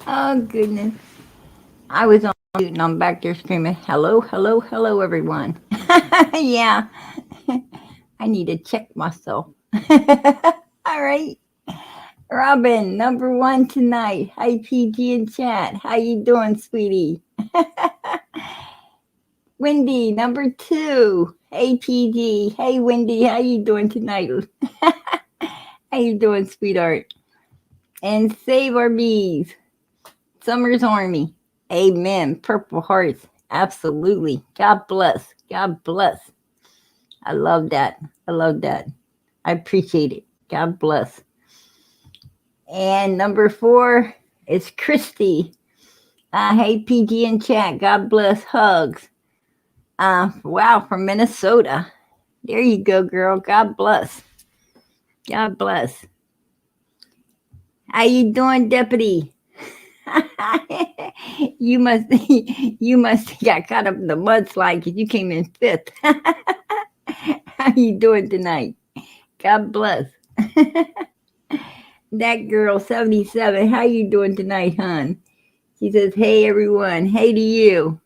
Oh, goodness. I was on mute and I'm back there screaming, hello, hello, hello, everyone. Yeah, I need to check myself. All right. Robin, number one tonight. Hi, PG in chat. How you doing, sweetie? Wendy, number two. Hey, PG. Hey, Wendy. How you doing tonight? How you doing, sweetheart? And save our bees. Summer's Army. Amen. Purple hearts. Absolutely. God bless. God bless. I love that. I love that. I appreciate it. God bless. And number four is Christy. Hey, PG in chat. God bless. Hugs. Wow, from Minnesota. There you go, girl. God bless. God bless. How you doing, Deputy? you must you must got caught up in the mudslide because you came in fifth. How you doing tonight? God bless. That girl 77. How you doing tonight, hon? She says, "Hey everyone. Hey to you.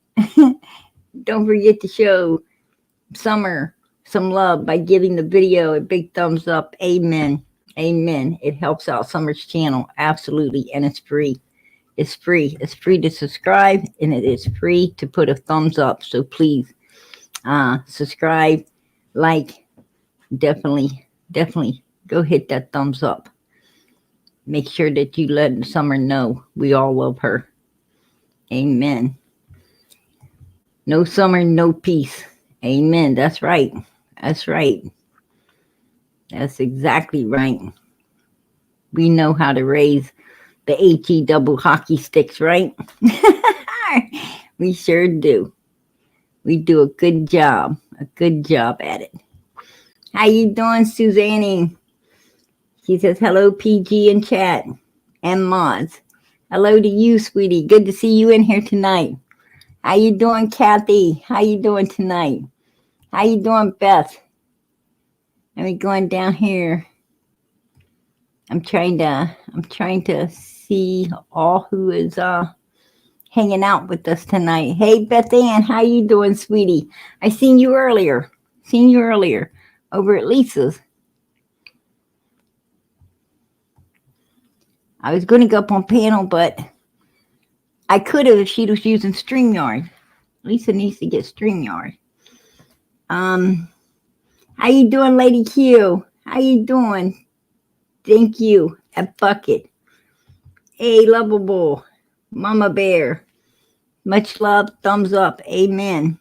Don't forget to show Summer some love by giving the video a big thumbs up. Amen. Amen. It helps out Summer's channel absolutely, and it's free. It's free. It's free to subscribe, and it is free to put a thumbs up. So please, subscribe, like, definitely go hit that thumbs up. Make sure that you let Summer know we all love her. Amen. No summer, no peace. Amen. That's right. That's right. That's exactly right. We know how to raise the HE double hockey sticks, right? We sure do. We do a good job. A good job at it. How you doing, Suzanne? She says, hello, PG in chat. And mods. Hello to you, sweetie. Good to see you in here tonight. How you doing, Kathy? How you doing tonight? How you doing, Beth? Let me going down here. I'm trying to see all who is hanging out with us tonight. Hey, Beth Ann, how you doing, sweetie? I seen you earlier. Over at Lisa's. I was going to go up on panel, but I could have if she was using StreamYard. Lisa needs to get StreamYard. How you doing, Lady Q? How you doing? Thank you. At Bucket. Hey, Lovable. Mama Bear. Much love. Thumbs up. Amen.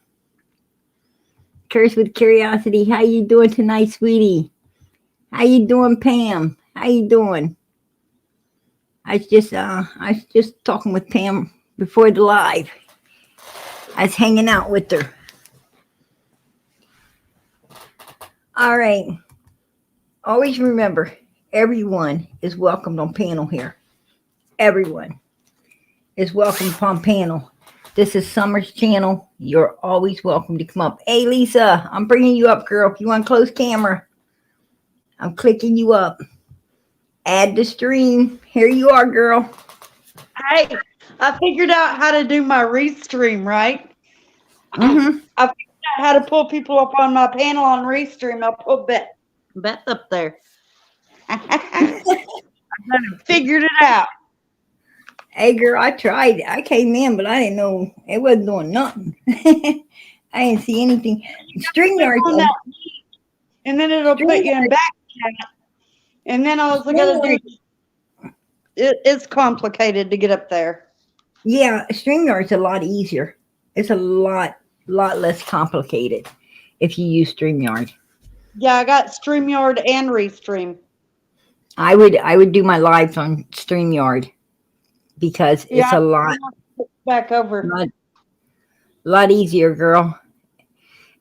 Curse with Curiosity. How you doing tonight, sweetie? How you doing, Pam? How you doing? I was just talking with Pam before the live. I was hanging out with her. All right. Always remember, everyone is welcomed on panel here. Everyone is welcome on panel. This is Summer's channel. You're always welcome to come up. Hey, Lisa, I'm bringing you up, girl. If you want to close camera, I'm clicking you up. Add the stream. Here you are, girl. Hey, I figured out how to do my Restream, right? Mm-hmm. I figured out how to pull people up on my panel on Restream. I'll put Beth up there. I figured it out. Hey, girl, I tried. I came in, but I didn't know it wasn't doing nothing. I didn't see anything. Click StreamYard. on that, and then it'll put you in back chat. And then all I got to do, it's complicated to get up there. Yeah, StreamYard's a lot easier. It's a lot less complicated if you use StreamYard. Yeah, I got StreamYard and Restream. I would do my lives on StreamYard because it's a back over. lot easier, girl.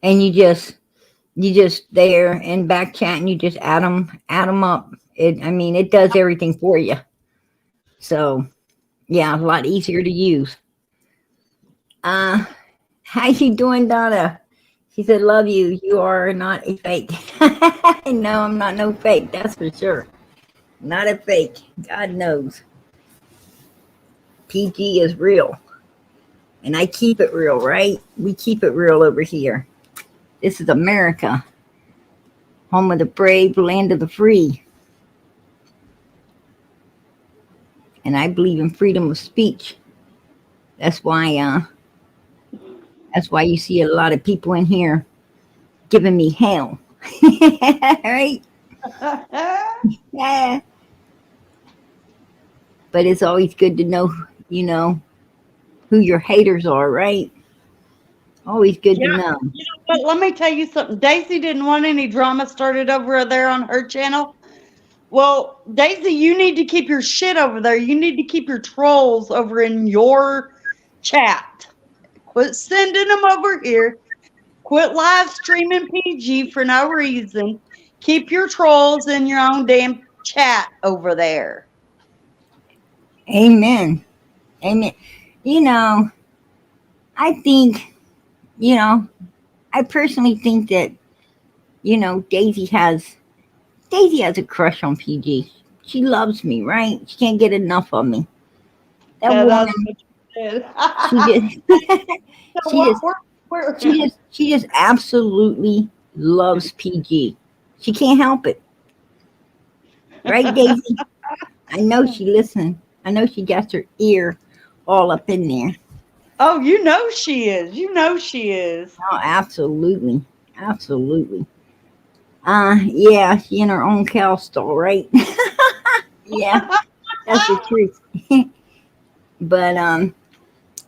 And you just there in back chat and you just add them up. It does everything for you. So yeah, a lot easier to use. How you doing, Donna? She said, love you. You are not a fake. No, I'm not no fake. That's for sure. Not a fake. God knows. PG is real. And I keep it real, right? We keep it real over here. This is America, home of the brave, land of the free. And I believe in freedom of speech. That's why you see a lot of people in here giving me hell. Right? Yeah. But it's always good to know, who your haters are, right? Always good to know. You know what? Let me tell you something. Daisy didn't want any drama started over there on her channel. Well, Daisy, you need to keep your shit over there. You need to keep your trolls over in your chat. Quit sending them over here. Quit live streaming PG for no reason. Keep your trolls in your own damn chat over there. Amen. Amen. I think, I personally think that, Daisy has a crush on PG. She loves me, right? She can't get enough of me. That Yeah, woman, that's what you did. she just absolutely loves PG. She can't help it. Right, Daisy? I know she listens. I know she got her ear all up in there. Oh, you know she is. You know she is. Oh, absolutely. Absolutely. Yeah, she in her own cow stall, right? Yeah, that's the truth. But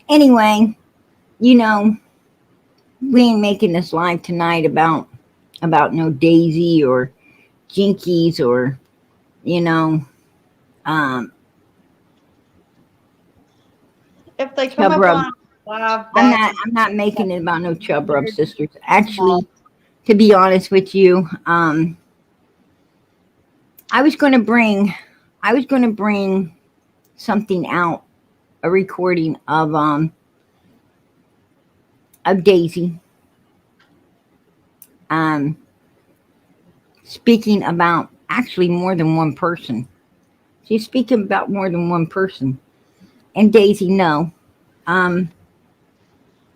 anyway, we ain't making this live tonight about no Daisy or Jinkies or um If they come Chub up Rub. on live, I'm not making it about no Chub Rub sisters. Actually, to be honest with you, I was gonna bring something out, a recording of Daisy. Speaking about actually more than one person. She's speaking about more than one person. And Daisy, no.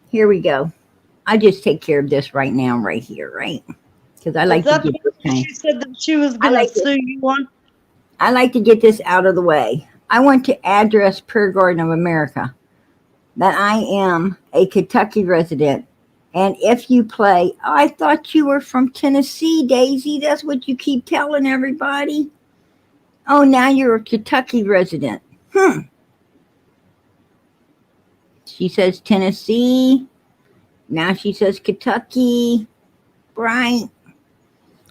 Here we go. I just take care of this right now, right here, right? Because I like to get this kind. She said that she was going to sue you on. I like to get this out of the way. I want to address Prayer Garden of America that I am a Kentucky resident. And if you play, oh, I thought you were from Tennessee, Daisy. That's what you keep telling everybody. Oh, now you're a Kentucky resident. She says Tennessee. Now she says Kentucky. Right.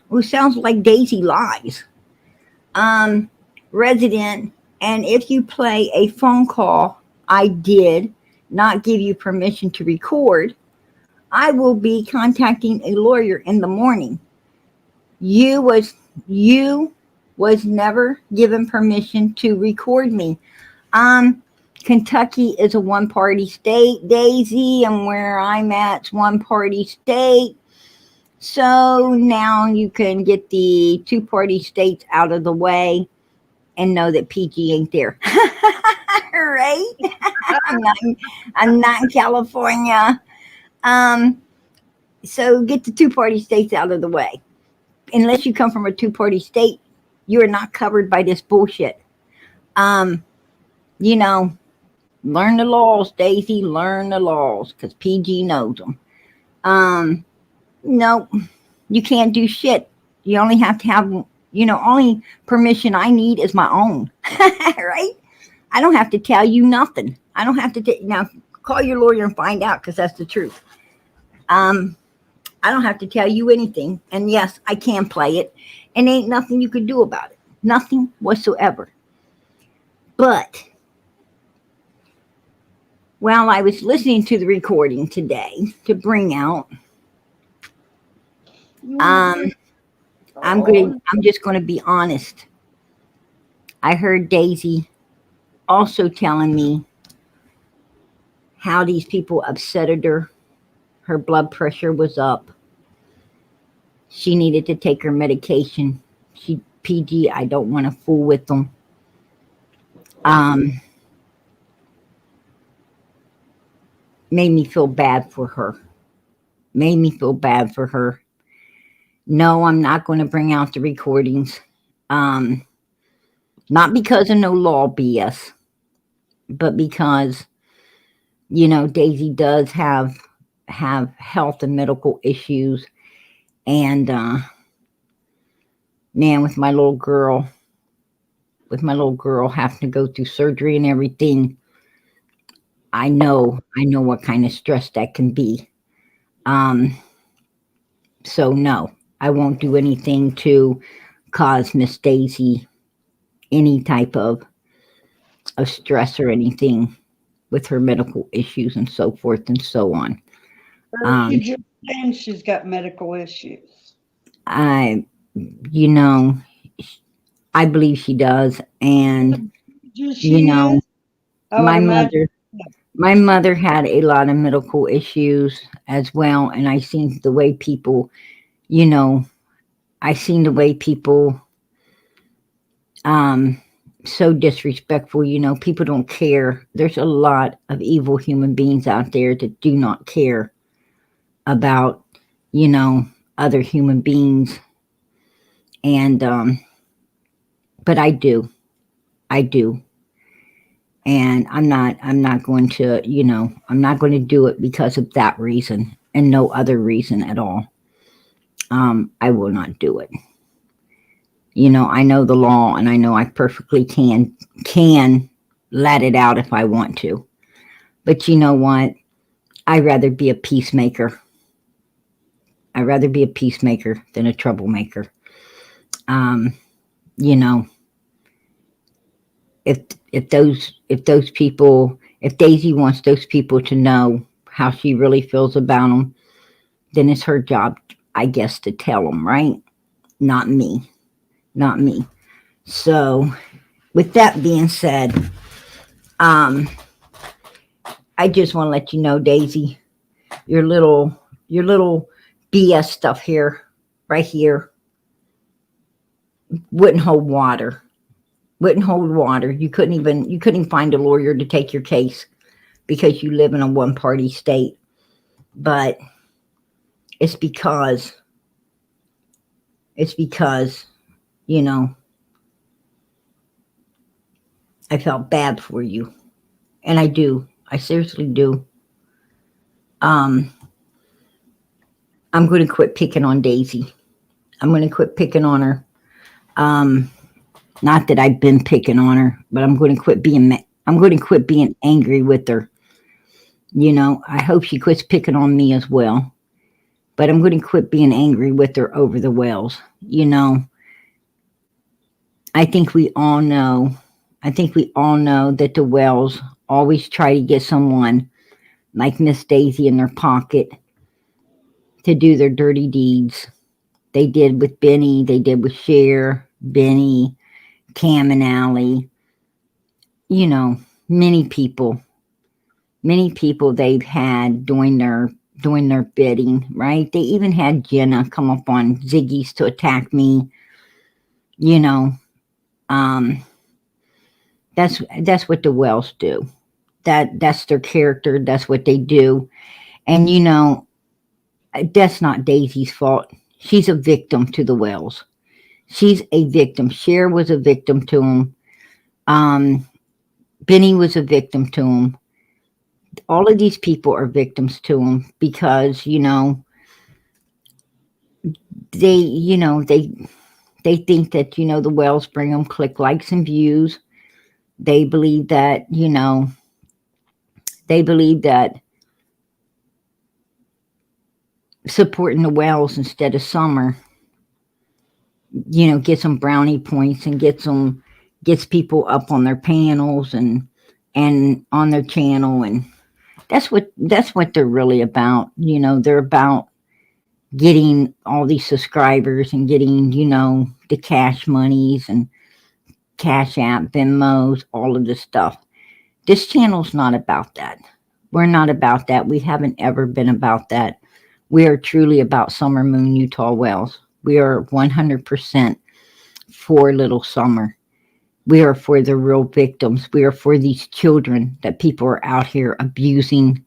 Who sounds like Daisy lies. Resident. And if you play a phone call, I did not give you permission to record. I will be contacting a lawyer in the morning. You was never given permission to record me. Kentucky is a one-party state, Daisy, and where I'm at's one-party state. So now you can get the two-party states out of the way and know that PG ain't there. Right? I'm not in California. So get the two-party states out of the way. Unless you come from a two-party state, you are not covered by this bullshit. Learn the laws, Daisy. Learn the laws, because PG knows them. No, you can't do shit. You only have to have, only permission I need is my own. Right? I don't have to tell you nothing. I don't have to now call your lawyer and find out, because that's the truth. I don't have to tell you anything. And yes, I can play it. And ain't nothing you could do about it. Nothing whatsoever. But while I was listening to the recording today to bring out, I'm just going to be honest. I heard Daisy also telling me how these people upsetted her. Her blood pressure was up. She needed to take her medication. PG, I don't want to fool with them. made me feel bad for her. Made me feel bad for her. No, I'm not going to bring out the recordings. Um, Not because of no law BS, but because Daisy does have health and medical issues, and man, with my little girl having to go through surgery and everything, I know what kind of stress that can be. Um, so no, I won't do anything to cause Miss Daisy any type of stress or anything with her medical issues and so forth and so on. Or is she Um, just saying she's got medical issues? I, you know, I believe she does, and Just you she know, is? I would my imagine. mother, my mother had a lot of medical issues as well, and I seen the way people, you know, I seen the way people, um, so disrespectful. People don't care. There's a lot of evil human beings out there that do not care about, you know, other human beings, and but I do, and I'm not going to, I'm not going to do it because of that reason and no other reason at all. I will not do it. I know the law, and I know I perfectly can let it out if I want to. But you know what? I'd rather be a peacemaker. I'd rather be a peacemaker than a troublemaker. Um, you know, if those people, if Daisy wants those people to know how she really feels about them, then it's her job, I guess, to tell them, right? Not me, not me. So, with that being said, um, I just want to let you know, Daisy, your little BS stuff here, right here, wouldn't hold water. Wouldn't hold water. You couldn't even find a lawyer to take your case because you live in a one party state. But it's because it's because, you know, I felt bad for you. And I do. I seriously do. Um, I'm going to quit picking on Daisy. I'm going to quit picking on her. Um, Not that I've been picking on her, but I'm going to quit being angry with her. I hope she quits picking on me as well. But I'm going to quit being angry with her over the wells. I think we all know. I think we all know that the wells always try to get someone like Miss Daisy in their pocket to do their dirty deeds. They did with Benny, they did with Cher, Benny, Cam and Allie, you know, many people, many people they've had doing their bidding, right? They even had Jenna come up on Ziggy's to attack me, you know. Um, that's what the Wells do. That's their character, that's what they do. And that's not Daisy's fault. She's a victim to the Wells. She's a victim. Cher was a victim to him. Um, Benny was a victim to him. All of these people are victims to him because they think that the Wells bring them click likes and views. They believe that they believe that supporting the Wells instead of Summer gets them brownie points and gets people up on their panels and on their channel, and that's what they're really about. They're about getting all these subscribers and getting the cash monies and cash app Venmos, all of this stuff. This channel's not about that. We're not about that. We haven't ever been about that. We are truly about Summer Moon Utah Wells. We are 100% for little Summer. We are for the real victims. We are for these children that people are out here abusing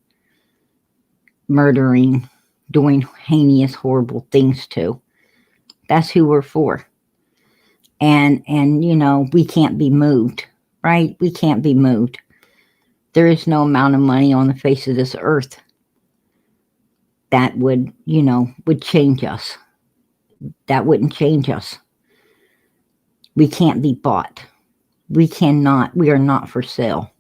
murdering, doing heinous, horrible things to. That's who we're for. And you know, we can't be moved, right? We can't be moved. There is no amount of money on the face of this earth that would, you know, would change us. That wouldn't change us. We can't be bought. We cannot, we are not for sale.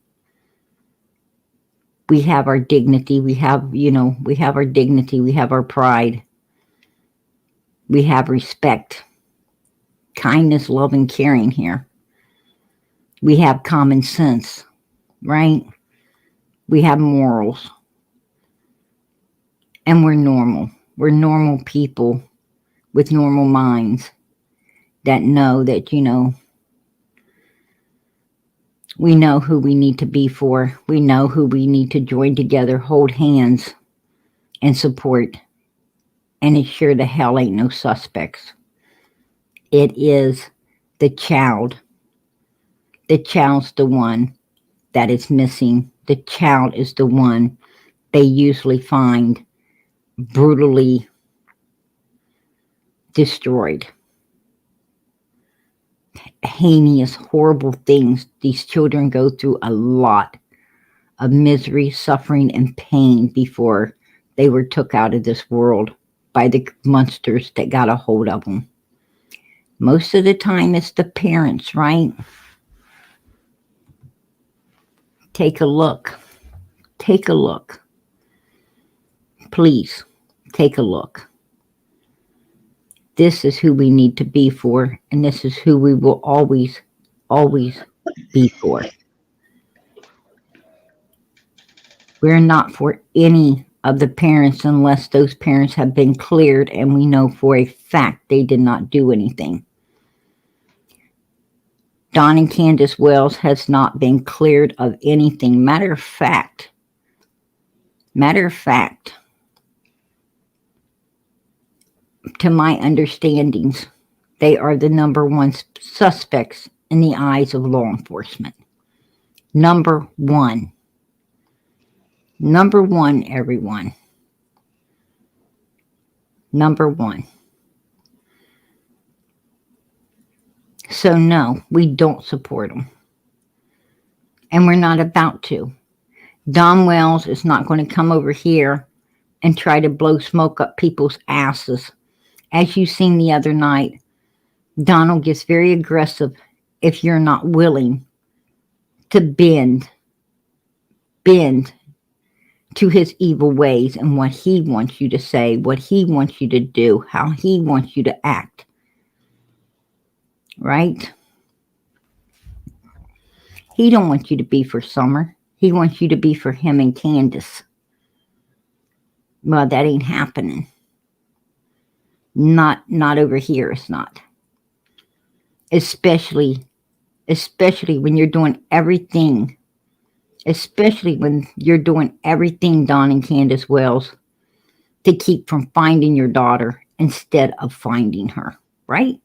We have our dignity. We have, you know, we have our dignity. We have our pride. We have respect, kindness, love, and caring here. We have common sense, right? We have morals. And we're normal. We're normal people with normal minds that know that, you know, we know who we need to be for. We know who we need to join together, hold hands, and support. And it sure the hell ain't no suspects. It is the child. The child's the one that is missing. The child is the one they usually find brutally destroyed. Heinous, horrible things. These children go through a lot of misery, suffering, and pain before they were took out of this world by the monsters that got a hold of them. Most of the time, it's the parents, right? Take a look. Take a look. Please, take a look. This is who we need to be for, and this is who we will always, always be for. We're not for any of the parents unless those parents have been cleared and we know for a fact they did not do anything. Don and Candus Wells has not been cleared of anything. Matter of fact, to my understandings, they are the number one suspects in the eyes of law enforcement. Number one. Number one, everyone. Number one. So no, we don't support them. And we're not about to. Don Wells is not going to come over here and try to blow smoke up people's asses. As you seen the other night, Donald gets very aggressive if you're not willing to bend to his evil ways and what he wants you to say, what he wants you to do, how he wants you to act. Right? He don't want you to be for Summer. He wants you to be for him and Candus. Well, that ain't happening. Not over here, it's not. Especially when you're doing everything. Especially when you're doing everything, Don and Candus Wells, to keep from finding your daughter instead of finding her, right?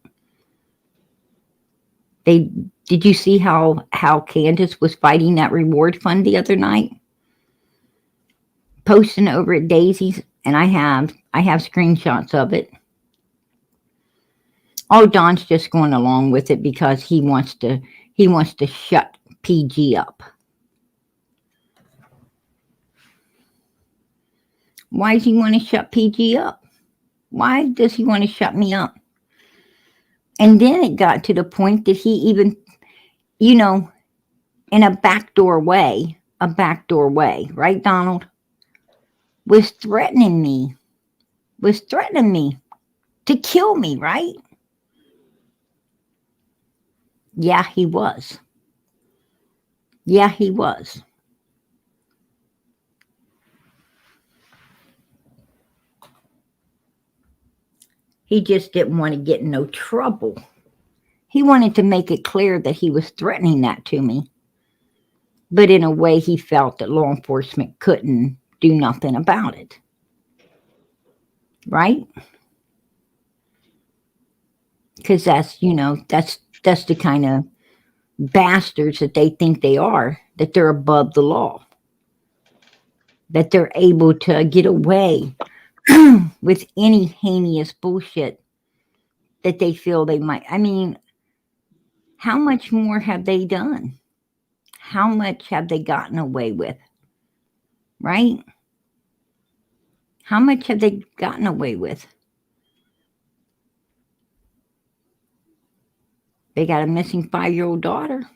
Did you see how Candus was fighting that reward fund the other night? Posting over at Daisy's, and I have screenshots of it. Oh, Don's just going along with it because he wants to shut PG up. Why does he want to shut PG up? Why does he want to shut me up? And then it got to the point that he even, you know, in a backdoor way, right, Donald? Was threatening me to kill me, right? Yeah, he was. He just didn't want to get in no trouble. He wanted to make it clear that he was threatening that to me. But in a way, he felt that law enforcement couldn't do nothing about it. Right? Because that's the kind of bastards that they think they are, that they're above the law. that they're able to get away with any heinous bullshit that they feel they might. I mean, how much more have they done? How much have they gotten away with? Right? How much have they gotten away with? They got a missing 5-year-old daughter.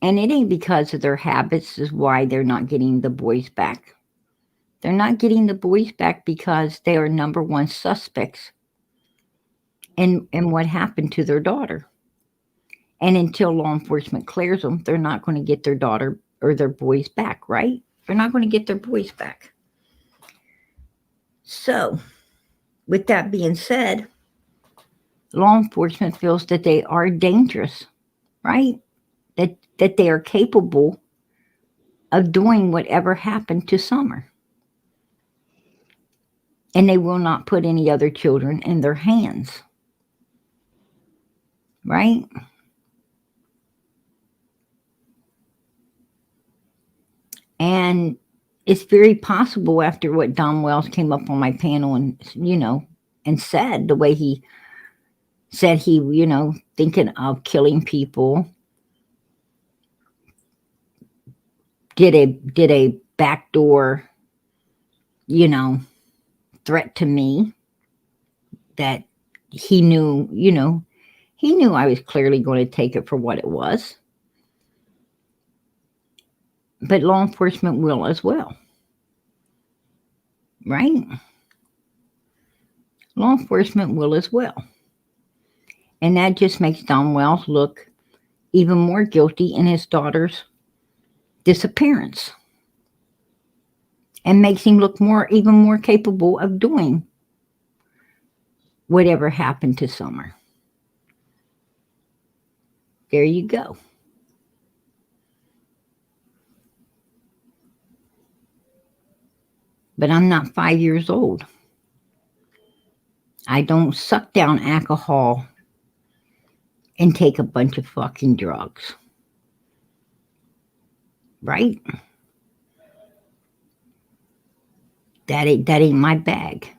And it ain't because of their habits is why they're not getting the boys back. They're not getting the boys back because they are number one suspects in what happened to their daughter. And until law enforcement clears them, they're not going to get their daughter or their boys back, right? They're not going to get their boys back. So, with that being said, law enforcement feels that they are dangerous, right? That they are capable of doing whatever happened to Summer. And they will not put any other children in their hands. Right? And it's very possible after what Don Wells came up on my panel and, and said the way he said he, thinking of killing people, did a backdoor, threat to me that he knew, he knew I was clearly going to take it for what it was. But law enforcement will as well. Right? Law enforcement will as well. And that just makes Don Wells look even more guilty in his daughter's disappearance. And makes him look even more capable of doing whatever happened to Summer. There you go. But I'm not 5 years old. I don't suck down alcohol and take a bunch of fucking drugs. Right? That ain't my bag.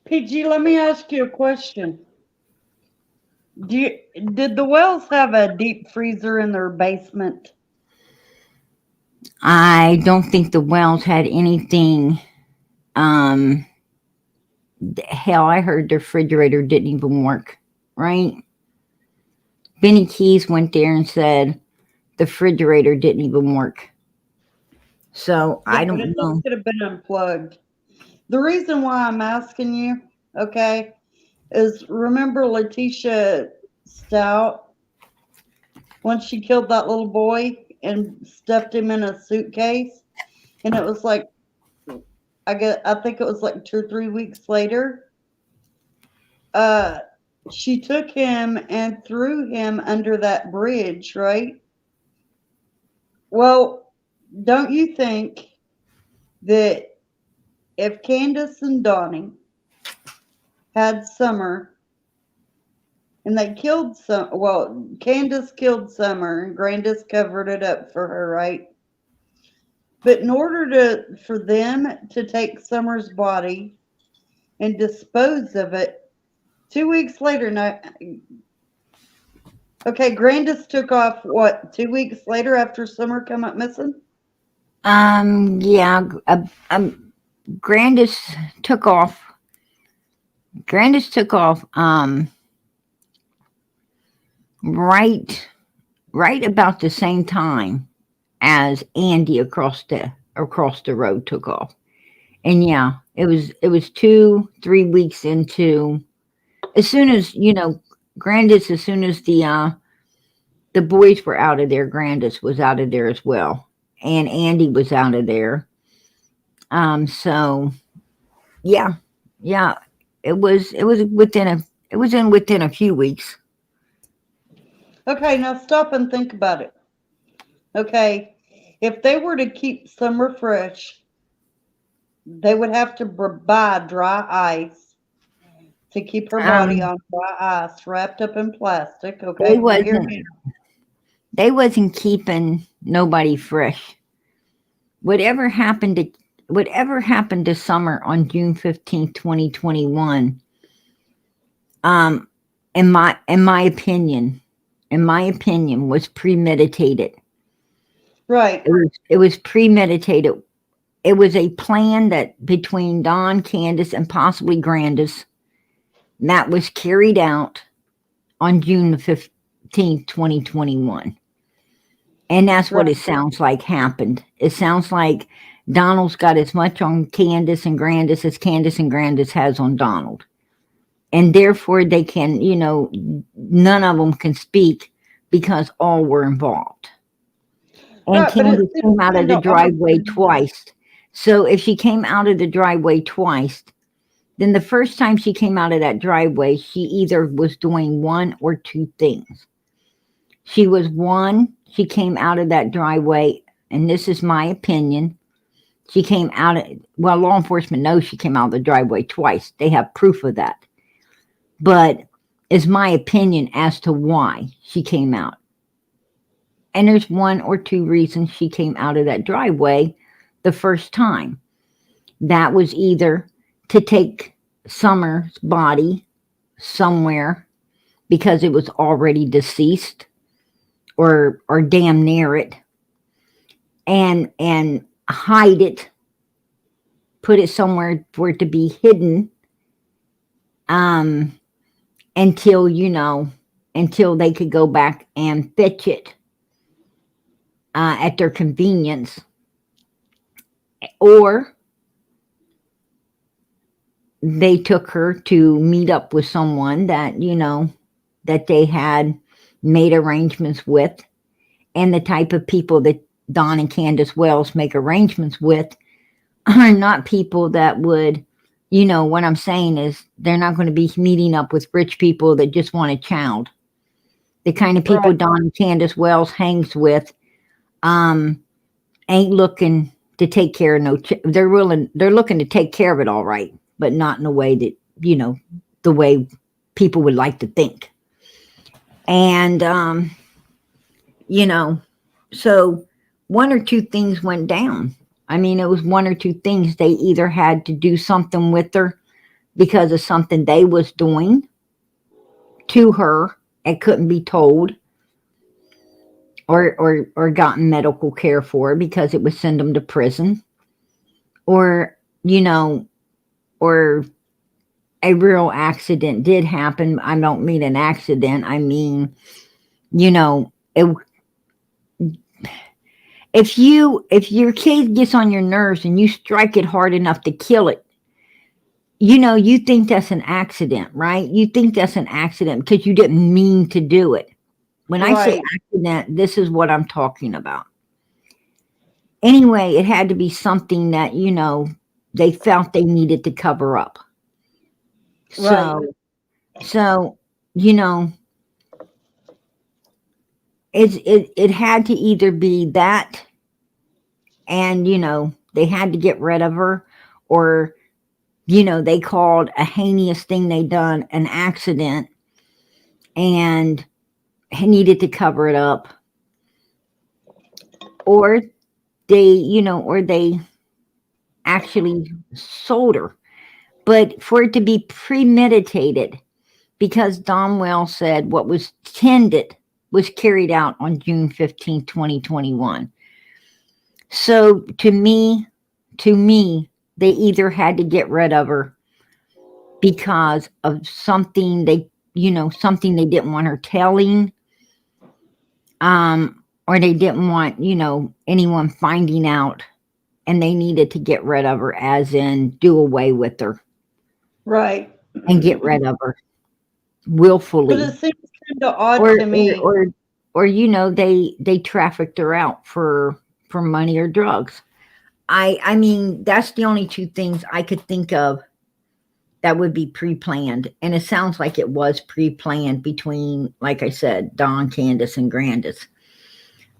PG, let me ask you a question. Did the Wells have a deep freezer in their basement? I don't think the Wells had anything. Hell, I heard the refrigerator didn't even work. Right? Benny Keys went there and said the refrigerator didn't even work. So Yeah, I don't know. It could have been unplugged. The reason why I'm asking you, okay, is remember Letitia Stout when she killed that little boy and stuffed him in a suitcase, and it was like I think it was like 2 or 3 weeks later. She took him and threw him under that bridge, right? Well, don't you think that if Candus and Donnie had Summer and they killed Candus killed Summer and Grandis covered it up for her, right? But in order for them to take Summer's body and dispose of it, 2 weeks later, Grandis took off 2 weeks later after Summer come up missing? Yeah. Grandis took off. Right about the same time as Andy across the road took off. And yeah, it was 2-3 weeks into, as soon as Grandis, as soon as the boys were out of there, Grandis was out of there as well, and Andy was out of there. So yeah, it was within a few weeks. Okay, now stop and think about it. Okay, if they were to keep Summer fresh, they would have to buy dry ice to keep her body on dry ice, wrapped up in plastic. Okay, now hear me. They wasn't keeping nobody fresh. Whatever happened to Summer on June 15th, 2021, in my opinion, was premeditated. Right. It was premeditated. It was a plan that between Don, Candus, and possibly Grandis that was carried out on June the 15th, 2021. And that's what it sounds like happened. It sounds like Donald's got as much on Candus and Grandis as Candus and Grandis has on Donald. And therefore they can, none of them can speak because all were involved. And Right, Candus came out of the driveway twice. So if she came out of the driveway twice, then the first time she came out of that driveway, she either was doing one or two things. She came out of that driveway, and this is my opinion. She came out law enforcement knows she came out of the driveway twice. They have proof of that. But it's my opinion as to why she came out. And there's one or two reasons she came out of that driveway the first time. That was either to take Summer's body somewhere because it was already deceased or damn near it, and hide it, put it somewhere for it to be hidden until they could go back and fetch it at their convenience, or they took her to meet up with someone that that they had made arrangements with. And the type of people that Don and Candus Wells make arrangements with are not people that would, what I'm saying is they're not going to be meeting up with rich people that just want a child. The kind of people Don and Candus Wells hangs with ain't looking to take care of they're looking to take care of it all right, but not in a way that, the way people would like to think. And, so one or two things went down. I mean, it was one or two things. They either had to do something with her because of something they was doing to her and couldn't be told, or gotten medical care for because it would send them to prison, or or a real accident did happen. I don't mean an accident. I mean, if your kid gets on your nerves and you strike it hard enough to kill it, you think that's an accident, right? You think that's an accident because you didn't mean to do it. When I say accident, this is what I'm talking about. Anyway, it had to be something that, they felt they needed to cover up. So, it had to either be that, and, they had to get rid of her, or, they called a heinous thing they done an accident and needed to cover it up, or they actually sold her. But for it to be premeditated, because Don Wells said what was intended was carried out on June 15, 2021. So to me, they either had to get rid of her because of something something they didn't want her telling, or they didn't want, anyone finding out, and they needed to get rid of her, as in do away with her. Right. And get rid of her willfully. But it seems kind of odd to me. Or they trafficked her out for money or drugs. I mean, that's the only two things I could think of that would be pre-planned. And it sounds like it was pre-planned between, like I said, Don, Candus, and Grandis.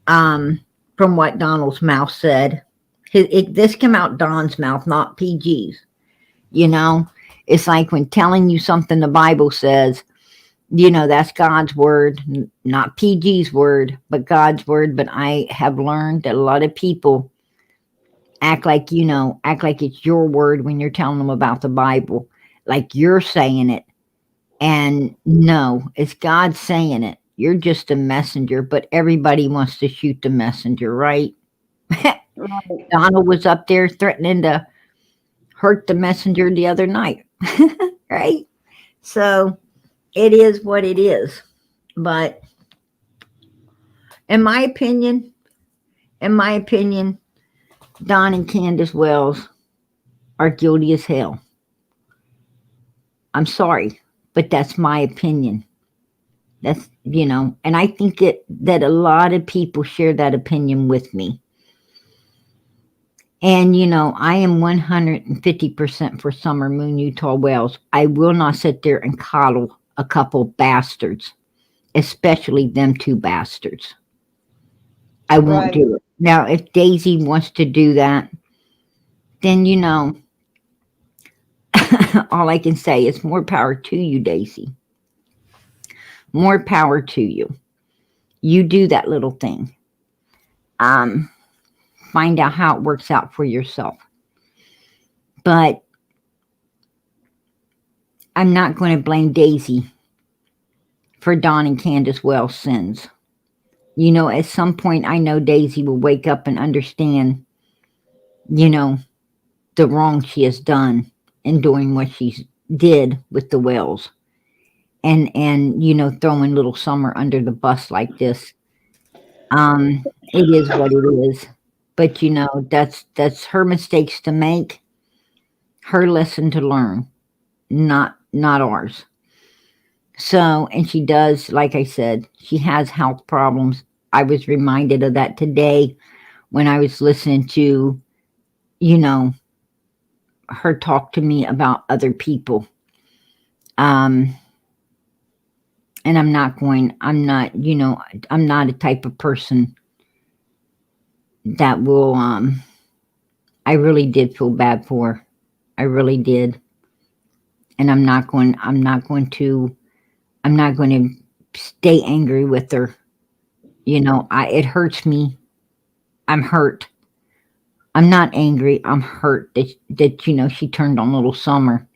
From what Donald's mouth said. This came out Don's mouth, not PG's. It's like when telling you something the Bible says, You know, that's God's word, not PG's word, but God's word. But I have learned that a lot of people act like, act like it's your word when you're telling them about the Bible, like you're saying it. And no, it's God saying it. You're just a messenger, but everybody wants to shoot the messenger, right? Right. Donald was up there threatening to hurt the messenger the other night, right? So it is what it is. But in my opinion, in my opinion, Don and Candace Wells are guilty as hell. I'm sorry, but that's my opinion. That's, and I think that a lot of people share that opinion with me. And, I am 150% for Summer Moon Utah Wells. I will not sit there and coddle a couple bastards, especially them two bastards. I won't Right. do it. Now, if Daisy wants to do that, then, all I can say is more power to you, Daisy. More power to you. You do that little thing. Find out how it works out for yourself. But I'm not going to blame Daisy for Don and Candace Wells' sins. At some point, I know Daisy will wake up and understand, the wrong she has done in doing what she did with the Wells. And throwing little Summer under the bus like this. It is what it is. But that's her mistakes to make, her lesson to learn, not ours. So, and she does, like I said, she has health problems. I was reminded of that today when I was listening to, her talk to me about other people. And I'm not, I'm not a type of person that will, I really did feel bad for her. I really did. And I'm not going to stay angry with her. It hurts me. I'm hurt. I'm not angry. I'm hurt that she turned on little Summer.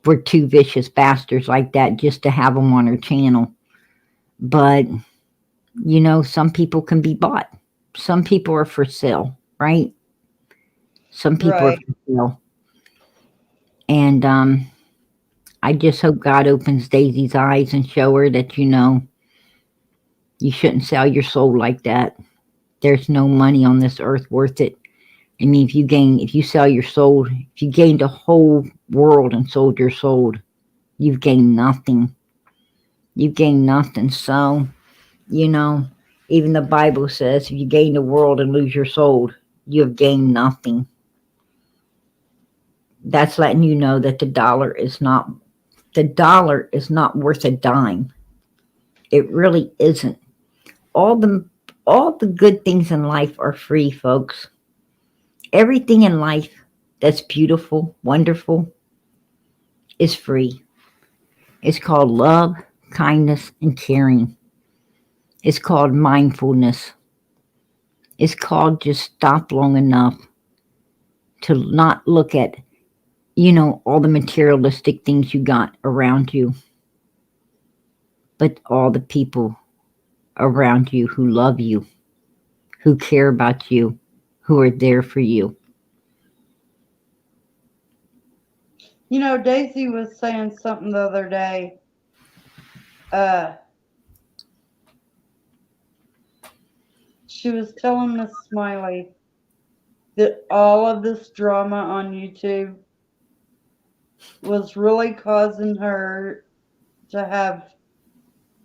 For two vicious bastards like that just to have them on her channel. But, some people can be bought. Some people are for sale, right? Some people are Right. for sale. And I just hope God opens Daisy's eyes and show her that, you shouldn't sell your soul like that. There's no money on this earth worth it. I mean, if you sell your soul, if you gained a whole world and sold your soul, you've gained nothing. You've gained nothing. So, even the Bible says if you gain the world and lose your soul, you have gained nothing. That's letting you know that the dollar is not worth a dime. It really isn't. All the good things in life are free, folks. Everything in life that's beautiful, wonderful, is free. It's called love, kindness, and caring. It's called mindfulness. It's called just stop long enough to not look at, all the materialistic things you got around you, but all the people around you who love you, who care about you, who are there for you. Daisy was saying something the other day. She was telling Miss Smiley that all of this drama on YouTube was really causing her to have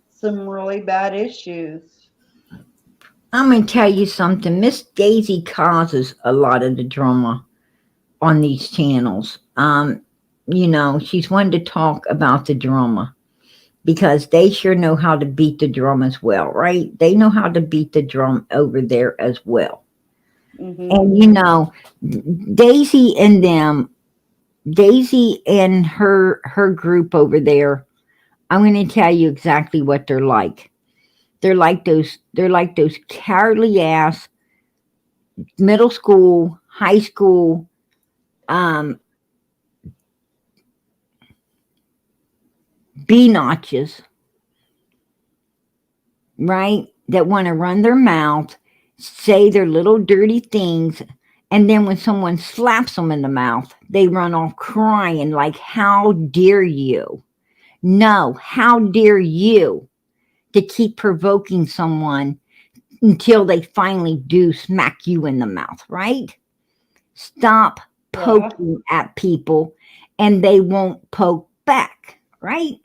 some really bad issues. I'm going to tell you something. Miss Daisy causes a lot of the drama on these channels. She's one to talk about the drama because they sure know how to beat the drum as well, right? They know how to beat the drum over there as well. Mm-hmm. And Daisy and her group over there I'm going to tell you exactly what they're like. They're like those cowardly ass middle school, high school, um, B notches, right? That want to run their mouth, say their little dirty things, and then when someone slaps them in the mouth, they run off crying like, how dare you? No, how dare you to keep provoking someone until they finally do smack you in the mouth, right? Stop Yeah. poking at people and they won't poke back, right?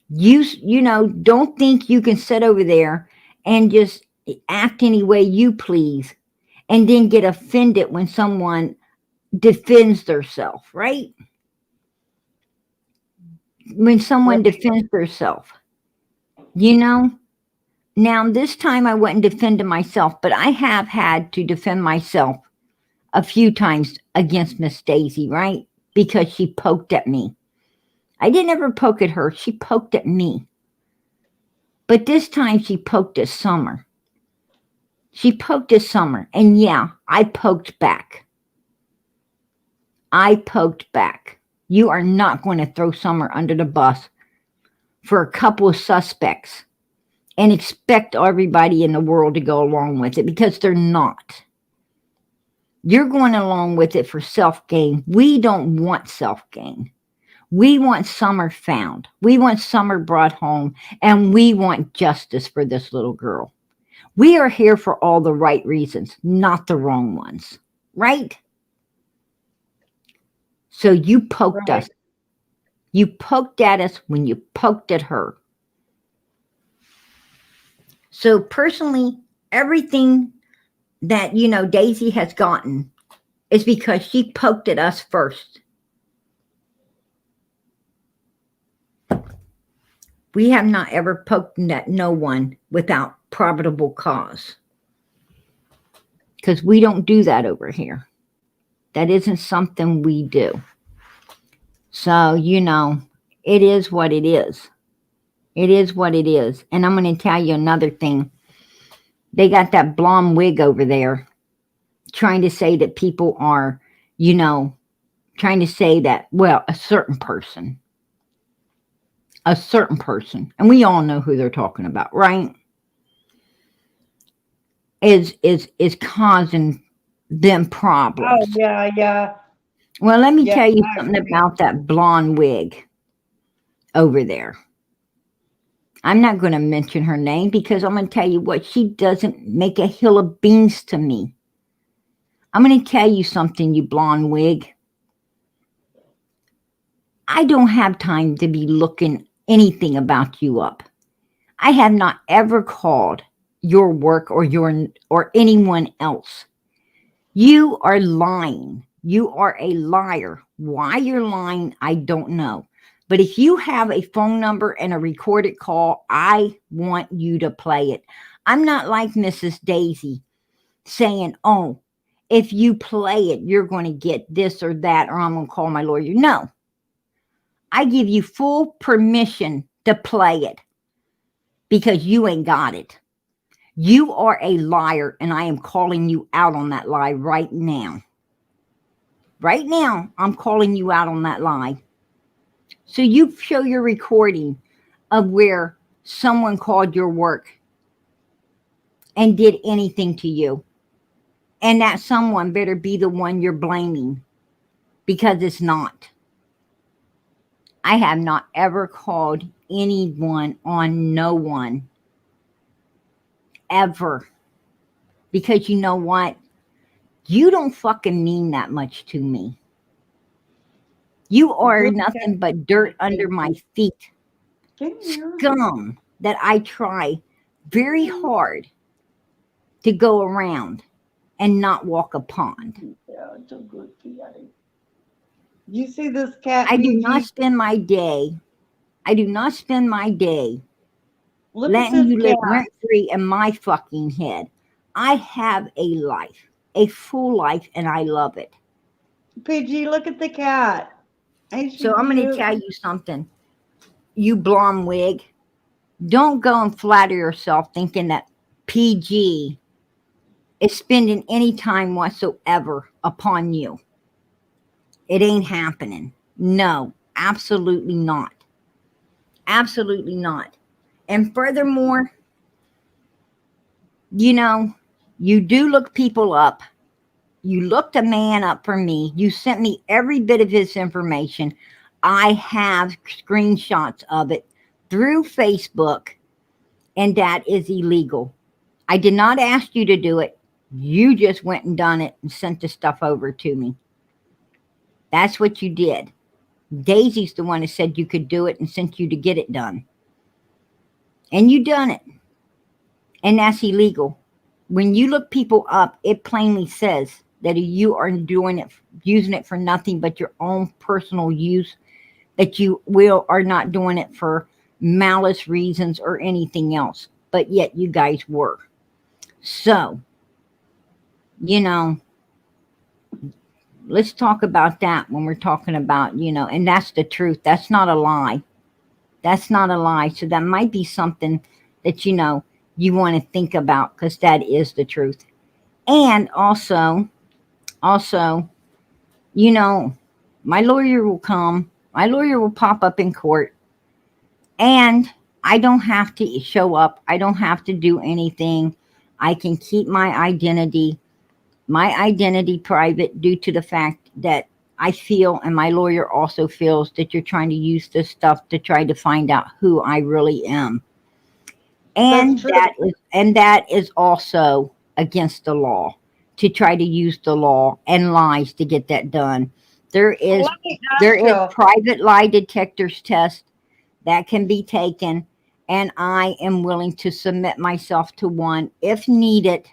You know, don't think you can sit over there and just act any way you please and then get offended when someone defends themselves, right? When someone Right. defends themselves, you know. Now this time I wasn't defending myself, but I have had to defend myself a few times against Miss Daisy, right? Because she poked at me. I didn't ever poke at her. She poked at me. But this time she poked at Summer. She poked at Summer. And yeah, I poked back. I poked back. You are not going to throw Summer under the bus for a couple of suspects and expect everybody in the world to go along with it, because they're not. You're going along with it for self gain. We don't want self gain. We want Summer found. We want Summer brought home, and we want justice for this little girl. We are here for all the right reasons, not the wrong ones. Right? So you poked Right. us. You poked at us when you poked at her. So personally, everything that, Daisy has gotten is because she poked at us first. We have not ever poked at no one without probable cause, because we don't do that over here. That isn't something we do. So, it is what it is. It is what it is. And I'm going to tell you another thing. They got that blonde wig over there trying to say that people are, trying to say that, well, a certain person, and we all know who they're talking about, right? Is causing them Oh, problems. yeah, yeah. Well, let me Yeah, tell you I something agree. about that blonde wig over there. I'm not going to mention her name because I'm going to tell you what, she doesn't make a hill of beans to me. I'm going to tell you something, you blonde wig. I don't have time to be looking anything about you up. I have not ever called your work or anyone else. You are lying. You are a liar. Why you're lying, I don't know. But if you have a phone number and a recorded call, I want you to play it. I'm not like Mrs. Daisy saying, oh, if you play it, you're going to get this or that, or I'm going to call my lawyer. No, I give you full permission to play it because you ain't got it. You are a liar, and I am calling you out on that lie right now. Right now, I'm calling you out on that lie. So you show your recording of where someone called your work and did anything to you. And that someone better be the one you're blaming, because it's not. I have not ever called anyone on no one, ever. Because you know what? You don't fucking mean that much to me. You are Good nothing but dirt under my cat. feet. Come here. Scum that I try very hard to go around and not walk a pond. Yeah, it's a good cat. You see this cat, I do not PG? spend my day, I do not spend my day Look at letting this you cat. live rent free in my fucking head. I have a life, a full life, and I love it. PG, look at the cat. Ain't she So I'm going to cute? tell you something. you blonde wig, don't go and flatter yourself thinking that PG is spending any time whatsoever upon you. It ain't happening. No, absolutely not. Absolutely not. And furthermore, you know, you do look people up. You looked a man up for me. You sent me every bit of his information. I have screenshots of it through Facebook, and that is illegal. I did not ask you to do it. You just went and done it and sent the stuff over to me. That's what you did. Daisy's the one who said you could do it and sent you to get it done. And you done it. And that's illegal. When you look people up, it plainly says that you are doing it, using it for nothing but your own personal use, that you are not doing it for malice reasons or anything else. But yet you guys were. So, let's talk about that when we're talking about, and that's the truth. That's not a lie. That's not a lie. So that might be something that, you want to think about, because that is the truth. And also, my lawyer will come. My lawyer will pop up in court. And I don't have to show up. I don't have to do anything. I can keep my identity private due to the fact that I feel, and my lawyer also feels, that you're trying to use this stuff to try to find out who I really am. And that is also against the law, to try to use the law and lies to get that done. There is private lie detectors test that can be taken, and I am willing to submit myself to one if needed,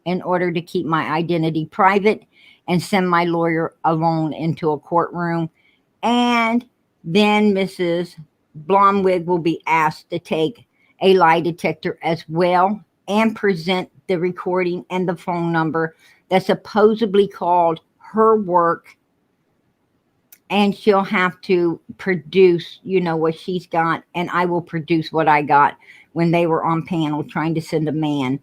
in order to keep my identity private and send my lawyer alone into a courtroom. And then Mrs. Blomwig will be asked to take a lie detector as well and present the recording and the phone number that supposedly called her work. And she'll have to produce, what she's got, and I will produce what I got when they were on panel trying to send a man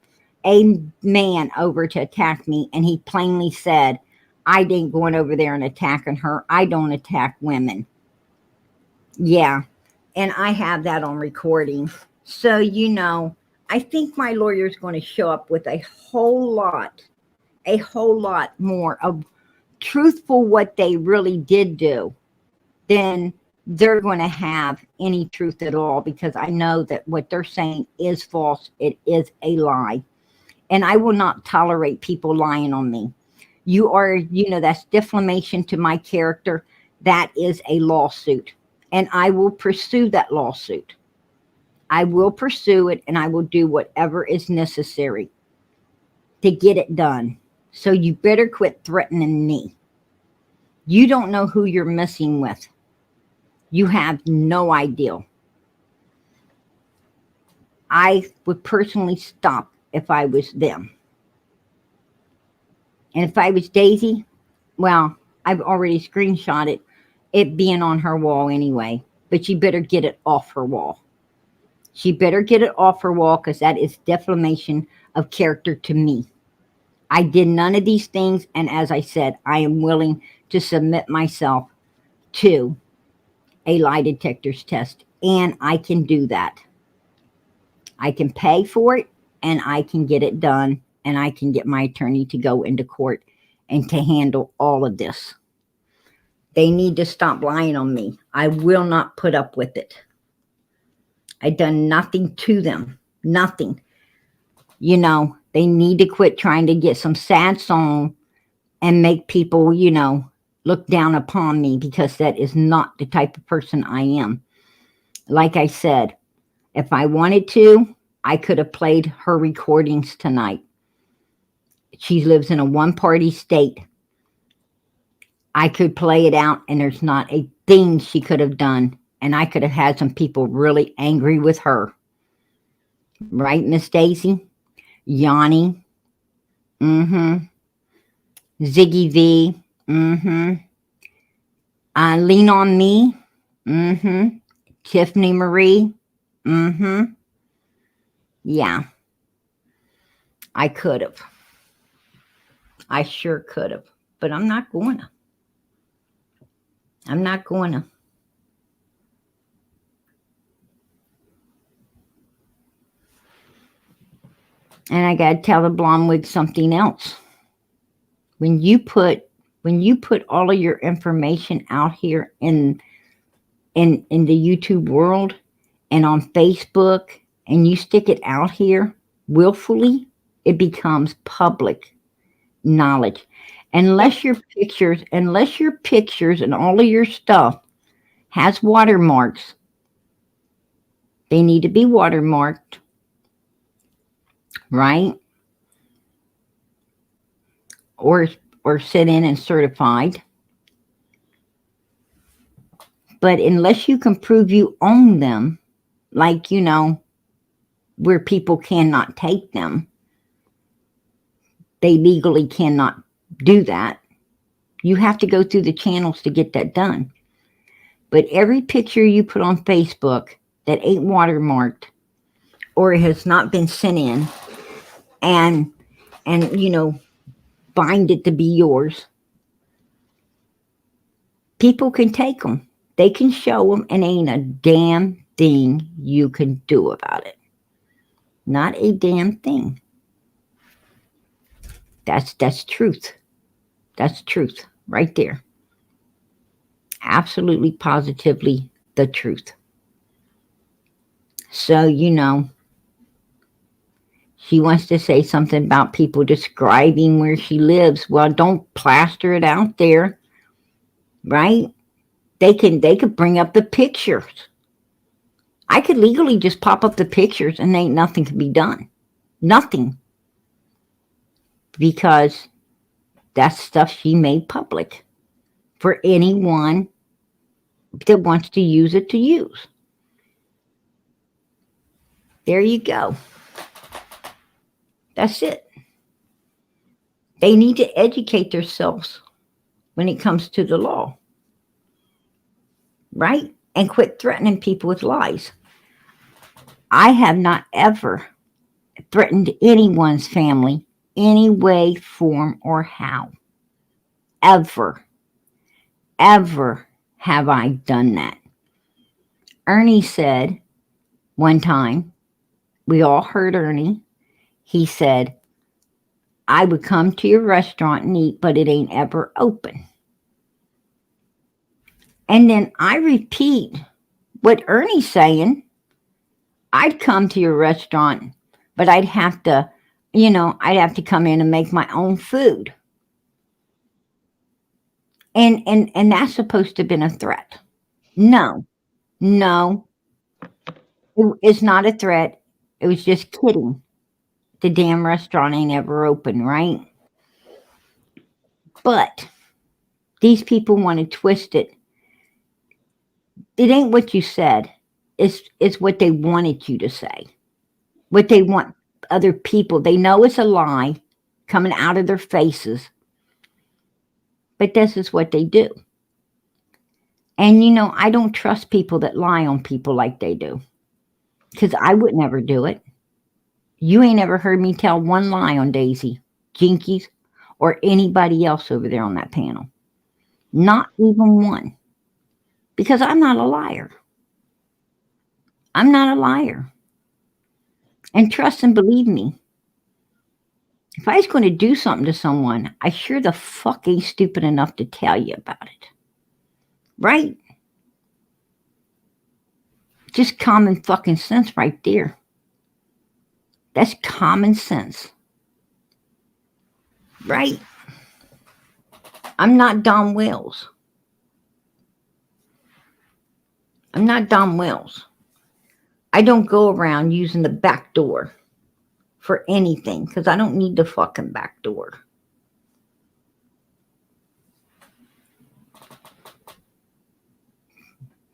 over to attack me, and he plainly said, I ain't going over there and attacking her. I don't attack women. Yeah, and I have that on recording. So, I think my lawyer is going to show up with a whole lot more of truthful what they really did do than they're going to have any truth at all, because I know that what they're saying is false. It is a lie. And I will not tolerate people lying on me. You are, that's defamation to my character. That is a lawsuit. And I will pursue that lawsuit. I will pursue it, and I will do whatever is necessary to get it done. So you better quit threatening me. You don't know who you're messing with. You have no idea. I would personally stop if I was them. And if I was Daisy, well, I've already screenshotted it being on her wall anyway. But she better get it off her wall. She better get it off her wall, because that is defamation of character to me. I did none of these things, and as I said, I am willing to submit myself to a lie detector's test, and I can do that. I can pay for it, and I can get it done, and I can get my attorney to go into court and to handle all of this. They need to stop lying on me. I will not put up with it. I've done nothing to them. Nothing. They need to quit trying to get some sad song and make people, look down upon me, because that is not the type of person I am. Like I said, if I wanted to, I could have played her recordings tonight. She lives in a one-party state. I could play it out, and there's not a thing she could have done. And I could have had some people really angry with her. Right, Miss Daisy? Yanni? Ziggy V? Lean on Me? Tiffany Marie. Mm-hmm. Yeah, I could have. I sure could have. But I'm not going to. I'm not going to. And I got to tell the blonde wig something else. When you put all of your information out here in the YouTube world and on Facebook, and you stick it out here willfully, it becomes public knowledge. Unless your pictures and all of your stuff has watermarks, they need to be watermarked, right? Or sent in and certified. But unless you can prove you own them, like, where people cannot take them, they legally cannot do that. You have to go through the channels to get that done. But every picture you put on Facebook that ain't watermarked or has not been sent in and bind it to be yours, people can take them. They can show them, and ain't a damn thing you can do about it. Not a damn thing. That's truth. That's truth right there. Absolutely, positively the truth. So, she wants to say something about people describing where she lives. Well, don't plaster it out there, right? They could bring up the pictures. I could legally just pop up the pictures and ain't nothing can be done. Nothing. Because that's stuff she made public for anyone that wants to use it to use. There you go. That's it. They need to educate themselves when it comes to the law. Right? And quit threatening people with lies. I have not ever threatened anyone's family any way, form, or how. Ever have I done that. Ernie said one time, we all heard Ernie, he said, I would come to your restaurant and eat, but it ain't ever open. And then I repeat what Ernie's saying. I'd come to your restaurant, but I'd have to come in and make my own food. And that's supposed to have been a threat. No, it's not a threat. It was just kidding. The damn restaurant ain't ever open, right? But these people want to twist it. It ain't what you said. It's what they wanted you to say. What they want other people. They know it's a lie coming out of their faces. But this is what they do. And I don't trust people that lie on people like they do. Because I would never do it. You ain't ever heard me tell one lie on Daisy, Jinkies, or anybody else over there on that panel. Not even one. Because I'm not a liar. I'm not a liar. And trust and believe me. If I was going to do something to someone, I sure the fuck ain't stupid enough to tell you about it. Right? Just common fucking sense right there. That's common sense. Right? I'm not Don Wells. I'm not Don Wells. I don't go around using the back door for anything because I don't need the fucking back door.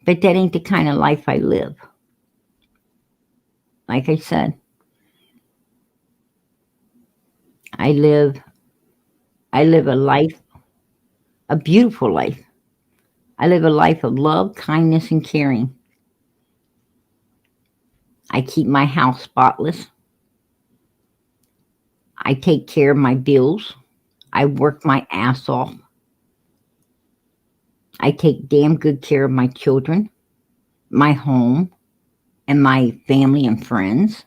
But that ain't the kind of life I live. Like I said, I live a life, a beautiful life. I live a life of love, kindness, and caring. I keep my house spotless. I take care of my bills. I work my ass off. I take damn good care of my children, my home, and my family and friends.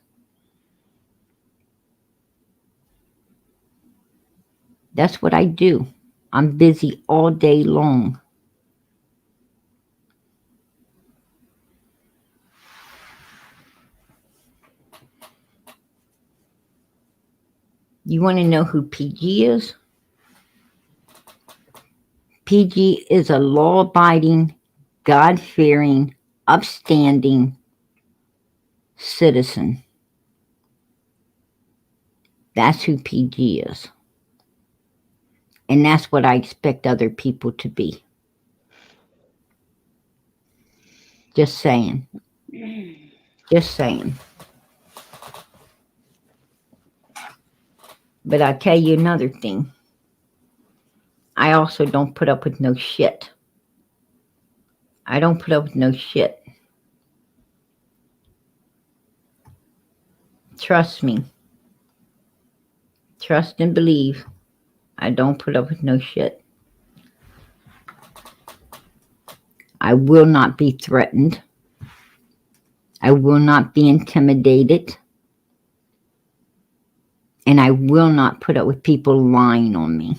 That's what I do. I'm busy all day long. You want to know who PG is? PG is a law-abiding, God-fearing, upstanding citizen. That's who PG is. And that's what I expect other people to be. Just saying. Just saying. But I'll tell you another thing. I also don't put up with no shit. I don't put up with no shit. Trust me. Trust and believe. I don't put up with no shit. I will not be threatened. I will not be intimidated. And I will not put up with people lying on me.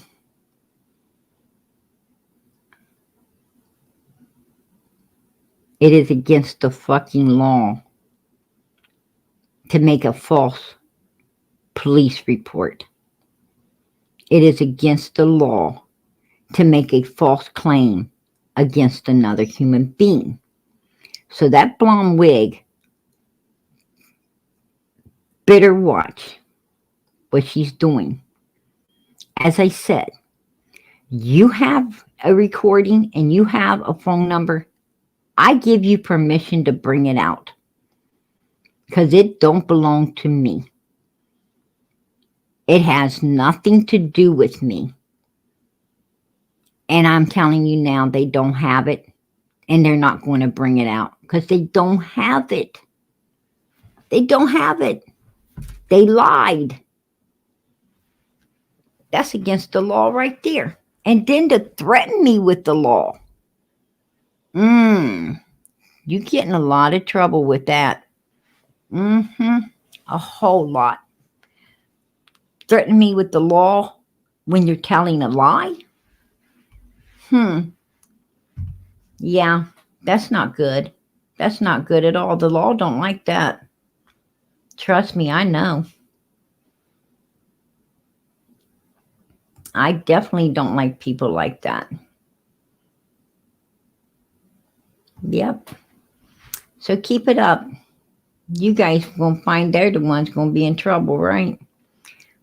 It is against the fucking law to make a false police report. It is against the law to make a false claim against another human being. So that blonde wig better watch what she's doing. As I said, you have a recording and you have a phone number. I give you permission to bring it out because it don't belong to me. It has nothing to do with me. And I'm telling you now, they don't have it and they're not going to bring it out because they don't have it. They don't have it. They lied. That's against the law right there. And then to threaten me with the law. You get in a lot of trouble with that. A whole lot. Threaten me with the law when you're telling a lie? Yeah, that's not good. That's not good at all. The law don't like that. Trust me, I know. I definitely don't like people like that. Yep. So keep it up. You guys gonna find they're the ones gonna be in trouble, right?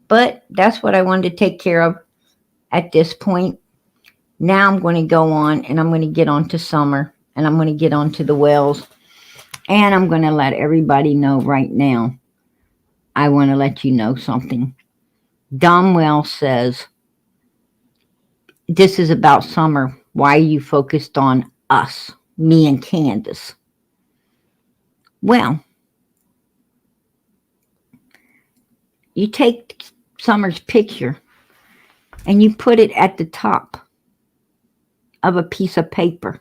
But that's what I wanted to take care of at this point. Now I'm going to go on and I'm going to get on to summer and I'm going to get on to the wells. And I'm going to let everybody know right now. I want to let you know something. Domwell says, this is about summer. Why are you focused on us, me and Candus? Well, you take Summer's picture and you put it at the top of a piece of paper,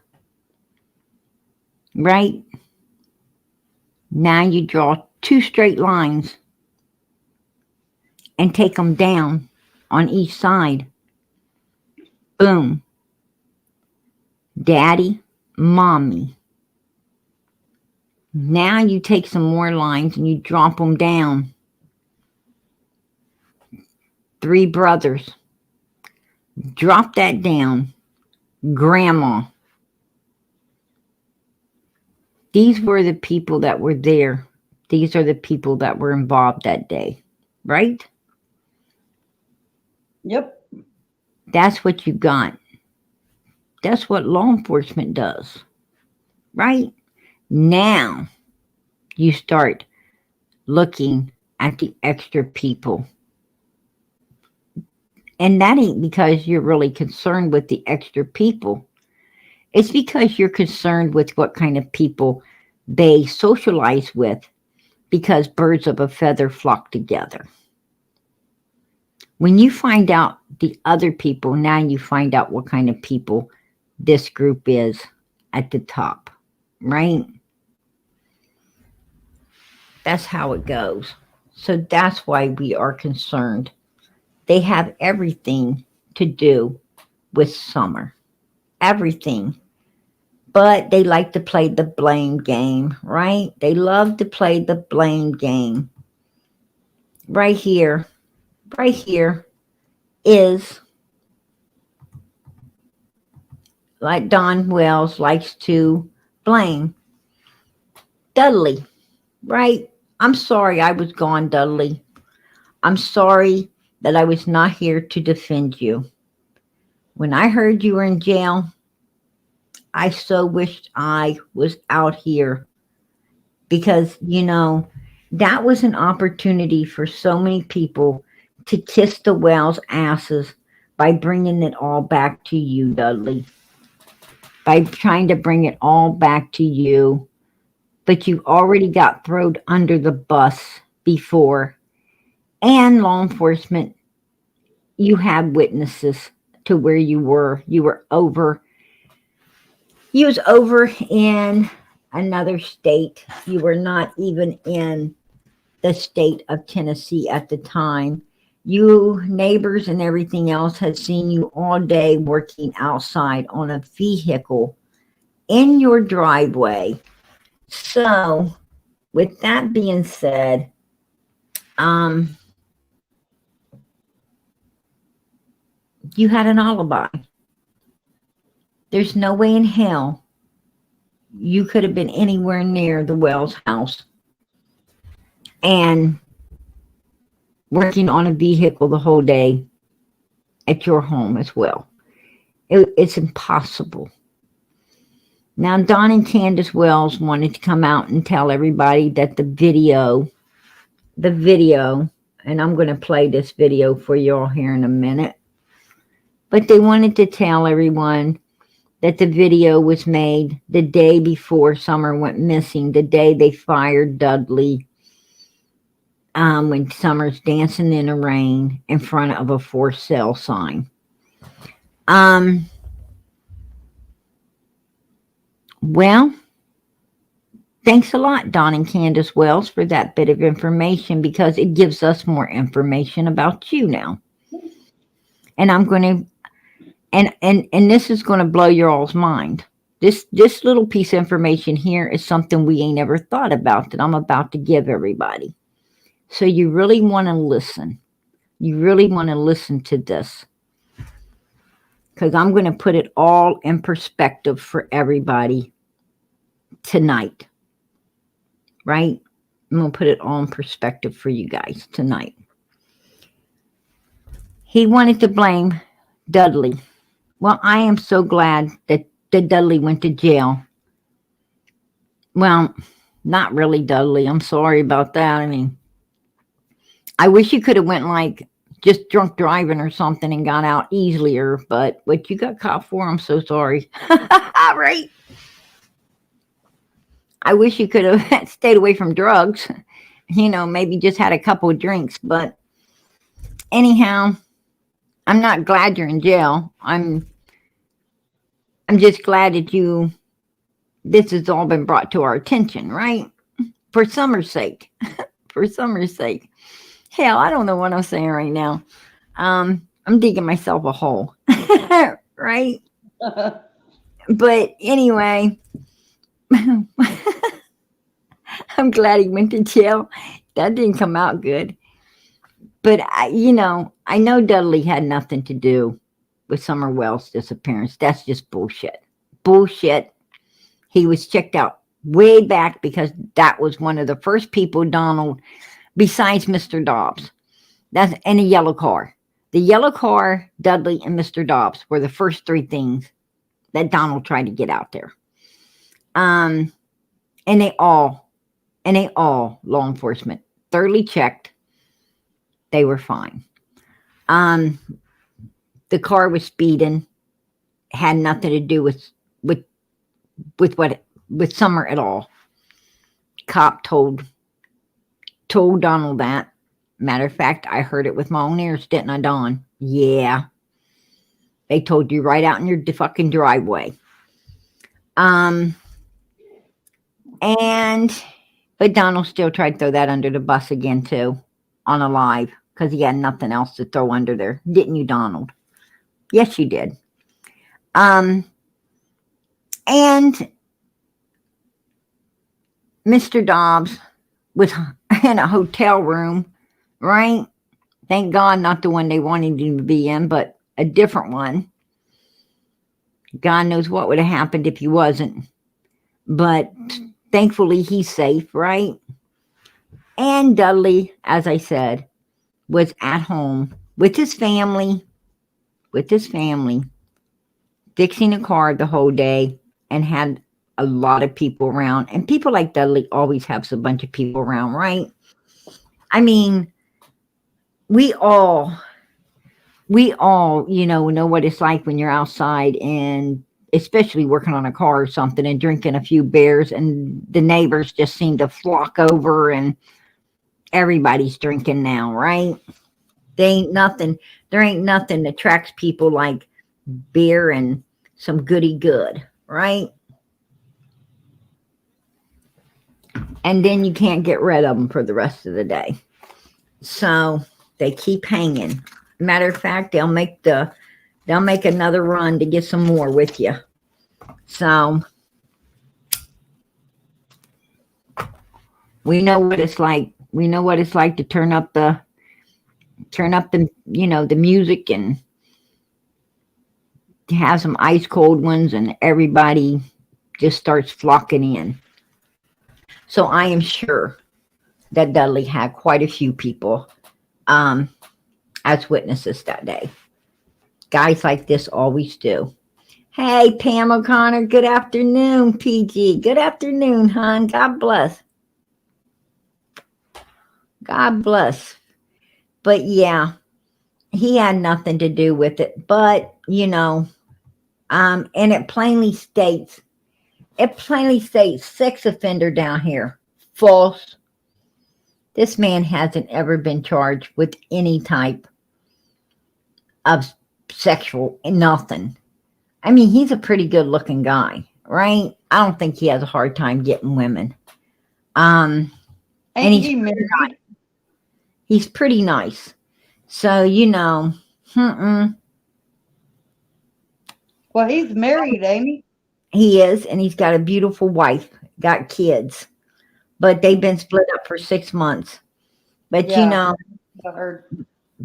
right? Now you draw 2 straight lines and take them down on each side. Boom. Daddy, mommy. Now you take some more lines and you drop them down. 3 brothers. Drop that down. Grandma. These were the people that were there. These are the people that were involved that day, right? Yep. That's what you got. That's what law enforcement does, right? Now you start looking at the extra people. And that ain't because you're really concerned with the extra people. It's because you're concerned with what kind of people they socialize with because birds of a feather flock together. When you find out the other people, now you find out what kind of people this group is at the top, right? That's how it goes. So that's why we are concerned. They have everything to do with summer. Everything. But they like to play the blame game, right? They love to play the blame game. Right here is, like Don Wells likes to blame, Dudley, right? I'm sorry I was gone, Dudley. I'm sorry that I was not here to defend you. When I heard you were in jail, I so wished I was out here because, that was an opportunity for so many people to kiss the Wells' asses by bringing it all back to you, Dudley. By trying to bring it all back to you. But you already got thrown under the bus before. And law enforcement, you had witnesses to where you were. You was over in another state. You were not even in the state of Tennessee at the time. You neighbors and everything else had seen you all day working outside on a vehicle in your driveway. So, with that being said, you had an alibi. There's no way in hell you could have been anywhere near the Wells house and working on a vehicle the whole day at your home as well. It's impossible. Now, Don and Candus Wells wanted to come out and tell everybody that the video, and I'm going to play this video for you all here in a minute, but they wanted to tell everyone that the video was made the day before Summer went missing, the day they fired Dudley, when Summer's dancing in the rain in front of a for sale sign. Well, thanks a lot, Don and Candus Wells, for that bit of information, because it gives us more information about you now. And I'm going to, and this is going to blow your all's mind. This little piece of information here is something we ain't ever thought about that I'm about to give everybody. So you really want to listen. You really want to listen to this, because I'm going to put it all in perspective for everybody tonight. Right? I'm going to put it all in perspective for you guys tonight. He wanted to blame Dudley. Well, I am so glad that Dudley went to jail. Well, not really Dudley. I'm sorry about that. I mean, I wish you could have went like just drunk driving or something and got out easier, but what you got caught for, I'm so sorry. Right? I wish you could have stayed away from drugs, maybe just had a couple of drinks, but anyhow, I'm not glad you're in jail. I'm just glad that this has all been brought to our attention, right? For Summer's sake. For Summer's sake. Hell, I don't know what I'm saying right now. I'm digging myself a hole. Right? But anyway, I'm glad he went to jail. That didn't come out good. But I know Dudley had nothing to do with Summer Wells' disappearance. That's just bullshit. Bullshit. He was checked out way back because that was one of the first people Donald, besides Mr. Dobbs, that's in a yellow car. The yellow car, Dudley, and Mr. Dobbs were the first three things that Donald tried to get out there. And they all, law enforcement, thoroughly checked. They were fine. The car was speeding, had nothing to do with Summer at all. Cop told told Donald that. Matter of fact, I heard it with my own ears, didn't I, Don? Yeah. They told you right out in your fucking driveway. And but Donald still tried to throw that under the bus again too, on a live, because he had nothing else to throw under there. Didn't you, Donald? Yes, you did. And Mr. Dobbs was in a hotel room, right? Thank God, not the one they wanted him to be in, but a different one. God knows what would have happened if he wasn't. But thankfully, he's safe, right? And Dudley, as I said, was at home with his family, fixing a car the whole day, and had a lot of people around. And people like Dudley always have a bunch of people around, right? I mean, we all, know what it's like when you're outside and especially working on a car or something and drinking a few beers, and the neighbors just seem to flock over and everybody's drinking now, right? There ain't nothing that attracts people like beer and some goody good, right? And then you can't get rid of them for the rest of the day. So they keep hanging. Matter of fact, they'll make another run to get some more with you. So we know what it's like. We know what it's like to turn up the the music and to have some ice cold ones, and everybody just starts flocking in. So I am sure that Dudley had quite a few people as witnesses that day. Guys like this always do. Hey, Pam O'Connor, good afternoon, PG. Good afternoon, hon. God bless. God bless. But yeah, he had nothing to do with it. But, and it plainly states, sex offender down here. False. This man hasn't ever been charged with any type of sexual, nothing. I mean, he's a pretty good looking guy, right? I don't think he has a hard time getting women. And he's pretty nice. So, Well, he's married, Amy. He is, and he's got a beautiful wife, got kids. But they've been split up for 6 months. But,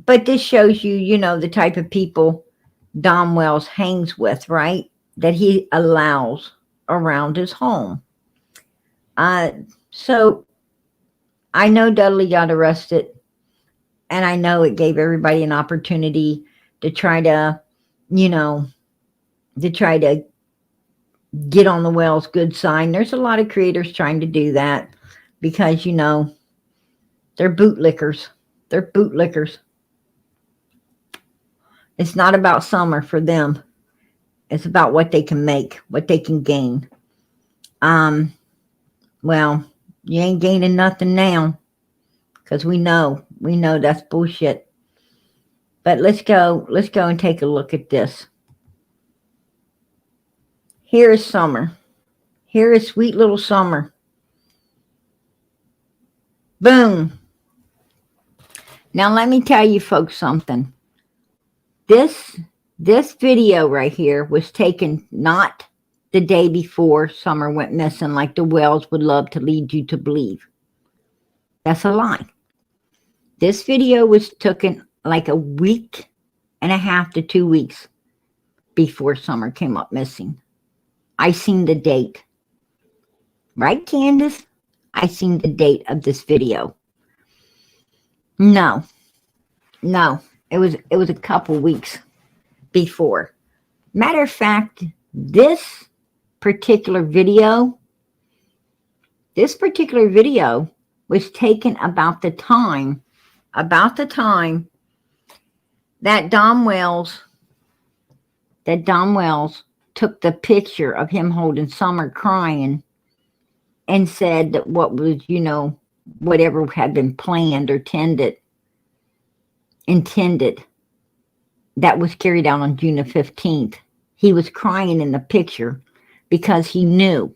but this shows you, the type of people Dom Wells hangs with, right? That he allows around his home. So I know Dudley got arrested, and I know it gave everybody an opportunity to try to, get on the Wells good side. There's a lot of creators trying to do that because, they're bootlickers. They're bootlickers. It's not about summer for them. It's about what they can make, what they can gain. Well, you ain't gaining nothing now because we know that's bullshit. But let's go and take a look at this. Here is Summer. Here is sweet little Summer. Boom. Now let me tell you folks something. This video right here was taken not the day before Summer went missing like the Wells would love to lead you to believe. That's a lie. This video was taken like a week and a half to 2 weeks before Summer came up missing. I seen the date. Right, Candus? I seen the date of this video. No. It was a couple weeks before. Matter of fact, this particular video was taken about the time that Dom Wells took the picture of him holding Summer crying and said that what was, whatever had been planned or intended, that was carried out on June the 15th. He was crying in the picture because he knew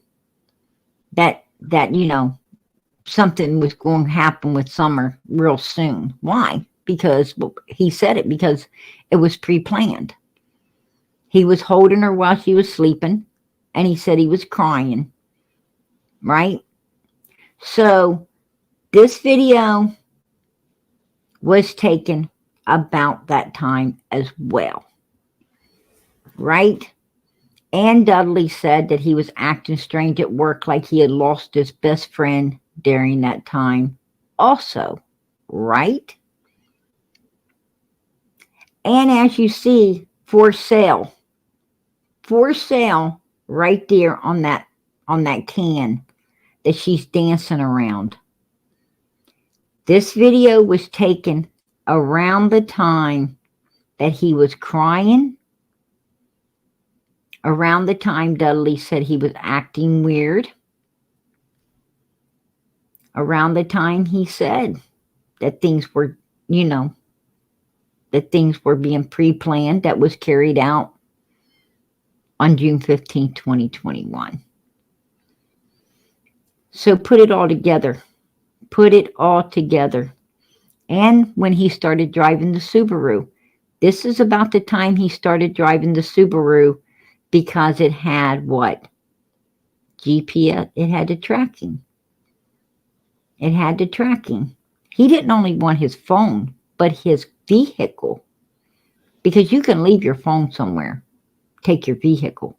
that something was going to happen with Summer real soon. Why? Because he said it, because it was pre-planned. He was holding her while she was sleeping, and he said he was crying, right? So this video was taken about that time as well, right? And Dudley said that he was acting strange at work, like he had lost his best friend during that time also, right? And as you see, for sale right there on that can that she's dancing around. This video was taken around the time that he was crying, around the time Dudley said he was acting weird, around the time he said that things were, that things were being pre-planned, that was carried out on June 15, 2021. So put it all together. Put it all together. And when he started driving the Subaru, this is about the time he started driving the Subaru, because it had what? GPS. It had the tracking. It had the tracking. He didn't only want his phone, but his vehicle. Because you can leave your phone somewhere, take your vehicle.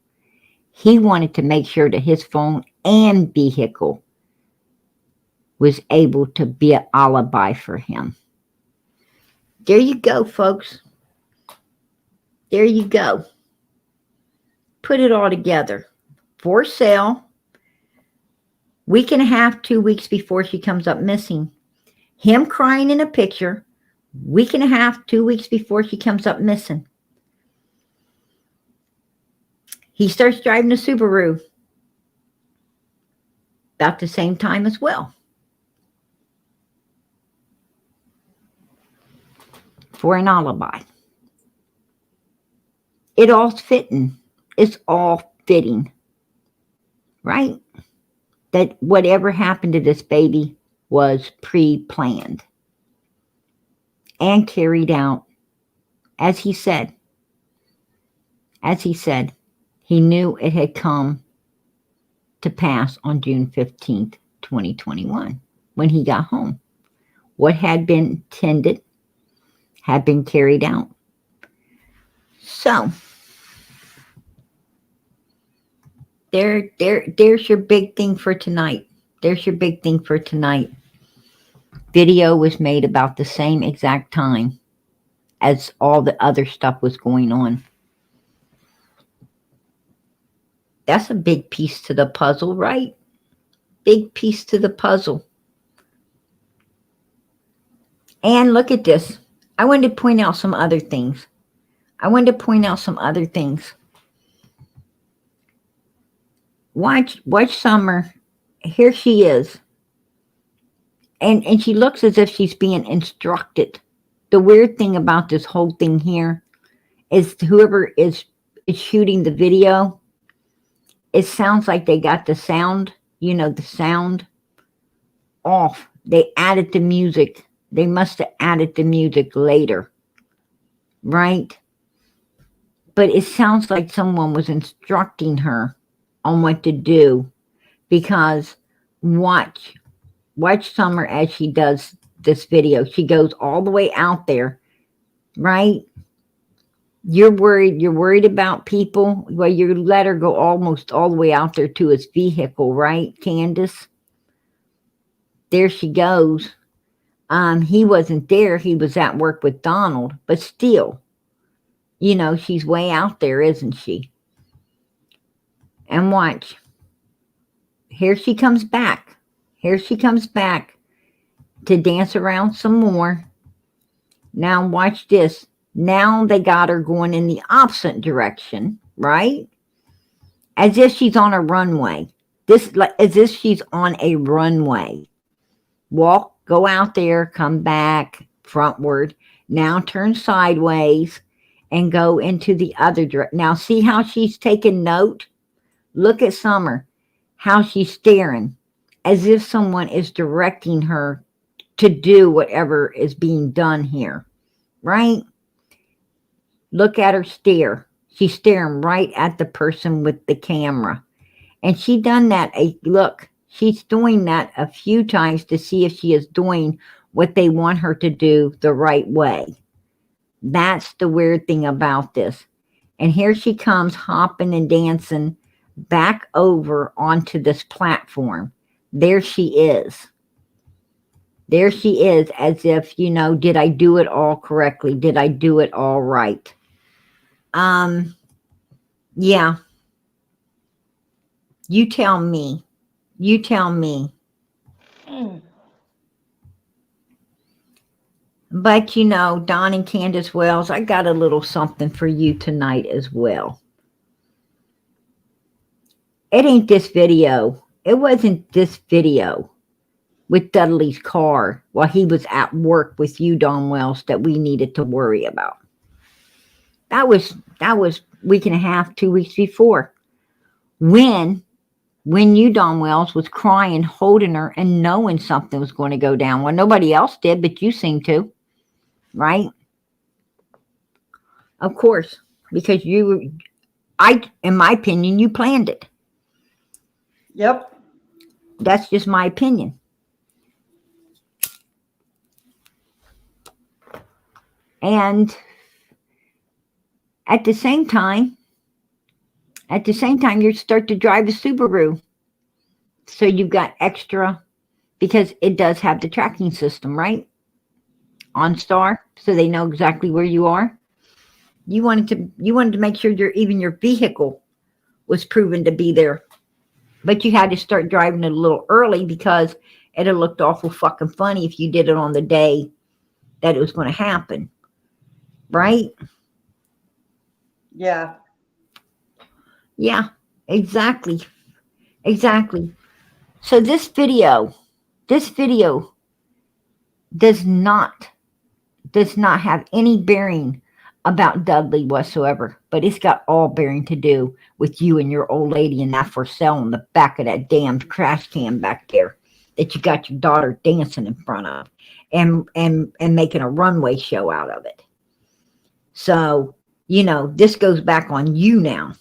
He wanted to make sure that his phone and vehicle was able to be an alibi for him. There you go, folks. There you go. Put it all together. For sale. Week and a half, 2 weeks before she comes up missing. Him crying in a picture. Week and a half, 2 weeks before she comes up missing. He starts driving the Subaru about the same time as well. For an alibi. It all's fitting. It's all fitting. Right? That whatever happened to this baby was pre-planned and carried out. As he said, he knew it had come to pass on June 15th, 2021, when he got home. What had been intended had been carried out. So, there's your big thing for tonight. There's your big thing for tonight. Video was made about the same exact time as all the other stuff was going on. That's a big piece to the puzzle, right? Big piece to the puzzle. And look at this. I wanted to point out some other things. Watch Summer. Here she is. And she looks as if she's being instructed. The weird thing about this whole thing here is whoever is shooting the video, it sounds like they got the sound, the sound off. They added the music. They must have added the music later. Right? But it sounds like someone was instructing her on what to do, because watch Summer as she does this video. She goes all the way out there, right? You're worried about people. Well, you let her go almost all the way out there to his vehicle, right, Candus? There she goes. He wasn't there. He was at work with Donald, but still, she's way out there, isn't she? And watch. Here she comes back. To dance around some more. Now watch this. Now they got her going in the opposite direction, right? As if she's on a runway. As if she's on a runway. Walk, go out there, come back frontward. Now turn sideways and go into the other direction. Now see how she's taking note? Look at Summer, how she's staring, as if someone is directing her to do whatever is being done here, right? Look at her stare. She's staring right at the person with the camera. And she done that, look, she's doing that a few times to see if she is doing what they want her to do the right way. That's the weird thing about this. And here she comes hopping and dancing back over onto this platform. There she is. There she is, as if, you know, did I do it all correctly? Did I do it all right? Yeah. You tell me. You tell me. But, you know, Don and Candus Wells, I got a little something for you tonight as well. It ain't this video. It wasn't this video with Dudley's car while he was at work with you, Don Wells, that we needed to worry about. That was week and a half, 2 weeks before. When you, Don Wells, was crying, holding her, and knowing something was going to go down. Well, nobody else did, but you seemed to. Right? Of course. Because in my opinion, you planned it. Yep. That's just my opinion. And at the same time, you start to drive a Subaru. So you've got extra, because it does have the tracking system, right? OnStar, so they know exactly where you are. You wanted to make sure your vehicle was proven to be there. But you had to start driving it a little early because it had looked awful fucking funny if you did it on the day that it was going to happen. Right? Yeah. Yeah, exactly. Exactly. So this video does not have any bearing about Dudley whatsoever, but it's got all bearing to do with you and your old lady and that for sale on the back of that damned crash can back there that you got your daughter dancing in front of and making a runway show out of it. So, you know, this goes back on you now.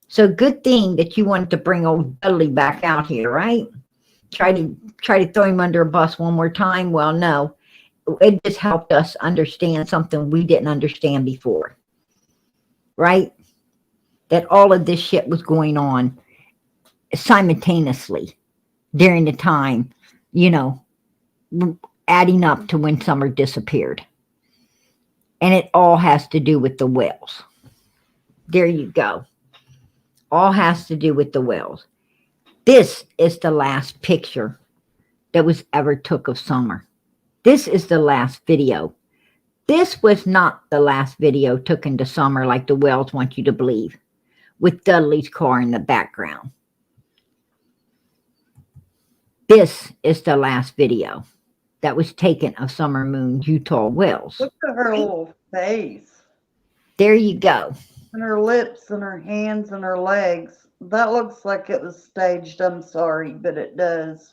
So good thing that you wanted to bring old Dudley back out here, right? Try to throw him under a bus one more time. Well, no. It just helped us understand something we didn't understand before. Right? That all of this shit was going on simultaneously during the time, you know, adding up to when Summer disappeared. And it all has to do with the Wells. There you go. All has to do with the Wells. This is the last picture that was ever took of Summer. This is the last video. This was not the last video taken to Summer like the Wells want you to believe, with Dudley's car in the background. This is the last video that was taken of Summer Moon Utah Wells. Look at her little face. There you go. And her lips and her hands and her legs. That looks like it was staged. I'm sorry, but it does.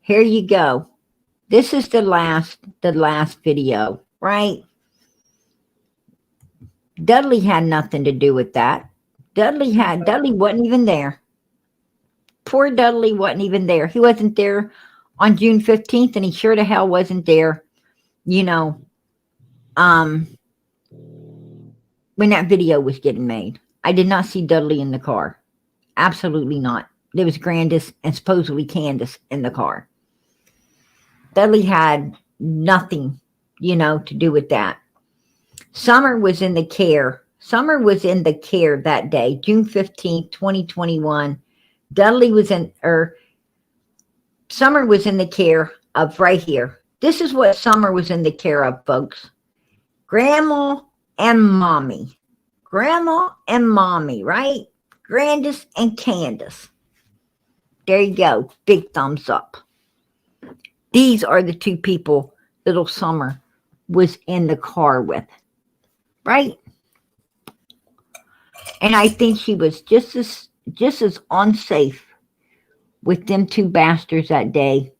Here you go. This is the last video, right? Dudley had nothing to do with that. Dudley wasn't even there. Poor Dudley wasn't even there. He wasn't there on June 15th, and he sure to hell wasn't there, you know, when that video was getting made. I did not see Dudley in the car. Absolutely not. There was Candus and supposedly Candus in the car. Dudley had nothing, you know, to do with that. Summer was in the care. Summer was in the care that day, June 15th, 2021. Dudley was in, Summer was in the care of right here. This is what Summer was in the care of, folks. Grandma and Mommy. Grandma and Mommy, right? Candus and Candus. There you go. Big thumbs up. These are the two people little Summer was in the car with, right? And I think she was just as unsafe with them two bastards that day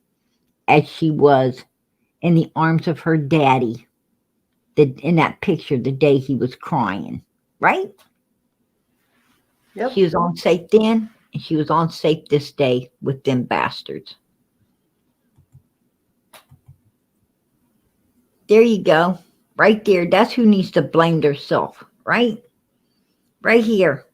as she was in the arms of her daddy in that picture the day he was crying, right? Yep. She was unsafe then, and she was unsafe this day with them bastards. There you go. Right there. That's who needs to blame themselves, right? Right here.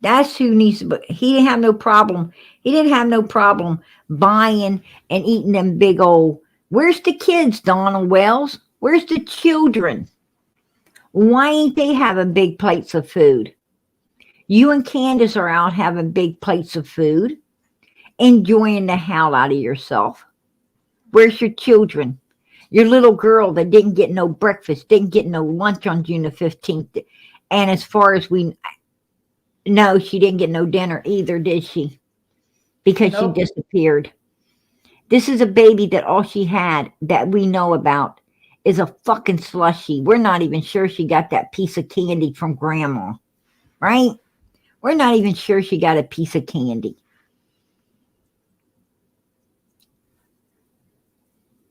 That's who needs to. He didn't have no problem. He didn't have no problem buying and eating them big old. Where's the kids, Donald Wells? Where's the children? Why ain't they having big plates of food? You and Candus are out having big plates of food, enjoying the hell out of yourself. Where's your children? Your little girl that didn't get no breakfast, didn't get no lunch on June the 15th. And as far as we know, she didn't get no dinner either, did she? Because Nope. she disappeared. This is a baby that all she had that we know about is a fucking slushy. We're not even sure she got that piece of candy from grandma, right? We're not even sure she got a piece of candy.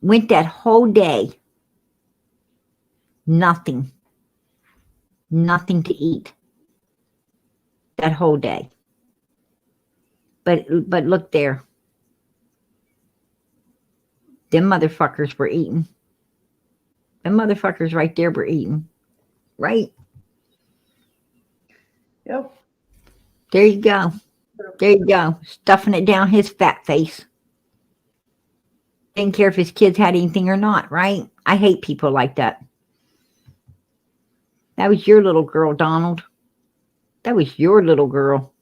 Went that whole day, nothing to eat that whole day. But look there. Them motherfuckers were eating. Them motherfuckers right there were eating. Right? Yep. There you go. There you go. Stuffing it down his fat face. Didn't care if his kids had anything or not, right? I hate people like that. That was your little girl, Donald. That was your little girl.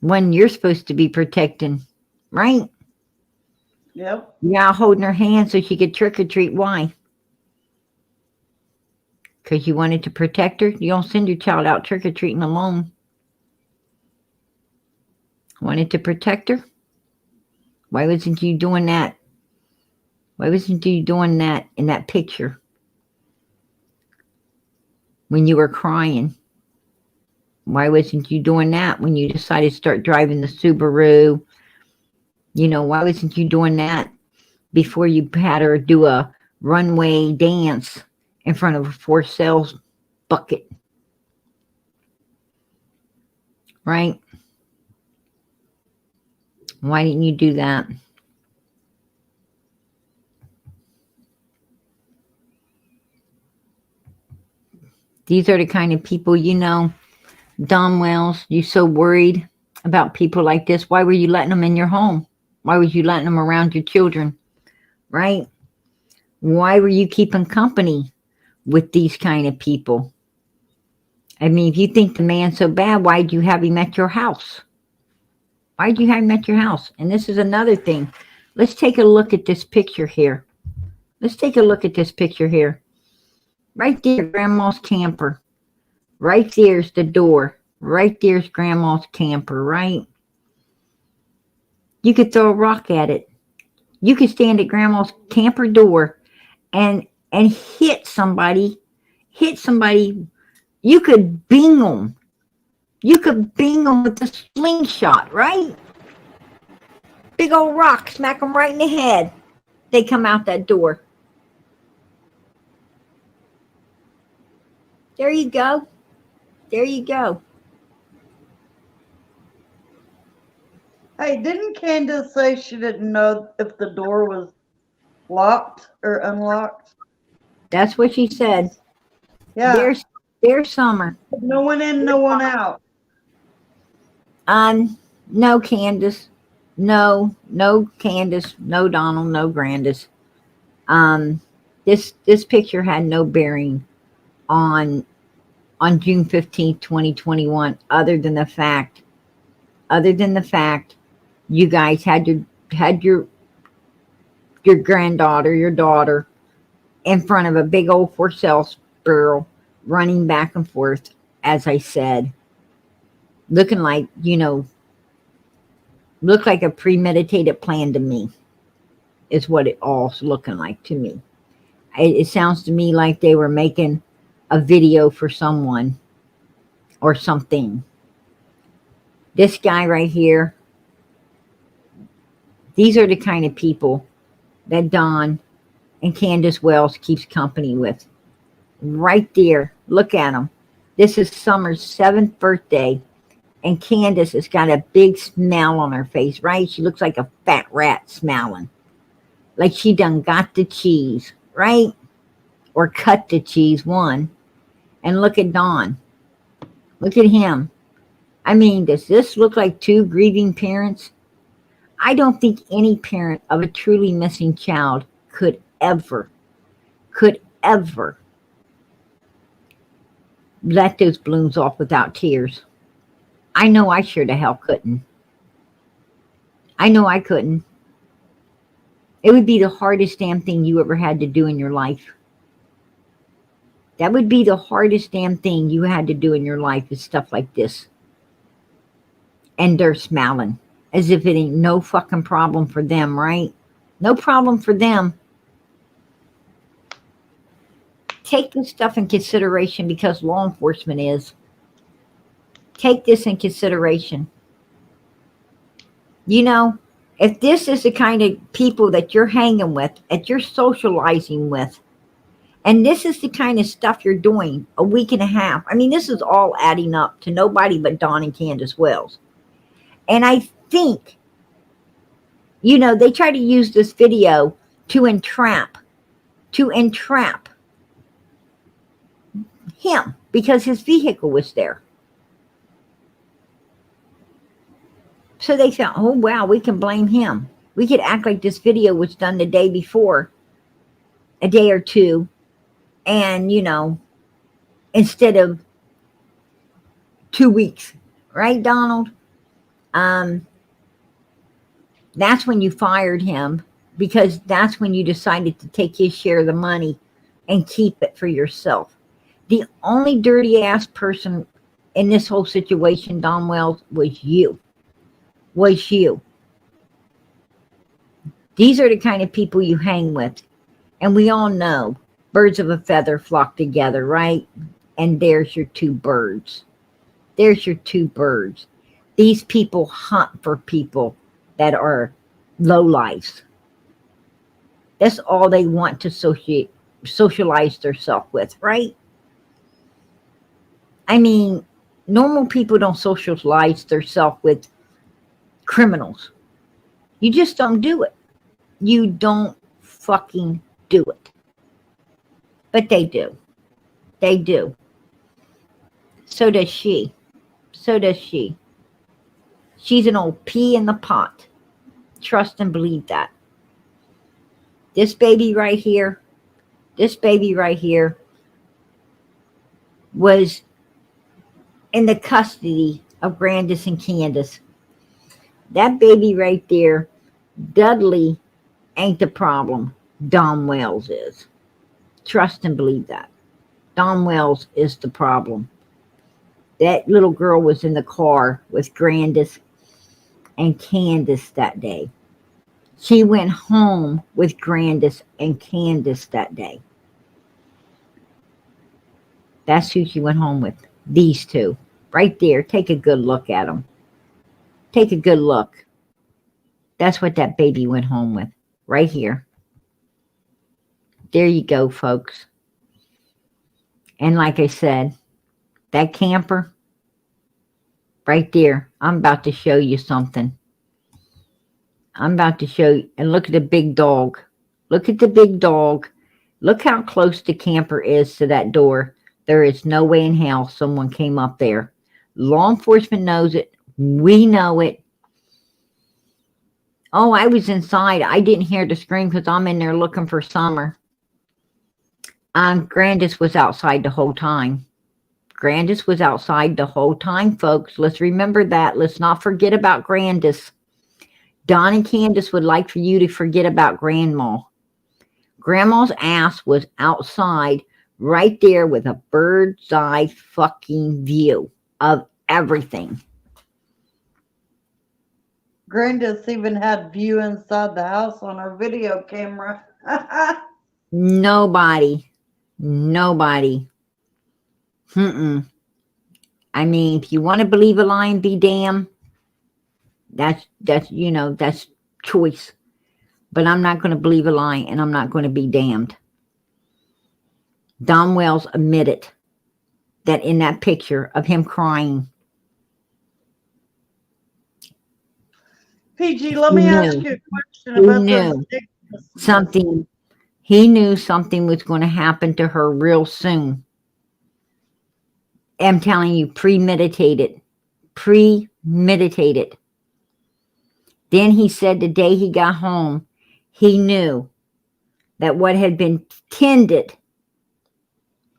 One you're supposed to be protecting, right? Yep. You're out holding her hand so she could trick or treat. Why? Because you wanted to protect her? You don't send your child out trick or treating alone. Wanted to protect her? Why wasn't you doing that? Why wasn't you doing that in that picture? When you were crying? Why wasn't you doing that when you decided to start driving the Subaru? You know, why wasn't you doing that before you had her do a runway dance in front of a for sale bucket? Right? Why didn't you do that? These are the kind of people, you know, Don Wells, you so worried about people like this. Why were you letting them in your home? Why were you letting them around your children? Right? Why were you keeping company with these kind of people? I mean, if you think the man's so bad, why'd you have him at your house? Why'd you have him at your house? And this is another thing. Let's take a look at this picture here. Let's take a look at this picture here. Right there, Grandma's camper. Right there's the door. Right there's Grandma's camper, right? You could throw a rock at it. You could stand at Grandma's camper door and hit somebody. You could bing them. You could bing them with a slingshot, right? Big old rock, smack them right in the head. They come out that door. There you go. There you go. Hey, didn't Candus say she didn't know if the door was locked or unlocked? That's what she said. Yeah. There's Summer. No one in, no one out. No Candus. No Candus. No Donald. No Grandis. This picture had no bearing on June 15th, 2021, other than the fact you guys had your granddaughter, your daughter, in front of a big old for sale barrel, running back and forth, as I said, looking like, you know, looked like a premeditated plan to me. is what it all's looking like to me. It sounds to me like they were making a video for someone or something. This guy right here, these are the kind of people that Don and Candus Wells keeps company with. Right there, look at them. This is Summer's 7th birthday, and Candus has got a big smile on her face, right? She looks like a fat rat smiling. Like she done got the cheese, right? Or cut the cheese, one. And look at Don. Look at him. I mean, does this look like two grieving parents? I don't think any parent of a truly missing child could ever let those balloons off without tears. I know I sure the hell couldn't. I know I couldn't. It would be the hardest damn thing you ever had to do in your life. That would be the hardest damn thing you had to do in your life, is stuff like this. And they're smiling as if it ain't no fucking problem for them, right? No problem for them. Take this stuff in consideration, because law enforcement is. Take this in consideration. You know, if this is the kind of people that you're hanging with, that you're socializing with, and this is the kind of stuff you're doing a week and a half, I mean, this is all adding up to nobody but Don and Candus Wells. And I think, you know, they try to use this video to entrap him, because his vehicle was there. So they thought, oh wow, we can blame him. We could act like this video was done the day before, a day or two, and, you know, instead of 2 weeks, right, Donald? That's when you fired him, because that's when you decided to take his share of the money and keep it for yourself. The only dirty ass person in this whole situation, Don Wells, was you. Was you. These are the kind of people you hang with. And we all know birds of a feather flock together, right? And there's your two birds. There's your two birds. These people hunt for people that are lowlifes. That's all they want to socialize themselves with, right? I mean, normal people don't socialize themselves with criminals. You just don't do it. You don't fucking do it. But they do. They do. So does she. So does she. She's an old pea in the pot. Trust and believe that. This baby right here was in the custody of Grandis and Candus. That baby right there, Dudley ain't the problem. Don Wells is. Trust and believe that. Don Wells is the problem. That little girl was in the car with Grandis and Candus that day. She went home with Grandis and Candus that day. That's who she went home with. These two. Right there. Take a good look at them. Take a good look. That's what that baby went home with. Right here. There you go, folks. And like I said, that camper, right there, I'm about to show you something. I'm about to show you. And look at the big dog. Look at the big dog. Look how close the camper is to that door. There is no way in hell someone came up there. Law enforcement knows it. We know it. Oh, I was inside. I didn't hear the scream because I'm in there looking for Summer. Grandis was outside the whole time. Grandis was outside the whole time, folks. Let's remember that. Let's not forget about Grandis. Don and Candus would like for you to forget about Grandma. Grandma's ass was outside right there with a bird's eye fucking view of everything. Grandis even had view inside the house on her video camera. Nobody. I mean, if you want to believe a lie and be damned, that's that's choice. But I'm not going to believe a lie, and I'm not going to be damned. Don Wells admitted that in that picture of him crying. PG, let me ask you a question He about those knew dickness. something. He knew something was going to happen to her real soon. I'm telling you, premeditated. Premeditated. Then he said the day he got home, he knew that what had been tended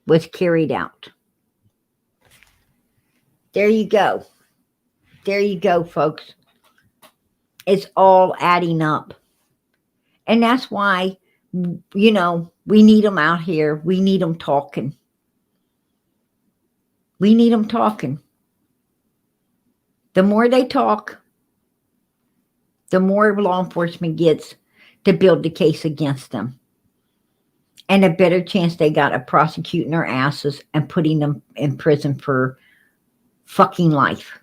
was carried out. There you go. There you go, folks. It's all adding up. And that's why, we need them out here. We need them talking. We need them talking. The more they talk, the more law enforcement gets to build the case against them. And a better chance they got of prosecuting their asses and putting them in prison for fucking life.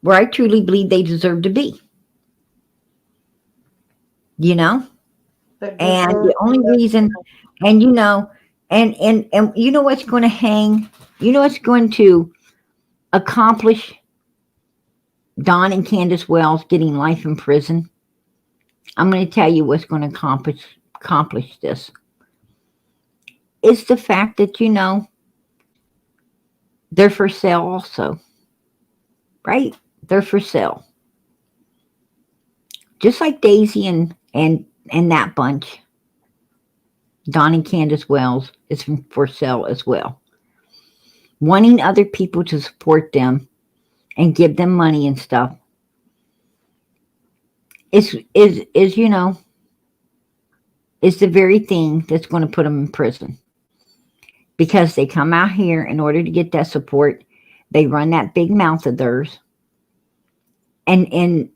Where I truly believe they deserve to be. And the only reason, and you know what's going to hang, what's going to accomplish Don and Candus Wells getting life in prison? I'm going to tell you what's going to accomplish this. It's the fact that, they're for sale also. Right? They're for sale. Just like Daisy and that bunch. Don and Candus Wells is for sale as well. Wanting other people to support them and give them money and stuff is the very thing that's going to put them in prison. Because they come out here in order to get that support, they run that big mouth of theirs, and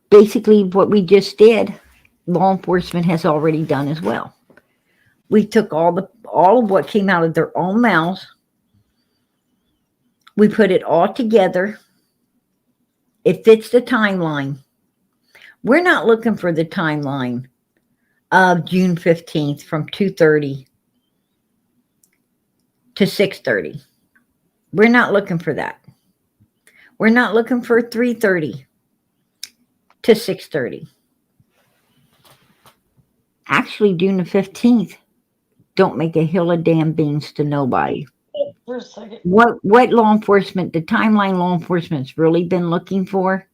basically what we just did, law enforcement has already done as well. We took all of what came out of their own mouths. We put it all together. It fits the timeline. We're not looking for the timeline of June 15th from 2:30 to 6:30. We're not looking for that. We're not looking for 3:30 to 6:30. Actually, June the 15th don't make a hill of damn beans to nobody. For a second. What law enforcement, the timeline law enforcement's really been looking for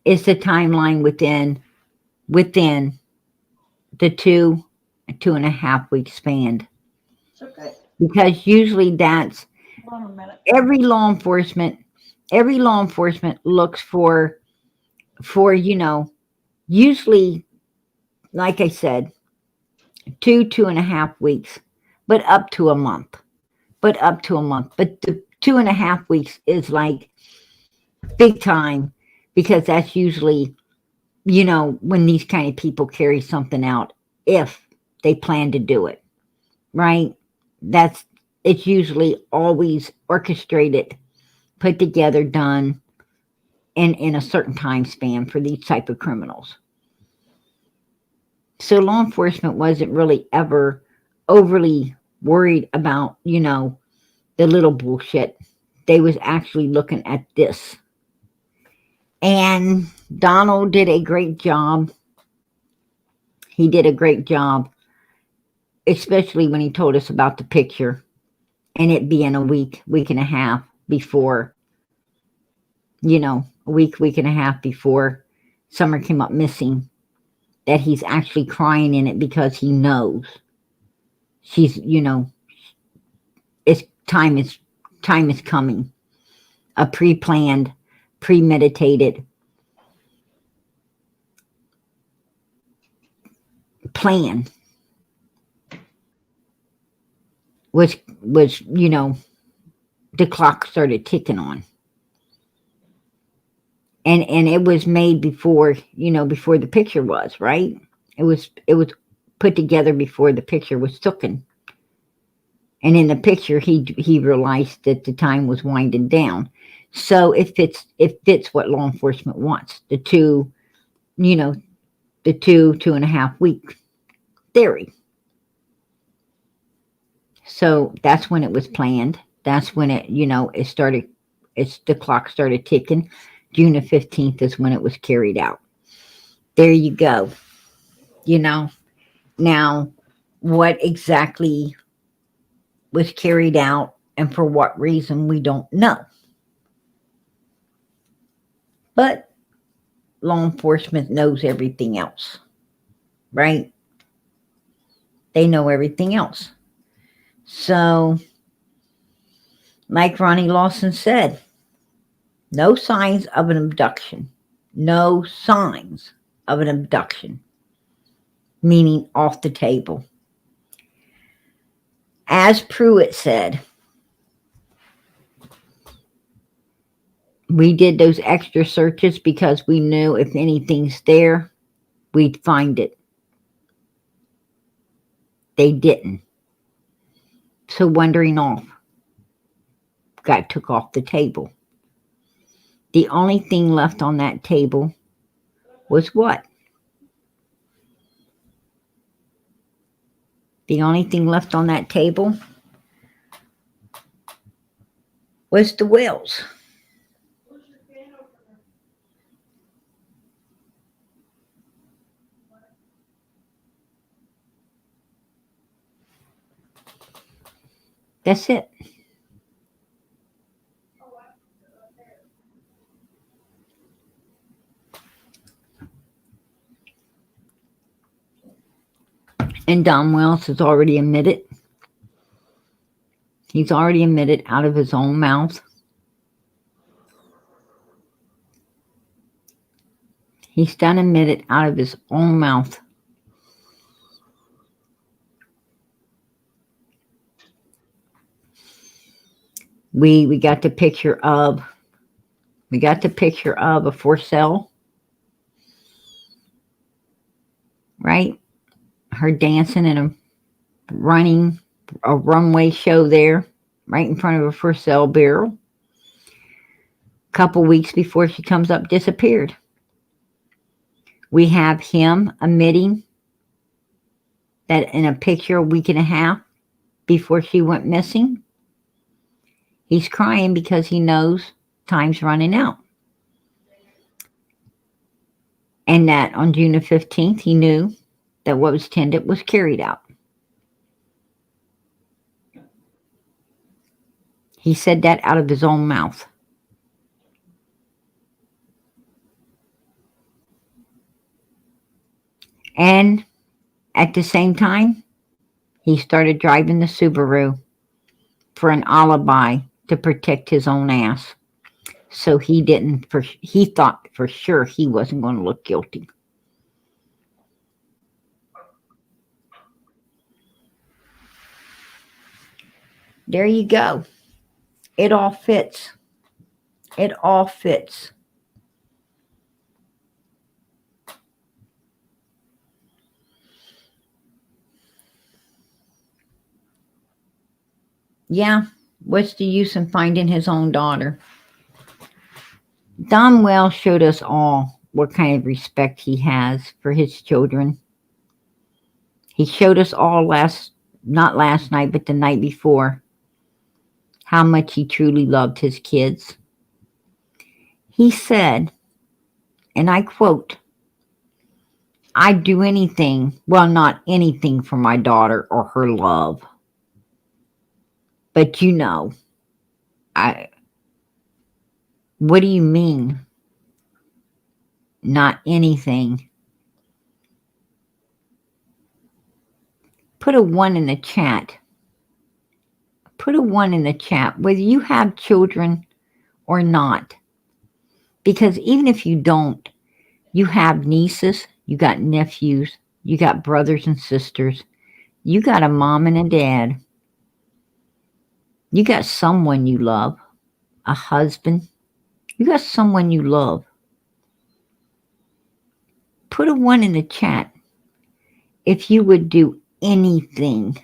is the timeline within the 2.5 week span. It's okay. Because usually that's Hold on a minute. every law enforcement looks for usually, like I said, 2.5 weeks, but up to a month. But the 2.5 weeks is like big time, because that's usually, when these kind of people carry something out, if they plan to do it, right? It's usually always orchestrated, put together, done in a certain time span for these type of criminals. So law enforcement wasn't really ever overly worried about, the little bullshit. They was actually looking at this. And Donald did a great job. He did a great job, especially when he told us about the picture and it being a week and a half before, a week and a half before Summer came up missing, that he's actually crying in it because he knows she's, it's time is coming. A pre-planned, premeditated plan was the clock started ticking on. and it was made before, before the picture was, right? It was put together before the picture was taken. And in the picture, he realized that the time was winding down. So it fits what law enforcement wants. The you know, the 2.5 week theory. So that's when it was planned. That's when it started. The clock started ticking. June the 15th is when it was carried out. There you go. Now, what exactly was carried out and for what reason, we don't know. But law enforcement knows everything else, right? They know everything else. So, like Ronnie Lawson said, no signs of an abduction. No signs of an abduction, meaning off the table. As Pruitt said, we did those extra searches because we knew if anything's there, we'd find it. They didn't. So wandering off got took off the table. The only thing left on that table was what? The only thing left on that table was the wills. That's it. And Don Wells has already admitted. He's already admitted out of his own mouth. He's done admitted out of his own mouth. We got the picture of a for sale, right? Her dancing and running a runway show there, right in front of a for sale barrel. A couple weeks before she comes up, disappeared. We have him admitting that in a picture a week and a half before she went missing, he's crying because he knows time's running out. And that on June the 15th, he knew that what was tended was carried out. He said that out of his own mouth. And at the same time, he started driving the Subaru for an alibi to protect his own ass. So he thought for sure he wasn't going to look guilty. There you go. It all fits. It all fits. Yeah, what's the use in finding his own daughter? Don Wells showed us all what kind of respect he has for his children. He showed us all not last night, but the night before, how much he truly loved his kids. He said, and I quote, "I'd do anything, well, not anything for my daughter or her love. But what do you mean? Not anything?" Put a 1 in the chat. Put a 1 in the chat, whether you have children or not. Because even if you don't, you have nieces, you got nephews, you got brothers and sisters, you got a mom and a dad, you got someone you love, a husband, you got someone you love. Put a 1 in the chat if you would do anything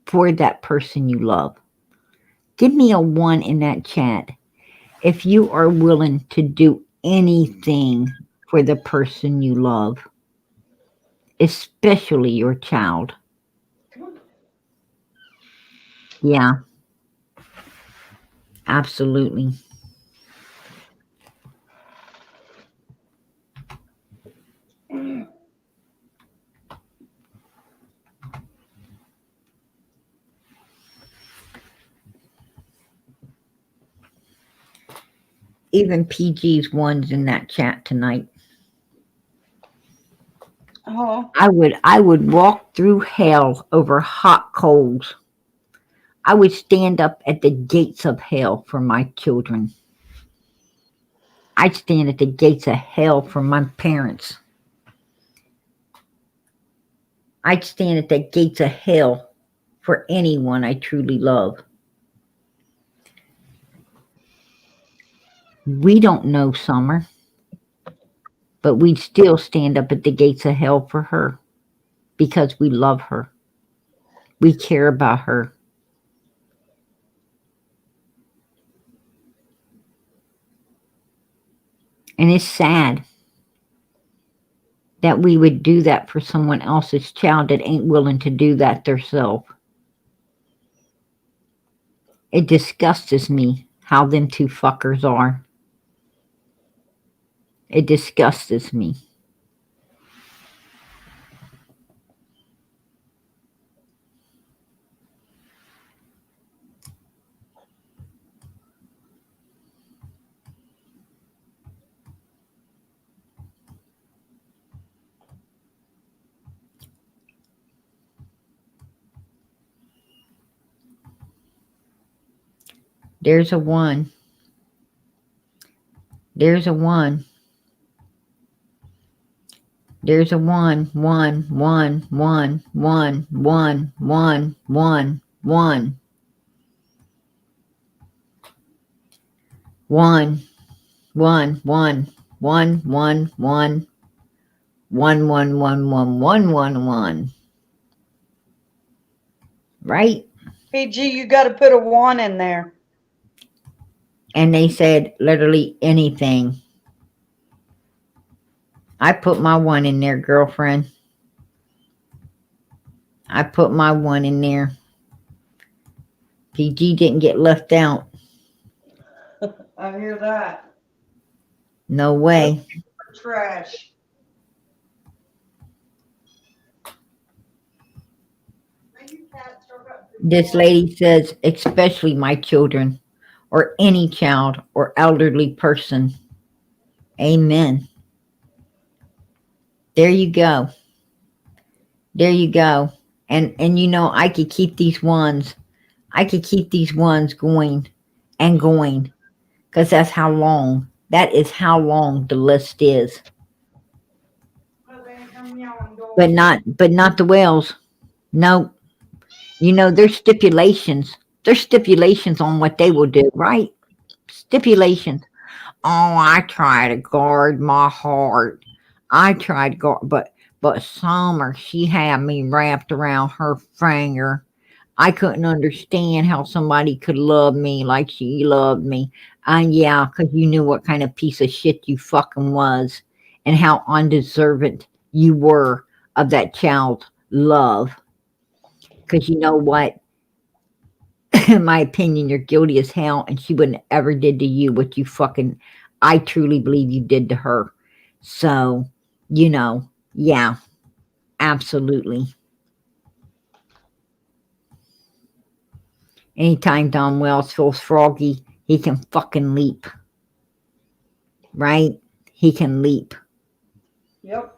for that person you love. Give me a 1 in that chat if you are willing to do anything for the person you love, especially your child. Yeah, absolutely. Even PG's 1's in that chat tonight. Oh. I would walk through hell over hot coals. I would stand up at the gates of hell for my children. I'd stand at the gates of hell for my parents. I'd stand at the gates of hell for anyone I truly love. We don't know Summer, but we'd still stand up at the gates of hell for her because we love her. We care about her. And it's sad that we would do that for someone else's child that ain't willing to do that theirself. It disgusts me how them two fuckers are. It disgusts me. There's a 1. There's a 1. There's a 1, 1, 1, 1, 1, 1, 1, 1, 1. 1, 1, 1, 1, 1, 1, 1, 1, 1, 1, 1, 1, 1. Right? PG, you got to put a 1 in there. And they said literally anything. I put my 1 in there, girlfriend. I put my 1 in there. PG didn't get left out. I hear that. No way. Trash. This lady says, especially my children, or any child or elderly person. Amen. There you go. There you go. And you know, I could keep these 1s. I could keep these 1s going and going. Because that's how long. That is how long the list is. But not the whales. No. You know, there's stipulations. There's stipulations on what they will do, right? Stipulations. Oh, I try to guard my heart. I tried to guard, but Summer, she had me wrapped around her finger. I couldn't understand how somebody could love me like she loved me. And yeah, because you knew what kind of piece of shit you fucking was and how undeserving you were of that child's love. Because you know what? In my opinion, you're guilty as hell, and she wouldn't ever did to you what you fucking, I truly believe you did to her. So, you know, yeah, absolutely. Anytime Don Wells feels froggy, he can fucking leap. Right? He can leap. Yep.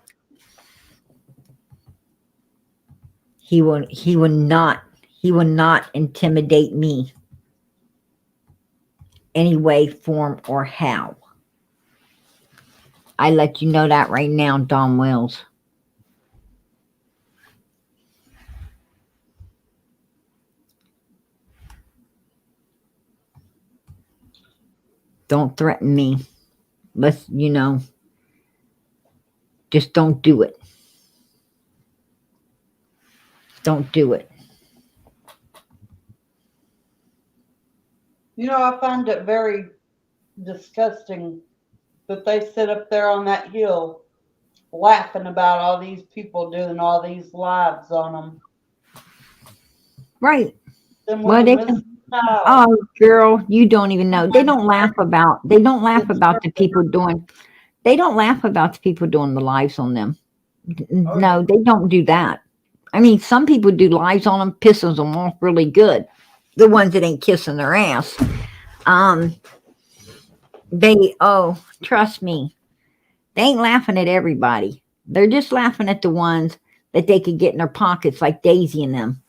He will not intimidate me any way, form, or how. I let you know that right now, Don Wells. Don't threaten me. Let's, you know, Just don't do it. Don't do it. You know, I find it very disgusting that they sit up there on that hill laughing about all these people doing all these lives on them. Right. Then with Well, a they can. missing child. Oh, girl, you don't even know. They don't laugh about. They don't laugh about the people doing. They don't laugh about the people doing the lives on them. No, they don't do that. I mean, some people do lives on them, pisses them off really good. The ones that ain't kissing their ass. Um, trust me, they ain't laughing at everybody. They're just laughing at the ones that they could get in their pockets, like Daisy and them.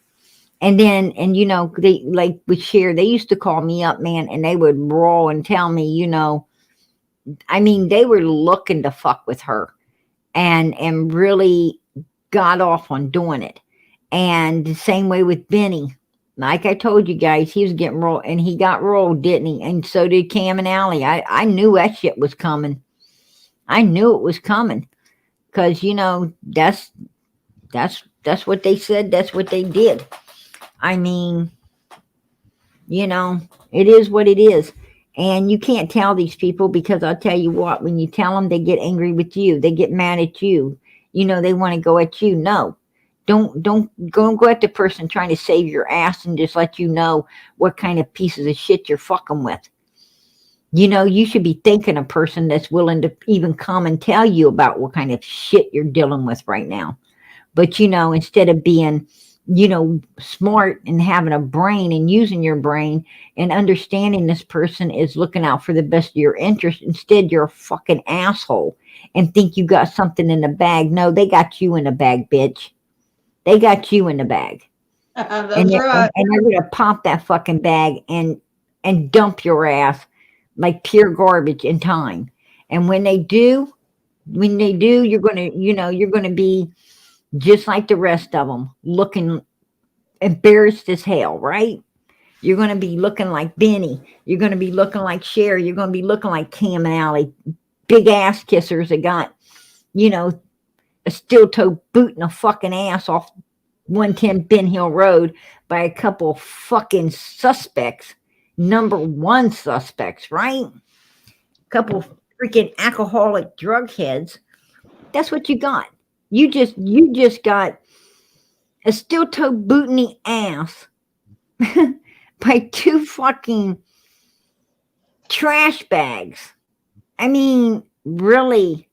And then, and you know, they like would share. They used to call me up, man, and they would roll and tell me, you know, I mean, they were looking to fuck with her, and really got off on doing it. And the same way with Benny. Like I told you guys, he was getting rolled, and he got rolled, didn't he? And so did Cam and Allie. I knew that shit was coming. I knew it was coming because you know that's what they said. That's what they did. I mean, you know, it is what it is. And you can't tell these people because I'll tell you what, when you tell them, they get angry with you. They get mad at you. You know, they want to go at you. No, don't go at the person trying to save your ass and just let you know what kind of pieces of shit you're fucking with. You know, you should be thanking a person that's willing to even come and tell you about what kind of shit you're dealing with right now. But, you know, instead of being, you know, smart and having a brain and using your brain and understanding this person is looking out for the best of your interest, instead you're a fucking asshole and think you got something in the bag. No, they got you in the bag, bitch. They got you in the bag. That's right. And they're going to pop that fucking bag and dump your ass like pure garbage in time. And when they do, you're going to, you know, you're going to be just like the rest of them, looking embarrassed as hell, right? You're going to be looking like Benny. You're going to be looking like Sherry. You're going to be looking like Cam and Allie, big ass kissers that got, you know, a steel toe boot in a fucking ass off 110 Ben Hill Road by a couple fucking suspects, number one suspects, right? Couple freaking alcoholic drug heads. That's what you got. You just got a steel toe boot in the ass by two fucking trash bags. I mean, really,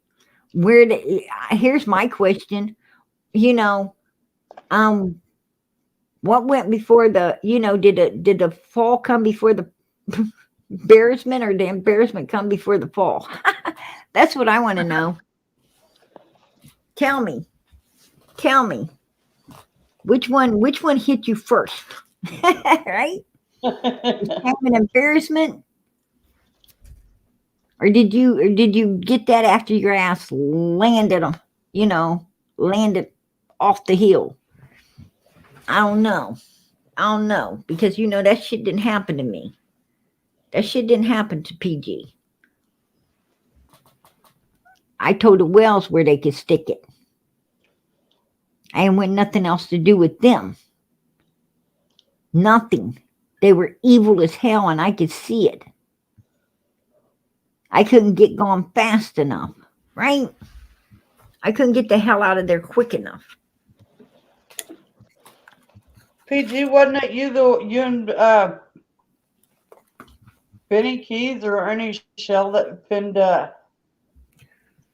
here's my question. You know, what went before the, you know, did the fall come before the embarrassment, or the embarrassment come before the fall? That's what I want to know. Tell me. Which one hit you first? Right? Have an embarrassment? Or did you get that after your ass landed them, you know, landed off the hill? I don't know. Because you know that shit didn't happen to me. That shit didn't happen to PG. I told the Wells where they could stick it. I ain't want nothing else to do with them. Nothing. They were evil as hell and I could see it. I couldn't get gone fast enough, right? I couldn't get the hell out of there quick enough. PG, wasn't it you and Benny Keys or Ernie Shell that pinned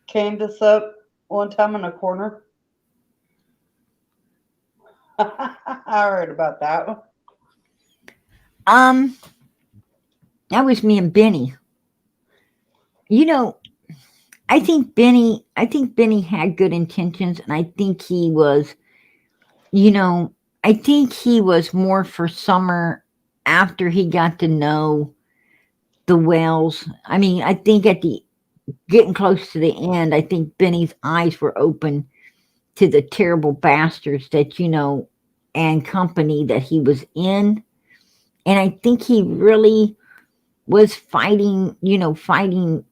Candus up one time in a corner? I heard about that one. That was me and Benny. You know, I think Benny had good intentions, and I think he was, you know, I think he was more for Summer after he got to know the Wells. I mean, I think at the getting close to the end, I think Benny's eyes were open to the terrible bastards that, you know, and company that he was in. And I think he really was fighting, you know, fighting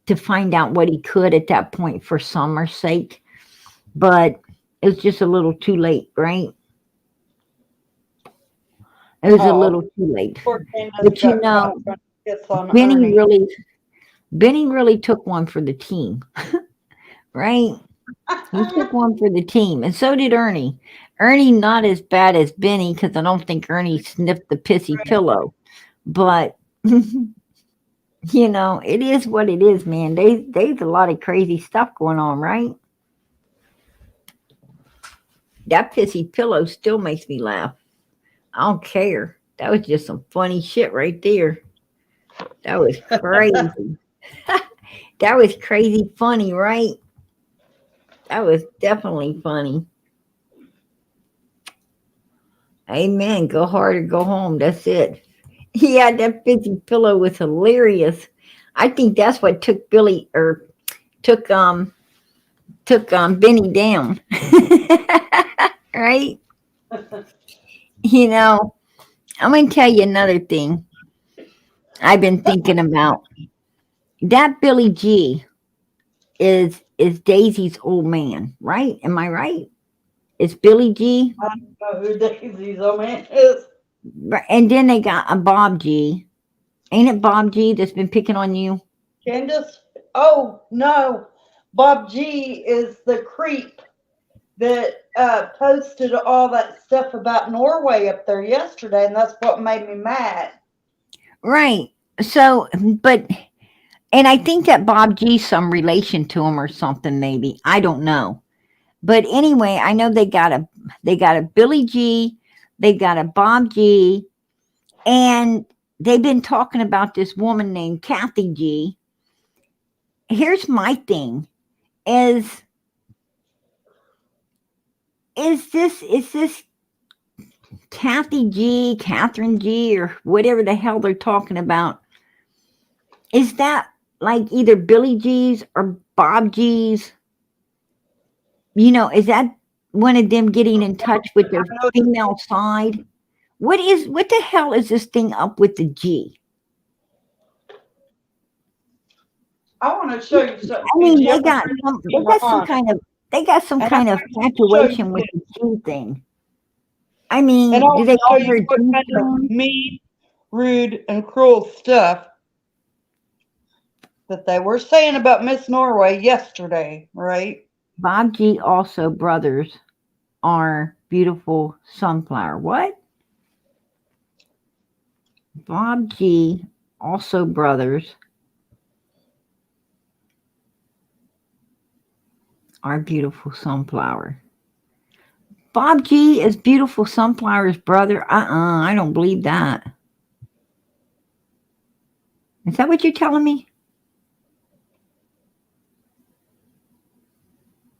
to find out what he could at that point for Summer's sake, but it was just a little too late, right? It was a little Oh, too late. poor Candus But got caught trying to kiss on Benny Ernie. really Benny really took one for the team, right? He took one for the team, and so did Ernie. Ernie not as bad as Benny because I don't think Ernie sniffed the pissy pillow, but it is what it is, man. There's a lot of crazy stuff going on, right? That pissy pillow still makes me laugh. I don't care. That was just some funny shit right there. That was crazy. That was crazy funny, right? That was definitely funny. Amen. Go hard or go home. That's it. Yeah, that pissy pillow was hilarious. I think that's what took Billy or took Benny down. Right? You know, I'm gonna tell you another thing I've been thinking about. That Billy G is Daisy's old man, right? Am I right? It's Billy G. I don't know who Daisy's old man is. And then they got a Bob G. Ain't it Bob G that's been picking on you? Candus? Oh, no. Bob G is the creep that posted all that stuff about Norway up there yesterday, and that's what made me mad. Right. So, and I think that Bob G's some relation to him or something, maybe. I don't know. But anyway, I know they got a Billy G, they got a Bob G, and they've been talking about this woman named Kathy G. Here's my thing: is this Kathy G, Catherine G, or whatever the hell they're talking about? Is that like either Billy G's or Bob G's? Is that one of them getting in touch with their female side? What the hell is this thing up with the G? I want to show you something. I mean, Did you they ever got turn some the they camera got some on? kind of they got some And I kind of want to show infatuation you with this. the G thing. I And I mean, do want they to show all you wear what G kind of strings? mean, rude, and cruel stuff that they were saying about Miss Norway yesterday, right? Bob G also brothers are beautiful sunflower. What? Bob G also brothers are beautiful sunflower. Bob G is beautiful sunflower's brother. I don't believe that. Is that what you're telling me?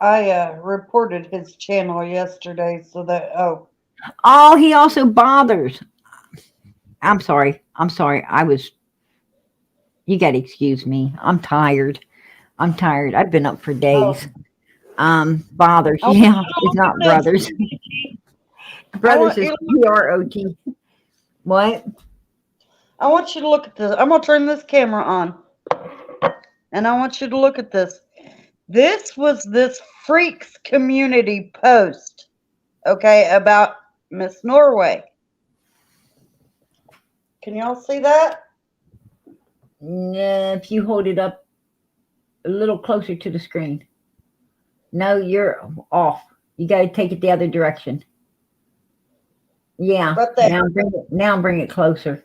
I reported his channel yesterday, so that Oh, he also bothers. I'm sorry. You got to excuse me. I'm tired. I've been up for oh, days. Bothers. I want Yeah, you to it's look not at this. brothers. I Brothers want is you. PROT. What? I want you to look at this. I'm gonna turn this camera on, and I want you to look at this. This was this freaks community post, okay, about Miss Norway. Can y'all see that? Nah, if you hold it up a little closer to the screen. No, you're off. You got to take it the other direction. Yeah. Right there. Now bring it closer.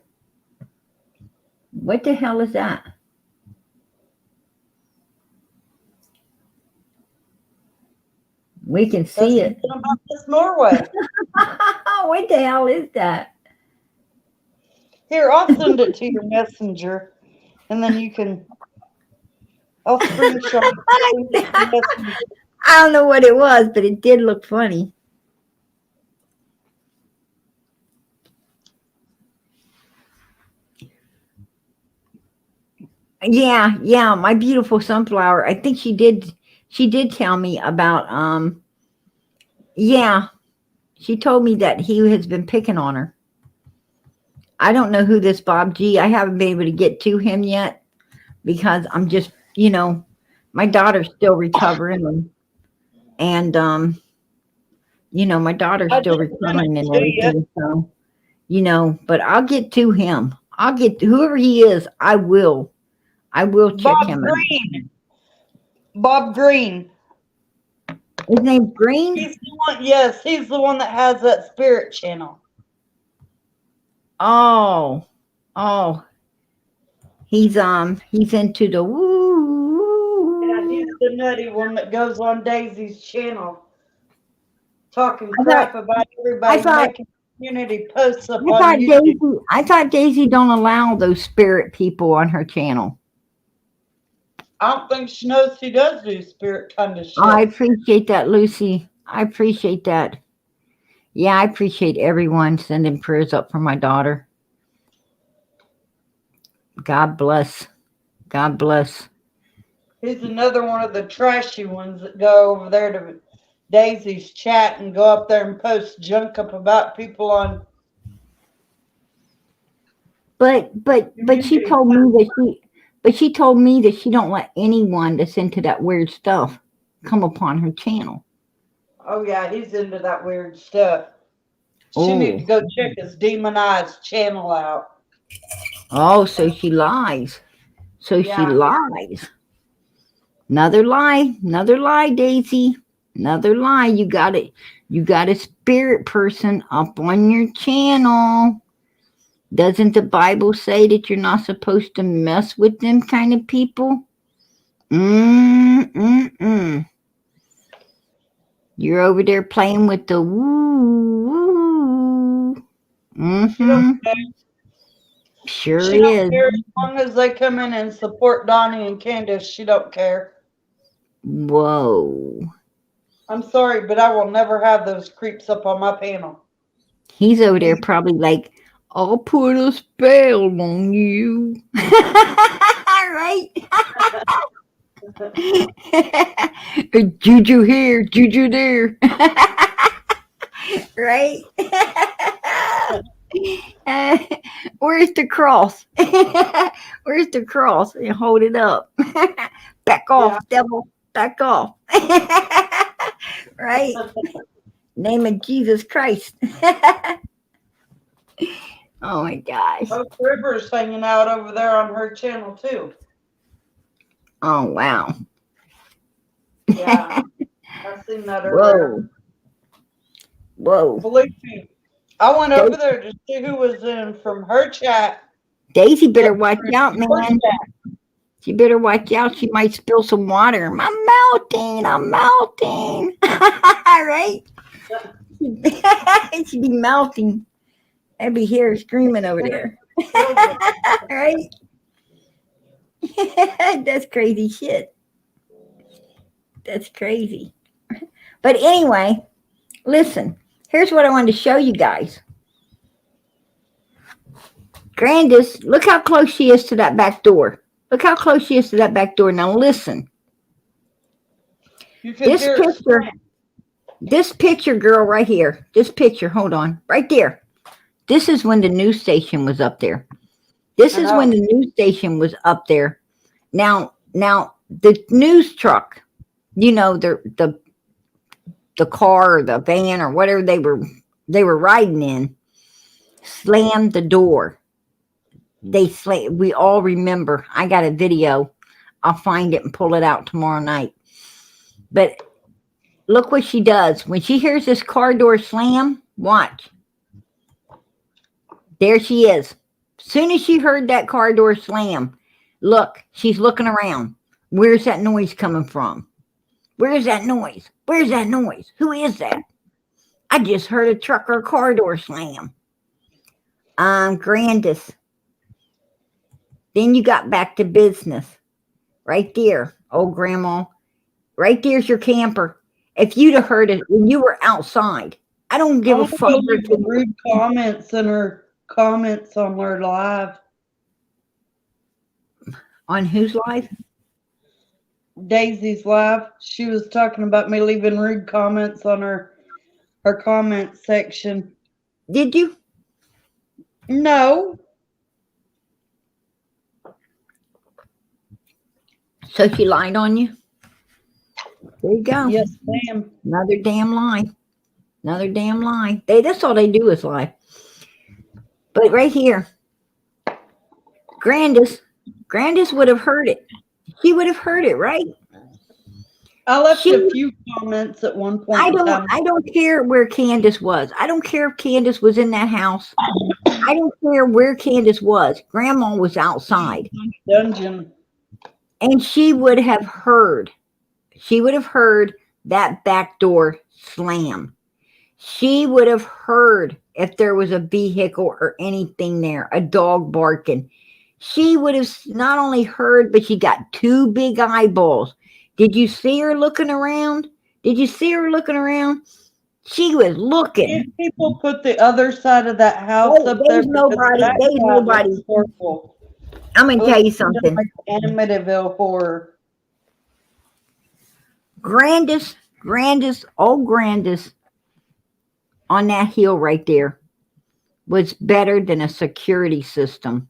What the hell is that? We can see That's it. about Miss Norway. What the hell is that? Here, I'll send it to your messenger, and then you can. I'll screenshot it. Send it to your messenger. I don't know what it was, but it did look funny. Yeah, my beautiful sunflower. I think she did tell me about yeah, she told me that he has been picking on her. I don't know who this Bob G. I haven't been able to get to him yet because I'm just you know, my daughter's still recovering, and my daughter's I still just sent recovering it and to you. everything. So, but I'll get to him. I'll get to whoever he is. I will. I will check Bob him out. Green. Bob Green. His name's Green. He's the one. Yes, he's the one that has that spirit channel. Oh, oh, he's into the Yeah, woo. he's the nutty one that goes on Daisy's channel talking I thought, crap about I everybody, thought, making community posts up I on thought YouTube. Daisy, I thought Daisy don't allow those spirit people on her channel. I don't think she knows he does do spirit kind of I shit. appreciate that, Lucy. I appreciate that. Yeah, I appreciate everyone sending prayers up for my daughter. God bless. God bless. He's another one of the trashy ones that go over there to Daisy's chat and go up there and post junk up about people on But she community. told me that she don't let anyone that's into that weird stuff come upon her channel. Oh yeah, he's into that weird stuff. She need Oh, to go check his demonized channel out. oh, so she lies. So she Yeah. lies. Another lie, Daisy. Another lie. You got a spirit person up on your channel. Doesn't the Bible say that you're not supposed to mess with them kind of people? Mm. You're over there playing with the woo woo. She don't Mm-hmm. care. Sure She don't is. care as long as they come in and support Donnie and Candus. She don't care. Whoa. I'm sorry, but I will never have those creeps up on my panel. He's over there probably like, I'll put a spell on you. Right? Juju here, juju there. Right? Uh, where's the cross? Where's the cross? You hold it up. Back Yeah. off, devil. Back off. Right? Name of Jesus Christ. Oh my gosh. Hope River's hanging out over there on her channel too. Oh wow. Yeah, I seen that earlier. Whoa. Whoa. Believe me, I went Da- over there to see who was in from her chat. Daisy better That watch out, her man. chat. She better watch out. She might spill some water. I'm melting. I'm melting. Right? She'd be melting. I'd be here screaming over there. Right? That's crazy shit. That's crazy. But anyway, listen. Here's what I wanted to show you guys. Grandis, look how close she is to that back door. Look how close she is to that back door. Now listen. You can This hear it picture, slam. this picture, girl, right here. This picture, hold on, right there. This is when the news station was up there. This I is when know. the news station was up there. Now, the news truck, the car or the van or whatever they were riding in, slammed the door. We all remember. I got a video. I'll find it and pull it out tomorrow night. But look what she does. When she hears this car door slam, watch. There she is. Soon as she heard that car door slam, look, she's looking around. Where's that noise coming from? Where's that noise? Where's that noise? Who is that? I just heard a truck or a car door slam. Grandis. Then you got back to business. Right there. Oh, Grandma. Right there's your camper. If you'd have heard it when you were outside, I don't I give a want to fuck. go leave the rude comments in her comments on her live. On whose live? Daisy's live. She was talking about me leaving rude comments on her comment section. Did you? No. So she lied on you? There you go. Yes, ma'am. Another damn lie. Another damn lie. That's all they do is lie. But right here, Grandis would have heard it. She would have heard it, right? I left She a few comments at one point in time. I don't care where Candus was. I don't care if Candus was in that house. I don't care where Candus was. Grandma was outside. Dungeon. And she would have heard that back door slam. She would have heard if there was a vehicle or anything there, a dog barking. She would have not only heard, but she got two big eyeballs. Did you see her looking around? Did you see her looking around? She was looking. Can't people put the other side of that house up there? There's nobody. There's nobody. Horrible. I'm going to tell you something. Like Amityville horror. Grandis on that hill right there was better than a security system.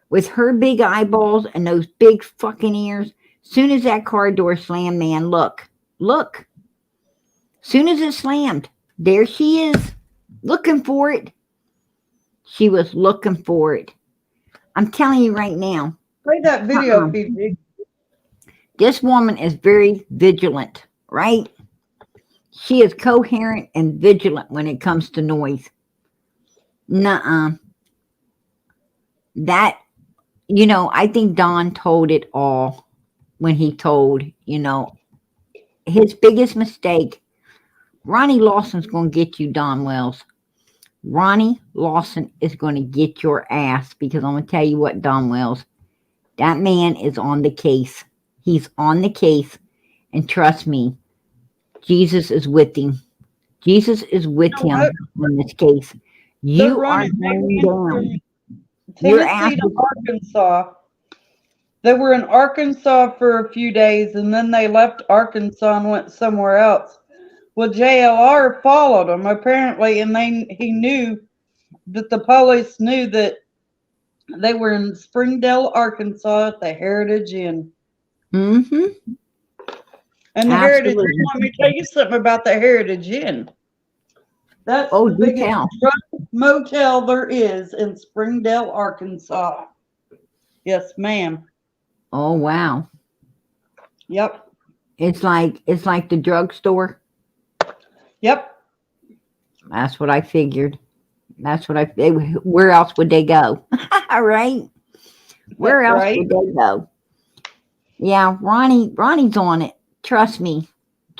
With her big eyeballs and those big fucking ears, soon as that car door slammed, man, look. Soon as it slammed, there she is, looking for it. She was looking for it. I'm telling you right now. Play that video, PG. This woman is very vigilant, right? She is coherent and vigilant when it comes to noise. Nuh-uh. That, I think Don told it all when he told, his biggest mistake. Ronnie Lawson's going to get you, Don Wells. Ronnie Lawson is going to get your ass, because I'm going to tell you what, Don Wells, that man is on the case. He's on the case, and trust me, Jesus is with him. Jesus is with him in this case. You are going down. Tennessee to Arkansas. They were in Arkansas for a few days, and then they left Arkansas and went somewhere else. Well, JLR followed them apparently, and he knew that the police knew that they were in Springdale, Arkansas, at the Heritage Inn. Mm-hmm. And the Heritage Inn, let me tell you something about the Heritage Inn. That's the biggest drug motel there is in Springdale, Arkansas. Yes, ma'am. Oh, wow. Yep. It's like the drugstore. Yep. That's what I figured. Where else would they go? All right. Where else would they go? Yeah, Ronnie's on it. Trust me.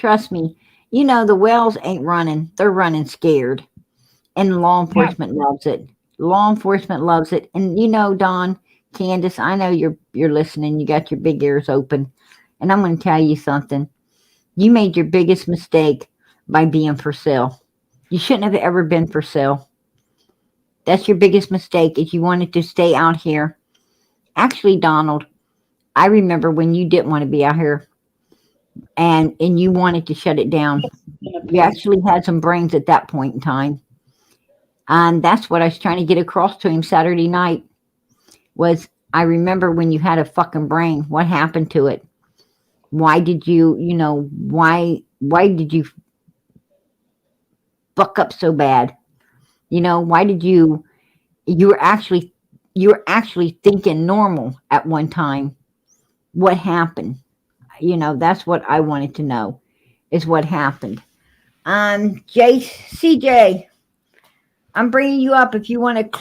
The Wells ain't running. They're running scared. And law enforcement loves it. Law enforcement loves it. And Don, Candus, I know you're listening. You got your big ears open. And I'm going to tell you something. You made your biggest mistake by being for sale. You shouldn't have ever been for sale. That's your biggest mistake, is you wanted to stay out here. Actually, Donald, I remember when you didn't want to be out here and you wanted to shut it down. You actually had some brains at that point in time. And that's what I was trying to get across to him Saturday night, was I remember when you had a fucking brain. What happened to it? Why did you, why did you fuck up so bad? Why did you were actually thinking normal at one time. What happened? That's what I wanted to know, is what happened. CJ, I'm bringing you up. If you want to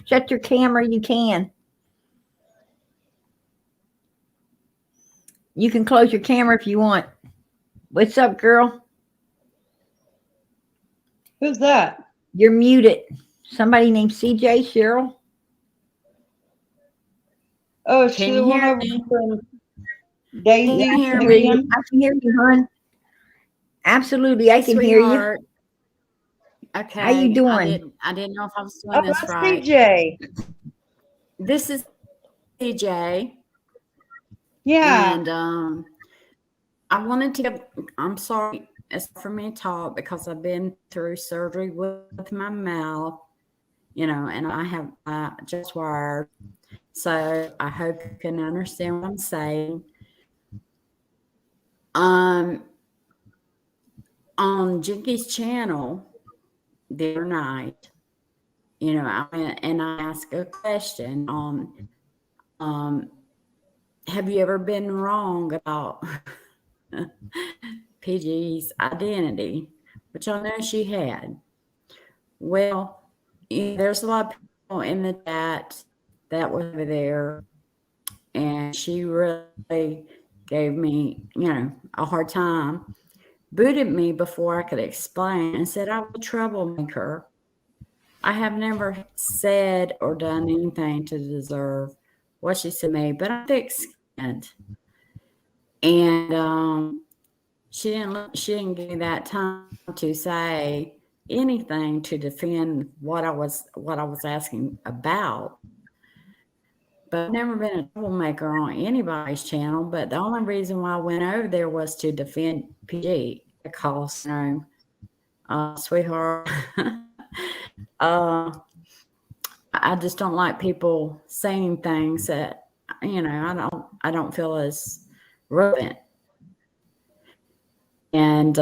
shut your camera, you can. You can close your camera if you want. What's up, girl? Who's that? You're muted. Somebody named CJ, Cheryl. Oh, she the one over from Daisy. I can hear you, hon. Absolutely, I can hear you. Okay. How you doing? I didn't know if I was doing this right. CJ. This is CJ. Yeah. And I wanted to I'm sorry, it's for me to talk, because I've been through surgery with my mouth, and I just wired. So I hope you can understand what I'm saying. On Jinky's channel the other night, you know, I went and I asked a question on, have you ever been wrong about PG's identity? Which I know she had. Well, there's a lot of people in the chat that were over there, and she really gave me, you know, a hard time, booted me before I could explain, and said I was a troublemaker. I have never said or done anything to deserve what she said to me, but I'm thick-skinned. And she didn't give me that time to say anything to defend what I was asking about. But I've never been a troublemaker on anybody's channel. But the only reason why I went over there was to defend PG, because, you know, sweetheart, I just don't like people saying things that, you know, I don't feel as relevant. And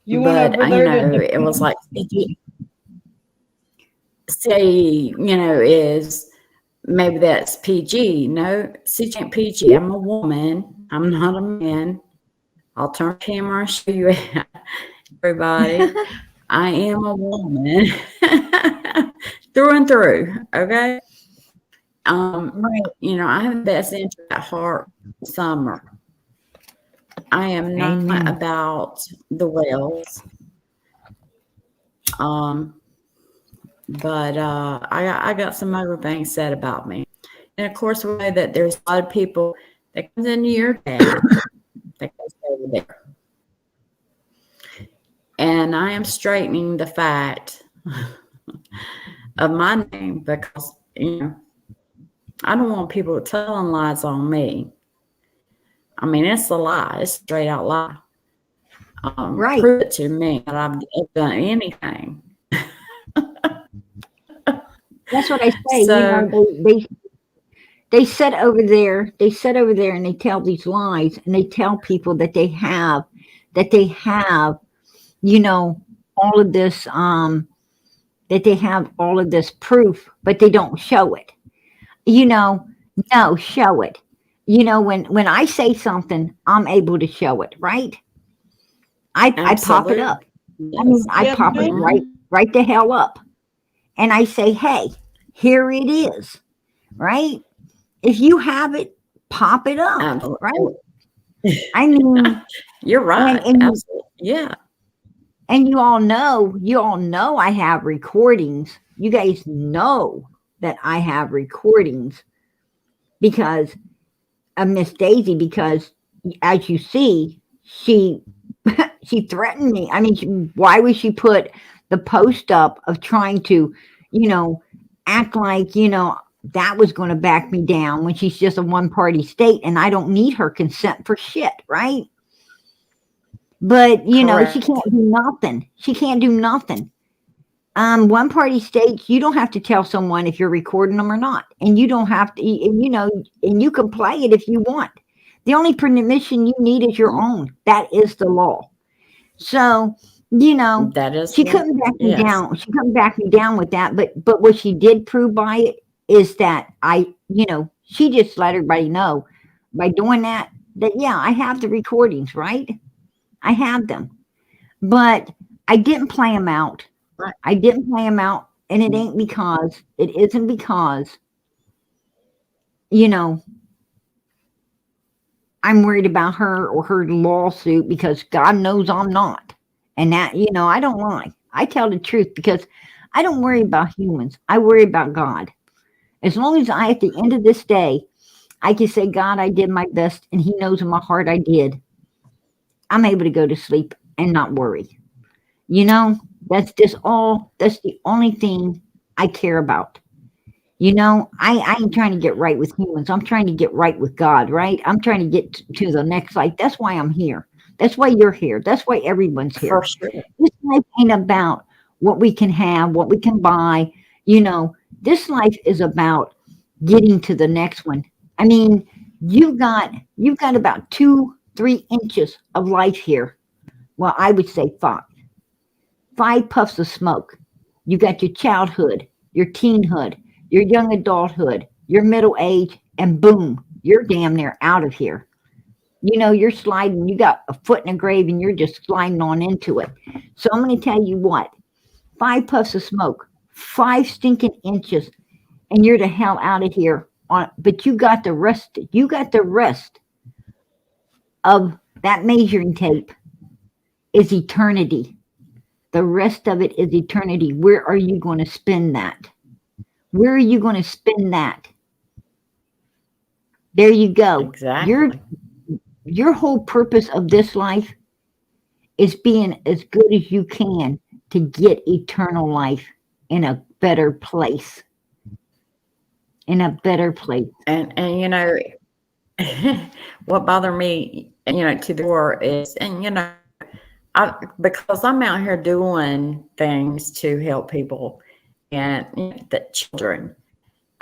You went but over there you know, to it was like, say, you know, is maybe that's PG. No, CJ ain't PG. I'm a woman. I'm not a man. I'll turn camera and show you everybody. I am a woman through and through. Okay. Right. You know, I have the best interest at heart, Summer. I am not Amen. about the whales. But I got some other things said about me. And of course, we know that there's a lot of people that comes into your chat that goes over there. And I am straightening the fact of my name, because, you know, I don't want people telling lies on me. I mean, it's a lie. It's straight out lie. Right. Prove it to me that I've done anything. That's what I say. So, You know, they sit over there. They sit over there and they tell these lies, and they tell people that they have, you know, all of this, that they have all of this proof, but they don't show it. You know, no, show it. You know, when I say something, I'm able to show it, right? I pop it absolutely. up. Yes. I mean, I Yeah, pop it mhm. right the hell up, and I say, hey, here it is, right? If you have it, pop it up, right? I mean, You're right. and Absolutely. Yeah. and you all know I have recordings. You guys know that I have recordings because of Miss Daisy, because as you see, she she threatened me. I mean, why would she put the post up of trying to, you know, act like, you know, that was going to back me down when she's just a one party state and I don't need her consent for shit, right? But, you know, she Correct. can't do nothing. She can't do nothing. One party states you don't have to tell someone if you're recording them or not. And you don't have to, you know, and you can play it if you want. The only permission you need is your own. That is the law. So, you know, That is she the couldn't back me yes. down. She couldn't back me down with that. But what she did prove by it is that you know, she just let everybody know by doing that, yeah, I have the recordings, right? I have them. But I didn't play them out. Right. I didn't play them out. And it isn't because, you know, I'm worried about her or her lawsuit, because God knows I'm not. And that, you know, I don't lie. I tell the truth because I don't worry about humans. I worry about God. As long as at the end of this day, I can say, God, I did my best, and He knows in my heart I did, I'm able to go to sleep and not worry. You know, that's the only thing I care about. You know, I ain't trying to get right with humans. I'm trying to get right with God, right? I'm trying to get to the next life. That's why I'm here. That's why you're here. That's why everyone's here. For sure. This life ain't about what we can have, what we can buy. You know, this life is about getting to the next one. I mean, You've got about 2-3 inches of life here. Well, I would say 5 puffs of smoke. You got your childhood, your teenhood, your young adulthood, your middle age, and boom, you're damn near out of here. You're sliding, you got a foot in a grave and you're just sliding on into it. So I'm going to tell you what, 5 puffs of smoke, 5 stinking inches, and you're the hell out of here. But you got the rest of that measuring tape is eternity. The rest of it is eternity. Where are you going to spend that? Where are you going to spend that? There you go. Exactly. Your whole purpose of this life is being as good as you can to get eternal life in a better place. In a better place. And what bothered me, to the core is, and because I'm out here doing things to help people and the children.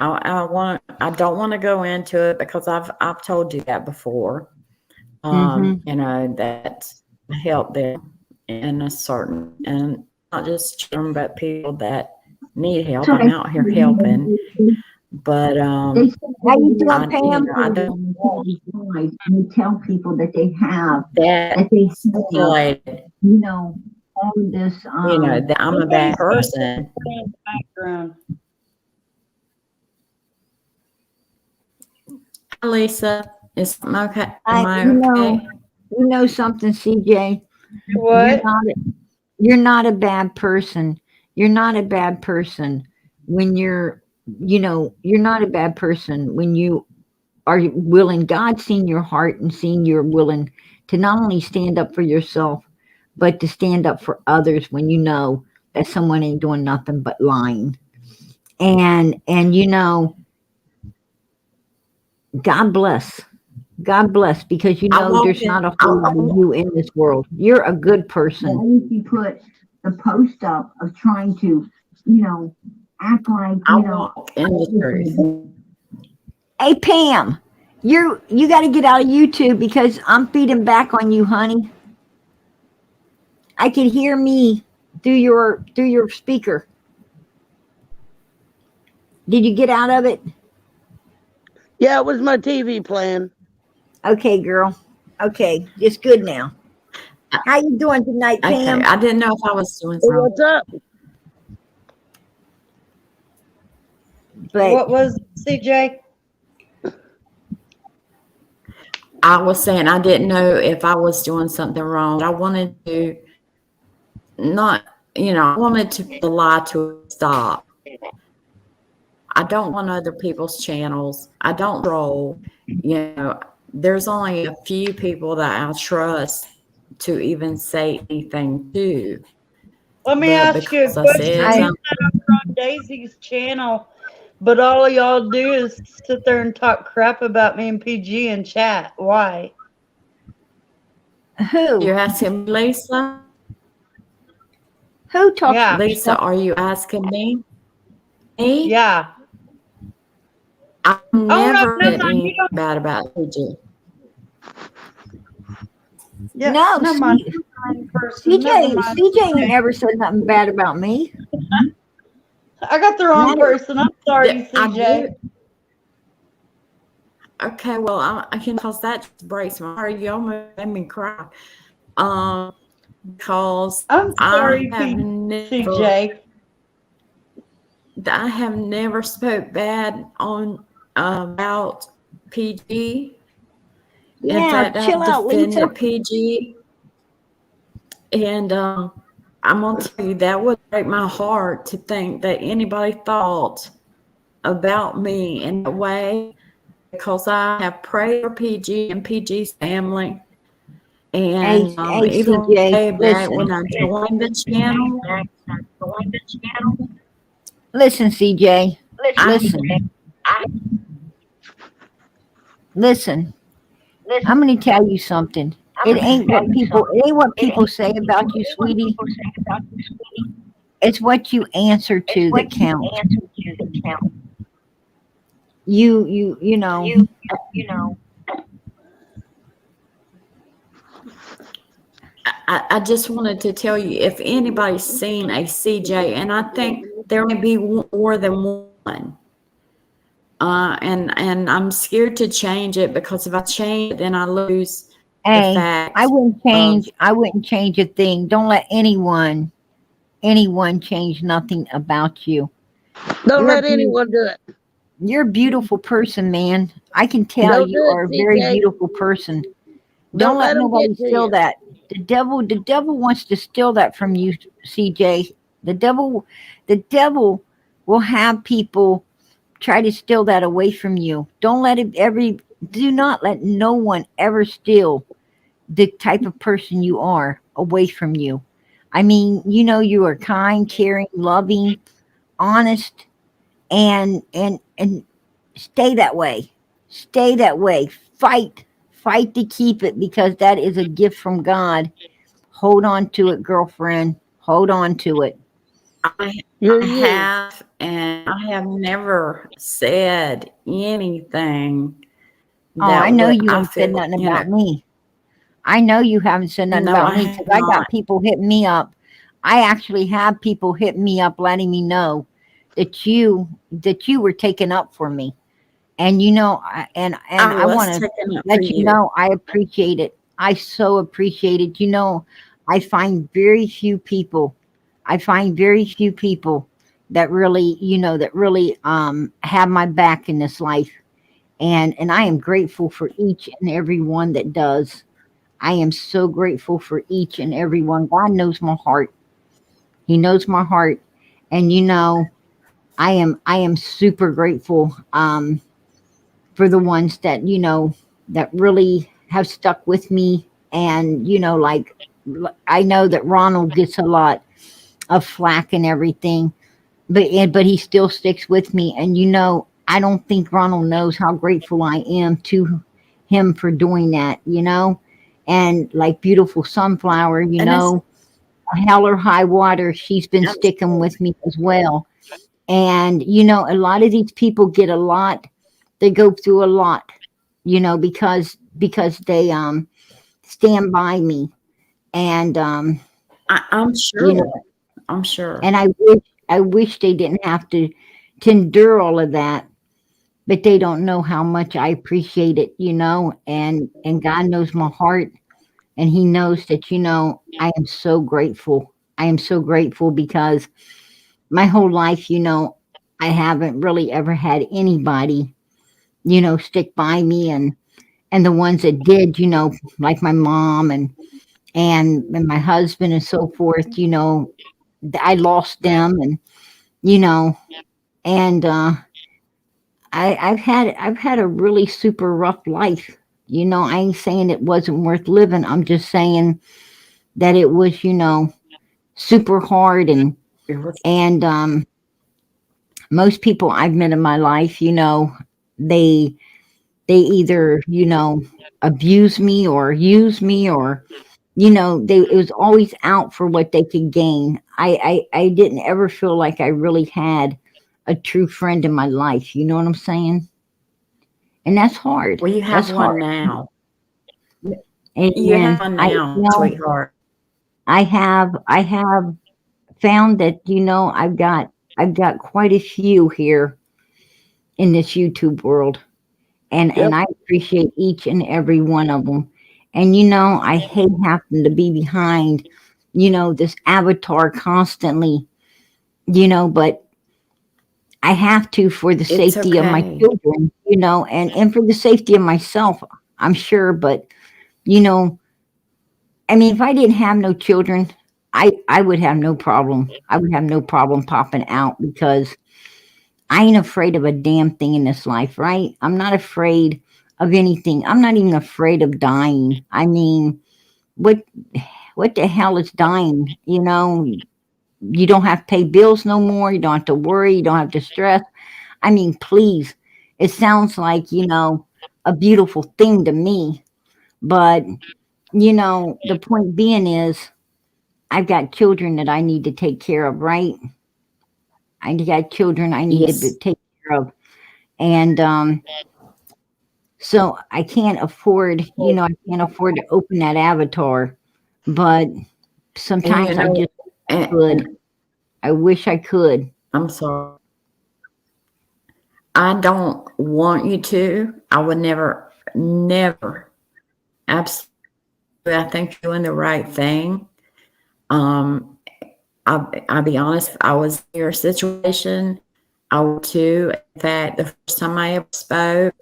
I don't want to go into it because I've told you that before. That I help them in a certain, and not just children, but people that need help. I'm out here helping. But how you doing, Pam? I don't you tell people that they have that they stimulated, all of this. That I'm a bad person. Background. Hi, Lisa, is something okay? Am I okay? You know something, CJ? What? You're not a bad person. You're not a bad person when you're not a bad person when you are willing. God's seen your heart and seen you're willing to not only stand up for yourself, but to stand up for others when you know that someone ain't doing nothing but lying. And God bless. God bless, because there's not a whole lot of you in this world. You're a good person. If you put the post up of trying to, act like, in the truth. Hey, Pam, you got to get out of YouTube because I'm feeding back on you, honey. I can hear me through your speaker. Did you get out of it? Yeah, it was my TV plan. Okay, girl. Okay, it's good now. How you doing tonight, Pam? Okay, I didn't know if I was doing Hey, something. what's up? But What was CJ? I was saying I didn't know if I was doing something wrong. I wanted to I wanted the lie to stop. I don't want other people's channels. I don't troll. There's only a few people that I trust to even say anything to. Let me ask you a question. I said over on Daisy's channel, but all y'all do is sit there and talk crap about me and PG in chat. Why? Who? You're asking Lisa? Who talks? Yeah. Lisa, are you asking me? Me? Yeah. I've never no, said anything bad about PG. Yeah, no, never mind. CJ never said nothing bad about me. I got the wrong person. I'm sorry, CJ. Okay, well, I can, because that just breaks my heart. You almost made me cry. Because I'm sorry, CJ. I have never spoke bad on about PG. Yeah, in fact, chill I've out, defended Lisa. PG, and I'm gonna tell you that would break my heart to think that anybody thought about me in that way, because I have prayed for PG and PG's family. And even CJ, way back when I joined the channel. Listen, CJ. Listen. I'm going to tell you something. It ain't what people say about you, sweetie. It's what you answer to that counts. You know. I just wanted to tell you, if anybody's seen a CJ, and I think there may be more than one, and I'm scared to change it, because if I change it, then I lose the Hey, fact I wouldn't of, change a thing. Don't let anyone change nothing about you. Don't You're a let anyone do it. you're a beautiful person, man. I can tell Don't you do it, are a very CJ. beautiful person. Don't Don't let let them nobody get to steal you. that. The devil wants to steal that from you, CJ. The devil, the devil will have people try to steal that away from you. Don't let it do not let no one ever steal the type of person you are away from you. I mean, you are kind, caring, loving, honest, and stay that way. Stay that way. Fight to keep it, because that is a gift from God. Hold on to it, girlfriend. Hold on to it. I, You're I you. have, and I have never said anything Oh, I that know would, you I ain't said feel, nothing about me. I know you haven't said nothing no, about I me, because have I got not. people hitting me up. I actually have people hitting me up letting me know that you were taken up for me. And and I I want was to taking up for let you you. know I appreciate it. I so appreciate it. I find very few people. I find very few people that really, have my back in this life. And I am grateful for each and every one that does. I am so grateful for each and every one. God knows my heart. He knows my heart. And I am super grateful for the ones that that really have stuck with me. And like, I know that Ronald gets a lot of flack and everything, but he still sticks with me. And I don't think Ronald knows how grateful I am to him for doing that. And like beautiful sunflower, And it's, hell or high water, she's been I'm sticking with me as well. And a lot of these people get a lot, they go through a lot, because they stand by me. And I'm you know sure. I'm sure. and I wish they didn't have to endure all of that, but they don't know how much I appreciate it. And God knows my heart, and he knows that I am so grateful. I am so grateful, because my whole life, I haven't really ever had anybody, stick by me. And the ones that did, like my mom and my husband and so forth, I lost them. And you know and I've had a really super rough life. I ain't saying it wasn't worth living. I'm just saying that it was, super hard. and It was, and most people I've met in my life, they they either, abuse me or use me, or it was always out for what they could gain. I didn't ever feel like I really had a true friend in my life. You know what I'm saying? And that's hard. well, you have That's one hard. now. You have Amen. one now, sweetheart. I have found that, I've got quite a few here in this YouTube world, and Yep. I appreciate each and every one of them. And I hate having to be behind, this avatar constantly, but I have to, for the It's safety of my okay. children, and for the safety of myself, I'm sure. But you know, I mean, if I didn't have no children, I would have no problem. I would have no problem popping out, because I ain't afraid of a damn thing in this life, right? I'm not afraid of anything. I'm not even afraid of dying. I mean, what what the hell is dying? You don't have to pay bills no more. You don't have to worry. You don't have to stress. I mean, please. It sounds like, a beautiful thing to me. But, the point being is, I've got children that I need to take care of, right? I got children I need to Yes. take care of. And so I can't afford to open that avatar. but And, sometimes I just and could. I wish I could. I'm sorry. I don't want you to. I would never, never. Absolutely. I think you're doing the right thing. I'll be honest, if I was in your situation, I would too. In fact, the first time I ever spoke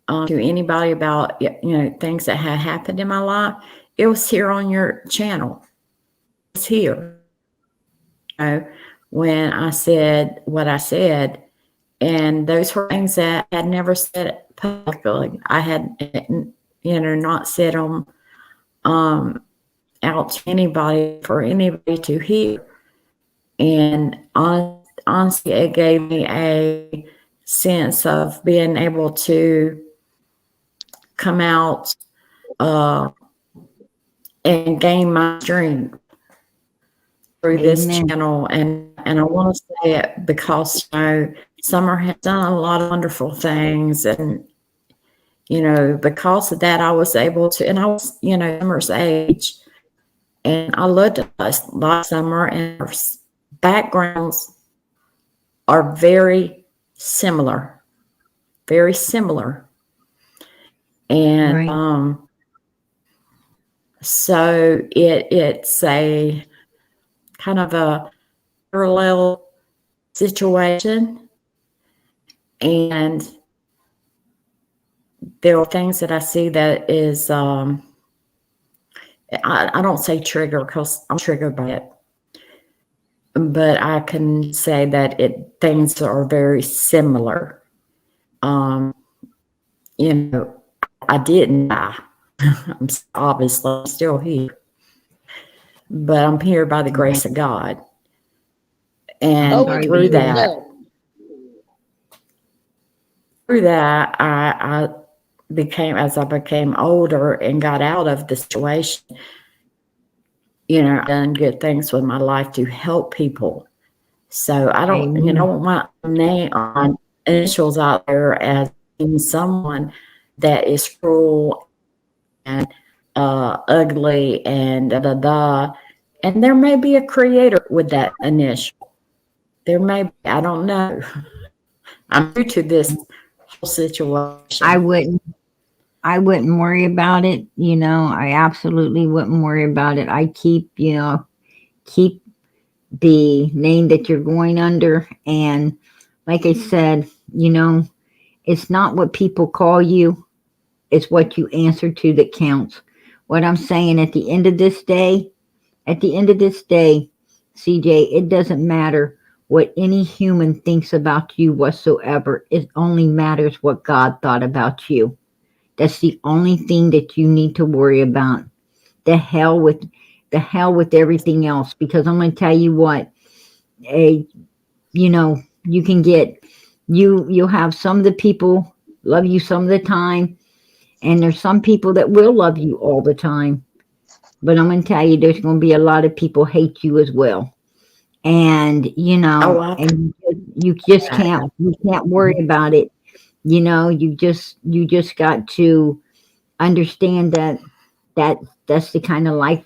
to anybody about things that had happened in my life, it was here on your channel. It's here. When I said what I said, and those were things that I had never said publicly. I had, not said them out to anybody for anybody to hear. And honestly, it gave me a sense of being able to come out and gain my strength through this channel. And I want to say it because, Summer has done a lot of wonderful things. And, because of that, I was able to, and I was, Summer's age. And I loved us like Summer, and our backgrounds are very similar. Very similar. And so it's a kind of a parallel situation. And there are things that I see that is, I don't say trigger because I'm triggered by it. But I can say that things are very similar. I didn't die. I'm obviously still here, but I'm here by the grace of God. And through that, I became, as I became older and got out of the situation, done good things with my life to help people. So I don't, want my name on initials out there as being someone that is cruel and ugly and and there may be a creator with that initial. There may be, I don't know. I'm new to this whole situation. I wouldn't worry about it. I absolutely wouldn't worry about it. I keep the name that you're going under. And like I said, it's not what people call you. It's what you answer to that counts. What I'm saying at the end of this day, CJ, it doesn't matter what any human thinks about you whatsoever. It only matters what God thought about you. That's the only thing that you need to worry about. The hell with everything else. Because I'm going to tell you what, you can get, you'll have some of the people love you some of the time. And there's some people that will love you all the time. But I'm going to tell you, there's going to be a lot of people hate you as well. And, and you just can't worry about it. You just got to understand that's the kind of life,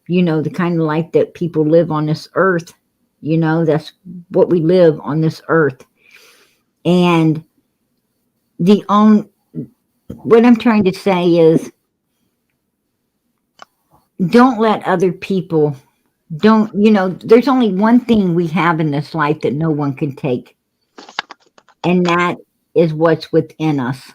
the kind of life that people live on this earth. That's what we live on this earth. And what I'm trying to say is, don't let other people, there's only one thing we have in this life that no one can take. And that is what's within us.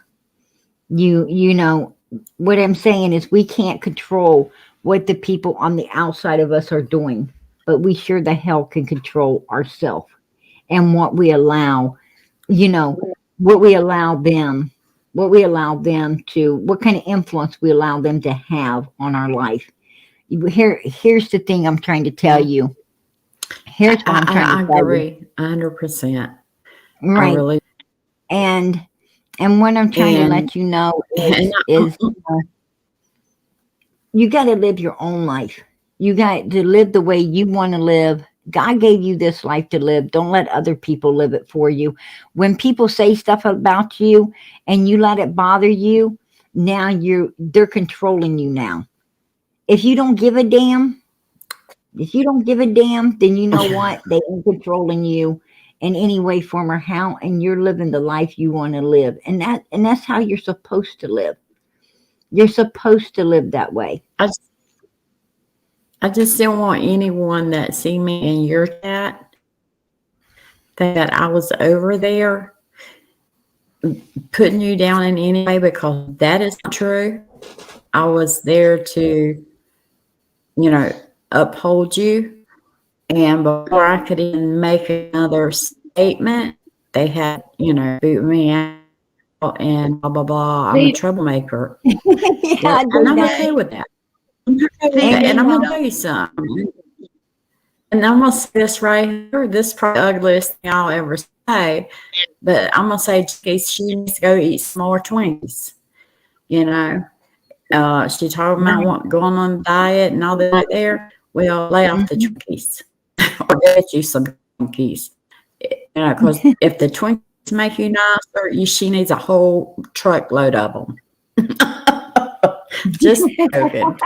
What I'm saying is, we can't control what the people on the outside of us are doing, but we sure the hell can control ourselves and what we allow, what kind of influence we allow them to have on our life. Here's the thing I'm trying to tell you. Here's what I'm trying to tell you. I agree 100%. Right. Really, and what I'm trying to let you know is you got to live your own life. You got to live the way you want to live. God gave you this life to live. Don't let other people live it for you. When people say stuff about you and you let it bother you, now they're controlling you now. if you don't give a damn, then you know what? They ain't controlling you in any way, form, or how, and you're living the life you want to live. And that's how you're supposed to live. You're supposed to live that way. I just don't want anyone that see me in your chat think that I was over there putting you down in any way, because that is not true. I was there to, uphold you. And before I could even make another statement, they had, boot me out and blah, blah, blah. I'm a troublemaker. Yeah, I And do I'm that. okay with that. I'm okay with that. And And I'm you going know, to tell you something. And I'm going to say this right here. This is probably the ugliest thing I'll ever say. But I'm going to say, geez, she needs to go eat some more Twinkies. She talking about going on a diet and all that right there. Well, lay off the Twinkies or get you some Twinkies. Because if the Twinkies make you nicer, she needs a whole truckload of them. Just joking.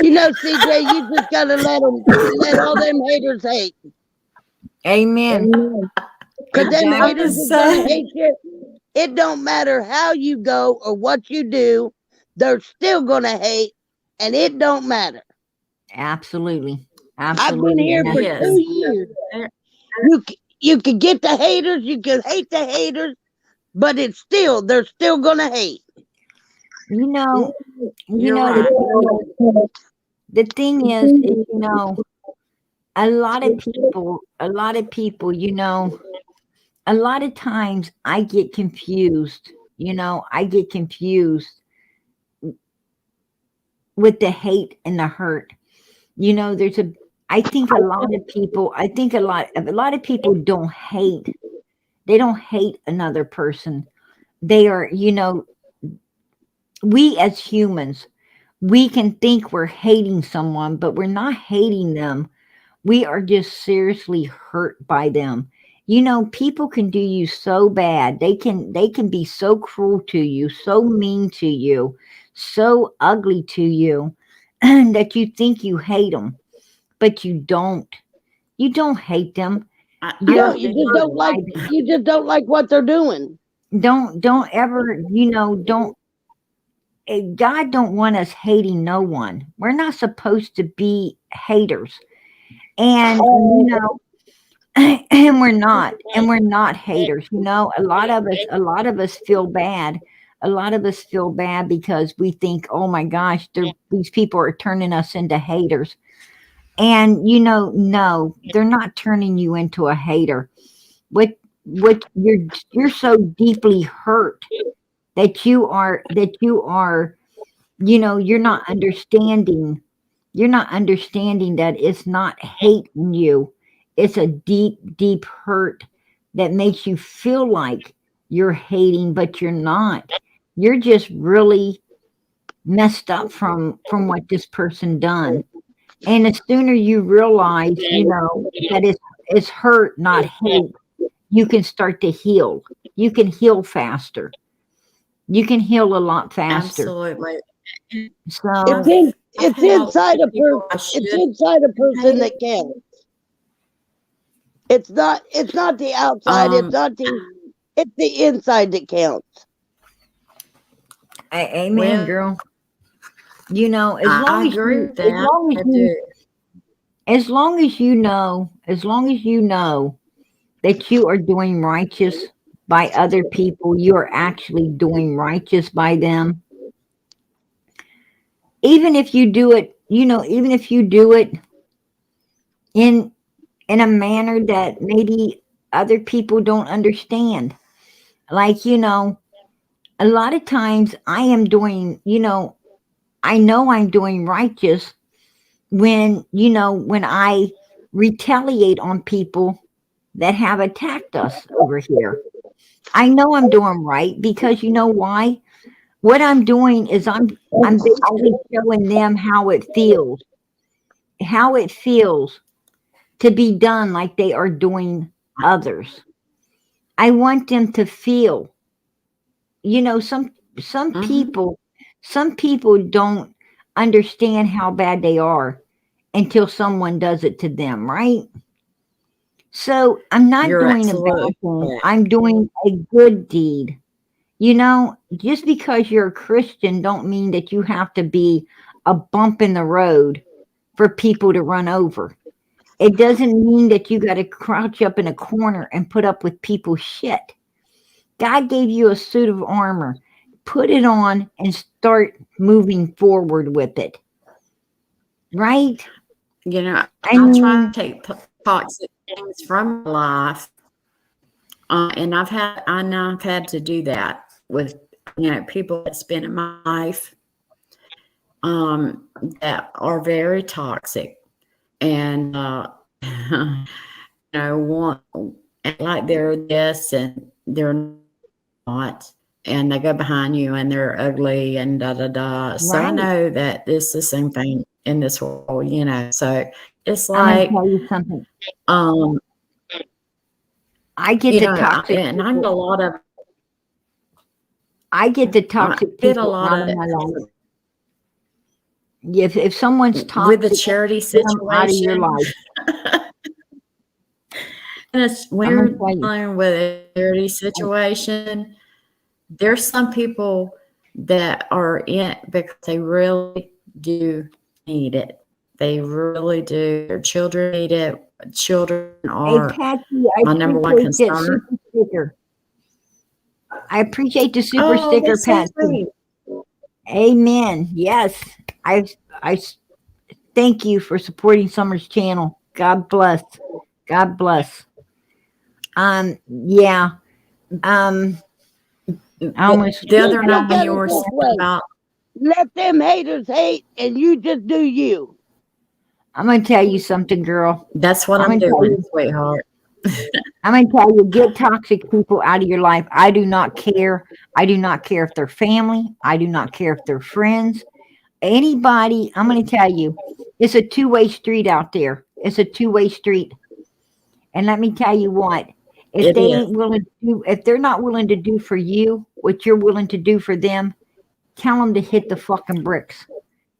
CJ, you just gotta let all them haters hate. amen. Because them Exactly. haters is gonna hate you. It don't matter how you go or what you do, they're still gonna hate, and it don't matter. Absolutely. I've been here for Yes. 2 years. You can get the haters, you can hate the haters, but they're still gonna hate. You're right. The thing is, a lot of people, a lot of times I get confused, with the hate and the hurt. I think a lot of people, a lot of people don't hate. They don't hate another person. They are, we as humans, we can think we're hating someone, but we're not hating them. We are just seriously hurt by them. People can do you so bad. They can be so cruel to you, so mean to you, so ugly to you that you think you hate them, but you don't. You don't hate them. You just don't like what they're doing. Don't ever, don't God don't want us hating no one. We're not supposed to be haters. And and we're not haters. A lot of us feel bad. A lot of us feel bad because we think, oh my gosh, these people are turning us into haters. And no, they're not turning you into a hater. What you're so deeply hurt that you're not understanding. You're not understanding that it's not hate in you. It's a deep, deep hurt that makes you feel like you're hating, but you're not. You're just really messed up from what this person done. And the sooner you realize, that it's hurt, not hate, you can start to heal. You can heal faster. You can heal a lot faster. Absolutely. So It's inside a person. It's inside a person that counts. It's not the outside. It's the inside that counts. Amen, girl. As long I as agree you, with that. as long as you know that you are doing righteous by other people, you are actually doing righteous by them. Even if you do it, in a manner that maybe other people don't understand. Like, a lot of times I am doing, I know I'm doing righteous when I retaliate on people that have attacked us over here. I know I'm doing right because you know why? What I'm doing is I'm basically showing them how it feels to be done like they are doing others. I want them to feel, some Mhm. people, don't understand how bad they are until someone does it to them, right? So I'm not You're doing a bad absolutely thing. correct. I'm doing a good deed. You know, just because you're a Christian don't mean that you have to be a bump in the road for people to run over. It doesn't mean that you got to crouch up in a corner and put up with people's shit. God gave you a suit of armor. Put it on and start moving forward with it. Right? You know, I I try to mean, take toxic things from my life, and I know I've had to do that with, you know, people that's been in my life, that are very toxic, and you know, want act like they're this and they're not, and they go behind you and they're ugly and da da da. So I right. know that it's the same thing in this world, you know. So it's I'm going to like, tell you something. um, I get you the know, toxic and I get a people. lot of, I get the I toxic get a people lot out of of my life. If someone's with the toxic, charity get them out of your situation. life. And it's when I'm you're going to tell you. dealing with a charity situation, there's some people that are in it because they really do need it. They really do. Their children need it. Children Hey, are Patsy, I my number one appreciate that concern. super sticker. I appreciate the super Oh, sticker, that's so Patsy. sweet. Amen. Yes. I thank you for supporting Summer's channel. God bless. God bless. Yeah. I almost The other Just look night at you it were this saying way. about, Let them haters hate and you just do you. I'm gonna tell you something, girl. that's what I'm I'm gonna tell doing, you. sweetheart. I'm gonna tell you. Get toxic people out of your life. I do not care. I do not care if they're family. I do not care if they're friends. Anybody. I'm gonna tell you. It's a two-way street out there. It's a two-way street. And let me tell you what. If It they is. ain't willing to do, if they're not willing to do for you what you're willing to do for them, tell them to hit the fucking bricks.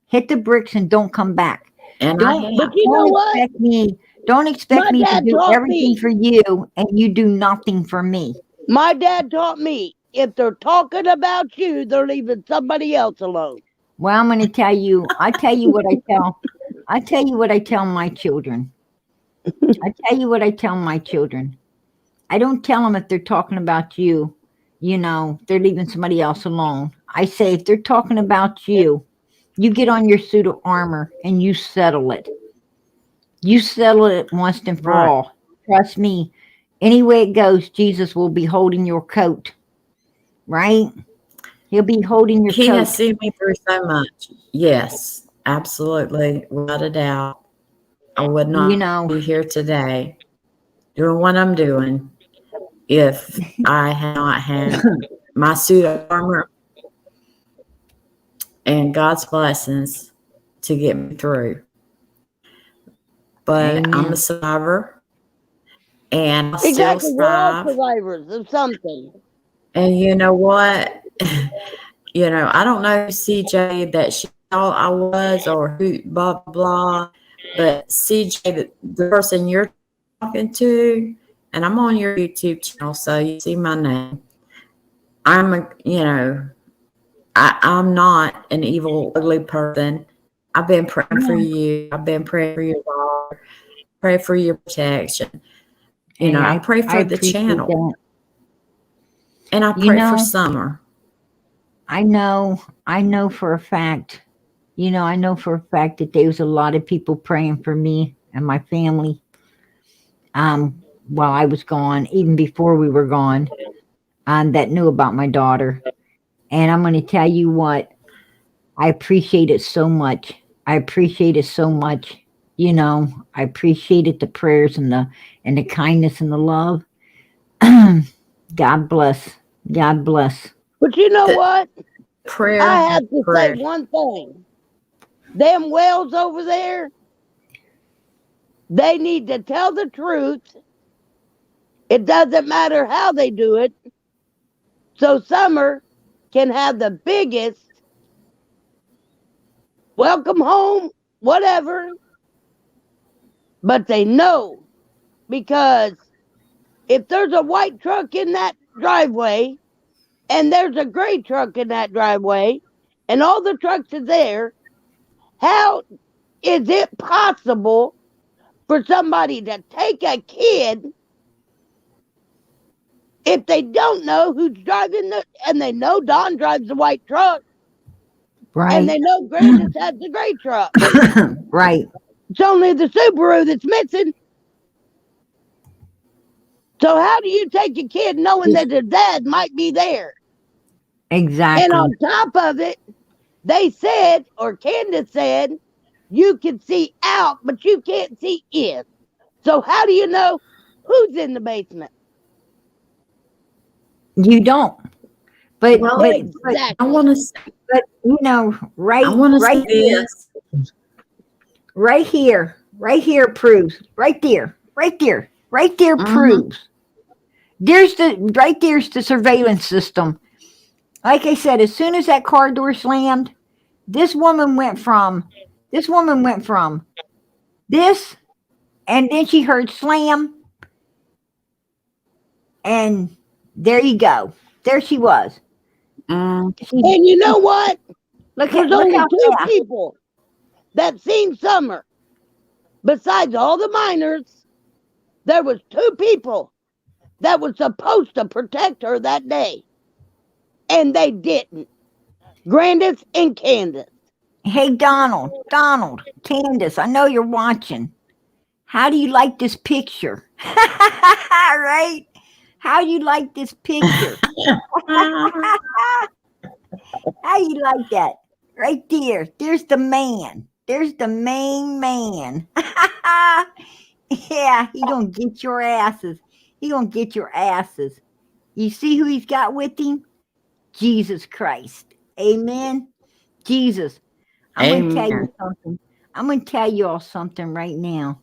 Hit the bricks and don't come back. And I Don't But have. you know don't what? expect me. Don't expect My me to dad do taught everything me. for you and you do nothing for me. My dad taught me. If they're talking about you, they're leaving somebody else alone. Well, I'm going to tell you. I tell you what I tell. I tell you what I tell my children. I tell you what I tell my children. I don't tell them if they're talking about you, they're leaving somebody else alone. I say if they're talking about you, you get on your suit of armor and you settle it. You settle it once and for Right. all. Trust me. Any way it goes, Jesus will be holding your coat, right? He'll be holding your He has coat. seen me through so much. Yes, absolutely, without a doubt. I would You not know, be here today doing what I'm doing if I had not had my suit of armor and God's blessings to get me through. But I'm a amen. survivor and I still Exactly. We're all strive. survivors of something. And you know what? You know, I don't know CJ that she thought I was or who, blah, blah, blah. But CJ, the person you're talking to, and I'm on your YouTube channel, so you see my name. I'm not an evil, ugly person. I've been praying for Yeah. you. I've been praying for your daughter, pray for your protection. You know, Hey, I pray I for the appreciate channel that. and I You pray for know, Summer. I know for a fact, I know for a fact that there was a lot of people praying for me and my family while I was gone, even before we were gone, that knew about my daughter. And I'm going to tell you what, I appreciate it so much. I appreciate it so much. I appreciated the prayers and the kindness and the love. God bless. God bless. But you know The what? prayer, I have to say prayer. one thing. Them whales over there, they need to tell the truth. It doesn't matter how they do it. So Summer can have the biggest welcome home, whatever. But they know, because if there's a white truck in that driveway and there's a gray truck in that driveway and all the trucks are there, how is it possible for somebody to take a kid if they don't know who's driving and they know Don drives the white truck Right. and they know Grandis has the gray truck. Right. It's only the Subaru that's missing. So how do you take a kid knowing that their dad might be there? Exactly. And on top of it, they said, or Candus said, you can see out, but you can't see in. So how do you know who's in the basement? You don't. But, Well, but, Exactly. I want to say, but you know, right, I want to right say here, this. right here proves, right there Mhm. proves. There's the surveillance system. Like I said, as soon as that car door slammed, this woman went from this, and then she heard slam, and there you go. There she was. Mm. And you know what? Look There's look only how two fast. people that seen Summer. Besides all the miners, there was two people that were supposed to protect her that day. And they didn't. Grandis and Candus. Hey, Donald, Candus, I know you're watching. How do you like this picture? Right? How you like this picture? How you like that? Right there. There's the man. There's the main man. Yeah, he gonna get your asses. He gonna get your asses. You see who he's got with him? Jesus Christ. Amen. Jesus. I'm gonna tell you Amen. something. I'm gonna tell you all something right now.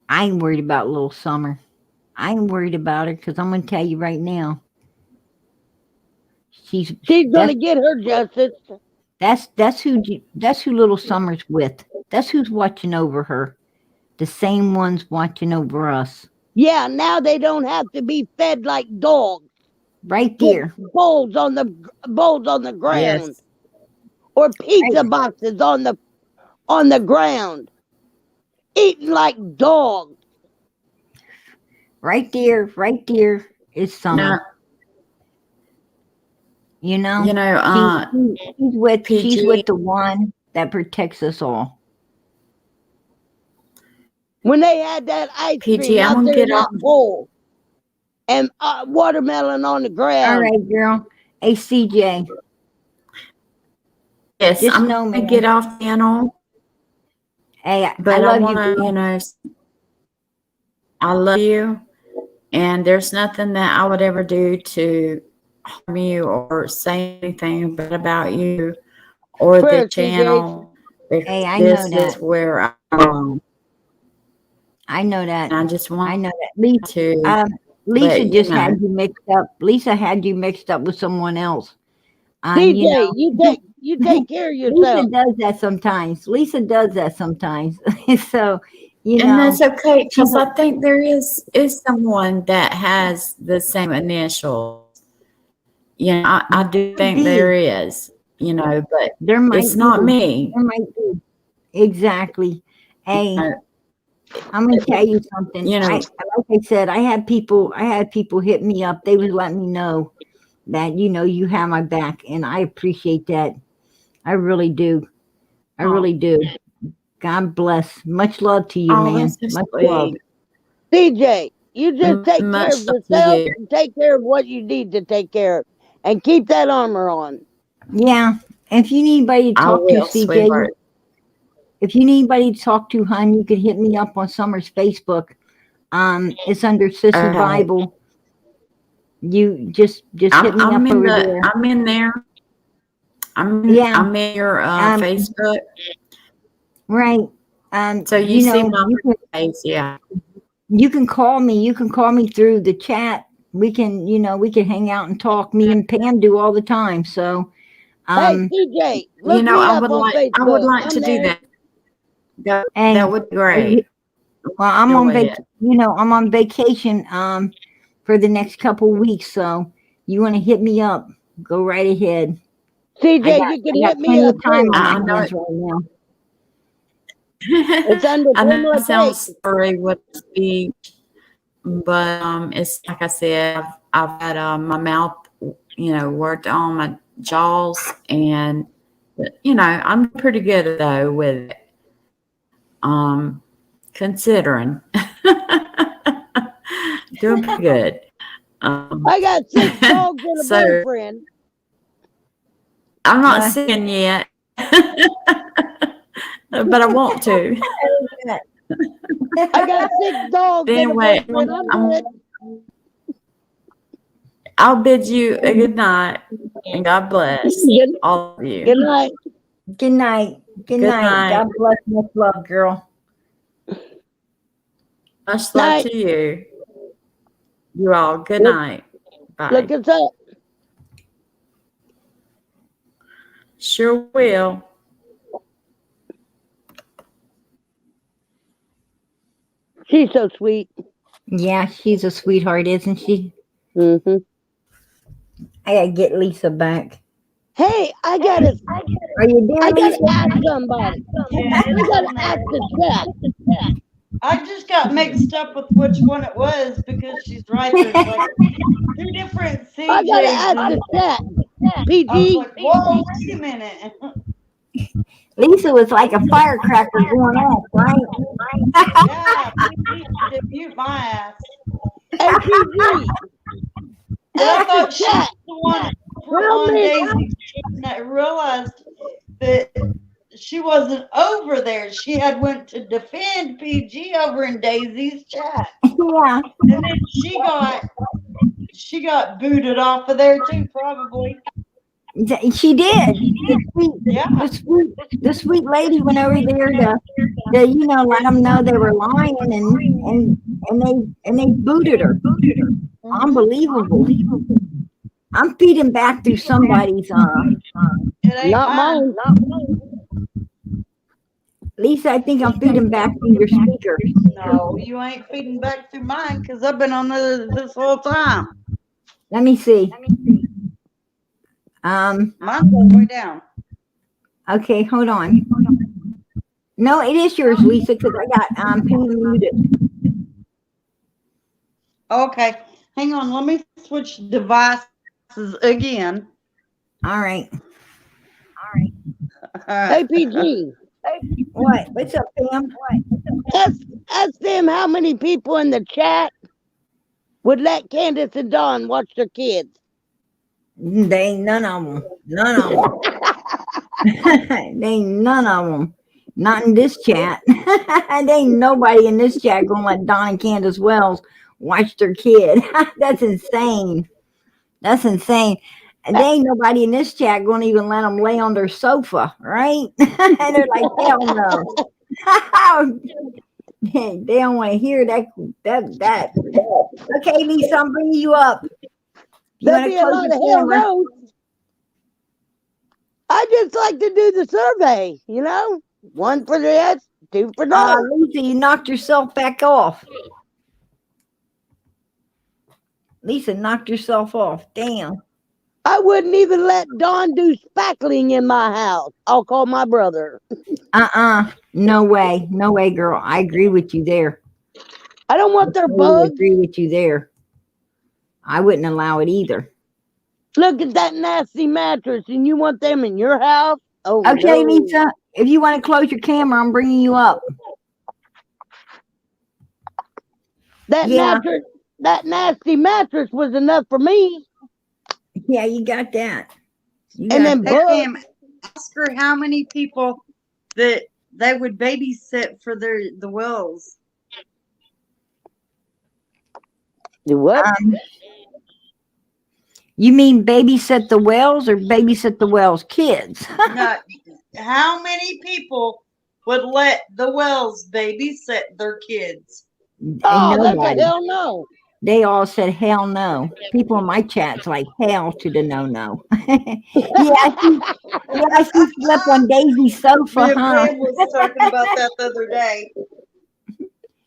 I ain't worried about little Summer. I ain't worried about her because I'm gonna tell you right now. She's gonna get her justice. That's who little Summer's with. That's who's watching over her. The same ones watching over us. Yeah, now they don't have to be fed like dogs. Right there. Bowls on the ground. Yes. Or pizza boxes on the ground. Eating like dogs. Right there is Summer. You know? She's with the one that protects us all. When they had that ice PG, cream I'm out gonna there get in that off. bowl and watermelon on the ground. All right, girl. Hey, CJ. Yes, Just I'm know, gonna man. get off channel, Hey, but I I love want to, you. I love you, and there's nothing that I would ever do to harm you or say anything bad about you or the Prayers, channel. Hey, I This know is that. where I belong. I know that. And I just want I know that. to. Lisa but, just had you mixed up. Lisa had you mixed up with someone else. DJ, you take care of yourself. Lisa does that sometimes. So, and that's okay, because I think there is someone that has the same initials. I do think there is, but there might it's not me. There might be. Exactly. Hey, I'm gonna tell you something. Like I said, I had people hit me up. They was letting me know that you have my back, and I appreciate that. I really do. I really do. God bless. Much love to you, man. Much love. DJ, you just take care of yourself and take care of what you need to take care of, and keep that armor on. Yeah. If you need anybody to talk to, CJ, sweetheart. if you need anybody to talk to, hon, you could hit me up on Summer's Facebook. It's under Sissy Bible. You just hit me up over there. I'm in there. I'm in your Facebook. Right. So you see my face, yeah. You can call me. You can call me through the chat. we can, we can hang out and talk. Me and Pam do all the time. So, Hey, TJ, look me I up would on like Facebook. I'm to do there. that. That, hey, that would be great. well, I'm Go on ahead. I'm on vacation for the next couple weeks. So, you want to hit me up? Go right ahead. TJ, you can I got hit me plenty up of time too. on my I know hands it. right now. It's under I know it premeditated. sounds sorry with speech, but it's like I said, I've had my mouth, worked on my jaws, and I'm pretty good though with it. Considering doing pretty good. I got 6 dogs and a So boyfriend. I'm not Uh, singing yet, but I want to. I got 6 dogs and a Anyway, boyfriend. I'm good. I'll bid you a good night and God bless Good, all of you. good night. Good night. Good night. night. God bless. Much love, girl. Much love Night. to you. You all. Good Look- night. Bye. Look us up. Sure will. She's so sweet. Yeah, she's a sweetheart, isn't she? Mm-hmm. I gotta get Lisa back. Hey, I gotta Are you there, Lisa? ask somebody. Yeah, I gotta ask the chat. I just got mixed up with which one it was because she's right. There's like 2 different I gotta ask CJs. the chat. I was PG, like, whoa, wait a minute. Lisa was like a firecracker going off, right? Yeah, PG to mute my ass. hey PG, And I ask thought the she was chat. the one put Tell on me. Daisy. And I realized that she wasn't over there. She had went to defend PG over in Daisy's chat. Yeah. And then she got booted off of there too, probably. She did. Yeah. The sweet lady went over there to let them know they were lying, and they booted her. Unbelievable. I'm feeding back through somebody's It ain't Not mine. Lisa, I think I'm feeding back through your speaker. No, you ain't feeding back through mine because I've been on this whole time. Let me see. Mine's all the way down. Okay, hold on. No, it is yours, Lisa, because I got Pam muted. Okay, hang on. Let me switch devices again. All right. Hey PG, What? What's up, Pam? ask them how many people in the chat would let Candus and Dawn watch their kids. They ain't none of them. None of them. They ain't none of them. Not in this chat. There ain't nobody in this chat gonna let Don and Candace Wells watch their kid. That's insane. That's insane. And there ain't nobody in this chat gonna even let them lay on their sofa, right? And they're like, hell no. They don't want to hear that. Okay, Lisa, I'm bringing you up. You There'll want be to a close lot your of hell camera? no's. I just like to do the survey, 1 for the yes, 2 for no. Lisa, you knocked yourself back off. Lisa knocked yourself off. Damn. I wouldn't even let Dawn do spackling in my house. I'll call my brother. No way. No way, girl. I agree with you there. I don't want their I totally bugs. agree with you there. I wouldn't allow it either. Look at that nasty mattress, and you want them in your house? Oh, Okay, no. Lisa, if you want to close your camera, I'm bringing you up. That mattress, that nasty mattress was enough for me. Yeah, you got that. And then Hey, bugs. Pam, ask her how many people that they would babysit for the Wells. Do what? You mean babysit the Wells or babysit the Wells kids? No, how many people would let the Wells babysit their kids? Oh, Ain't that's a nobody. hell no. They all said hell no. People in my chat's like hell to the no. She slept on Daisy's sofa, Me and huh? Pam was talking about that the other day.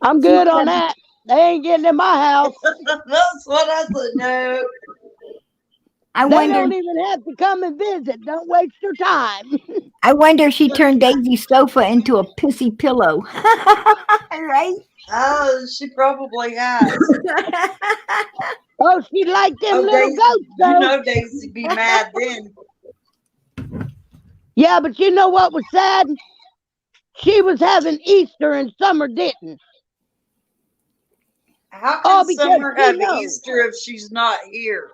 I'm good on that. They ain't getting in my house. That's what I said. No. I They wonder. don't even have to come and visit. Don't waste your time. I wonder if she turned Daisy's sofa into a pissy pillow. Right? Oh, she probably has. Oh, she like them Oh, little Daisy, goats, though. you know Daisy be mad then. Yeah, but you know what was sad? She was having Easter and Summer didn't. How Oh, can because Summer she have knows. Easter if she's not here?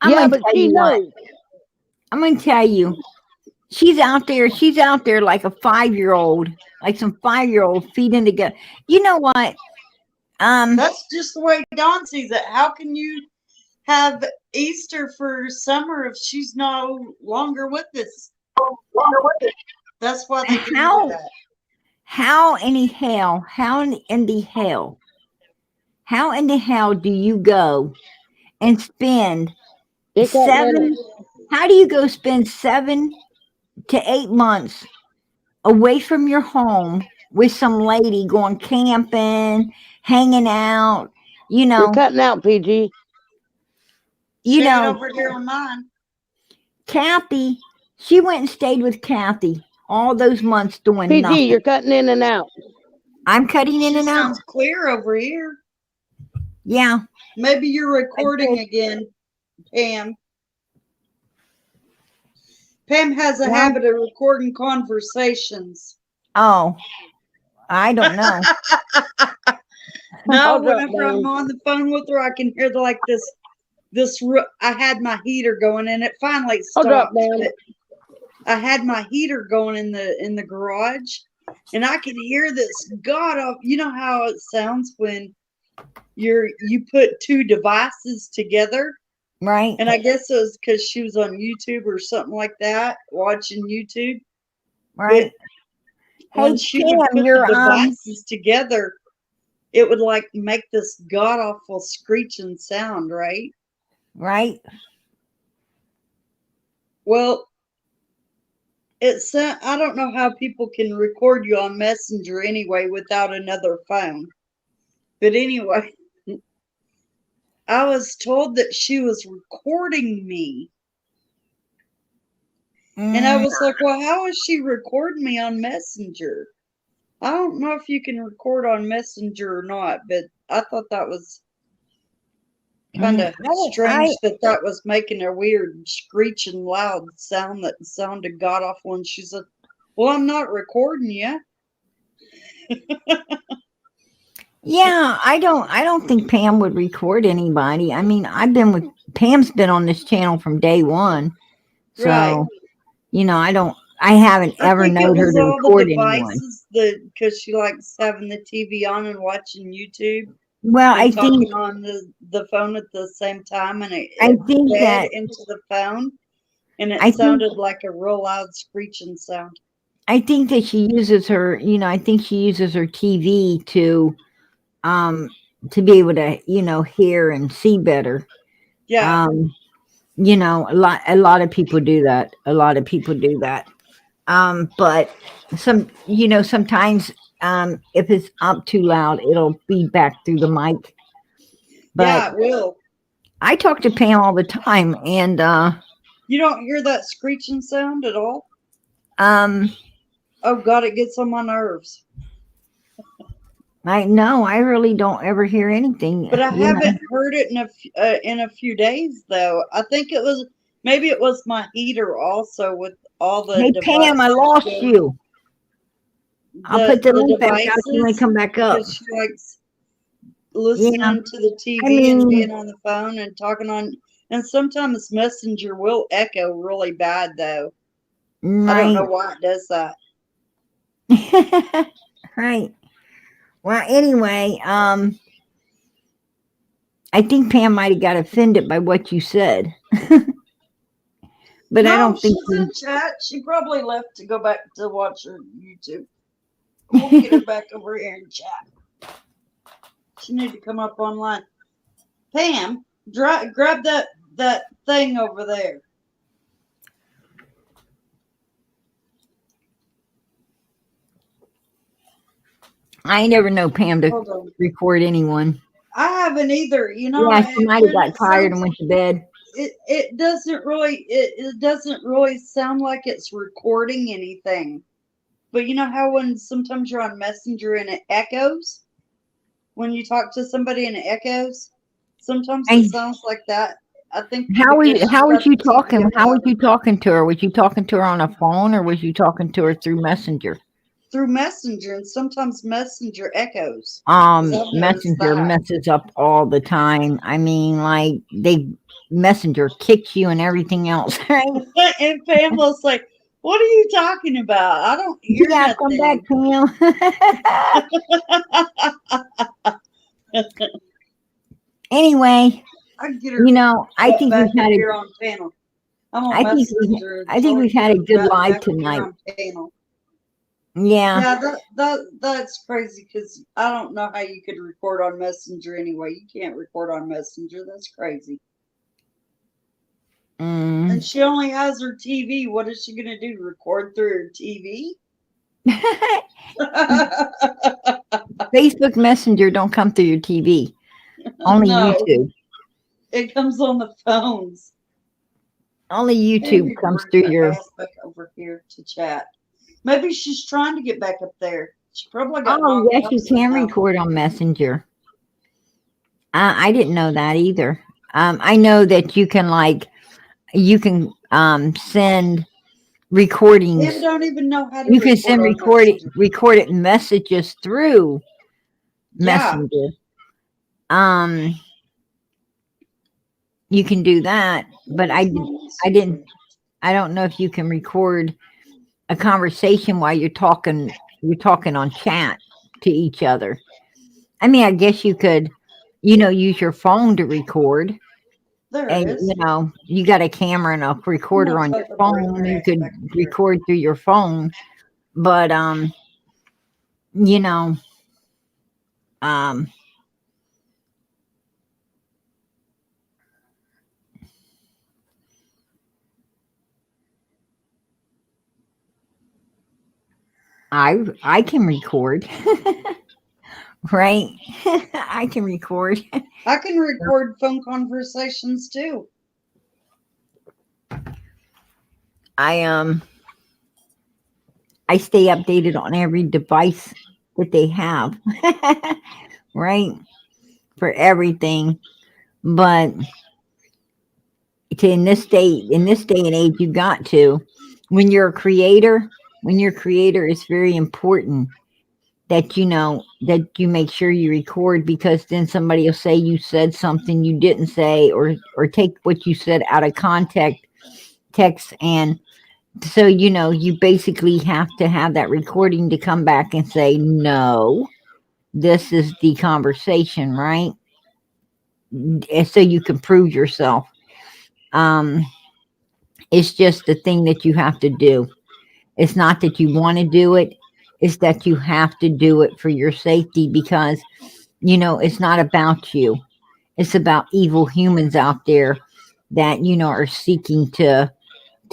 I'm But gonna tell she you what. knows. I'm gonna tell you. She's out there like a 5-year-old, like some 5-year-old feeding together. You know what? That's just the way Dawn sees it. How can you have Easter for Summer if she's no longer with us? That's why they do that. How in the hell do you go and spend Just that minute. how do you go spend 7 to 8 months away from your home with some lady going camping, hanging out, You're cutting out, PG. Staying over here on mine. Kathy, she went and stayed with Kathy all those months doing PG, nothing. you're cutting in and out. I'm cutting in She and out. sounds clear over here. Yeah. Maybe you're recording again, Pam. Pam has a habit of recording conversations. Oh, I don't know. No, Hold up, whenever I'm man. on the phone with her, I can hear like this. I had my heater going, and it finally Hold up, stopped. man. I had my heater going in the garage, and I could hear this god off. You know how it sounds when you put two devices together, Right. and I guess it was because she was on YouTube or something like that, watching YouTube. Right. But when Hey, she Pam, would put you're the devices together, it would like make this god awful screeching sound, right? right. Well, I don't know how people can record you on Messenger anyway without another phone. But anyway, I was told that she was recording me. And I was like, well, how is she recording me on Messenger? I don't know if you can record on Messenger or not, but I thought that was kind of strange that was making a weird screeching loud sound that sounded god awful. And she said, well, I'm not recording you. Yeah, I don't think Pam would record anybody. I mean, Pam's been on this channel from day one. So, Right. I haven't ever think known it her was to all record the anyone. devices because she likes having the TV on and watching YouTube Well, and talking on the phone at the same time, and it fed into the phone, and it sounded like a real loud screeching sound. I think that she uses her, I think she uses her TV to be able to, hear and see better. Yeah. A lot of people do that. But sometimes if it's up too loud, it'll feed back through the mic. But yeah, it will. I talk to Pam all the time, and you don't hear that screeching sound at all? Oh God, it gets on my nerves. I really don't ever hear anything. But I haven't heard it in a few days though. I think maybe it was my heater also with all the Hey devices. Pam, I lost you. I'll put the link back out. You want to come back up? Because she likes listening to the TV and being on the phone and talking on. And sometimes Messenger will echo really bad though. Right. I don't know why it does that. Right. Well, anyway, I think Pam might have got offended by what you said. But I don't think she's in chat. She probably left to go back to watch her YouTube. We'll get her back over here in chat. She need to come up online. Pam, grab that thing over there. I ain't never know Pam to Hold on. record anyone. I haven't either. You know, Yeah, she might have when got it tired and sounds- went to bed. it doesn't really sound like it's recording anything. But you know how when sometimes you're on Messenger and it echoes? When you talk to somebody and it echoes? Sometimes it sounds like that. I think How was because how she's was got you the TV talking? How was up you talking to her? Was you talking to her on a phone or was you talking to her through Messenger? through Messenger, and sometimes Messenger echoes. I've noticed Messenger that. messes up all the time. I mean, like Messenger kicks you and everything else, right? And Pam was like, "What are you talking about? I don't hear Yeah, come back, Pam. Anyway, I can get her you know, I think back we've had here on panel. I'm on I think Messenger. I think we've had a good live back here tonight. on panel. Yeah. Yeah, that's crazy because I don't know how you could record on Messenger anyway. You can't record on Messenger. That's crazy. And she only has her TV. What is she gonna do? Record through her TV? Facebook Messenger don't come through your TV. Only No, YouTube. it comes on the phones. Only Maybe YouTube comes through bring your. that ass back over here to chat. Maybe she's trying to get back up there. She probably got Oh, knocked yes, out you can somehow. record on Messenger. I didn't know that either. I know that you can send recordings. Pam don't even know how to You can send record on Messenger. recorded messages through Yeah. Messenger. You can do that, but I don't know if you can record a conversation while you're talking on chat to each other. I mean, I guess you could, use your phone to record. There And it is. you got a camera and a recorder on your phone. You could record through your phone, but I can record. Right? I can record. I can record phone conversations too. I stay updated on every device that they have. Right? For everything. But in this day and age, you got to, when you're a creator, it's very important that that you make sure you record, because then somebody will say you said something you didn't say, or take what you said out of text, and so you basically have to have that recording to come back and say, no, this is the conversation, right? And so you can prove yourself. It's just the thing that you have to do. It's not that you want to do it, it's that you have to do it for your safety, because it's not about you. It's about evil humans out there that are seeking to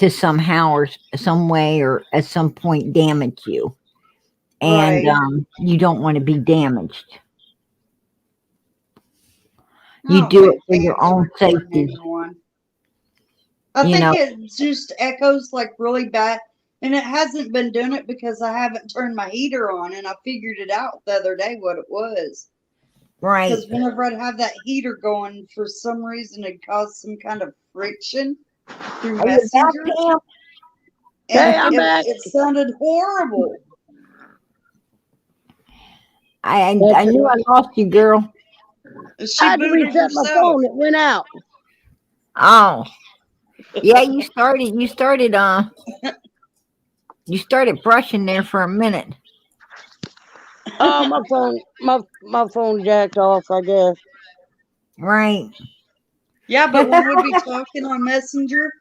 somehow or some way or at some point damage you. And Right. you don't want to be damaged. I You don't do it think for your Pam's own recording safety. anyone. I You think know. it just echoes like really bad. And it hasn't been doing it because I haven't turned my heater on, and I figured it out the other day what it was. Right. Because whenever I'd have that heater going, for some reason it caused some kind of friction through Are you back, Messenger. Pam? Hey, I'm back. It sounded horrible. I knew I lost you, girl. She I had to booted reset my herself. phone. It went out. Oh. Yeah, you started brushing there for a minute. Oh, my phone jacked off, I guess. Right. Yeah, but when we'd be talking on Messenger,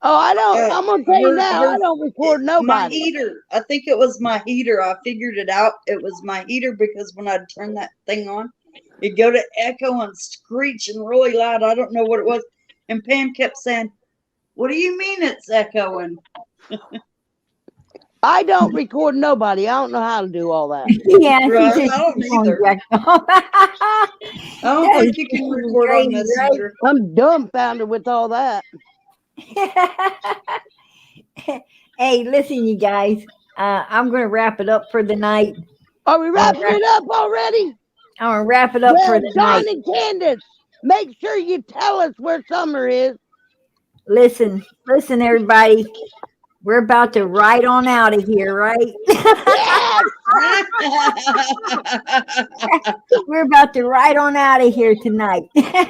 Oh, I don't. I'm gonna tell you now. I don't record My nobody. heater. I think it was my heater. I figured it out. It was my heater because when I'd turn that thing on, it'd go to echo and screech and really loud. I don't know what it was. And Pam kept saying, "What do you mean it's echoing?" I don't record nobody. I don't know how to do all that. Yeah, Right, she just I don't keeps on either. jacking off. I don't That think is you can freaking record on crazy, Messenger. I'm dumbfounded with all that. right? Hey, listen, you guys. I'm gonna wrap it up for the night. Are we I'm wrapping gonna, it up already? I'm gonna wrap it up for Well, the John night. and Candus, make sure you tell us where Summer is. Listen, everybody. We're about to ride on out of here, right? Yes. We're about to ride on out of here tonight. Later.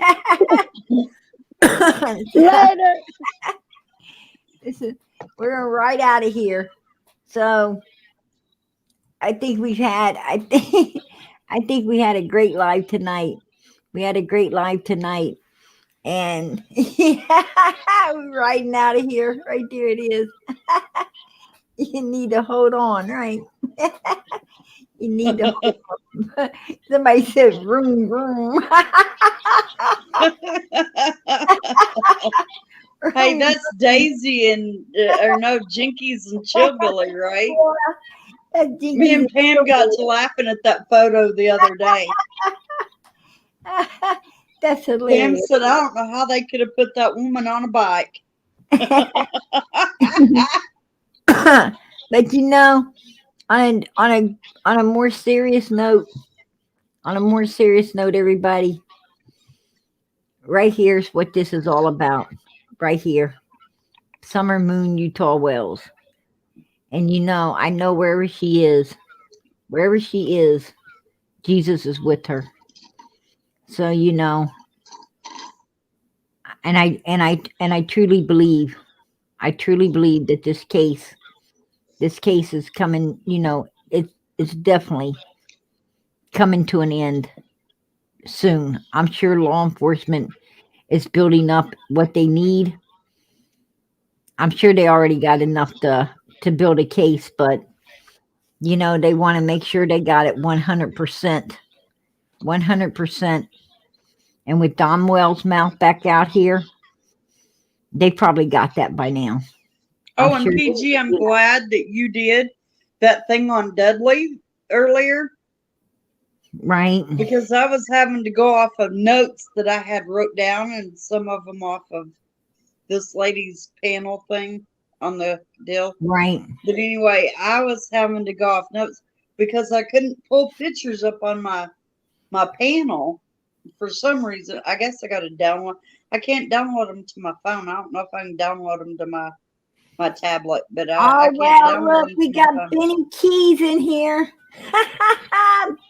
We're gonna ride out of here. So I think we had we had a great live tonight. We had a great live tonight. And we're riding out of here. Right there it is. You need to hold on, right? You need to hold on. Somebody said vroom vroom. Hey, that's Daisy and or no, Jinkies and Chillbilly, right? Me and Pam got to laughing at that photo the other day. That's Pam hilarious. said, "I don't know how they could have put that woman on a bike." But you know, on a more serious note, everybody, right here's what this is all about. Right here, Summer Moon, Utah Wells, and you know, I know wherever she is, Jesus is with her. So you know, and I truly believe, that this case is coming. You know, it's definitely coming to an end soon. I'm sure law enforcement is building up what they need. I'm sure they already got enough to build a case, but you know, they want to make sure they got it 100%. 100%. And with Don Wells' mouth back out here, they probably got that by now. Oh, I'm and sure. PG, I'm glad that you did that thing on Dudley earlier Right? because I was having to go off of notes that I had wrote down and some of them off of this lady's panel thing on the deal. Right. But anyway, I was having to go off notes because I couldn't pull pictures up on my panel for some reason. I guess I got to download. I can't download them to my phone. I don't know if I can download them to my tablet, but I Oh, can't well, download look, them we to my got phone. Benny Keys in here.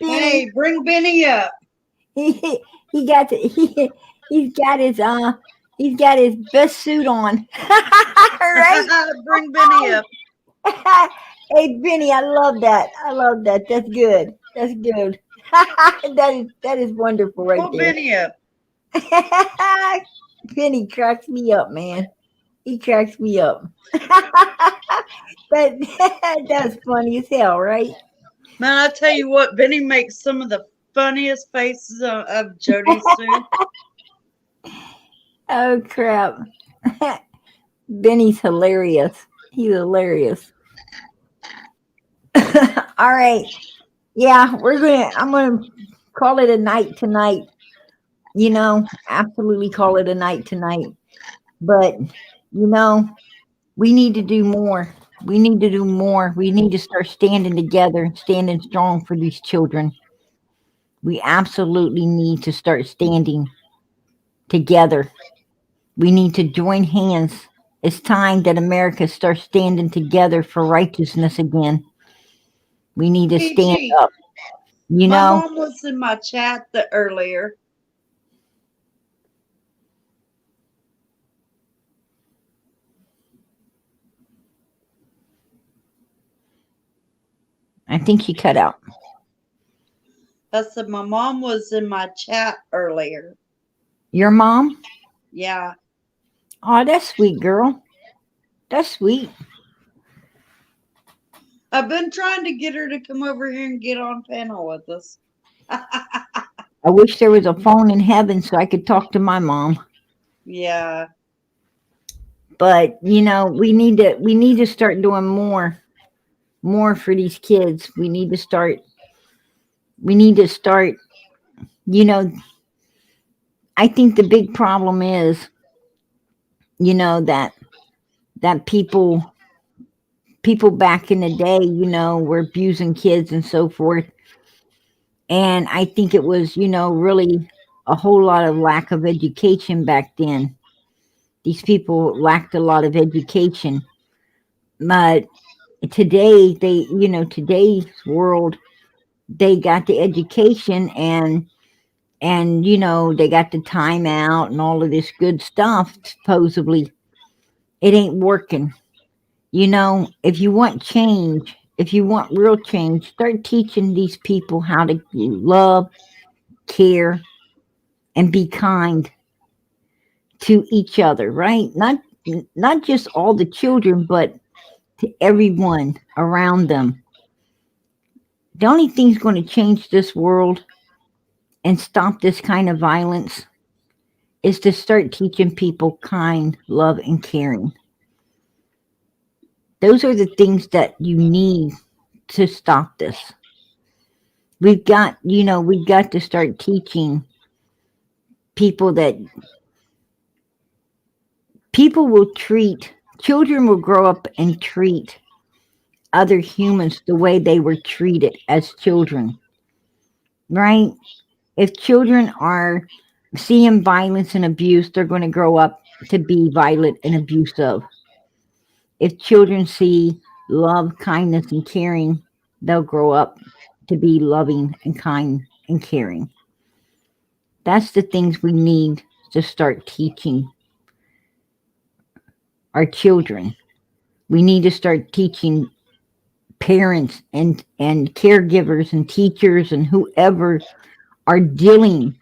Benny. Hey, bring Benny up. He got he's got his best suit on. Right? Bring Benny up. Hey Benny, I love that. That's good. That is wonderful right Pull there. Benny up. Benny cracks me up, man. He cracks me up. That's funny as hell, right? Man, I tell you what, Benny makes some of the funniest faces of Jody Sue. Oh crap. Benny's hilarious. He's hilarious. All right. Yeah, I'm gonna call it a night tonight. You know, absolutely call it a night tonight. But you know, we need to do more. We need to do more. We need to start standing together, standing strong for these children. We absolutely need to start standing together. We need to join hands. It's time that America starts standing together for righteousness again. We need to stand PG, up. You my know, mom was in my chat earlier. I think she cut out. I said my mom was in my chat earlier. Your mom? Yeah. Oh, that's sweet, girl. That's sweet. I've been trying to get her to come over here and get on panel with us. I wish there was a phone in heaven so I could talk to my mom. Yeah. But you know, we need to start doing more for these kids. We need to start. You know, I think the big problem is, you know, that people back in the day, you know, were abusing kids and so forth. And I think it was, you know, really a whole lot of lack of education back then. These people lacked a lot of education. But today, today's world, they got the education and you know, they got the time out and all of this good stuff, supposedly. It ain't working. You know, if you want change, if you want real change, start teaching these people how to love, care, and be kind to each other, right? Not just all the children, but to everyone around them. The only thing's going to change this world and stop this kind of violence is to start teaching people kind, love, and caring. Those are the things that you need to stop this. We've got to start teaching people that children will grow up and treat other humans the way they were treated as children, right? If children are seeing violence and abuse, they're going to grow up to be violent and abusive. If children see love, kindness, and caring, they'll grow up to be loving and kind and caring. That's the things we need to start teaching our children. We need to start teaching parents and caregivers and teachers and whoever are dealing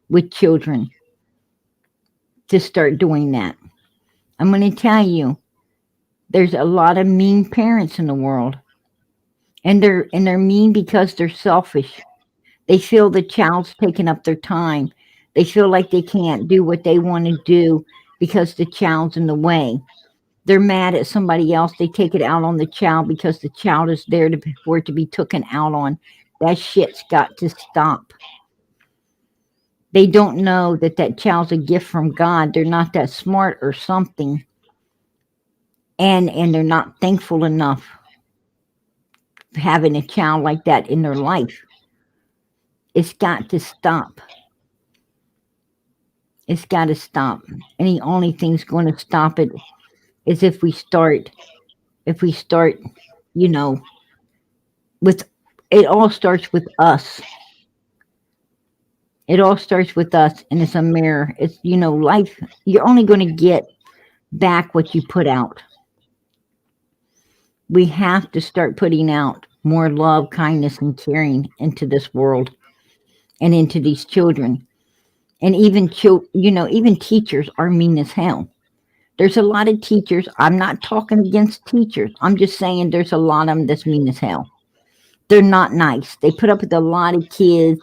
with children to start doing that. I'm going to tell you, there's a lot of mean parents in the world, and they're mean because they're selfish. They feel the child's taking up their time. They feel like they can't do what they want to do because the child's in the way. They're mad at somebody else. They take it out on the child because the child is there for it to be taken out on. That shit's got to stop. They don't know that child's a gift from God. They're not that smart or something. And they're not thankful enough having a child like that in their life. It's got to stop. It's got to stop. And the only thing's going to stop it is if we start, you know, it all starts with us. It all starts with us, and it's a mirror. It's, you know, life, you're only going to get back what you put out. We have to start putting out more love, kindness, and caring into this world and into these children. And even even teachers are mean as hell. There's a lot of teachers. I'm not talking against teachers. I'm just saying there's a lot of them that's mean as hell. They're not nice. They put up with a lot of kids,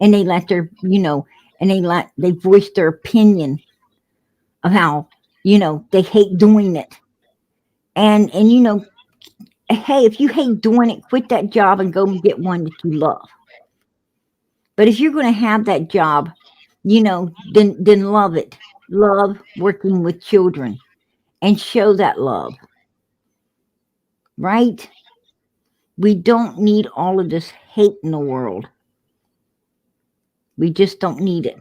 and they let their, they voice their opinion of how, they hate doing it. And hey, if you hate doing it, quit that job and go get one that you love. But if you're going to have that job, then love it. Love working with children and show that love. Right? We don't need all of this hate in the world. We just don't need it.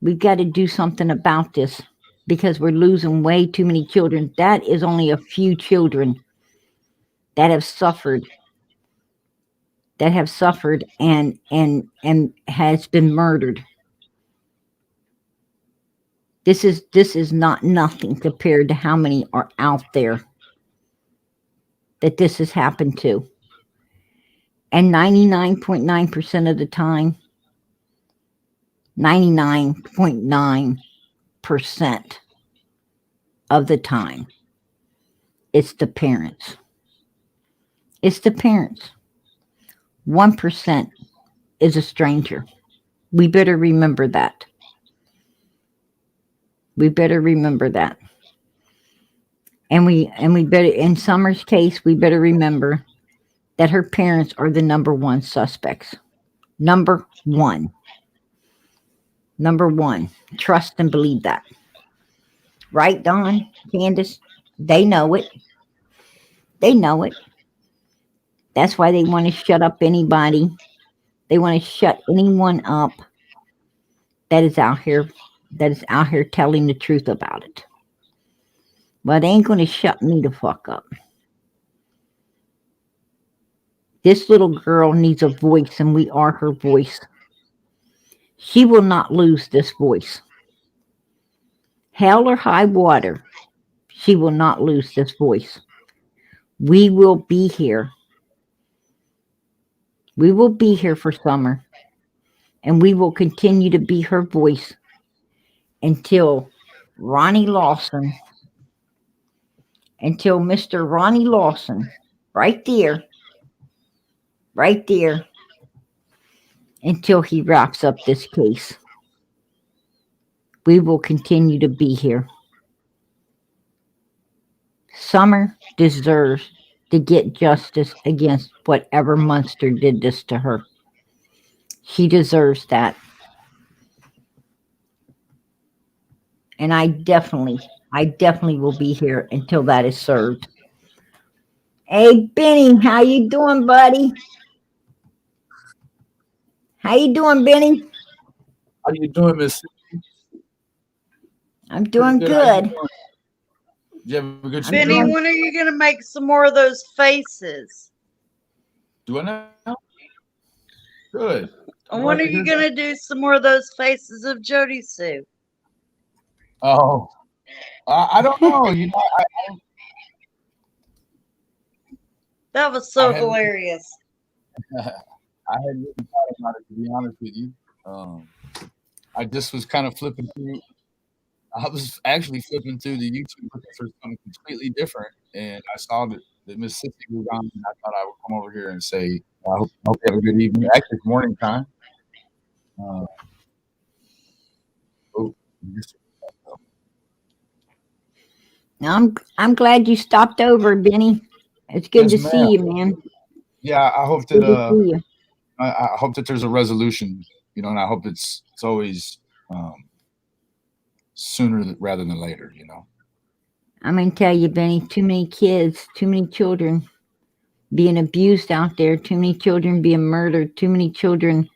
We've got to do something about this because we're losing way too many children. That is only a few children that have suffered and has been murdered. This is not nothing compared to how many are out there that this has happened to. And 99.9% of the time, 99.9%, of the time, it's the parents. It's the parents. 1% is a stranger. We better remember that. We better remember that. And we better, in Summer's case, we better remember that her parents are the number one suspects. Number one. Number one. Trust and believe that. Right, Dawn? Candus? They know it. They know it. That's why they want to shut up anybody. They want to shut anyone up that is out here telling the truth about it. But they ain't going to shut me the fuck up. This little girl needs a voice, and we are her voice. She will not lose this voice. Hell or high water, she will not lose this voice. We will be here. We will be here for Summer, and we will continue to be her voice until Ronnie Lawson, until Mr. Ronnie Lawson, right there, until he wraps up this case. We will continue to be here. Summer deserves to get justice against whatever monster did this to her. She deserves that. And I definitely will be here until that is served. Hey, Benny, how you doing, buddy? How you doing, Benny? How you doing, Miss? I'm doing How you good. doing? You have a good I'm Benny, doing- when are you gonna make some more of those faces? Do I know? Good. And when are you gonna do some more of those faces of Jody Sue? Oh, I don't know. You know, That was so I hadn't- hilarious. I hadn't really thought about it, to be honest with you. I just was kind of flipping through. I was actually flipping through the YouTube looking for something completely different, and I saw that Mississippi was on, and I thought I would come over here and say, I hope you have a good evening. Actually, it's morning time. I'm glad you stopped over, Benny. It's good Yes, to see you, man. Yeah, I hope Good to that see you. I hope that there's a resolution, you know, and I hope it's always sooner rather than later, you know. I'm gonna tell you, Benny, too many kids, too many children being abused out there, too many children being murdered, too many children.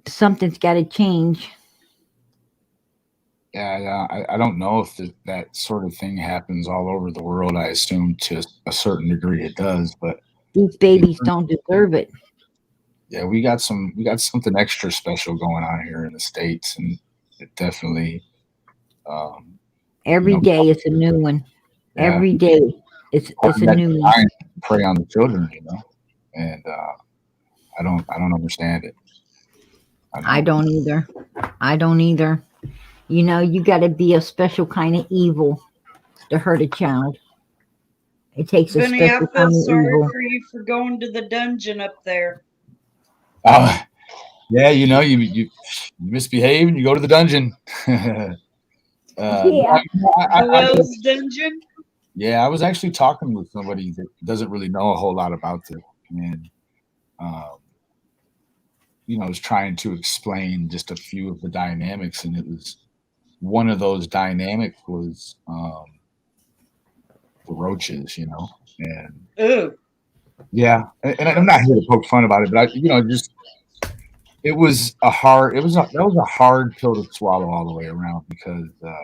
Something's got to change. Yeah, I don't know if that sort of thing happens all over the world. I assume to a certain degree it does, but These babies don't deserve it. yeah, we got something extra special going on here in the States, and it definitely Every day it's a new one. Yeah. Every day it's a new one. I prey on the children, you know, and I don't understand it. I don't either. I don't either. You know, you got to be a special kind of evil to hurt a child. It takes a Benny, I special feel kind of sorry evil. for you for going to the dungeon up there. Yeah, you know, you misbehave and you go to the dungeon. Yeah. The Wells dungeon? Yeah, I was actually talking with somebody that doesn't really know a whole lot about this, and you know, I was trying to explain just a few of the dynamics, and it was one of those dynamics was the roaches, you know, and Ooh. yeah, and I'm not here to poke fun about it, but you know, just that was a hard pill to swallow all the way around because you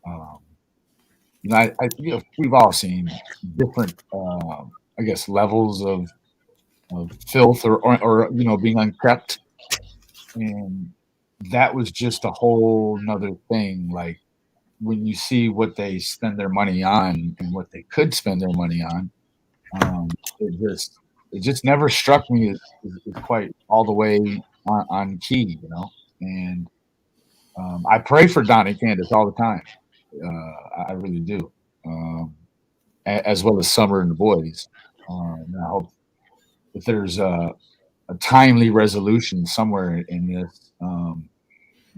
know, you know, we've all seen different I guess levels of filth or you know, being unkept, and that was just a whole nother thing. Like when you see what they spend their money on and what they could spend their money on, it just never struck me as quite all the way on key, you know. And I pray for Donnie and Candus all the time. I really do, as well as Summer and the boys. And I hope that there's a timely resolution somewhere in this.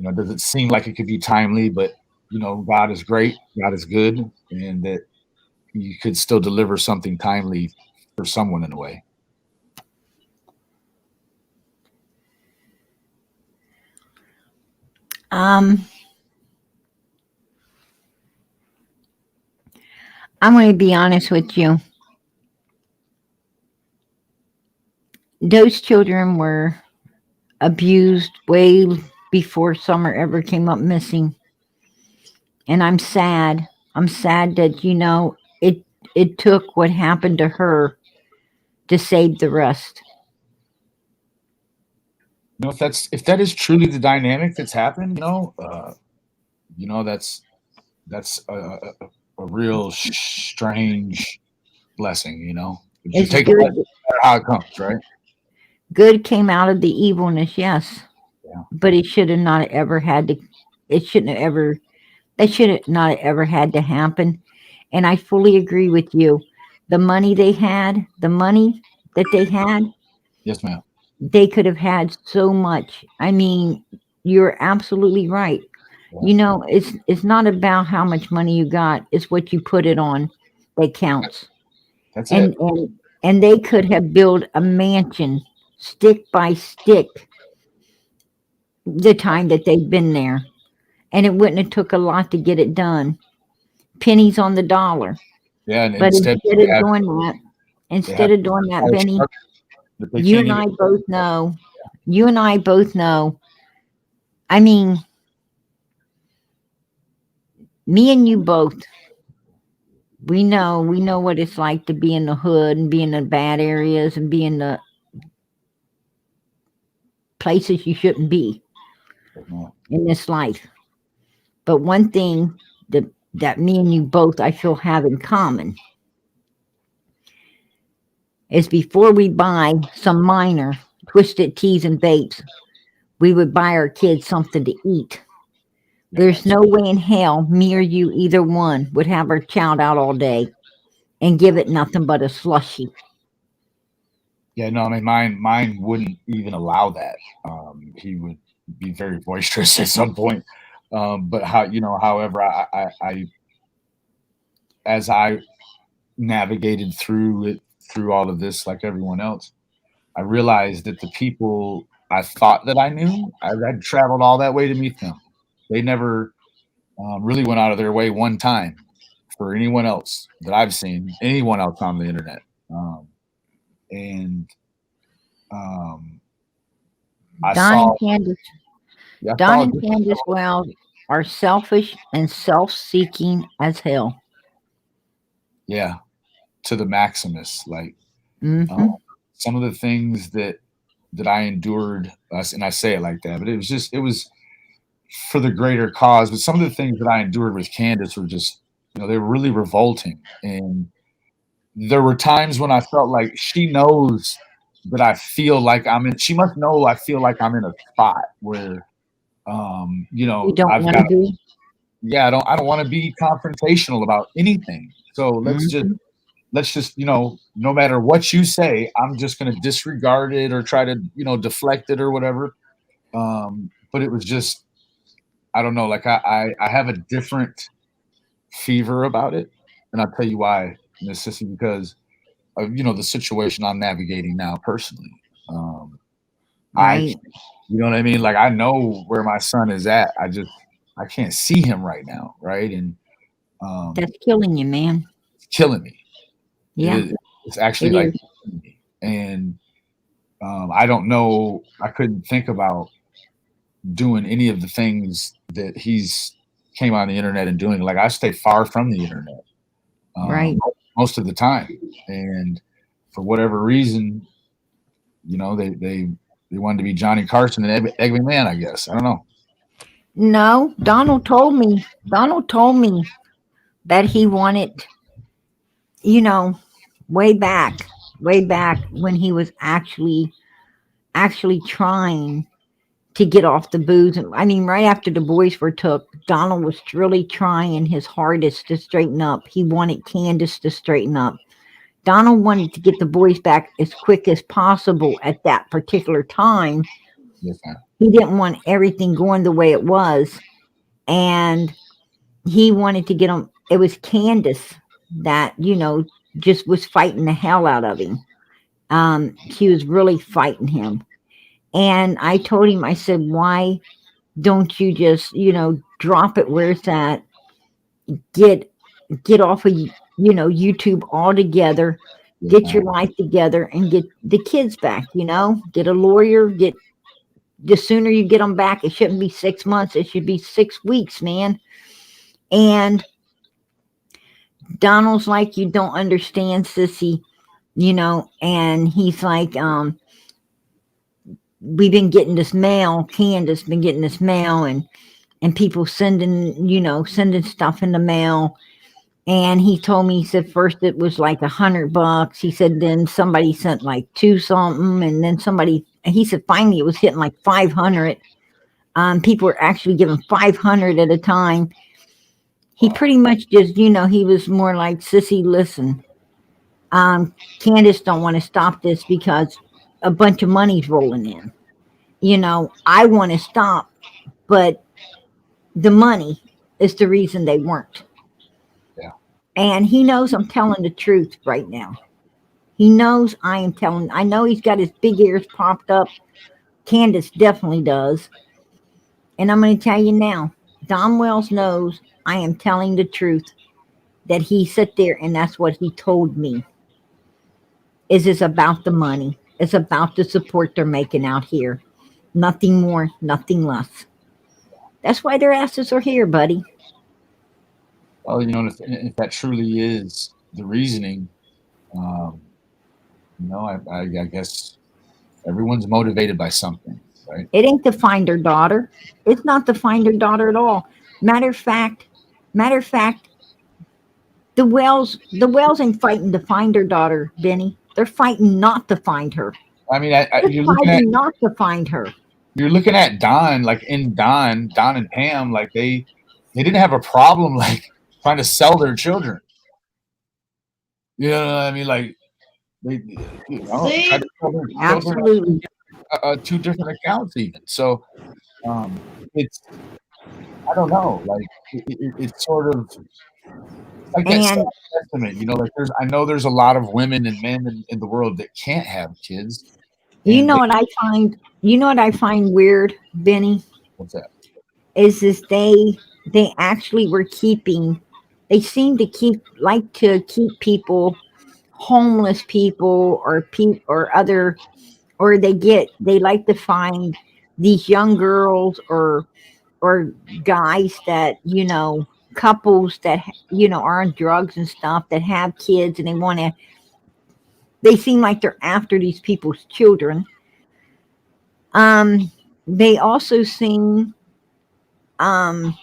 It doesn't seem like it could be timely, but God is great, God is good, and that you could still deliver something timely for someone in a way. I'm going to be honest with you. Those children were abused way before Summer ever came up missing. And I'm sad. I'm sad that, it took what happened to her to save the rest. If that is truly the dynamic that's happened, that's a real strange blessing, You It's take good. it no matter how it comes, right? Good came out of the evilness, yes. Yeah. But it should have not ever had to. It shouldn't have ever. That should have not ever had to happen. And I fully agree with you. The money that they had, Yes, ma'am. they could have had so much. I mean, you're absolutely right. Yeah. It's not about how much money you got, it's what you put it on that counts. That's And it. and they could have built a mansion stick by stick the time that they've been there. And it wouldn't have took a lot to get it done. Pennies on the dollar. Yeah, and But instead instead they of have doing that, a Benny, structure that they you can't and even. I both know. You and I both know. I mean, me and you both. We know what it's like to be in the hood and be in the bad areas and be in the places you shouldn't be in this life. But one thing that me and you both, I feel, have in common is before we buy some minor twisted teas and vapes, we would buy our kids something to eat. There's no way in hell me or you, either one, would have our child out all day and give it nothing but a slushy. Yeah, no, I mean mine wouldn't even allow that. He would be very boisterous at some point. But however, I as I navigated through all of this, like everyone else, I realized that the people I thought that I knew, I'd traveled all that way to meet them. They never really went out of their way one time for anyone else that I've seen, anyone else on the internet. And I Don saw, and Candus, yeah, I Don saw and Candus Wells are selfish and self-seeking as hell. yeah, to the maximus. Like Mm-hmm. some of the things that I endured, and I say it like that, but it was for the greater cause. But some of the things that I endured with Candus were just, they were really revolting. And there were times when I felt like she knows that I feel like she must know I feel like I'm in a spot where, You don't I've want got to be. yeah, I don't want to be confrontational about anything. So Mm-hmm. let's just, no matter what you say, I'm just going to disregard it or try to, deflect it or whatever. But it was just, I don't know, like I have a different fever about it. And I'll tell you why, Miss Sissy, because of, the situation I'm navigating now personally. Right. You know what I mean? Like I know where my son is at. I can't see him right now. Right. And, That's killing you, man. it's killing me. Yeah. It's actually It like, is. killing me. And, I don't know. I couldn't think about doing any of the things that he's came on the internet and doing. Like I stay far from the internet, Right. most of the time. And for whatever reason, they wanted to be Johnny Carson and Egg McMahon, I guess. I don't know. No, Donald told me that he wanted, way back when he was actually trying to get off the booze. I mean, right after the boys were took, Donald was really trying his hardest to straighten up. He wanted Candus to straighten up. Donald wanted to get the boys back as quick as possible at that particular time. Yes, ma'am. He didn't want everything going the way it was. And he wanted to get them. It was Candus that, just was fighting the hell out of him. She was really fighting him. And I told him, I said, why don't you just, drop it where it's at, get off of, YouTube altogether, get your life together and get the kids back, get a lawyer, the sooner you get them back, it shouldn't be 6 months. It should be 6 weeks, man. And Donald's like, you don't understand, sissy, and he's like, we've been getting this mail, Candus been getting this mail and people sending stuff in the mail. And he told me, he said, first it was like $100. He said, then somebody sent like 2 something. And then he said, finally it was hitting like 500. People were actually giving 500 at a time. He pretty much just, he was more like, sissy, listen, Candus don't want to stop this because a bunch of money's rolling in. I want to stop, but the money is the reason they weren't. Yeah. And he knows I'm telling the truth right now. He knows I know he's got his big ears popped up. Candus definitely does. And I'm going to tell you now, Don Wells knows I am telling the truth, that he sat there and that's what he told me. It's about the money. It's about the support they're making out here. Nothing more, nothing less. That's why their asses are here, buddy. Well, if that truly is the reasoning, I guess everyone's motivated by something, right? It ain't to find their daughter. It's not to find their daughter at all. Matter of fact, the Wells ain't fighting to find their daughter, Benny. They're fighting not to find her. I mean, They're fighting not to find her. You're looking at Don, like in Don and Pam, like they didn't have a problem like trying to sell their children. You know what I mean? Like they, tried to sell their Absolutely. children, 2 different accounts even. So it's, I don't know, like it's sort of like that testament, like I know there's a lot of women and men in the world that can't have kids. What I find weird, Benny? What's that? Is they actually were they seem to keep people, homeless people or other, or they like to find these young girls or guys that, couples that, are on drugs and stuff that have kids and they seem like they're after these people's children. They also seem to,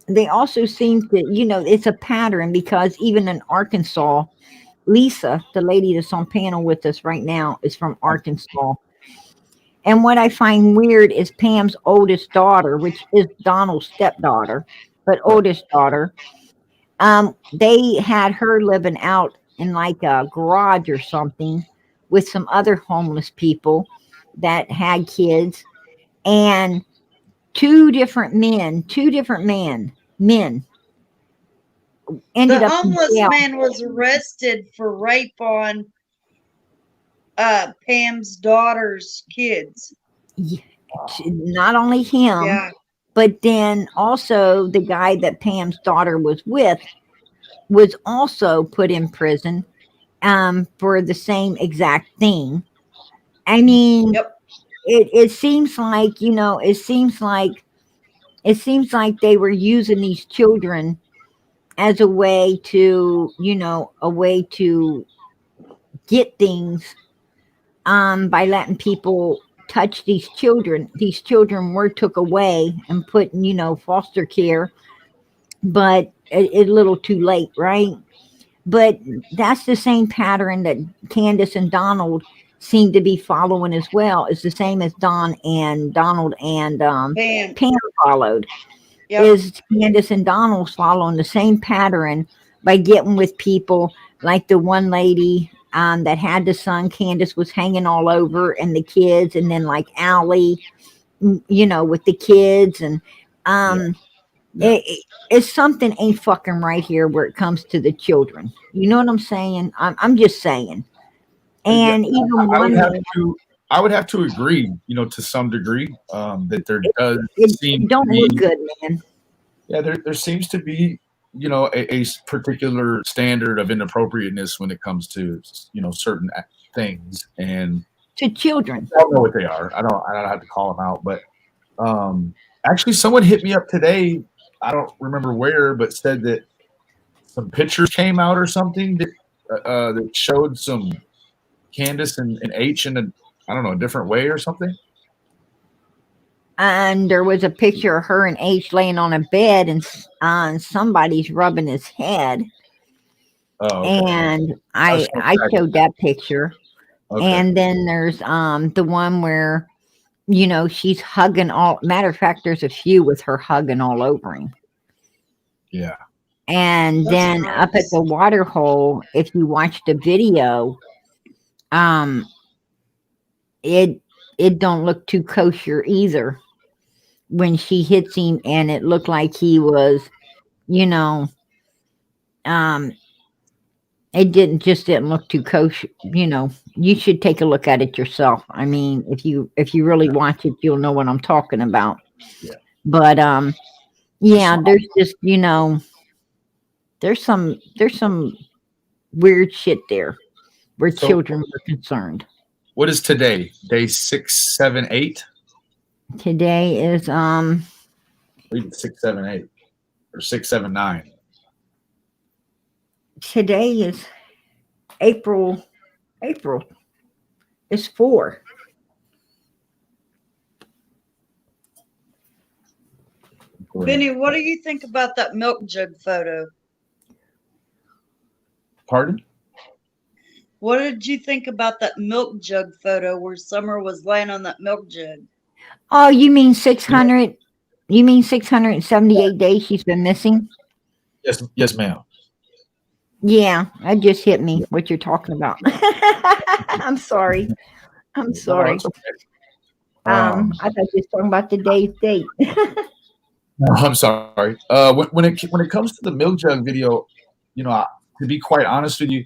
it's a pattern, because even in Arkansas, Lisa, the lady that's on panel with us right now, is from Arkansas. And what I find weird is Pam's oldest daughter, which is Donald's stepdaughter, but oldest daughter, they had her living out in like a garage or something with some other homeless people that had kids, and 2 different men ended The up in homeless jail. man was arrested for rape on Pam's daughter's kids. Not only him, Yeah. but then also the guy that Pam's daughter was with was also put in prison for the same exact thing. I mean, Yep. it seems like, it seems like they were using these children as a way to, get things by letting people touch these children. These children were took away and put in, foster care, but a little too late, right? But that's the same pattern that Candus and Donald seem to be following as well. It's the same as Don and Donald and And Pam followed. yep. Is Candus and Donald's following the same pattern by getting with people like the one lady that had the son Candus was hanging all over, and the kids, and then like Allie, you know, with the kids, and Yeah. it's something ain't fucking right here where it comes to the children. You know what I'm saying? I'm just saying. And Yeah, even I would one have man, to. I would have to agree, you know, to some degree, that there does seem it to don't look be. good, man. Yeah, there seems to be, you know, a particular standard of inappropriateness when it comes to, you know, certain things, and To children. I don't know what they are. I don't have to call them out, but actually, someone hit me up today. I don't remember where, but said that some pictures came out or something that showed some Candus and H in a, I don't know, a different way or something. And there was a picture of her and H laying on a bed, and somebody's rubbing his head. Oh, okay. And I showed that picture. Okay. And then there's the one where, you know, she's hugging all. Matter of fact, there's a few with her hugging all over him. Yeah. And That's then up at nice. the water hole, if you watch the video, it don't look too kosher either. When she hits him, and it looked like he was, you know, it didn't look too kosher. You know, you should take a look at it yourself. I mean, if you really watch it, you'll know what I'm talking about. Yeah. But yeah, there's just, you know, there's some weird shit there where So- children were concerned. What is today? Day 6, 7, 8? Today is I believe it's 6, 7, 8, or 6, 7, 9. today is April. It's 4. Benny, what do you think about that milk jug photo? Pardon? What did you think about that milk jug photo where Summer was laying on that milk jug? Oh, you mean 600? You mean 678 days she's been missing? Yes, ma'am. Yeah, that just hit me what you're talking about. I'm sorry. I'm sorry. No, it's okay. I thought you were talking about today's date. No, I'm sorry. When it comes to the milk jug video, you know, to be quite honest with you,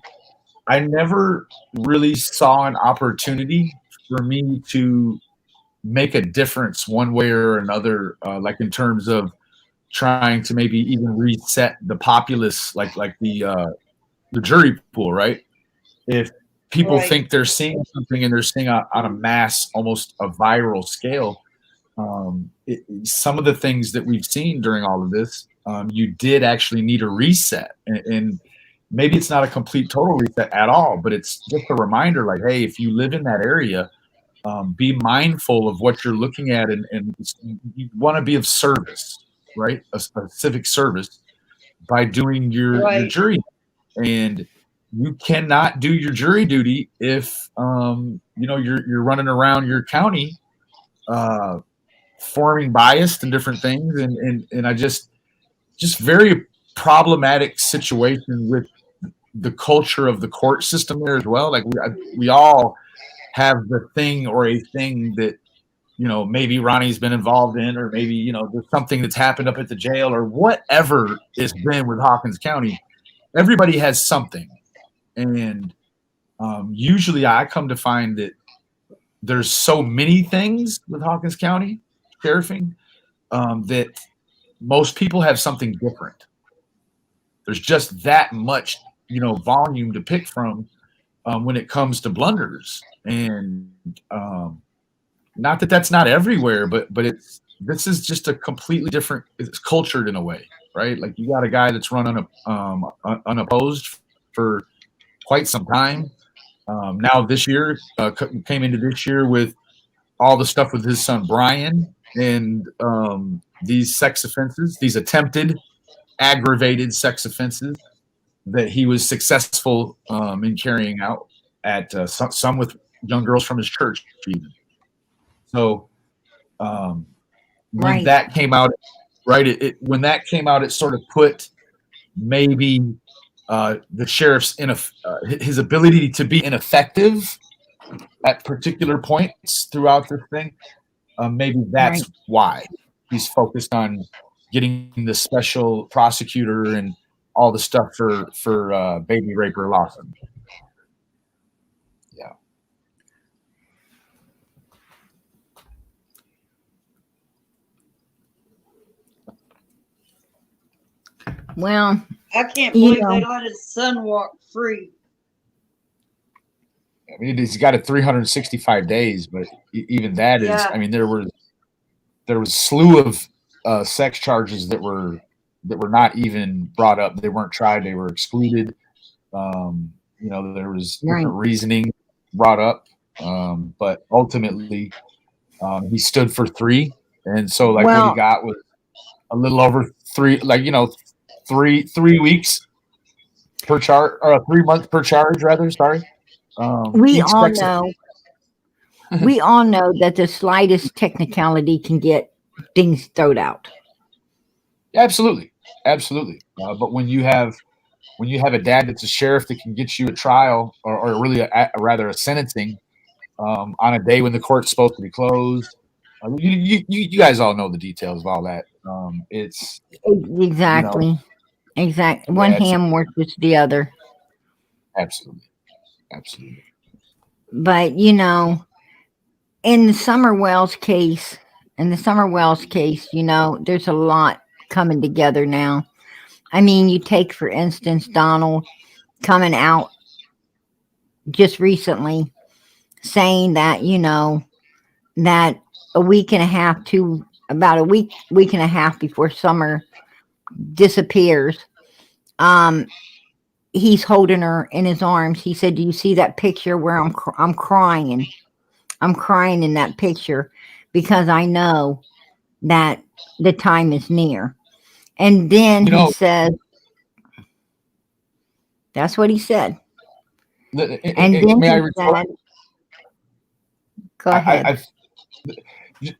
I never really saw an opportunity for me to make a difference one way or another, like in terms of trying to maybe even reset the populace, like the jury pool, right? If people Right. think they're seeing something and they're seeing on a mass, almost a viral scale, some of the things that we've seen during all of this, you did actually need a reset, and maybe it's not a complete total reset at all, but it's just a reminder, like, hey, if you live in that area, be mindful of what you're looking at, and you want to be of service, right? A civic service by doing your Right. jury, and you cannot do your jury duty if you know you're running around your county forming bias and different things, and I just very problematic situation with the culture of the court system there as well. Like we all have the thing or a thing that, you know, maybe Ronnie's been involved in, or maybe, you know, there's something that's happened up at the jail, or whatever it's been with Hawkins County. Everybody has something, and usually I come to find that there's so many things with Hawkins County sheriffing that most people have something different. There's just that much, you know, volume to pick from when it comes to blunders, and not that that's not everywhere, but this is just a completely different. It's cultured in a way, right? Like, you got a guy that's run unopposed for quite some time. Now this year came into this year with all the stuff with his son Brian, and these sex offenses, these attempted aggravated sex offenses that he was successful in carrying out at some with young girls from his church even. So when Right. that came out, right, when that came out, it sort of put maybe the sheriff's his ability to be ineffective at particular points throughout this thing. Maybe that's Right. why he's focused on getting the special prosecutor and all the stuff for baby raper Lawson. Yeah. Well, I can't You believe know. they let his son walk free. I mean, he's got it 365 days, but even that is, Yeah. I mean, there was a slew of sex charges that were not even brought up. They weren't tried. They were excluded. You know, there was different Right. reasoning brought up, but ultimately, he stood for 3, and so like what he Well, got was a little over 3, like, you know, 3 weeks per charge, or 3 months per charge, rather. Sorry. we He all expects it. know that the slightest technicality can get things thrown out. Absolutely. But when you have a dad that's a sheriff that can get you a trial, or really rather a sentencing, on a day when the court's supposed to be closed, you guys all know the details of all that. It's Exactly. Exactly. One yeah, it's hand works the other. absolutely. But in the Summer Wells case, there's a lot coming together now. I mean, you take for instance Donald coming out just recently saying that that a week and a half to about a week and a half before Summer disappears, he's holding her in his arms. He said, "Do you see that picture where I'm crying? I'm crying in that picture because I know that the time is near." And then he says, "That's what he said." And then may I he retort? said, "Go ahead."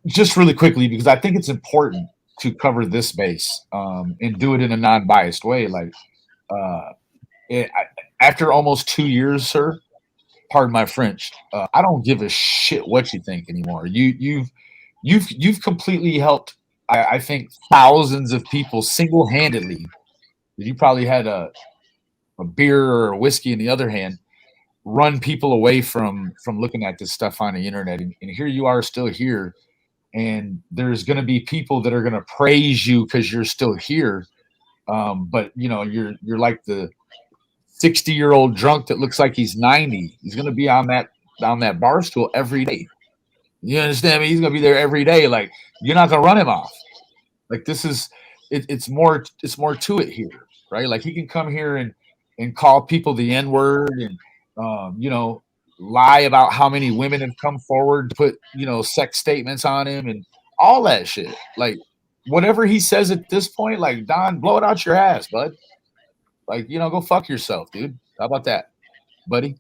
Just really quickly, because I think it's important to cover this base, and do it in a non-biased way. Like, after almost 2 years, sir, pardon my French, I don't give a shit what you think anymore. You've completely helped, I think, thousands of people single-handedly. You probably had a beer or a whiskey in the other hand, run people away from looking at this stuff on the internet, and here you are still here, and there's going to be people that are going to praise you because you're still here, but you're like the 60-year-old drunk that looks like he's 90. He's going to be on that bar stool every day. You understand me? He's going to be there every day. Like, you're not going to run him off. Like, this is it's more to it here, right? Like, he can come here and call people the N-word, and lie about how many women have come forward to put sex statements on him and all that shit. Like, whatever he says at this point, like, Don, blow it out your ass, bud. Like, go fuck yourself, dude. How about that, buddy?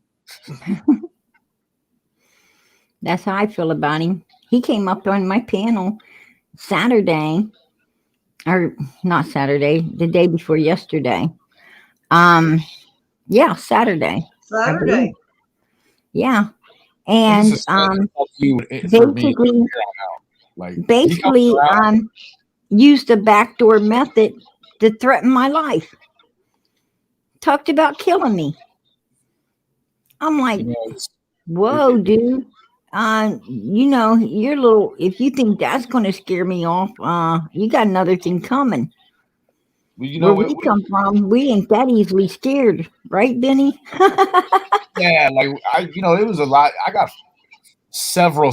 That's how I feel about him. He came up on my panel Saturday, or not Saturday, the day before yesterday. Yeah, Saturday. Saturday. Yeah. And basically used a backdoor method to threaten my life. Talked about killing me. I'm like, whoa, dude. You're little. If you think that's going to scare me off, you got another thing coming. Where we come from, we ain't that easily scared, right, Benny? Yeah, like it was a lot. I got several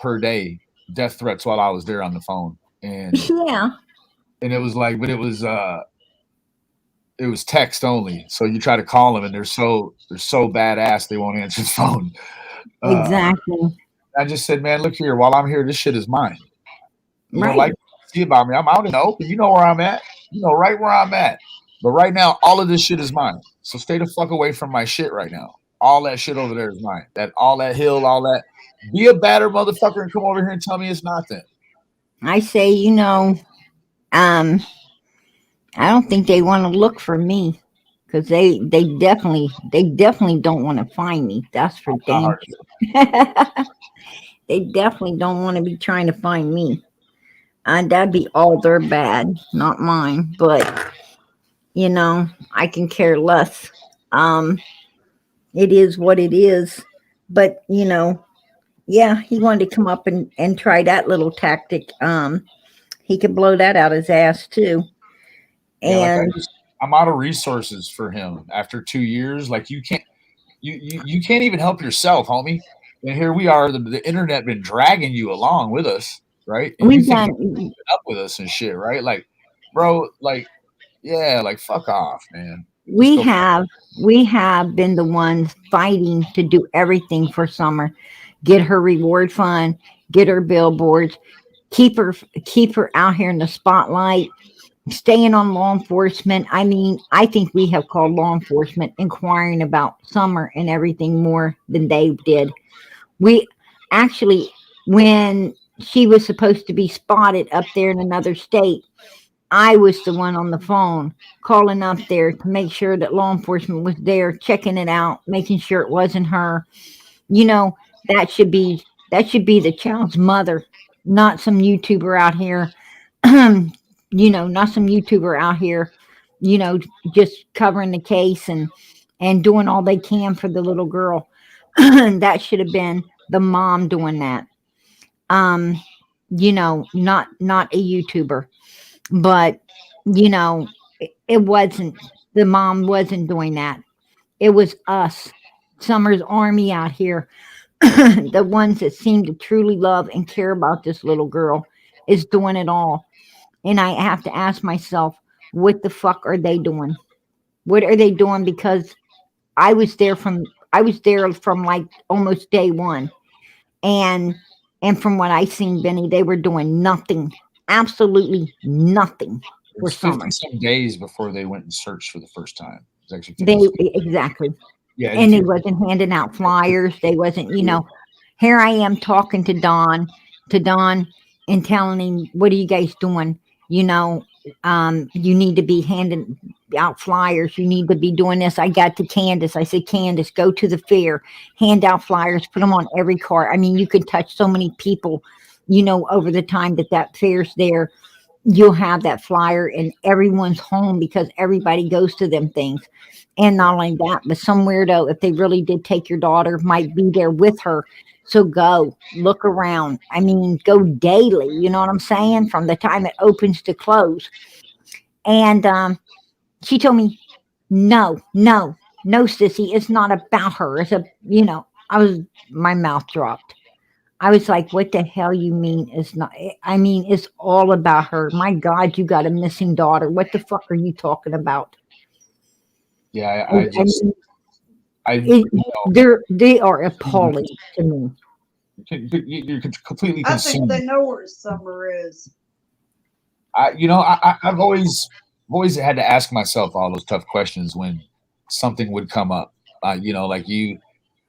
per day death threats while I was there on the phone, and and it was like, but it was text only. So you try to call them, and they're so badass they won't answer the phone. Exactly. I just said, man, look here. While I'm here, this shit is mine. You right. don't like see about me? I'm out in the open. You know where I'm at. You know right where I'm at. But right now, all of this shit is mine. So stay the fuck away from my shit right now. all that shit over there is mine. All that hill, all that. Be a badder motherfucker and come over here and tell me it's not then. I say, I don't think they want to look for me because they definitely don't want to find me. That's for damn sure. They definitely don't want to be trying to find me. That'd be all their bad, not mine. But I can care less. It is what it is. But yeah, he wanted to come up and try that little tactic. He could blow that out his ass too. Yeah, And I'm out of resources for him after 2 years. Like you can't even help yourself, homie. And here we are, the internet been dragging you along with us, right? And you think you're up with us and shit, right? Like, bro, like, yeah, like fuck off, man. we have been the ones fighting to do everything for Summer. Get her reward fund, get her billboards, keep her out here in the spotlight, staying on law enforcement. I mean, I think we have called law enforcement inquiring about Summer and everything more than they did. We actually, when she was supposed to be spotted up there in another state, I was the one on the phone calling up there to make sure that law enforcement was there, checking it out, making sure it wasn't her. That should be the child's mother, not some YouTuber out here. Not some YouTuber out here, just covering the case and doing all they can for the little girl. That should have been the mom doing that. Not a YouTuber. But it wasn't, the mom wasn't doing that. It was us, Summer's army out here, the ones that seem to truly love and care about this little girl, is doing it all. And I have to ask myself, what the fuck are they doing? What are they doing? Because I was there from like almost day one. And from what I seen, Benny, they were doing nothing, absolutely nothing for Summer. 50-some days before they went and searched for the first time. It was actually Exactly. Yeah, and they wasn't handing out flyers. They wasn't, here I am talking to Don, and telling him, what are you guys doing? You need to be handing out flyers. You need to be doing this. I got to Candus. I said, Candus, go to the fair, hand out flyers, put them on every car. I mean, you can touch so many people, over the time that fair's there. You'll have that flyer in everyone's home because everybody goes to them things. And not only that, but some weirdo, if they really did take your daughter, might be there with her. So go look around. I mean, go daily. You know what I'm saying? From the time it opens to close. And she told me, no, sissy, it's not about her. It's my mouth dropped. I was like, what the hell you mean it's not? I mean, it's all about her. My God, you got a missing daughter. What the fuck are you talking about? Yeah, they are appalling to me. You're completely I think consumed. they know where Summer is. I've always had to ask myself all those tough questions when something would come up.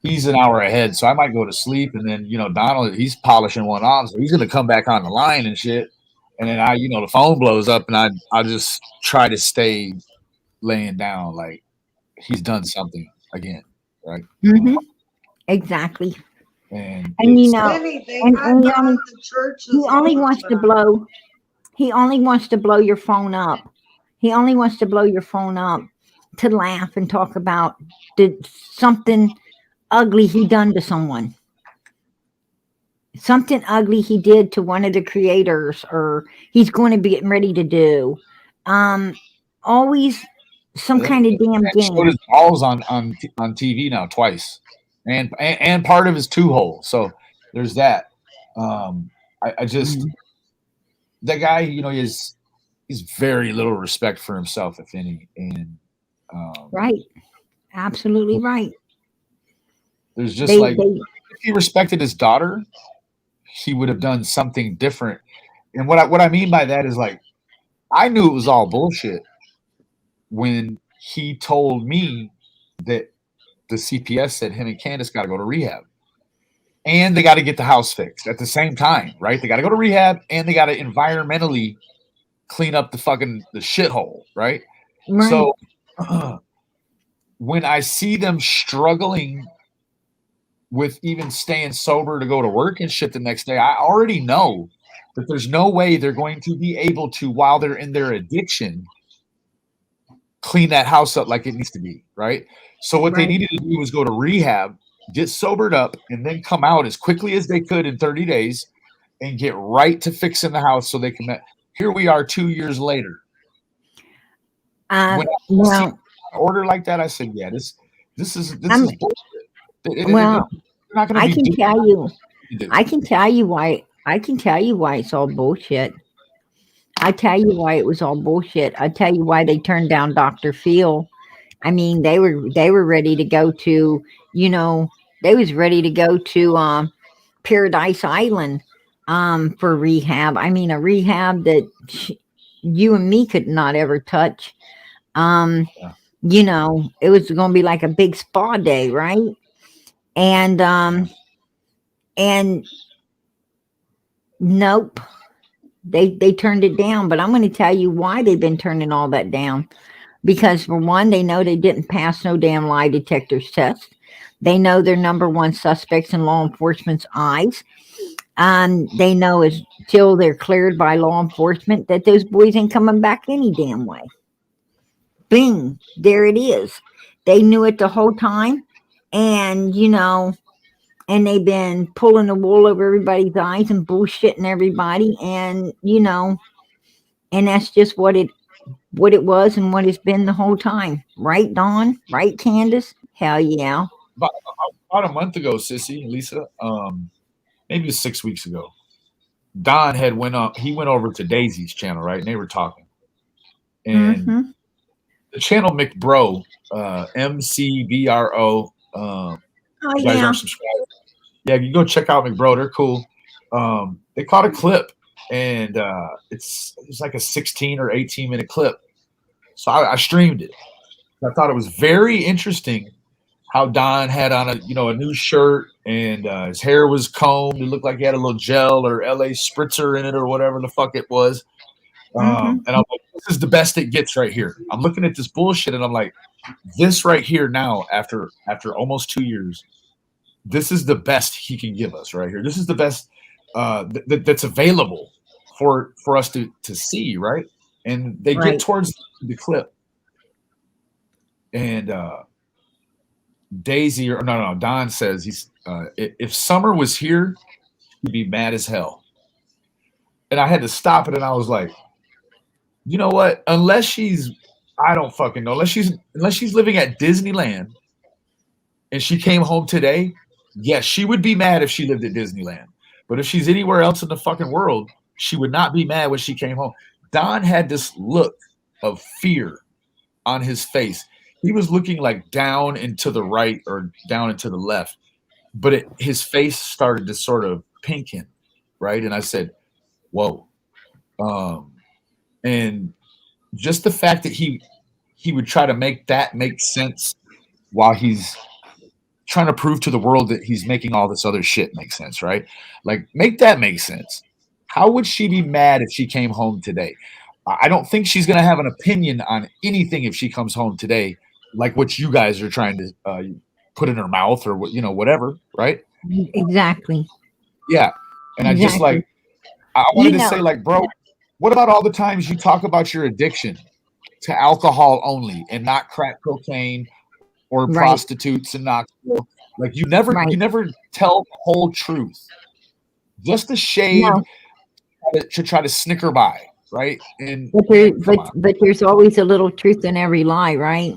He's an hour ahead, so I might go to sleep, and then Donald, he's polishing one off, so he's gonna come back on the line and shit, and then the phone blows up, and I just try to stay laying down like he's done something again, right? Mm-hmm. Exactly. And he only wants to blow. He only wants to blow your phone up. He only wants to blow your phone up to laugh and talk about something ugly he done to someone. Something ugly he did to one of the creators, or he's going to be getting ready to do. Always some kind of damn game. Showed his balls on TV now twice, and part of his 2-hole. So there's that. I just that guy, he's very little respect for himself, if any, and right, absolutely right. There's just if he respected his daughter, he would have done something different. And what I mean by that is, like, I knew it was all bullshit when he told me that the CPS said him and Candus got to go to rehab. And they got to get the house fixed at the same time, right? They got to go to rehab and they got to environmentally clean up the shithole, right? Right. So when I see them struggling with even staying sober to go to work and shit the next day, I already know that there's no way they're going to be able to, while they're in their addiction, clean that house up like it needs to be, right? So what they needed to do was go to rehab, get sobered up, and then come out as quickly as they could in 30 days and get right to fixing the house so they can. Here we are 2 years later. When I see an order like that, I said, yeah, this is bullshit. Well, not gonna I can tell you. I can tell you why. I can tell you why it's all bullshit. I tell you why it was all bullshit. I tell you why they turned down Dr. Phil. I mean, they were ready to go to, they was ready to go to Paradise Island for rehab. I mean, a rehab that you and me could not ever touch. It was going to be like a big spa day, right? And nope, they turned it down. But I'm going to tell you why they've been turning all that down. Because for one, they know they didn't pass no damn lie detectors test. They know they're number one suspects in law enforcement's eyes. They know until they're cleared by law enforcement that those boys ain't coming back any damn way. Bing, there it is. They knew it the whole time. And, and they've been pulling the wool over everybody's eyes and bullshitting everybody. And, and that's just what it was and what it's been the whole time. Right, Dawn? Right, Candus? Hell yeah. About a month ago, Sissy, Lisa, maybe 6 weeks ago, Don had went over to Daisy's channel, right? And they were talking. And the channel McBro, MCBRO, you guys aren't subscribed. Yeah, you go check out McBro. They're cool. They caught a clip, and it's like a 16 or 18-minute clip. So I streamed it. I thought it was very interesting how Don had on a new shirt and his hair was combed. It looked like he had a little gel or LA spritzer in it or whatever the fuck it was. And I'm like, this is the best it gets right here. I'm looking at this bullshit and I'm like, this right here now, after almost 2 years, this is the best he can give us right here. This is the best that's available for us to see, right? And they get towards the clip. And Daisy or no, Don says he's if Summer was here, he'd be mad as hell. And I had to stop it and I was like, you know what? Unless she's, I don't fucking know. Unless she's living at Disneyland and she came home today, yes, she would be mad if she lived at Disneyland. But if she's anywhere else in the fucking world, she would not be mad when she came home. Don had this look of fear on his face. He was looking like down and to the right or down and to the left, but his face started to sort of pinken, right? And I said, whoa. And just the fact that he would try to make that make sense while he's trying to prove to the world that he's making all this other shit make sense, right? Like, make that make sense. How would she be mad if she came home today? I don't think she's going to have an opinion on anything if she comes home today, like what you guys are trying to put in her mouth or whatever, right? Exactly. Yeah. And I just like, I wanted to say, like, bro, what about all the times you talk about your addiction to alcohol only and not crack cocaine or prostitutes and not like you never tell the whole truth, just a shade to try to snicker by, right? And but there's always a little truth in every lie, right?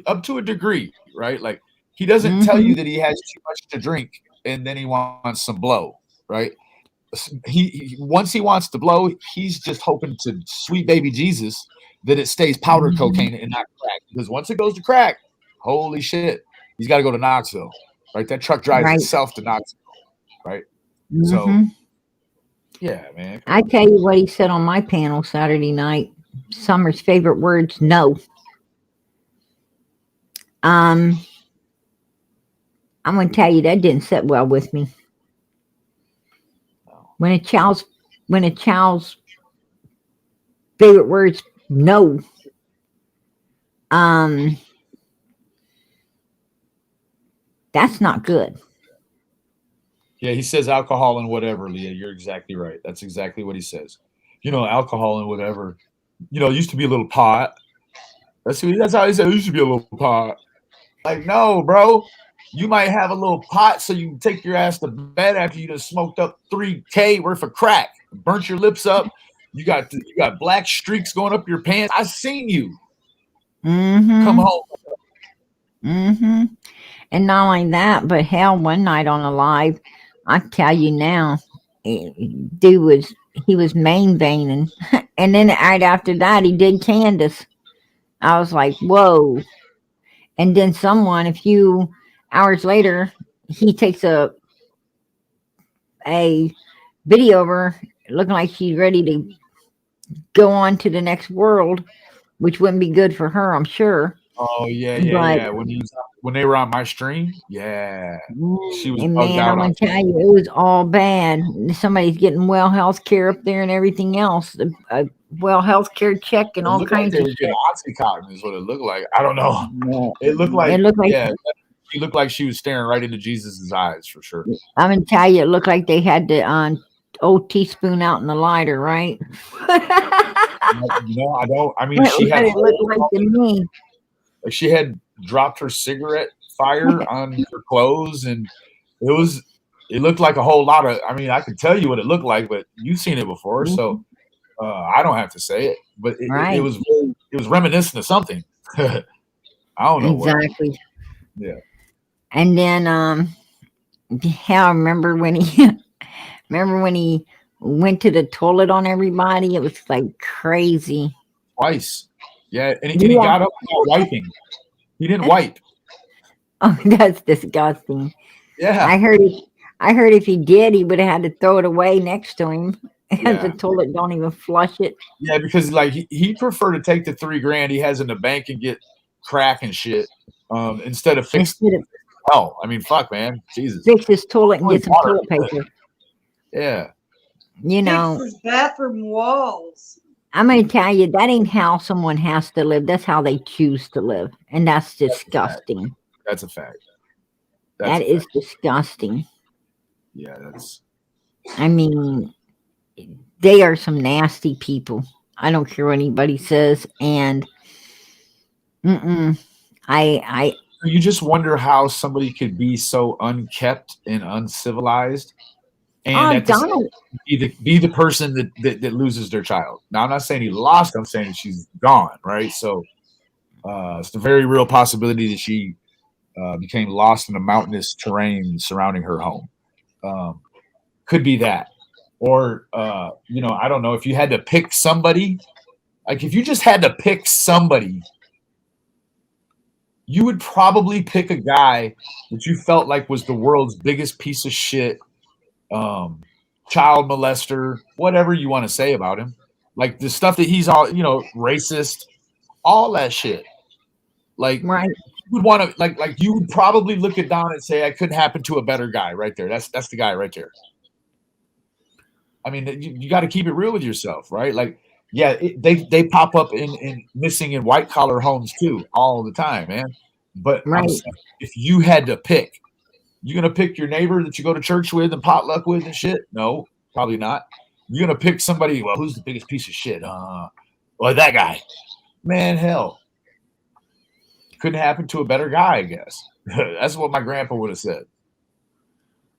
Up to a degree, right? Like he doesn't tell you that he has too much to drink and then he wants some blow, right? He once he wants to blow, he's just hoping to sweet baby Jesus that it stays powder cocaine and not crack. Because once it goes to crack, holy shit, he's got to go to Knoxville, right? That truck drives itself to Knoxville, right? So, yeah, man. I tell you what he said on my panel Saturday night. Summer's favorite words: no. I'm going to tell you that didn't sit well with me. When a child's favorite words no, that's not good. Yeah, he says alcohol and whatever, Leah. You're exactly right. That's exactly what he says. Alcohol and whatever. It used to be a little pot. That's how he said it used to be a little pot. Like, no, bro. You might have a little pot so you can take your ass to bed after you just smoked up 3K worth of crack, burnt your lips up. You got black streaks going up your pants. I seen you. Come home. And not only that, but hell, one night on a live, I tell you now, dude was main veining, and then right after that, he did Candus. I was like, whoa. And then someone, a few hours later, he takes a video of her looking like she's ready to go on to the next world, which wouldn't be good for her, I'm sure. Oh yeah. When they were on my stream, yeah, she was. And bugged man, out I'm on gonna tell you, it was all bad. Somebody's getting well health care up there and everything else. Well health care check and It all looked like kinds they of were shit. getting Oxycontin is what it looked like. I don't know. Yeah. It looked like Yeah. she looked like she was staring right into Jesus's eyes for sure. I'm gonna tell you, it looked like they had the old teaspoon out in the lighter, right? I don't. I mean, she had. It looked like to me. Like she had dropped her cigarette fire on her clothes, and it looked like a whole lot of. I mean, I could tell you what it looked like, but you've seen it before, so I don't have to say it. But it was reminiscent of something. I don't know exactly. Yeah. And then hell, remember when he went to the toilet on everybody? It was like crazy. Twice. Yeah, and he got up without wiping. He didn't wipe. Oh, that's disgusting. Yeah. I heard if he did, he would have had to throw it away next to him. Yeah. The toilet don't even flush it. Yeah, because like he preferred to take the $3,000 he has in the bank and get crack and shit instead of Oh, I mean, fuck, man, Jesus. Fix his toilet and get some toilet paper. Yeah. Fix his bathroom walls. I'm going to tell you, that ain't how someone has to live. That's how they choose to live. And that's disgusting. That's a fact. That is disgusting. Yeah, that's. I mean, they are some nasty people. I don't care what anybody says. And you just wonder how somebody could be so unkept and uncivilized. And be the person that loses their child. Now, I'm not saying he lost. I'm saying she's gone, right? So it's a very real possibility that she became lost in the mountainous terrain surrounding her home. Could be that. Or, I don't know. If you had to pick somebody, like if you just had to pick somebody, you would probably pick a guy that you felt like was the world's biggest piece of shit, child molester, whatever you want to say about him, like the stuff that he's all, racist, all that shit. Like, right. You would want to like you would probably look at Don and say, I couldn't happen to a better guy right there. That's the guy right there. I mean, you got to keep it real with yourself, right? Like, yeah, they pop up in missing in white collar homes too all the time, man. But right. If you had to pick, you gonna pick your neighbor that you go to church with and potluck with and shit? No, probably not. You're gonna pick somebody. Well, who's the biggest piece of shit? Well, that guy. Man, hell, couldn't happen to a better guy, I guess. That's what my grandpa would have said.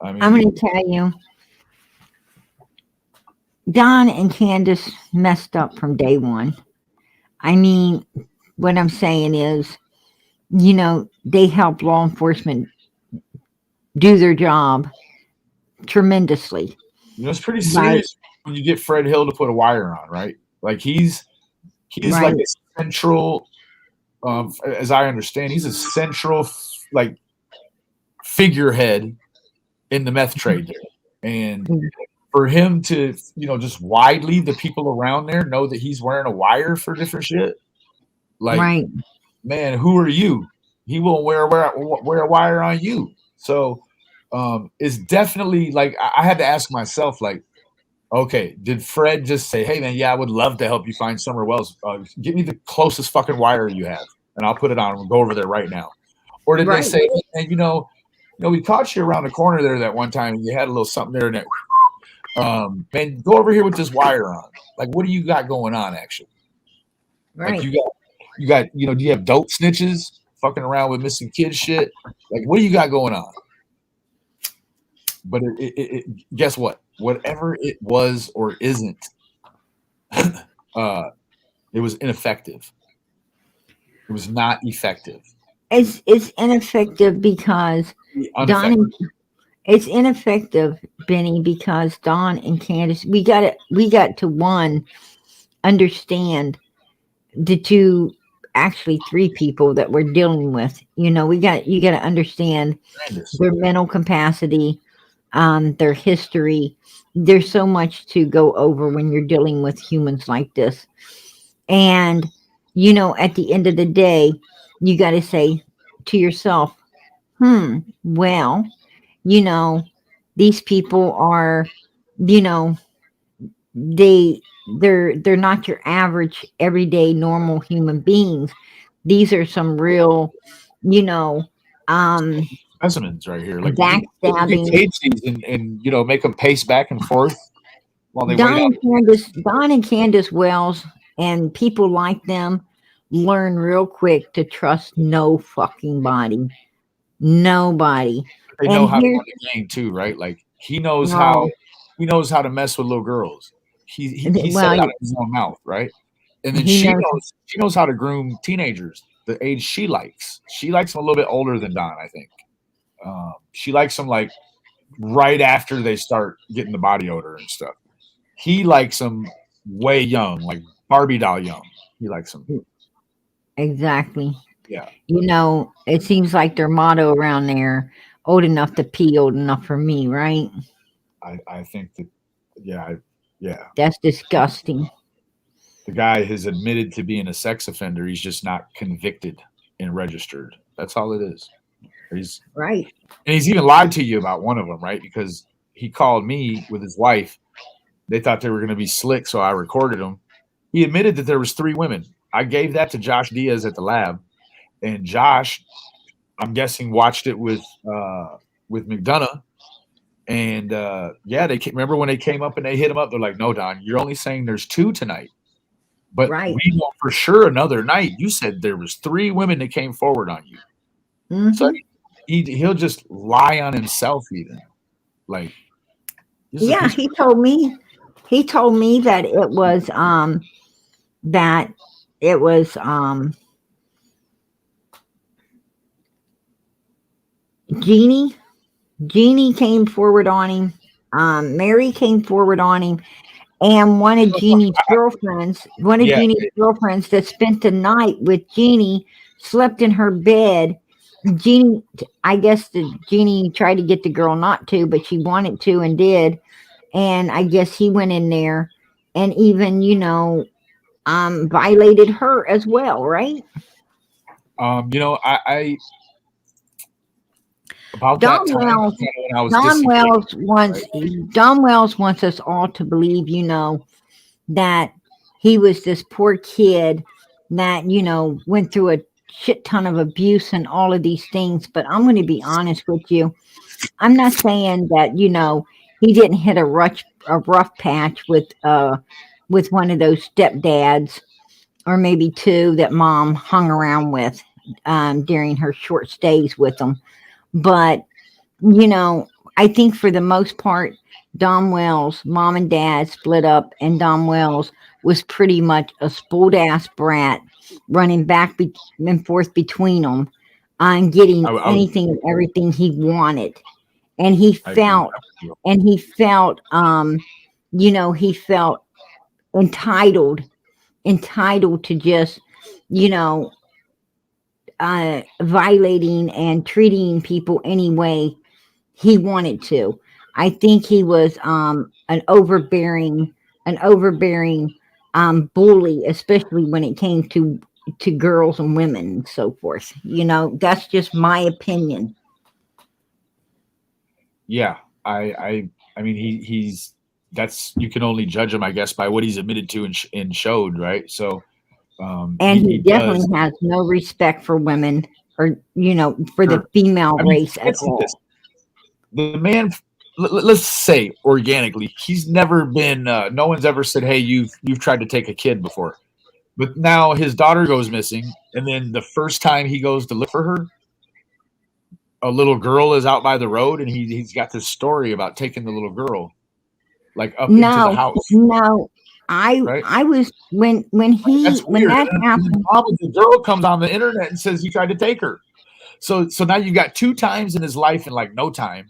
I mean, I'm gonna tell you, Don and Candus messed up from day one. I mean, what I'm saying is, they help law enforcement do their job tremendously. It's pretty serious when you get Fred Hill to put a wire on, right? Like he's right. Like a central, as I understand, he's a central like figurehead in the meth trade there. And for him to, just widely the people around there know that he's wearing a wire for different shit. Like, right. Man, who are you? he will wear a wire on you. So it's definitely like I had to ask myself, like, okay, did Fred just say, "Hey man, yeah, I would love to help you find Summer Wells. Give me the closest fucking wire you have, and I'll put it on. We'll go over there right now." Or did they Right. say, "Hey, man, we caught you around the corner there that one time, and you had a little something there, and that, man, go over here with this wire on. Like, what do you got going on, actually? Like, Right. you got, do you have dope snitches fucking around with missing kids shit? Like, what do you got going on?" But guess what? Whatever it was or isn't, it was ineffective. It was not effective. It's ineffective because Ineffective. it's ineffective, Benny, because Don and Candus, we got to understand the two, actually three people that we're dealing with. You got to understand their mental capacity, their history. There's so much to go over when you're dealing with humans like this. And, at the end of the day, you got to say to yourself, well, these people are, they're not your average, everyday, normal human beings. These are some real, specimens right here. Like, backstabbing. cage these and make them pace back and forth while they Don wait out. and Candace Wells and people like them learn real quick to trust no fucking body. Nobody. They know And how to here, run the game too, right? Like he knows no, how to mess with little girls. He said well, it out of his own mouth, right? And then he she knows. knows how to groom teenagers the age she likes. She likes them a little bit older than Don, I think. She likes them like right after they start getting the body odor and stuff. He likes them way young, like Barbie doll young. He likes them. Exactly. Yeah. It seems like their motto around there, old enough to pee, old enough for me, right? I think that, yeah. That's disgusting. The guy has admitted to being a sex offender. He's just not convicted and registered. That's all it is. Right. And he's even lied to you about one of them, right? Because he called me with his wife. They thought they were going to be slick, so I recorded them. He admitted that there was 3 women. I gave that to Josh Diaz at the lab, and Josh, I'm guessing, watched it with McDonough. And they remember when they came up and they hit him up. They're like, "No, Don, you're only saying there's 2 tonight, but Right. we know for sure another night. You said there was 3 women that came forward on you." Mhm. So he'll just lie on himself, even like. Yeah, he told me that it was Jeannie. Jeannie came forward on him. Mary came forward on him, and one of Jeannie's girlfriends that spent the night with Jeannie slept in her bed. Jeannie, I guess Jeannie tried to get the girl not to, but she wanted to and did. And I guess he went in there and even, violated her as well, right? I about Don that time Wells, when I was Don Wells wants us all to believe, that he was this poor kid that, went through a shit ton of abuse and all of these things. But I'm going to be honest with you. I'm not saying that, he didn't hit a rough patch with one of those stepdads, or maybe 2 that mom hung around with during her short stays with them. But, I think for the most part, Don Wells, mom and dad split up, and Don Wells was pretty much a spoiled ass brat running back and forth between them and getting anything and everything he wanted. And he felt entitled to just, violating and treating people any way he wanted to. I think he was an overbearing bully, especially when it came to to girls and women and so forth. You know, that's just my opinion. Yeah, I mean, he's that's you can only judge him, I guess, by what he's admitted to and showed, right? So, And he definitely does. has no respect for women or, you know, for the Sure. female I mean, race at listen to all. this. The man, let's say organically, he's never been. No one's ever said, "Hey, you've tried to take a kid before," but now his daughter goes missing, and then the first time he goes to look for her, a little girl is out by the road, and he's got this story about taking the little girl like up into the No, house, no. right? I was when That's when weird. that And then happened. the girl comes on the internet and says you tried to take her. So now you've got 2 times in his life in like no time,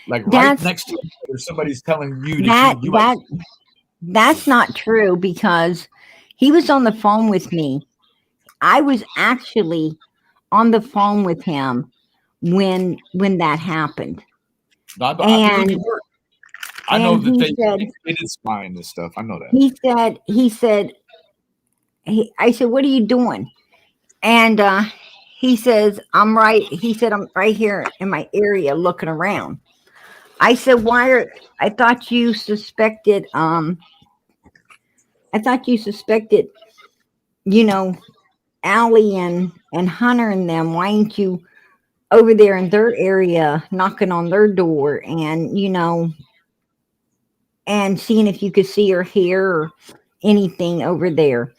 like right That's next to each other, somebody's telling you that you might. that's not true because he was on the phone with me. I was actually on the phone with him when that happened. I believe And you were. I know that he said they did spying this stuff. I know that. I said, "What are you doing?" And he says, "I'm right." He said, "I'm right here in my area looking around." I said, I thought you suspected you know, Allie and Hunter and them. Why ain't you over there in their area knocking on their door and, you know, and seeing if you could see or hear or anything over there?"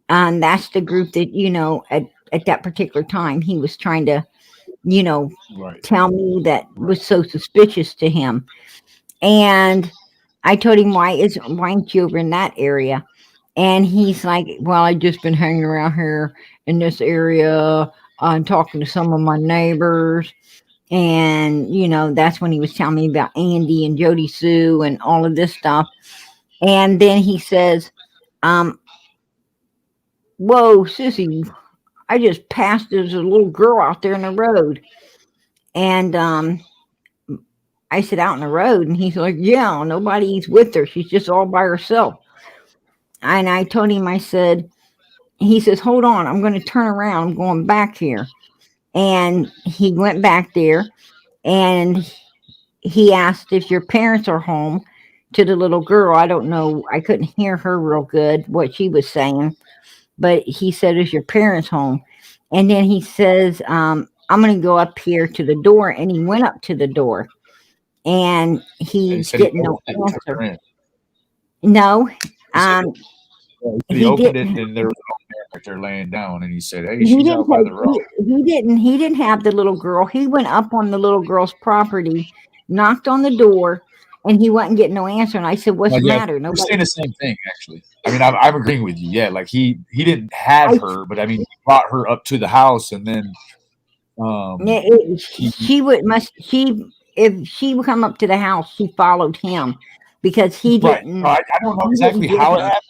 And that's the group that, you know, at that particular time he was trying to, you know, Right. tell me that was so suspicious to him. And I told him, why aren't you over in that area? And he's like, "Well, I just been hanging around here in this area and talking to some of my neighbors." And, you know, that's when he was telling me about Andy and Jody Sue and all of this stuff. And then he says, "Whoa, sissy, I just passed there's a little girl out there in the road." And I said, "Out in the road?" And he's like, "Yeah, nobody's with her. She's just all by herself." And I told him, he says, "Hold on, I'm going to turn around. I'm going back here." And he went back there and he asked if your parents are home to the little girl. I don't know. I couldn't hear her real good, what she was saying. But he said, "Is your parents home?" And then he says, "I'm going to go up here to the door." And he went up to the door and And he he's said he getting no opened it and took her answer. in. No, He said, he he opened it didn't. and there was an old man right there laying down, and he said, "Hey, He she's didn't out by the road." he didn't have the little girl. He went up on the little girl's property, knocked on the door, and he wasn't getting no answer. And I said, "What's Well, the yeah, matter?" we're Nobody. saying the same thing, actually. I mean, I'm agreeing with you. Yeah, like he didn't have I her, but I mean, he brought her up to the house, and then he she would must she if she would come up to the house, she followed him because right. No, I don't know he exactly didn't get how it her. happened.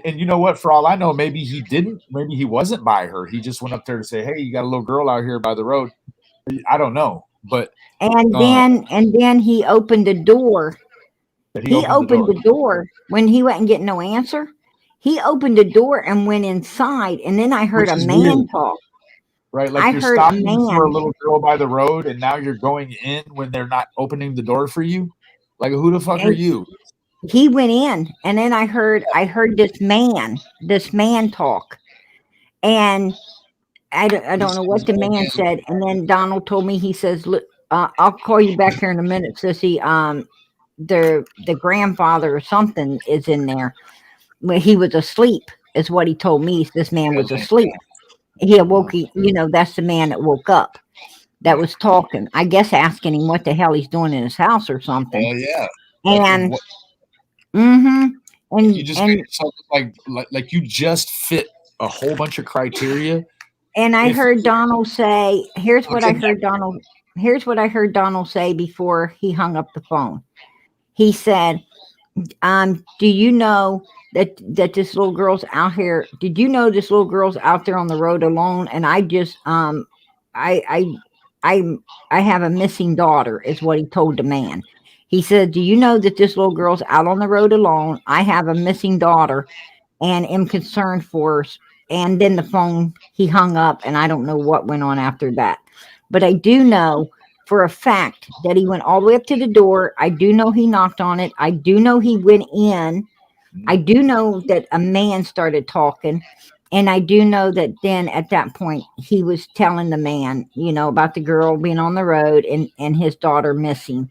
And you know what? For all I know, maybe he didn't. Maybe he wasn't by her. He just went up there to say, "Hey, you got a little girl out here by the road." I don't know, but And uh, then he opened the door. that he He opened the opened door. the door when he wasn't getting no answer. He opened the door and went inside, and then I heard Which a is weird, man talk. right? I Like you're heard a stopping for a man. little girl by the road, and now you're going in when they're not opening the door for you. Like, who the fuck are And you? he went in, and then I heard this man talk, and I don't know what He's the an old man man. said. And then Donald told me, he says, "Look, I'll call you back here in a minute, sissy. The grandfather or something is in there." Well, he was asleep, is what he told me. This man was asleep. He awoke. You know, that's the man that woke up. That was talking. I guess asking him what the hell he's doing in his house or something. Hell yeah! Like, And what, you just made and yourself look like you just fit a whole bunch of criteria. I If heard Donald say, "Here's what I okay, heard Donald. Here's what I heard Donald say before he hung up the phone." He said, "Do you know that this little girl's out here? Did you know this little girl's out there on the road alone? And I just I I I have a missing daughter," is what he told the man. He said, "Do you know that this little girl's out on the road alone? I have a missing daughter and am concerned for her and then the phone, he hung up, and I don't know what went on after that. But I do know for a fact that he went all the way up to the door. I do know he knocked on it. I do know he went in. I do know that a man started talking. And I do know that then at that point, he was telling the man, about the girl being on the road and his daughter missing.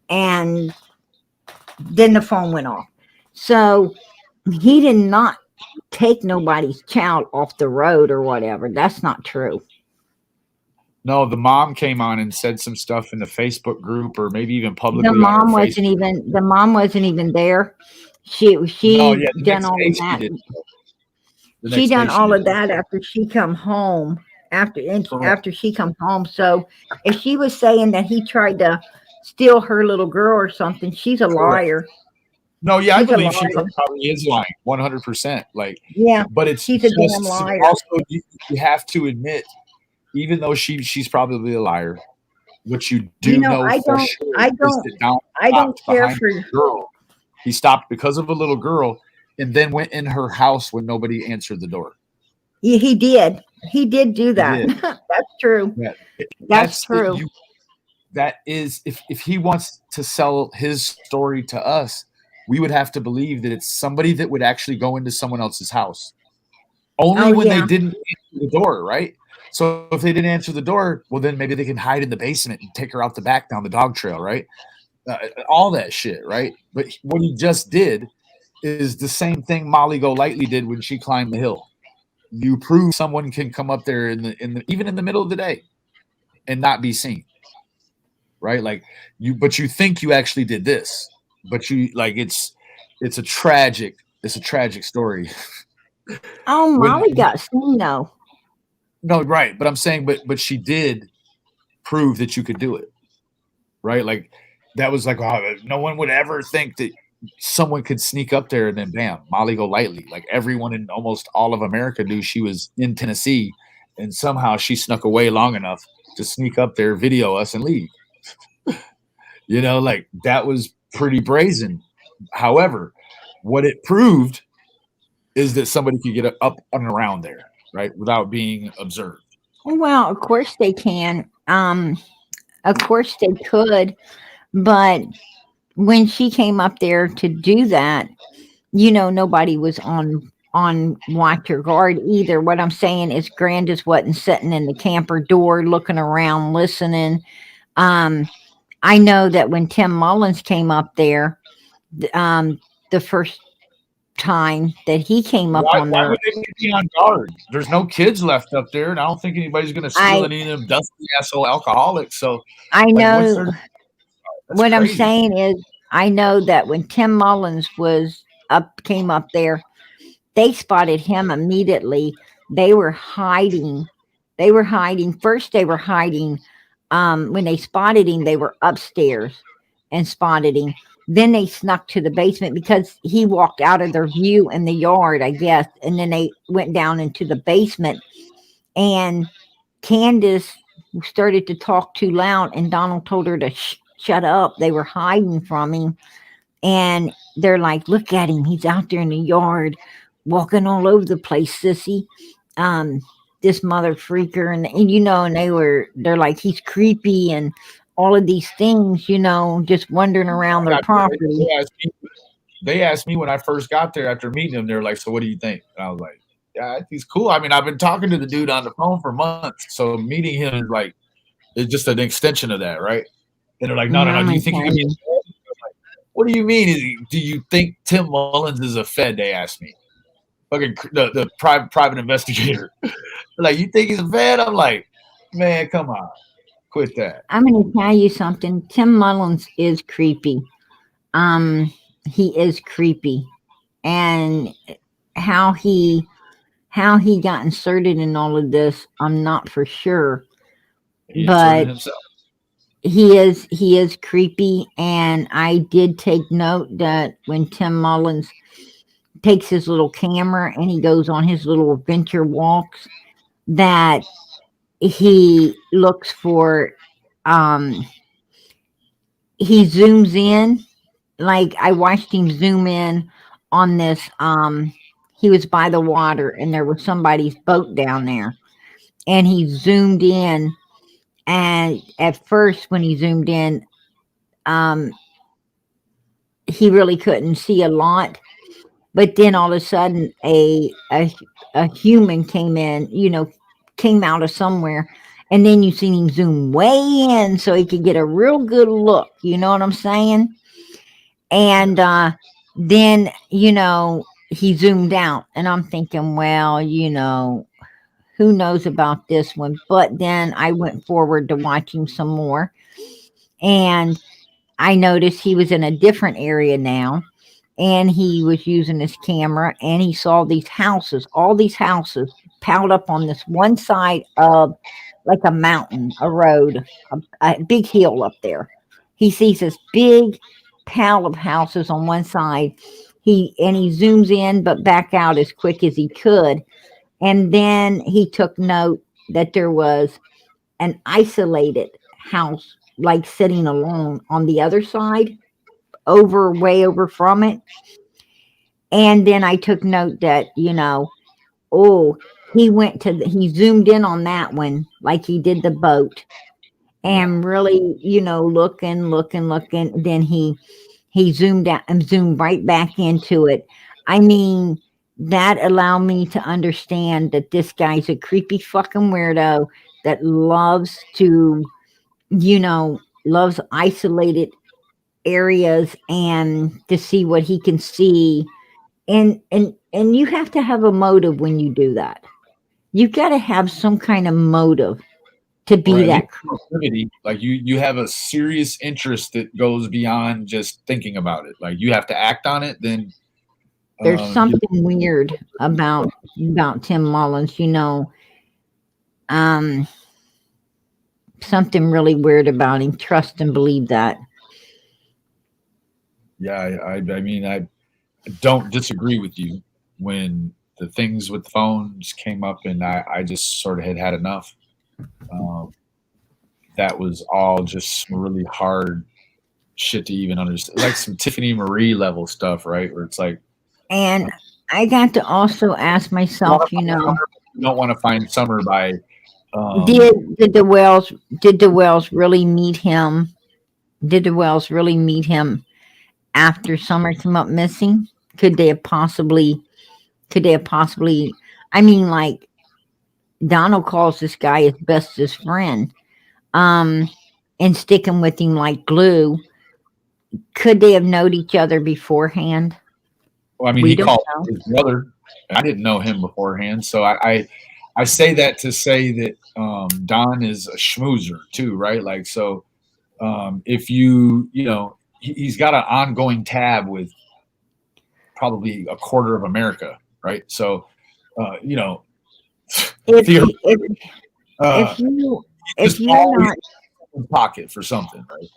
And then the phone went off. So he did not take nobody's child off the road or whatever. That's not true. No, the mom came on and said some stuff in the Facebook group, or maybe even publicly. The mom wasn't even there. She done all of that. She done all of that after she come home. After she come home. So if she was saying that he tried to steal her little girl or something, she's a liar. No, yeah, I believe she probably is lying, 100%. Like, yeah, but she's a damn liar. Also, you have to admit, even though she's probably a liar, what you do know for sure I don't care for girl. He stopped because of a little girl, and then went in her house when nobody answered the door. Yeah, he did. He did do that. That's true. Yeah. That's true. That is, if he wants to sell his story to us, we would have to believe that it's somebody that would actually go into someone else's house. Only when they didn't answer the door, right? So if they didn't answer the door, well, then maybe they can hide in the basement and take her out the back down the dog trail, right? All that shit, right? But what he just did is the same thing Molly Golightly did when she climbed the hill. You prove someone can come up there even in the middle of the day and not be seen, right? Like but you think you actually did this, but it's a tragic story. Oh, Molly got seen though. No, right, but I'm saying, but she did prove that you could do it, right? Like that was like, no one would ever think that someone could sneak up there, and then bam, Molly Golightly. Like everyone in almost all of America knew she was in Tennessee, and somehow she snuck away long enough to sneak up there, video us, and leave. Like that was pretty brazen. However, what it proved is that somebody could get up and around there, right, without being observed. Well, of course they can. Of course they could, but when she came up there to do that, nobody was on watch or guard either. What I'm saying is Candus wasn't sitting in the camper door looking around, listening. I know that when Tim Mullins came up there, the first time that he came up on there, why would they be on guard? There's no kids left up there, and I don't think anybody's going to steal any of them dusty asshole alcoholics. So I know what I'm saying is, I know that when Tim Mullins came up there, they spotted him immediately. They were hiding. First, they were hiding. When they spotted him, they were upstairs and spotted him. Then they snuck to the basement because he walked out of their view in the yard, I guess. And then they went down into the basement. And Candus started to talk too loud, and Donald told her to shut up. They were hiding from him. And they're like, look at him. He's out there in the yard walking all over the place, sissy. This mother freaker. And they're like, he's creepy and all of these things, just wandering around their property. They asked me when I first got there after meeting him, they're like, so what do you think? And I was like, yeah, he's cool. I mean, I've been talking to the dude on the phone for months. So meeting him is like, it's just an extension of that, right? And they're like, no. Do you think he can be? Like, what do you mean? Do you think Tim Mullins is a Fed? They asked me. Fucking the private investigator. Like, you think he's a Fed? I'm like, man, come on. Quit that. I'm going to tell you something. Tim Mullins is creepy. He is creepy. And how he got inserted in all of this, I'm not for sure. But he is creepy, and I did take note that when Tim Mullins takes his little camera and he goes on his little adventure walks, that he looks for he zooms in. Like I watched him zoom in on this he was by the water and there was somebody's boat down there, and he zoomed in. And at first, when he zoomed in, um, he really couldn't see a lot. But then all of a sudden, a human came in, came out of somewhere, and then you seen him zoom way in so he could get a real good look. You know what I'm saying? And then he zoomed out, and I'm thinking, well, who knows about this one? But then I went forward to watching some more, and I noticed he was in a different area now, and he was using his camera, and he saw these houses, all these houses piled up on this one side of like a mountain, a road, a big hill up there. He sees this big pile of houses on one side. He zooms in but back out as quick as he could. And then he took note that there was an isolated house, like sitting alone on the other side, way over from it. And then I took note that, oh, he zoomed in on that one like he did the boat, and really, looking. Then he zoomed out and zoomed right back into it. I mean, that allowed me to understand that this guy's a creepy fucking weirdo that loves isolated areas and to see what he can see. And you have to have a motive when you do that. You've got to have some kind of motive to be that. Like you have a serious interest that goes beyond just thinking about it. Like you have to act on it. Then there's something weird about Tim Mullins. Something really weird about him. Trust and believe that. Yeah, I mean, I don't disagree with you. When the things with phones came up, and I just sort of had enough. That was all just really hard shit to even understand, like some Tiffany Marie level stuff, right? Where it's like, and I got to also ask myself, you don't want to find Summer by. Did the Wells really meet him? Did the Wells really meet him after Summer came up missing? Could they have possibly? I mean, like, Donald calls this guy his bestest friend, and sticking with him like glue. Could they have known each other beforehand? Well, I mean, he called his brother. I didn't know him beforehand, so I say that to say that Don is a schmoozer too, right? Like, so if he's got an ongoing tab with probably a quarter of America, right? So, if you're not in pocket for something, right?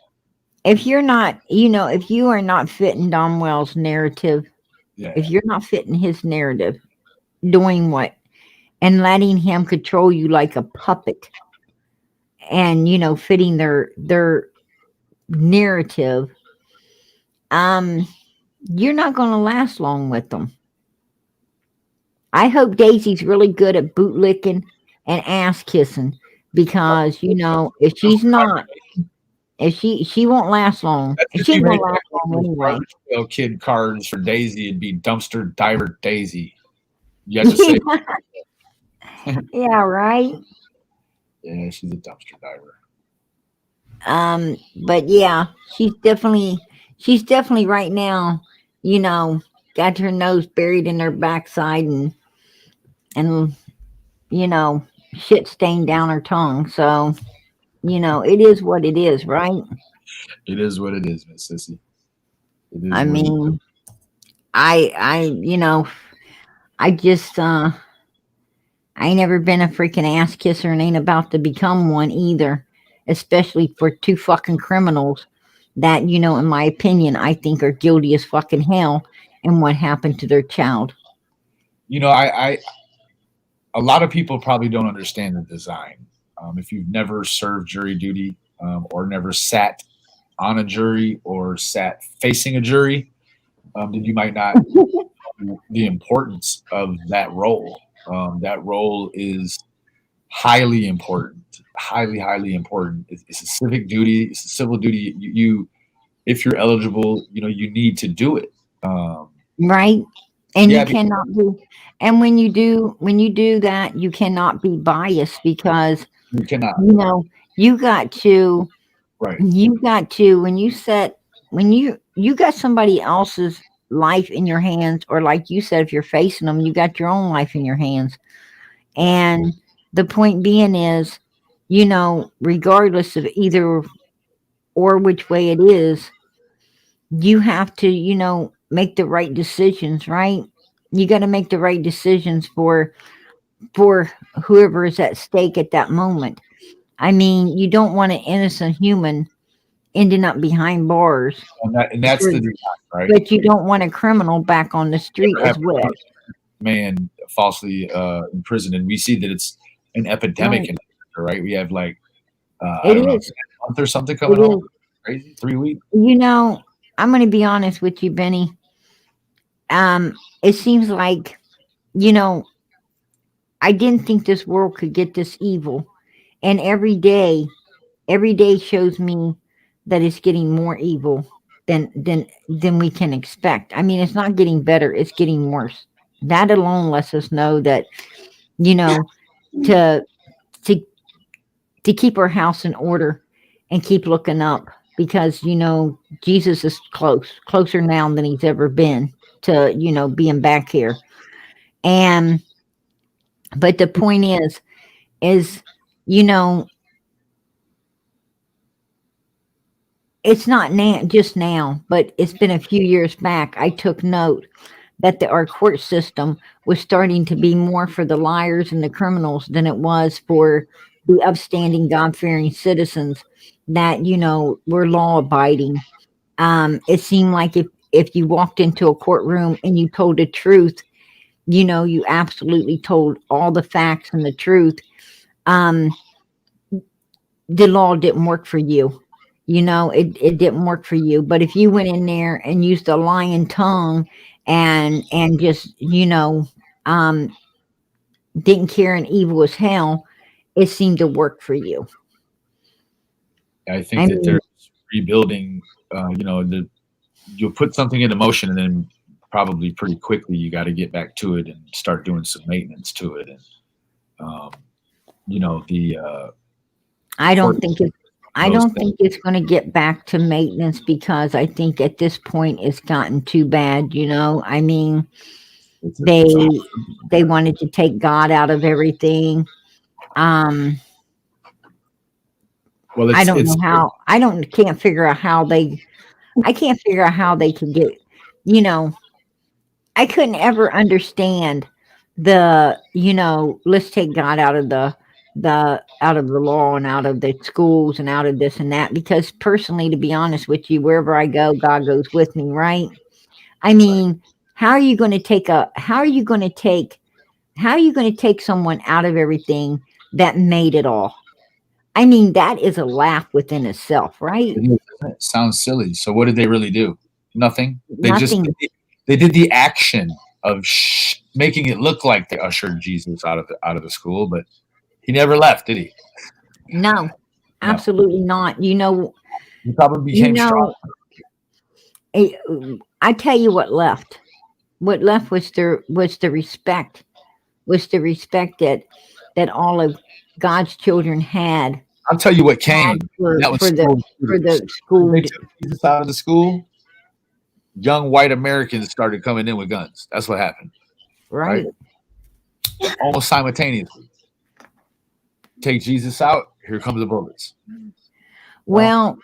If you're not, if you are not fitting Don Wells' narrative, if you're not fitting his narrative, doing what, and letting him control you like a puppet, and fitting their narrative, you're not going to last long with them. I hope Daisy's really good at bootlicking and ass kissing, because if she's not, if she won't last long. She won't last long anyway. Kid cards for Daisy, it'd be dumpster diver Daisy. You have to say, yeah, right. Yeah, she's a dumpster diver. But yeah, she's definitely right now, got her nose buried in her backside and shit stained down her tongue. So, it is what it is, right? It is what it is, Miss Sissy. I mean, I just I ain't never been a freaking ass kisser and ain't about to become one either, especially for two fucking criminals that, in my opinion, I think are guilty as fucking hell in what happened to their child. A lot of people probably don't understand the design. If you've never served jury duty or never sat on a jury or sat facing a jury, then you might not the importance of that role. That role is highly important, highly important. It's a civic duty. It's a civil duty. If you're eligible, you need to do it. Right. And Yeah, you cannot do, and when you do that, you cannot be biased because, you cannot. You got to, Right. when you got somebody else's life in your hands, or like you said, if you're facing them, you got your own life in your hands. And the point being is, regardless of either or which way it is, you have to, make the right decisions, right? You got to make the right decisions for whoever is at stake at that moment. I mean, you don't want an innocent human ending up behind bars, And that's the design, right? but you don't want a criminal back on the street as well. Man falsely imprisoned, and we see that it's an epidemic Right. in America, right? We have like I It don't know, is. a month or something coming It home. is. Crazy, 3 weeks. I'm going to be honest with you, Benny. It seems like, I didn't think this world could get this evil, and every day shows me that it's getting more evil than we can expect. I mean, it's not getting better; it's getting worse. That alone lets us know that, to to to keep our house in order and keep looking up, because Jesus is closer now than he's ever been to being back here. And but the point is you know it's not just now, but it's been a few years back. I took note that our court system was starting to be more for the liars and the criminals than it was for the upstanding, God-fearing citizens that were law-abiding. It seemed like if you walked into a courtroom and you told the truth, you absolutely told all the facts and the truth. The law didn't work for you. It didn't work for you. But if you went in there and used a lying tongue and just didn't care and evil as hell, it seemed to work for you. I think that there's rebuilding. You'll put something into motion, and then probably pretty quickly you got to get back to it and start doing some maintenance to it. And I don't think it's going to get back to maintenance, because I think at this point it's gotten too bad. I mean, they wanted to take God out of everything. Well, I don't know how. Can't figure out how they. I can't figure out how they could get. I couldn't ever understand the. Let's take God out of the law and out of the schools and out of this and that, because personally, to be honest with you, wherever I go, God goes with me, right? I mean, how are you going to take someone out of everything that made it all? I mean, that is a laugh within itself, right? It sounds silly. So what did they really do? Nothing. Nothing. They did the action of making it look like they ushered Jesus out of the school, but he never left, did he? No, absolutely not. He probably became strong. I tell you what left. What left was the respect. Was the respect that all of God's children had. I'll tell you what came. For the school. They took Jesus out of the school. Young white Americans started coming in with guns. That's what happened. Right? Almost simultaneously. Take Jesus out, here comes the bullets. Well,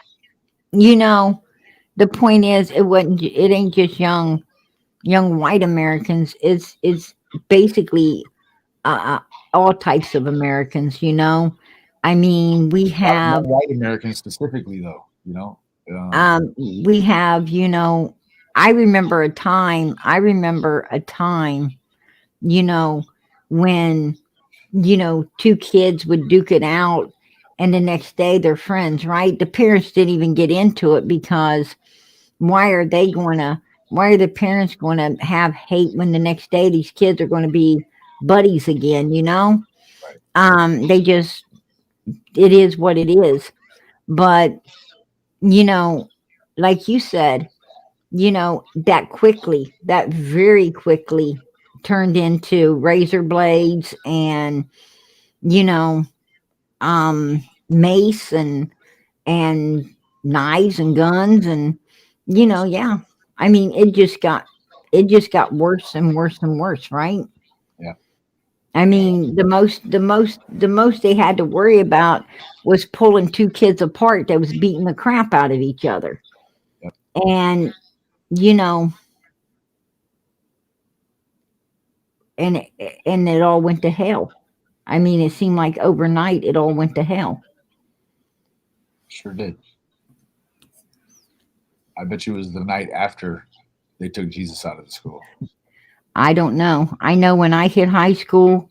the point is, it ain't just young white Americans. It's basically all types of Americans. I mean, we have white Americans specifically, though. We have. I remember a time. When two kids would duke it out, and the next day they're friends, right? The parents didn't even get into it, because why are they going to why are the parents going to have hate when the next day these kids are going to be buddies again, you know? They just, it is what it is. But, you know, like you said, you know, that very quickly turned into razor blades and, you know, mace and knives and guns and, you know, yeah. I mean, it just got worse and worse and worse, right? Yeah. I mean, the most they had to worry about was pulling two kids apart that was beating the crap out of each other. Yep. And, you know, and it all went to hell. I mean, it seemed like overnight it all went to hell. Sure did. I bet you it was the night after they took Jesus out of the school. I don't know. I know when I hit high school,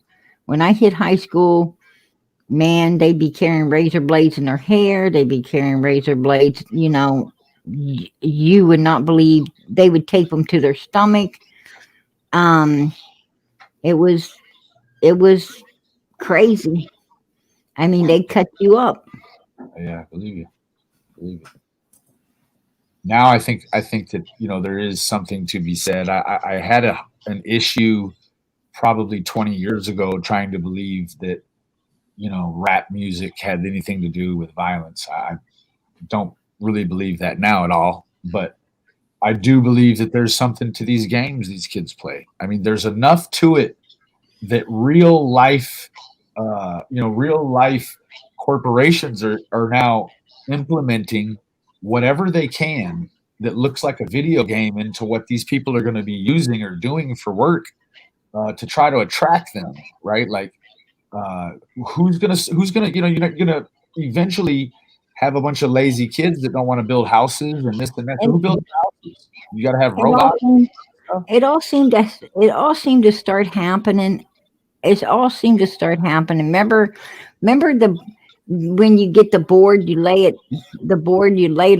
man, they'd be carrying razor blades in their hair. They'd be carrying razor blades. You know, you would not believe they would tape them to their stomach. It was crazy. I mean, they'd cut you up. Yeah, believe you. Now I think that, you know, there is something to be said. I had an issue probably 20 years ago trying to believe that, you know, rap music had anything to do with violence. I don't really believe that now at all, but I do believe that there's something to these games these kids play. I mean, there's enough to it that real life, real life corporations are now implementing whatever they can that looks like a video game into what these people are going to be using or doing for work to try to attract them, right? Like, who's gonna, you know, you're gonna eventually have a bunch of lazy kids that don't want to build houses and this and that. So who builds houses? You got to have robots. It all seemed to start happening. It all seemed to start happening. Remember when you get the board, you lay it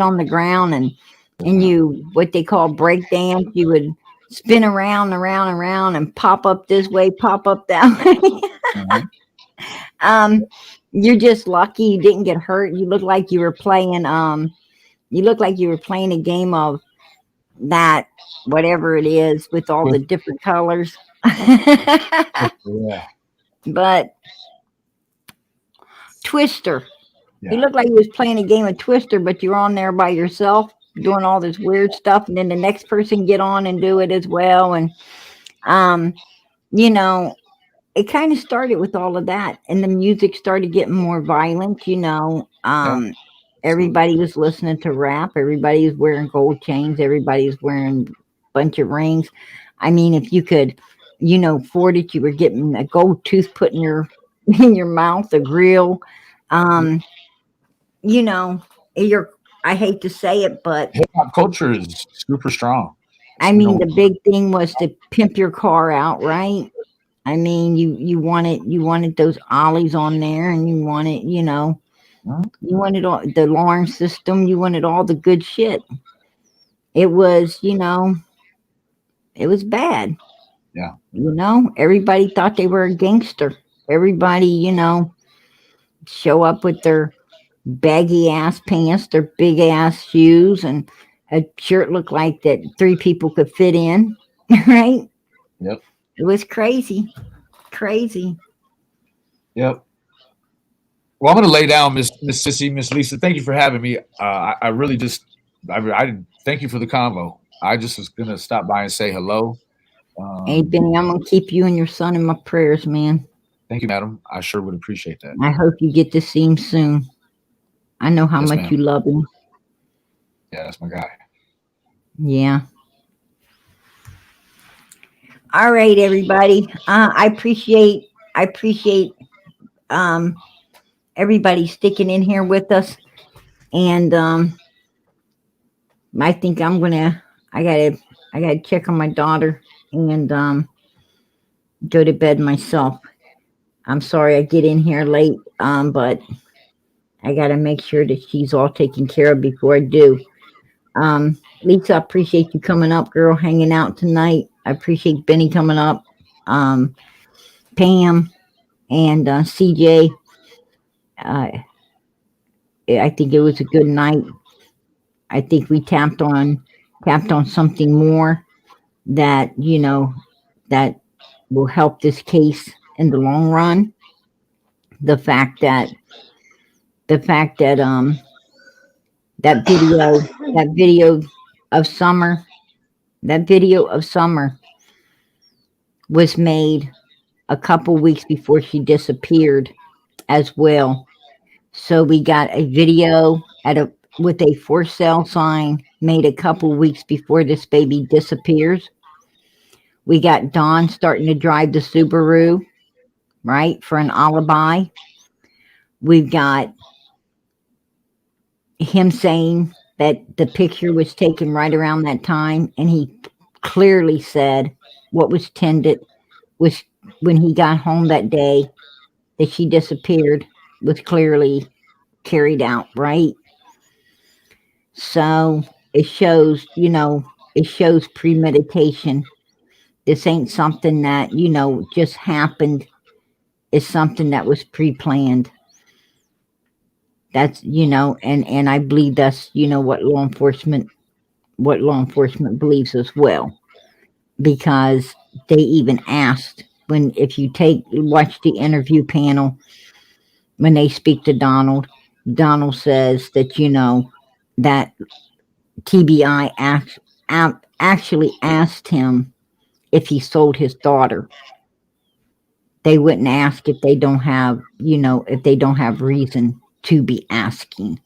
on the ground and you, what they call break dance, you would spin around and pop up this way, pop up that way. You're just lucky you didn't get hurt. You look like you were playing a game of that, whatever it is, with all the different colors. Yeah. But Twister. Yeah. You look like you was playing a game of Twister, but you're on there by yourself doing all this weird stuff, and then the next person get on and do it as well. And you know, it kind of started with all of that, and the music started getting more violent, you know. Everybody was listening to rap, everybody was wearing gold chains, everybody was wearing a bunch of rings. I mean, if you could, you know, afford it, you were getting a gold tooth put in your mouth, a grill. You know, I hate to say it, but Hip hop culture is super strong. I mean, the big thing was to pimp your car out, right? I mean, you wanted those ollies on there, and you wanted, you know, you wanted all the alarm system, you wanted all the good shit. It was, you know, it was bad. Yeah. You know, everybody thought they were a gangster. Everybody, you know, show up with their baggy ass pants, their big ass shoes, and a shirt looked like that 3 people could fit in, right? Yep. It was crazy. Yep. Well, I'm going to lay down, Miss Sissy, Miss Lisa. Thank you for having me. I really just, I thank you for the convo. I just was going to stop by and say hello. Hey, Benny, I'm going to keep you and your son in my prayers, man. Thank you, madam. I sure would appreciate that. I hope you get to see him soon. I know how much ma'am. you love him. Yeah, that's my guy. Yeah. All right, everybody. I appreciate everybody sticking in here with us. And I think I gotta check on my daughter and go to bed myself. I'm sorry I get in here late, but I gotta make sure that she's all taken care of before I do. Lisa, I appreciate you coming up, girl, hanging out tonight. I appreciate Benny coming up. Pam and CJ. I think it was a good night. I think we tapped on something more that that will help this case in the long run. The fact that that video of Summer that video of Summer was made a couple weeks before she disappeared as well. So we got a video with a for sale sign made a couple weeks before this baby disappears. We got Don starting to drive the Subaru, right, for an alibi. We've got him saying that the picture was taken right around that time, and he clearly said what was tended was when he got home that day that she disappeared was clearly carried out, right? So it shows, it shows premeditation. This ain't something that, just happened. It's something that was pre-planned. That's, and I believe that's, what law enforcement believes as well. Because they even asked if you watch the interview panel, when they speak to Donald says that, that TBI actually asked him if he sold his daughter. They wouldn't ask if they don't have, if they don't have reason to be asking.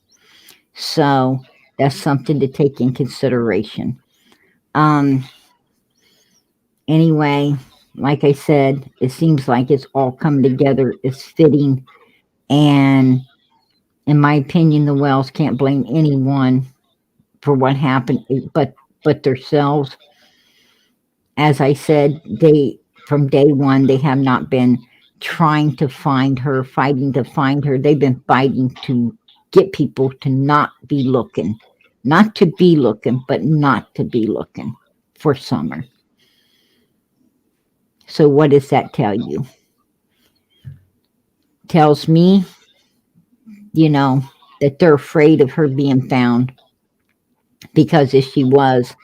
So that's something to take in consideration. Anyway, like I said, it seems like it's all coming together. It's fitting. And in my opinion, the Wells can't blame anyone for what happened, but themselves. As I said, from day one, they have not been trying to find her, fighting to find her. They've been fighting to get people to not be looking, but not to be looking for Summer. So what does that tell you? Tells me, that they're afraid of her being found, because if she was,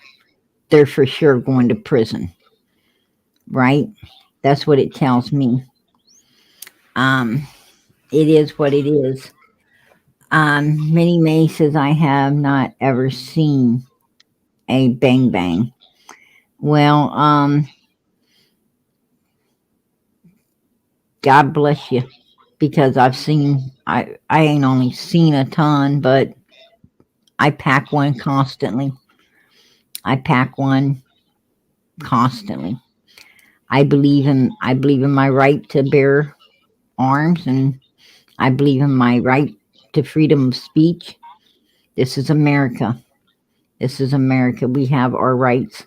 they're for sure going to prison. Right? That's what it tells me. It is what it is. Minnie Mae says, I have not ever seen a bang bang. Well, God bless you, because I ain't only seen a ton, but I pack one constantly. I believe in my right to bear arms, and I believe in my right to freedom of speech. This is America. We have our rights.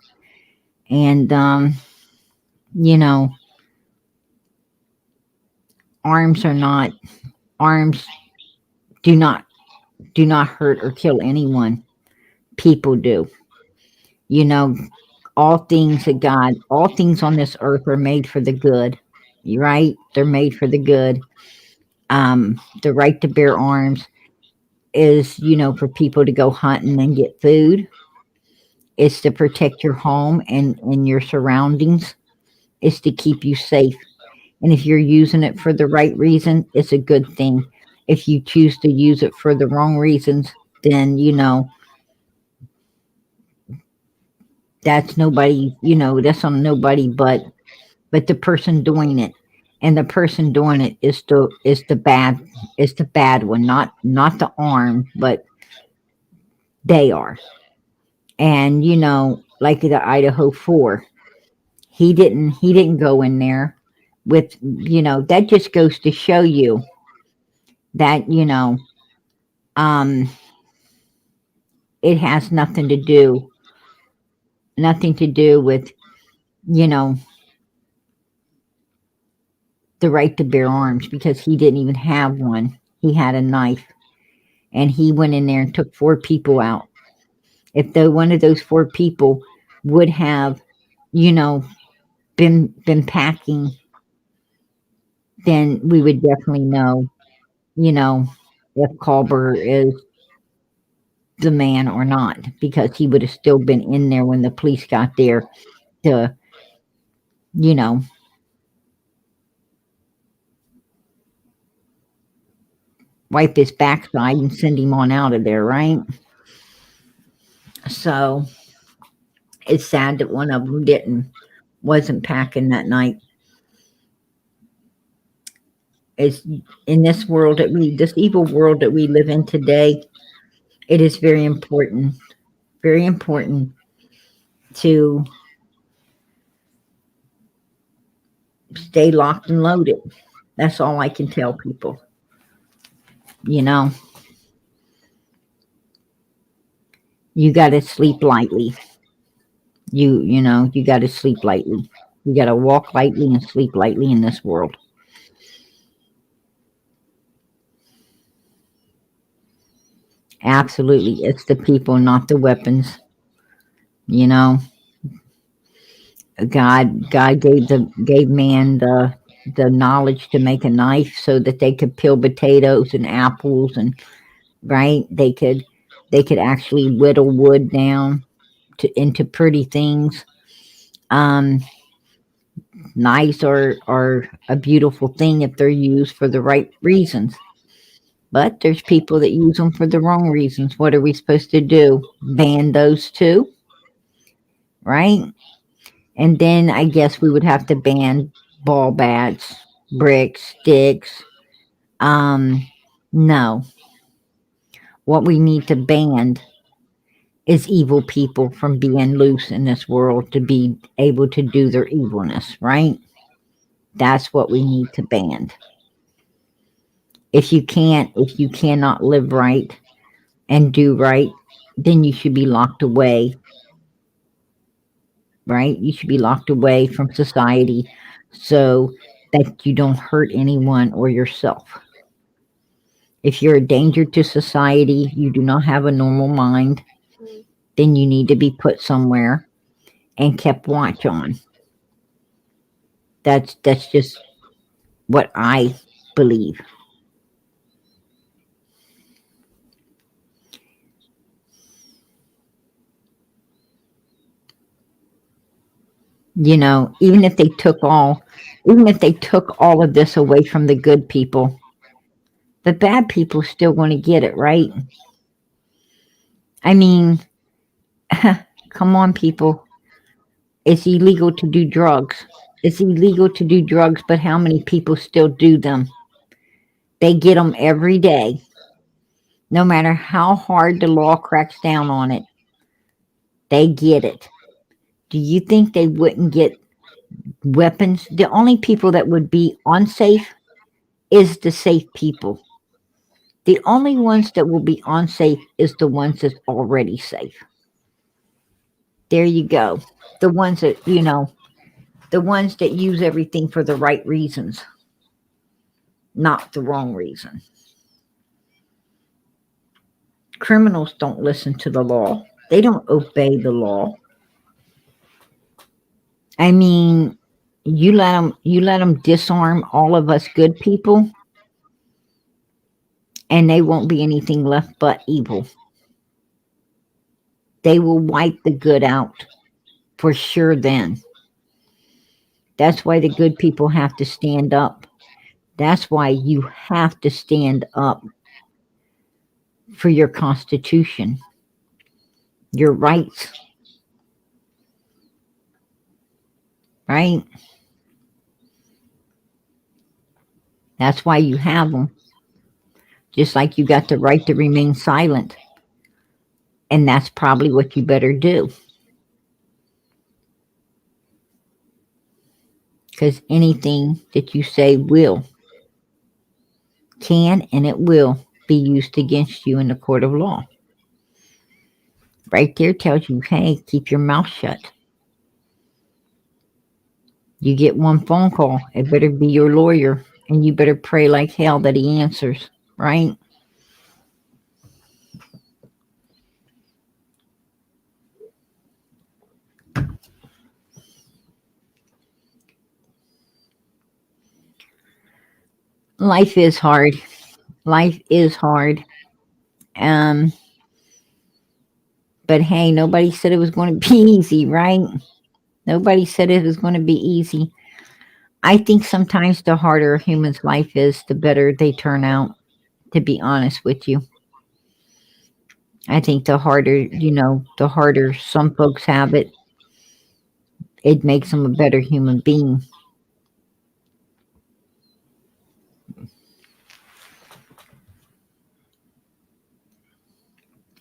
And arms do not hurt or kill anyone. People do. All things on this earth are made for the good. Right? They're made for the good. The right to bear arms is, for people to go hunting and get food. It's to protect your home and your surroundings. It's to keep you safe. And if you're using it for the right reason, it's a good thing. If you choose to use it for the wrong reasons, then, that's nobody, that's on nobody but the person doing it. And the person doing it is the bad one, not the arm, but they are. And like the Idaho 4, he didn't go in there with, that just goes to show you that it has nothing to do with the right to bear arms, because he didn't even have one. He had a knife, and he went in there and took 4 people out. If though one of those 4 people would have, you know, been packing, then we would definitely know, you know, if Culber is the man or not, because he would have still been in there when the police got there to, you know, wipe his backside and send him on out of there, right? So it's sad that one of them wasn't packing that night. It's in this world this evil world that we live in today. It is very important to stay locked and loaded. That's all I can tell people. You know, you got to sleep lightly. You know, you got to sleep lightly. You got to walk lightly and sleep lightly in this world. Absolutely. It's the people, not the weapons. You know, God gave man the knowledge to make a knife so that they could peel potatoes and apples, and right, they could actually whittle wood down into pretty things. Knives are a beautiful thing if they're used for the right reasons. But there's people that use them for the wrong reasons. What are we supposed to do? Ban those too? Right? And then I guess we would have to ban ball bats, bricks, sticks. No. What we need to ban is evil people from being loose in this world to be able to do their evilness, right? That's what we need to ban. If you cannot live right and do right, then you should be locked away, right? You should be locked away from society so that you don't hurt anyone or yourself. If you're a danger to society, you do not have a normal mind, then you need to be put somewhere and kept watch on. That's just what I believe. You know, even if they took all of this away from the good people, the bad people still want to get it, right? I mean, come on, people. It's illegal to do drugs. It's illegal to do drugs, but how many people still do them? They get them every day. No matter how hard the law cracks down on it, they get it. Do you think they wouldn't get weapons? The only people that would be unsafe is the safe people. The only ones that will be unsafe is the ones that's already safe. There you go. The ones that, the ones that use everything for the right reasons, not the wrong reason. Criminals don't listen to the law. They don't obey the law. I mean, you let them disarm all of us good people, and they won't be anything left but evil. They will wipe the good out for sure then. That's why the good people have to stand up. That's why you have to stand up for your Constitution, your rights. Right? That's why you have them. Just like you got the right to remain silent. And that's probably what you better do. Because anything that you say can and it will be used against you in the court of law. Right there tells you, hey, keep your mouth shut. You get one phone call, it better be your lawyer, and you better pray like hell that he answers, right? Life is hard. Life is hard. Um, but hey, nobody said it was going to be easy, right? Nobody said it was going to be easy. I think sometimes the harder a human's life is, the better they turn out, to be honest with you. I think the harder, the harder some folks have it, it makes them a better human being.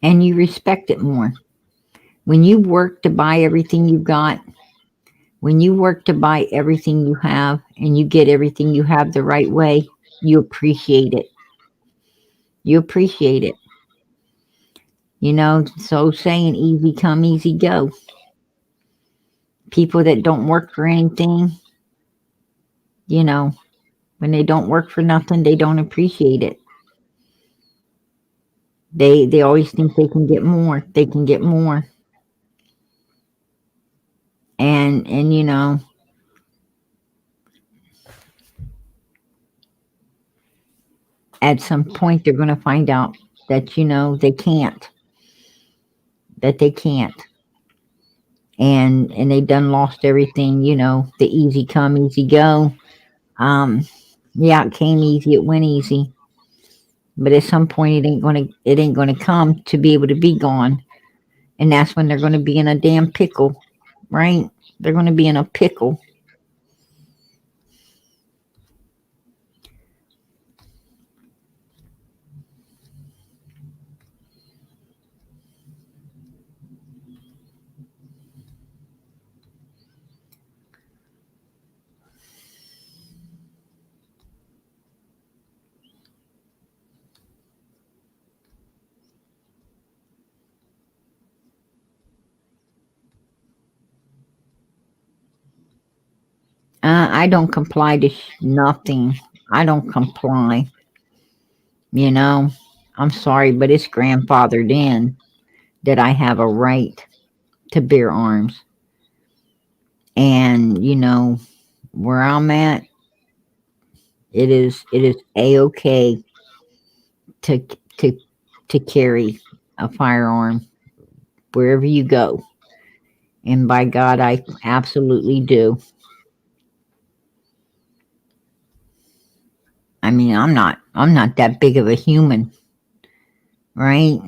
And you respect it more. When you work to buy everything you got, when you work to buy everything you have and you get everything you have the right way, you appreciate it. You appreciate it. So saying easy come, easy go. People that don't work for anything, you know, when they don't work for nothing, they don't appreciate it. They always think they can get more. They can get more. And at some point they're going to find out that they can't. That they can't. And they done lost everything, the easy come, easy go. Yeah, it came easy, it went easy. But at some point it ain't gonna come to be able to be gone. And that's when they're gonna be in a damn pickle, right? They're gonna be in a pickle. I don't comply to nothing. I don't comply. You know, I'm sorry, but it's grandfathered in that I have a right to bear arms. And where I'm at, it is a-okay to to to carry a firearm wherever you go. And by God, I absolutely do. I mean, I'm not that big of a human, right?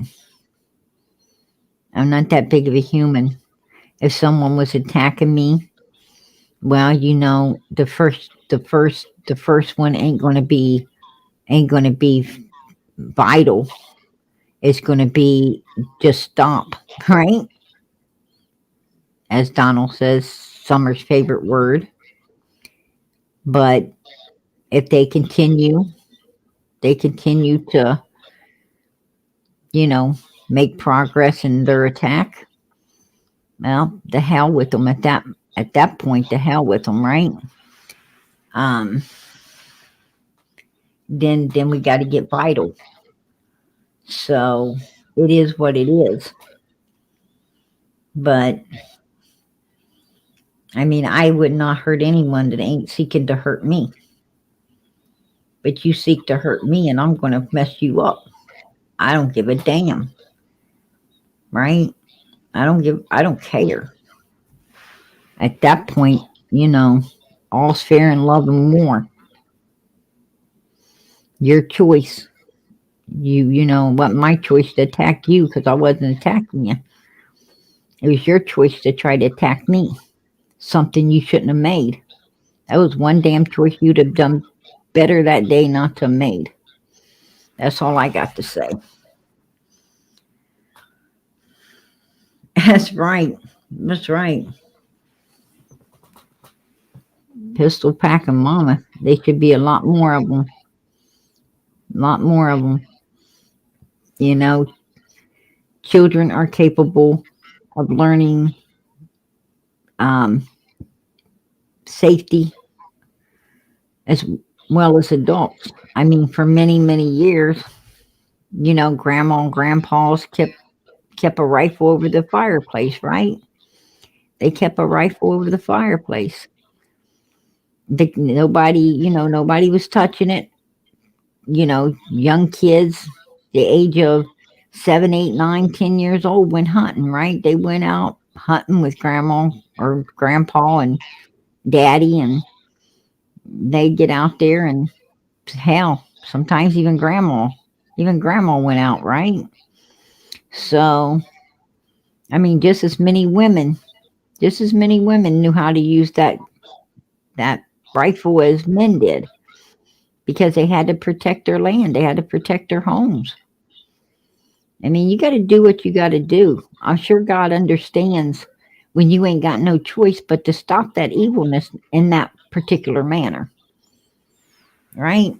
I'm not that big of a human. If someone was attacking me, well, the first one ain't gonna be vital. It's gonna be just stop, right? As Donald says, Summer's favorite word. But if they continue to, make progress in their attack, well, the hell with them at that point, the hell with them, right? Um, then we got to get vital. So it is what it is. But I mean, I would not hurt anyone that ain't seeking to hurt me. But you seek to hurt me, and I'm going to mess you up. I don't give a damn, right? I don't care. At that point, all's fair in love and war. Your choice. What my choice to attack you because I wasn't attacking you. It was your choice to try to attack me. Something you shouldn't have made. That was one damn choice you'd have done better that day not to have made. That's all I got to say. That's right. That's right. Pistol packing mama. There should be a lot more of them. A lot more of them. Children are capable of learning safety as well as adults. I mean, for many, many years, grandma and grandpas kept a rifle over the fireplace, right? They kept a rifle over the fireplace. Nobody was touching it. young kids, the age of 7, 8, 9, 10 years old went hunting, right? They went out hunting with grandma or grandpa and daddy, and they'd get out there, and hell, sometimes even grandma went out, right? So, I mean, just as many women knew how to use that rifle as men did, because they had to protect their land, they had to protect their homes. I mean, you got to do what you got to do. I'm sure God understands when you ain't got no choice but to stop that evilness in that particular manner, right?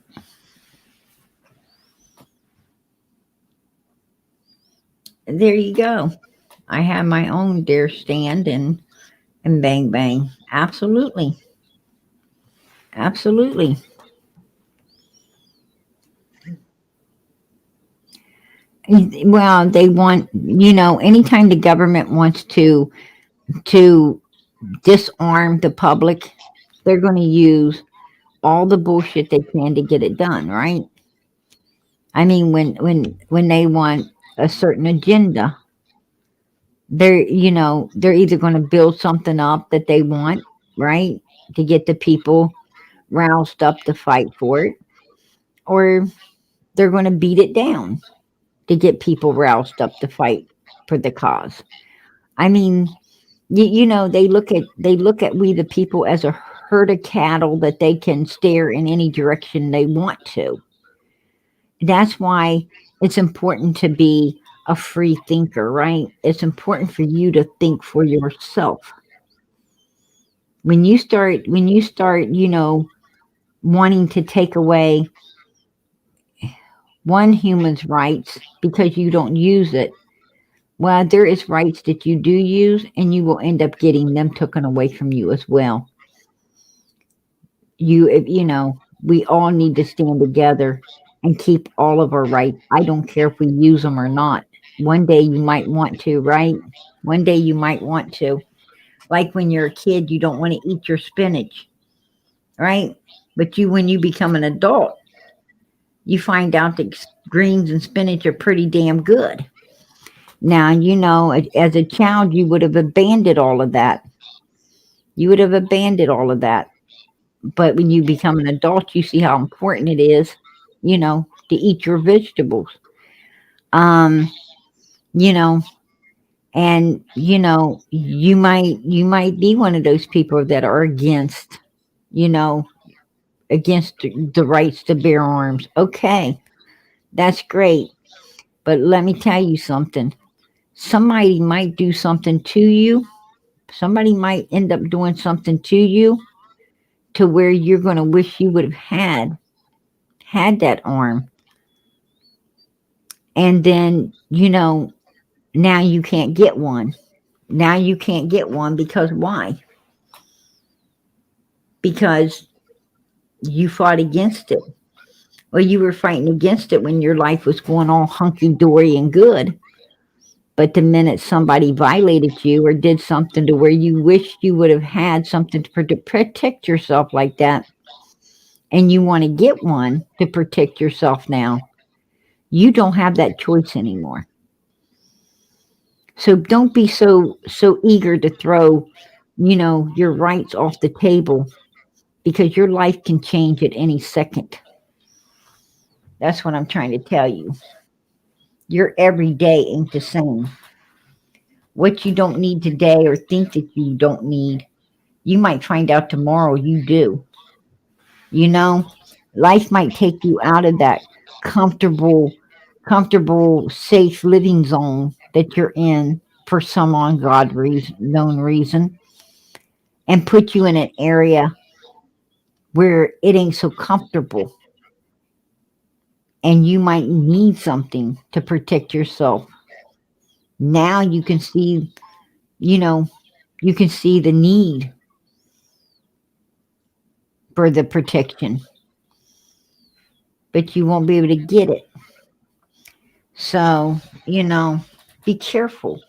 There you go. I have my own deer stand, and bang bang. Absolutely. Absolutely. Well, they want, anytime the government wants to disarm the public, they're going to use all the bullshit they can to get it done, right? I mean, when they want a certain agenda, they're either going to build something up that they want, right, to get the people roused up to fight for it, or they're going to beat it down to get people roused up to fight for the cause. I mean, they look at we the people as a herd of cattle that they can steer in any direction they want to. That's why it's important to be a free thinker, right? It's important for you to think for yourself. When you start, wanting to take away one human's rights because you don't use it, well, there is rights that you do use, and you will end up getting them taken away from you as well. We all need to stand together and keep all of our rights. I don't care if we use them or not. One day you might want to, right? One day you might want to. Like when you're a kid, you don't want to eat your spinach, right? But when you become an adult, you find out that greens and spinach are pretty damn good. Now, as a child, you would have abandoned all of that. You would have abandoned all of that. But when you become an adult, you see how important it is, to eat your vegetables. Um, you know, and you might be one of those people that are you know, against the rights to bear arms. Okay, that's great. But let me tell you something. Somebody might do something to you. Somebody might end up doing something to you to where you're going to wish you would have had that arm. And then, now you can't get one. Now you can't get one because why? Because you fought against it. Well, you were fighting against it when your life was going all hunky dory and good. But the minute somebody violated you or did something to where you wished you would have had something to protect yourself like that, and you want to get one to protect yourself now, you don't have that choice anymore. So don't be so eager to throw, your rights off the table, because your life can change at any second. That's what I'm trying to tell you. Your everyday ain't the same. What you don't need today or think that you don't need, you might find out tomorrow you do. Life might take you out of that comfortable, safe living zone that you're in for some known reason, and put you in an area where it ain't so comfortable, and you might need something to protect yourself. Now you can see, the need for the protection, but you won't be able to get it. So, be careful.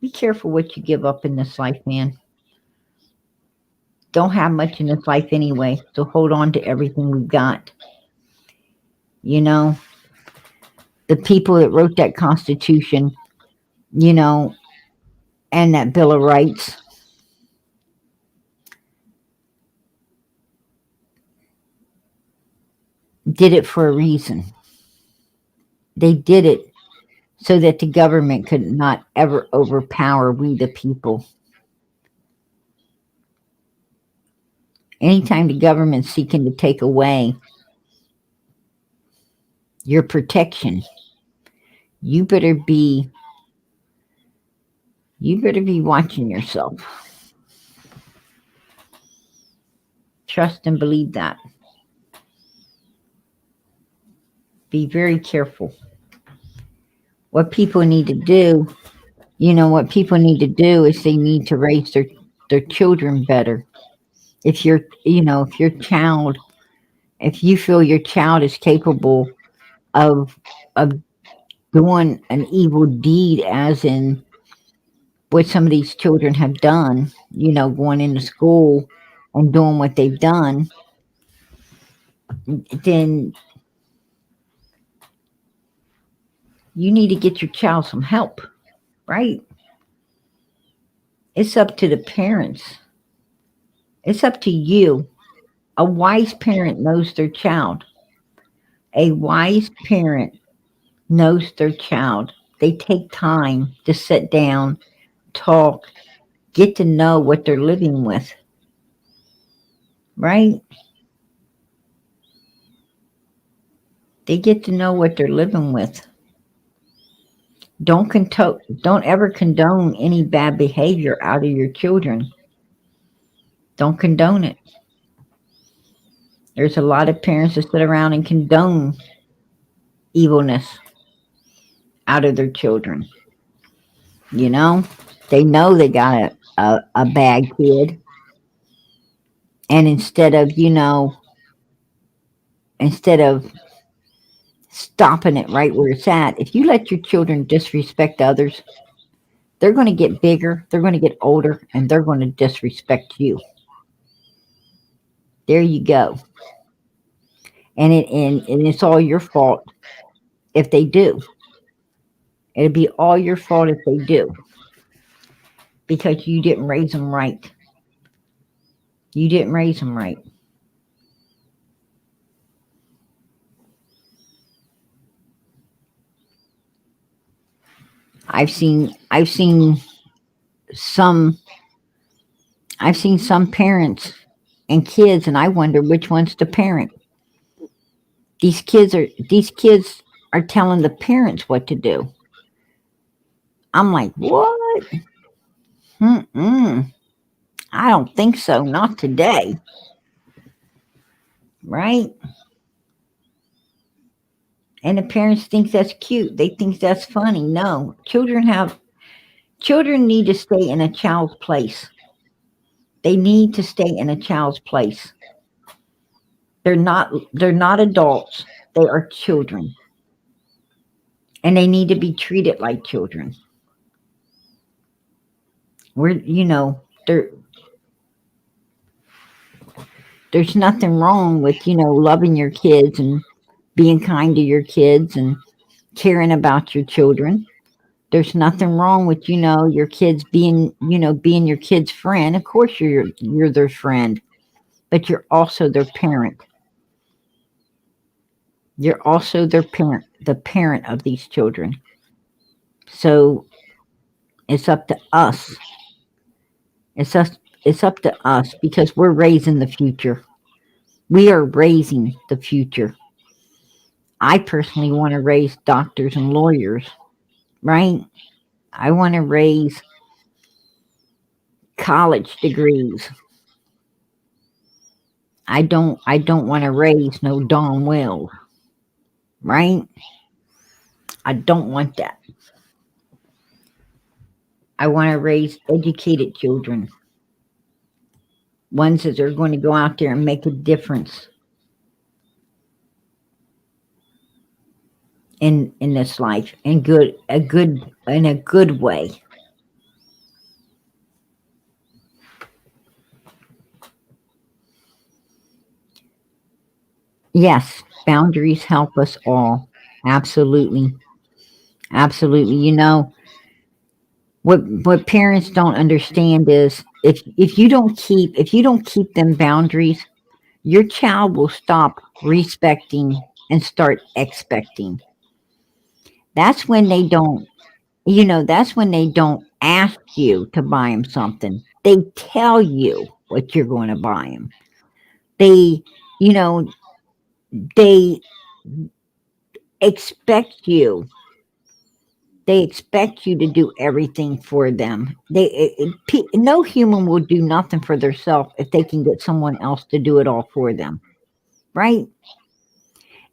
Be careful what you give up in this life, man. Don't have much in this life anyway, so hold on to everything we've got. You know, the people that wrote that Constitution, you know, and that Bill of Rights, did it for a reason. They did it so that the government could not ever overpower we the people. Anytime the government's seeking to take away your protection, you better be watching yourself. Trust and believe that. Be very careful. What people need to do, what people need to do is they need to raise their children better. If if you feel your child is capable of doing an evil deed, as in what some of these children have done, going into school and doing what they've done, then you need to get your child some help, right? It's up to the parents. It's up to you. A wise parent knows their child. A wise parent knows their child. They take time to sit down, talk, get to know what they're living with, right? They get to know what they're living with. Don't ever condone any bad behavior out of your children. Don't condone it. There's a lot of parents that sit around and condone evilness out of their children. They know they got a bad kid, and instead of stopping it right where it's at, if you let your children disrespect others, they're going to get bigger, they're going to get older, and they're going to disrespect you. There you go. And it's all your fault if they do. It'll be all your fault if they do, because you didn't raise them right. You didn't raise them right. I've seen some parents and kids, and I wonder which one's the parent. These kids are telling the parents what to do. I'm like, what? I don't think so. Not today. Right? And the parents think that's cute. They think that's funny. No, children need to stay in a child's place. They need to stay in a child's place. They're not adults. They are children. And they need to be treated like children. There's nothing wrong with, loving your kids and being kind to your kids and caring about your children. There's nothing wrong with, your kids being your kid's friend. Of course you're their friend, but you're also their parent. You're also their parent, the parent of these children. So it's up to us. It's up to us, because we're raising the future. We are raising the future. I personally want to raise doctors and lawyers, right? I want to raise college degrees. I don't want to raise no Don Will, right? I don't want that. I want to raise educated children, ones that are going to go out there and make a difference in this life, in a good way. Yes, boundaries help us all. Absolutely. Absolutely. What parents don't understand is if you don't keep them boundaries, your child will stop respecting and start expecting. That's when they don't, that's when they don't ask you to buy them something. They tell you what you're going to buy them. They, you know, they expect you. They expect you to do everything for them. No human will do nothing for themselves if they can get someone else to do it all for them, right?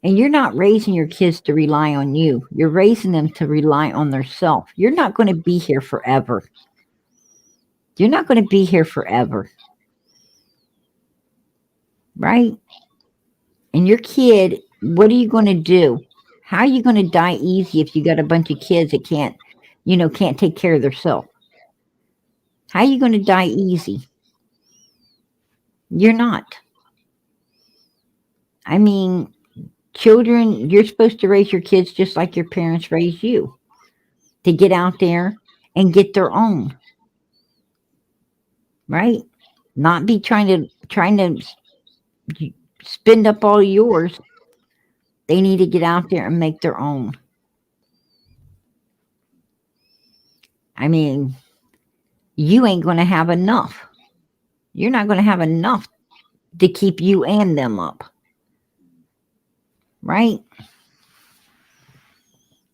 And you're not raising your kids to rely on you. You're raising them to rely on themselves. You're not going to be here forever. You're not going to be here forever, right? And your kid, what are you going to do? How are you going to die easy if you got a bunch of kids that can't take care of themselves? How are you going to die easy? You're not. I mean, children, you're supposed to raise your kids just like your parents raised you, to get out there and get their own, right? Not be trying to spend up all yours. They need to get out there and make their own. I mean, you ain't going to have enough. You're not going to have enough to keep you and them up, right?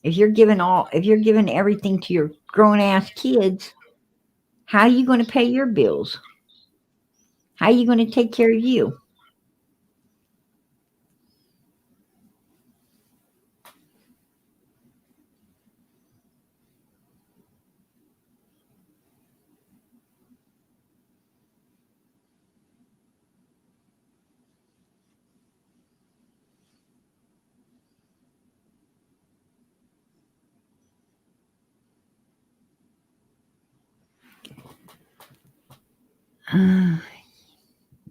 If you're giving everything to your grown ass kids, how are you going to pay your bills? How are you going to take care of you?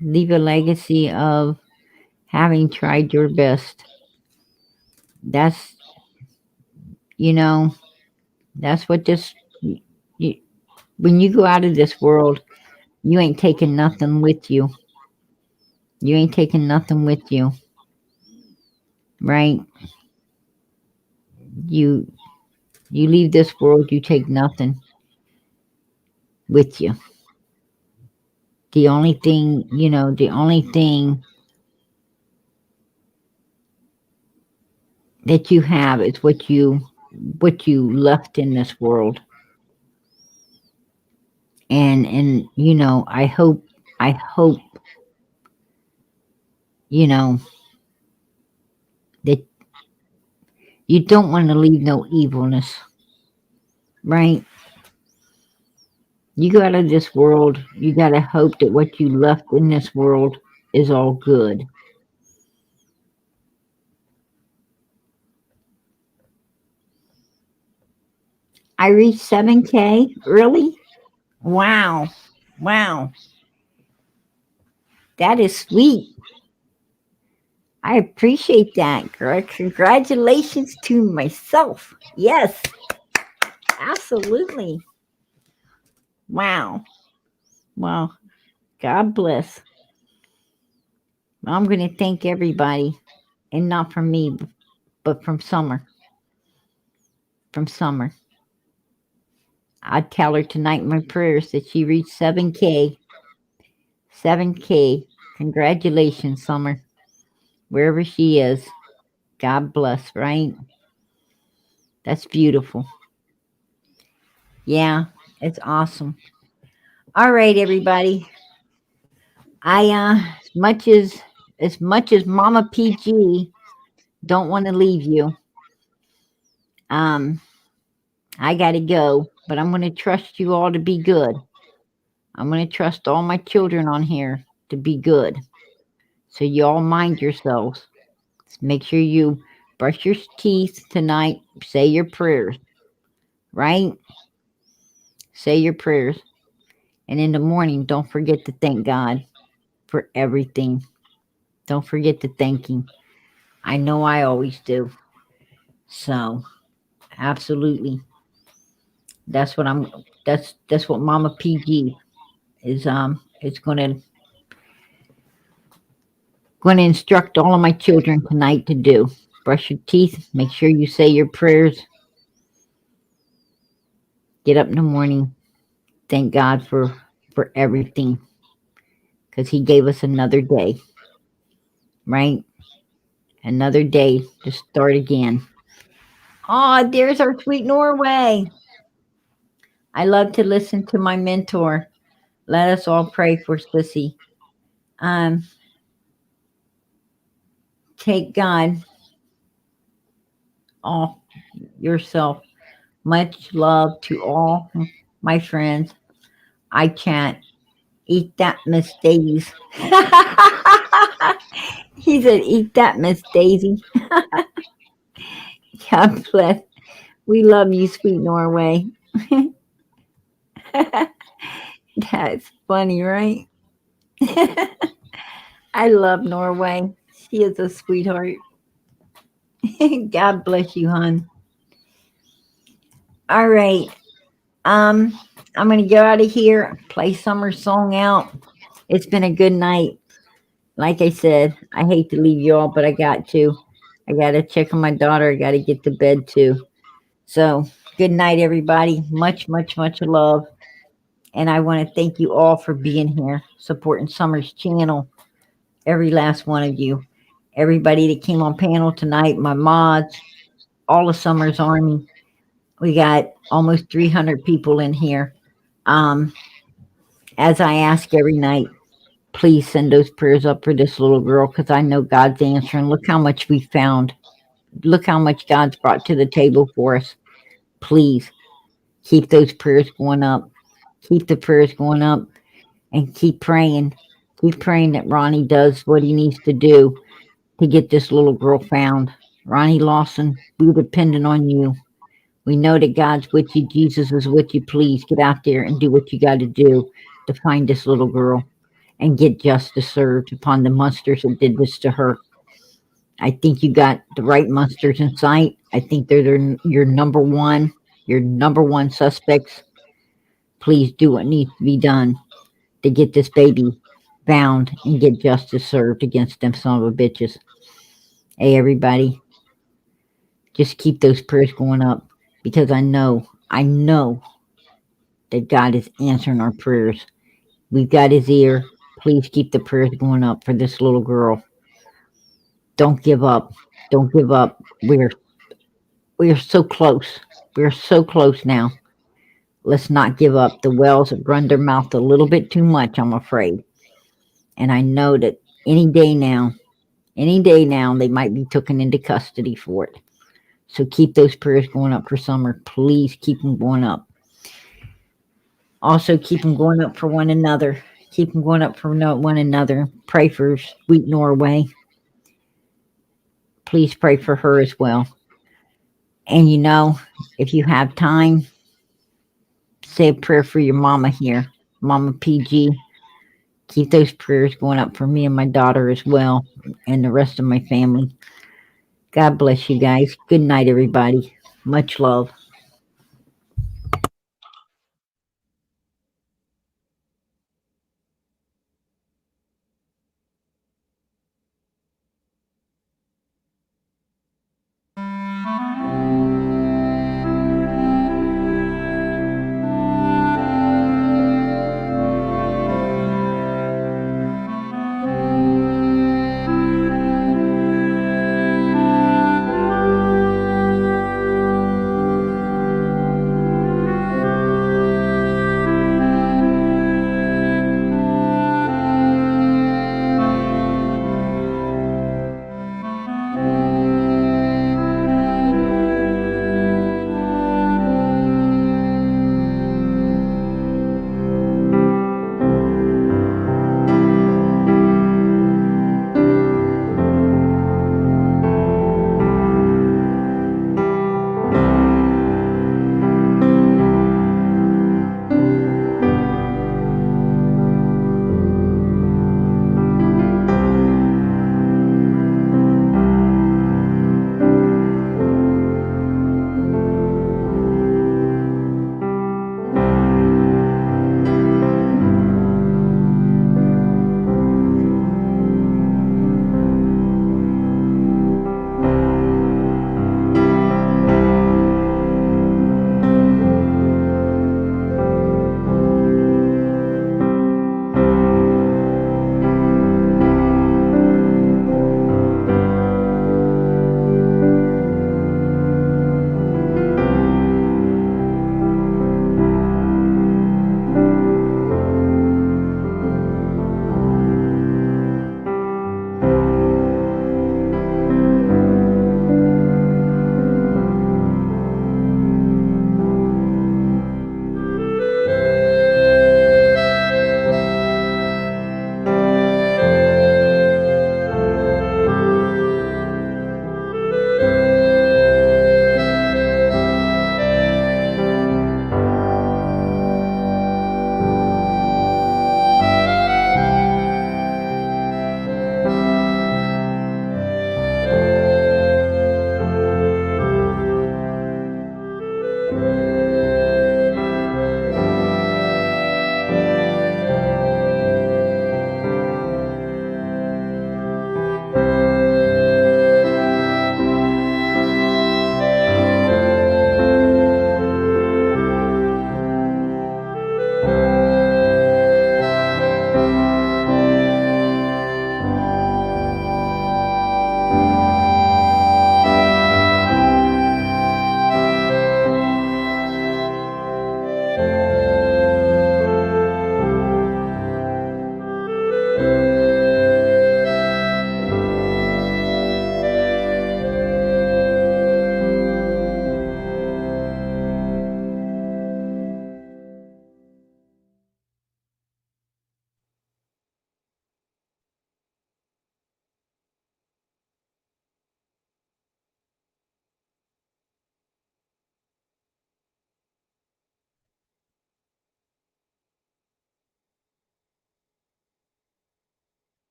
Leave a legacy of having tried your best. That's, you know, that's what you, when you go out of this world, you ain't taking nothing with you. You ain't taking nothing with you, right? You you leave this world, you take nothing with you. The only thing that you have is what you left in this world. And I hope you know that you don't want to leave no evilness, right? You go out of this world, you got to hope that what you left in this world is all good. I reached 7K. Really? Wow. Wow. That is sweet. I appreciate that, girl. Congratulations to myself. Yes, absolutely. Wow. Well, God bless. I'm going to thank everybody, and not from me, but from Summer. From Summer. I'd tell her tonight in my prayers that she reached 7K. 7K. Congratulations, Summer. Wherever she is. God bless, right? That's beautiful. Yeah, it's awesome. All right, everybody. As much as Mama PG don't want to leave you, um, I gotta go. But I'm gonna trust you all to be good. I'm gonna trust all my children on here to be good. So you all mind yourselves. Make sure you brush your teeth tonight. Say your prayers, right? Say your prayers. And in the morning, don't forget to thank God for everything. Don't forget to thank Him. I know I always do. So, absolutely. That's what Mama PG is going to instruct all of my children tonight to do. Brush your teeth, make sure you say your prayers. Get up in the morning. Thank God for everything, cuz he gave us another day, right? Another day to start again. Oh, there's our sweet Norway. I love to listen to my mentor. Let us all pray for Sissy. Um, take God off yourself. Much love to all my friends. I can't eat that, Miss Daisy. He said, eat that, Miss Daisy. God bless. We love you, sweet Norway. That's funny, right? I love Norway. She is a sweetheart. God bless you, hon. All right. Um, I'm gonna go out of here, play summer song out. It's been a good night. Like I said, I hate to leave you all, but I got to. I gotta check on my daughter. I gotta get to bed too. So good night, everybody. Much, much, much love. And I want to thank you all for being here, supporting Summer's channel. Every last one of you. Everybody that came on panel tonight, my mods, all of Summer's Army. We got almost 300 people in here. As I ask every night, please send those prayers up for this little girl, because I know God's answering. Look how much we found. Look how much God's brought to the table for us. Please keep those prayers going up. Keep the prayers going up and keep praying. Keep praying that Ronnie does what he needs to do to get this little girl found. Ronnie Lawson, we're dependent on you. We know that God's with you. Jesus is with you. Please get out there and do what you got to do to find this little girl and get justice served upon the monsters that did this to her. I think you got the right monsters in sight. I think they're your number one suspects. Please do what needs to be done to get this baby found and get justice served against them son of a bitches. Hey, everybody, just keep those prayers going up, because I know that God is answering our prayers. We've got his ear. Please keep the prayers going up for this little girl. Don't give up. Don't give up. We're so close. We're so close now. Let's not give up. The wells have run their mouth a little bit too much, I'm afraid. And I know that any day now, they might be taken into custody for it. So keep those prayers going up for Summer. Please keep them going up. Also, keep them going up for one another. Keep them going up for one another. Pray for sweet Norway. Please pray for her as well. And if you have time, say a prayer for your mama here, Mama PG. Keep those prayers going up for me and my daughter as well, and the rest of my family. God bless you guys. Good night, everybody. Much love.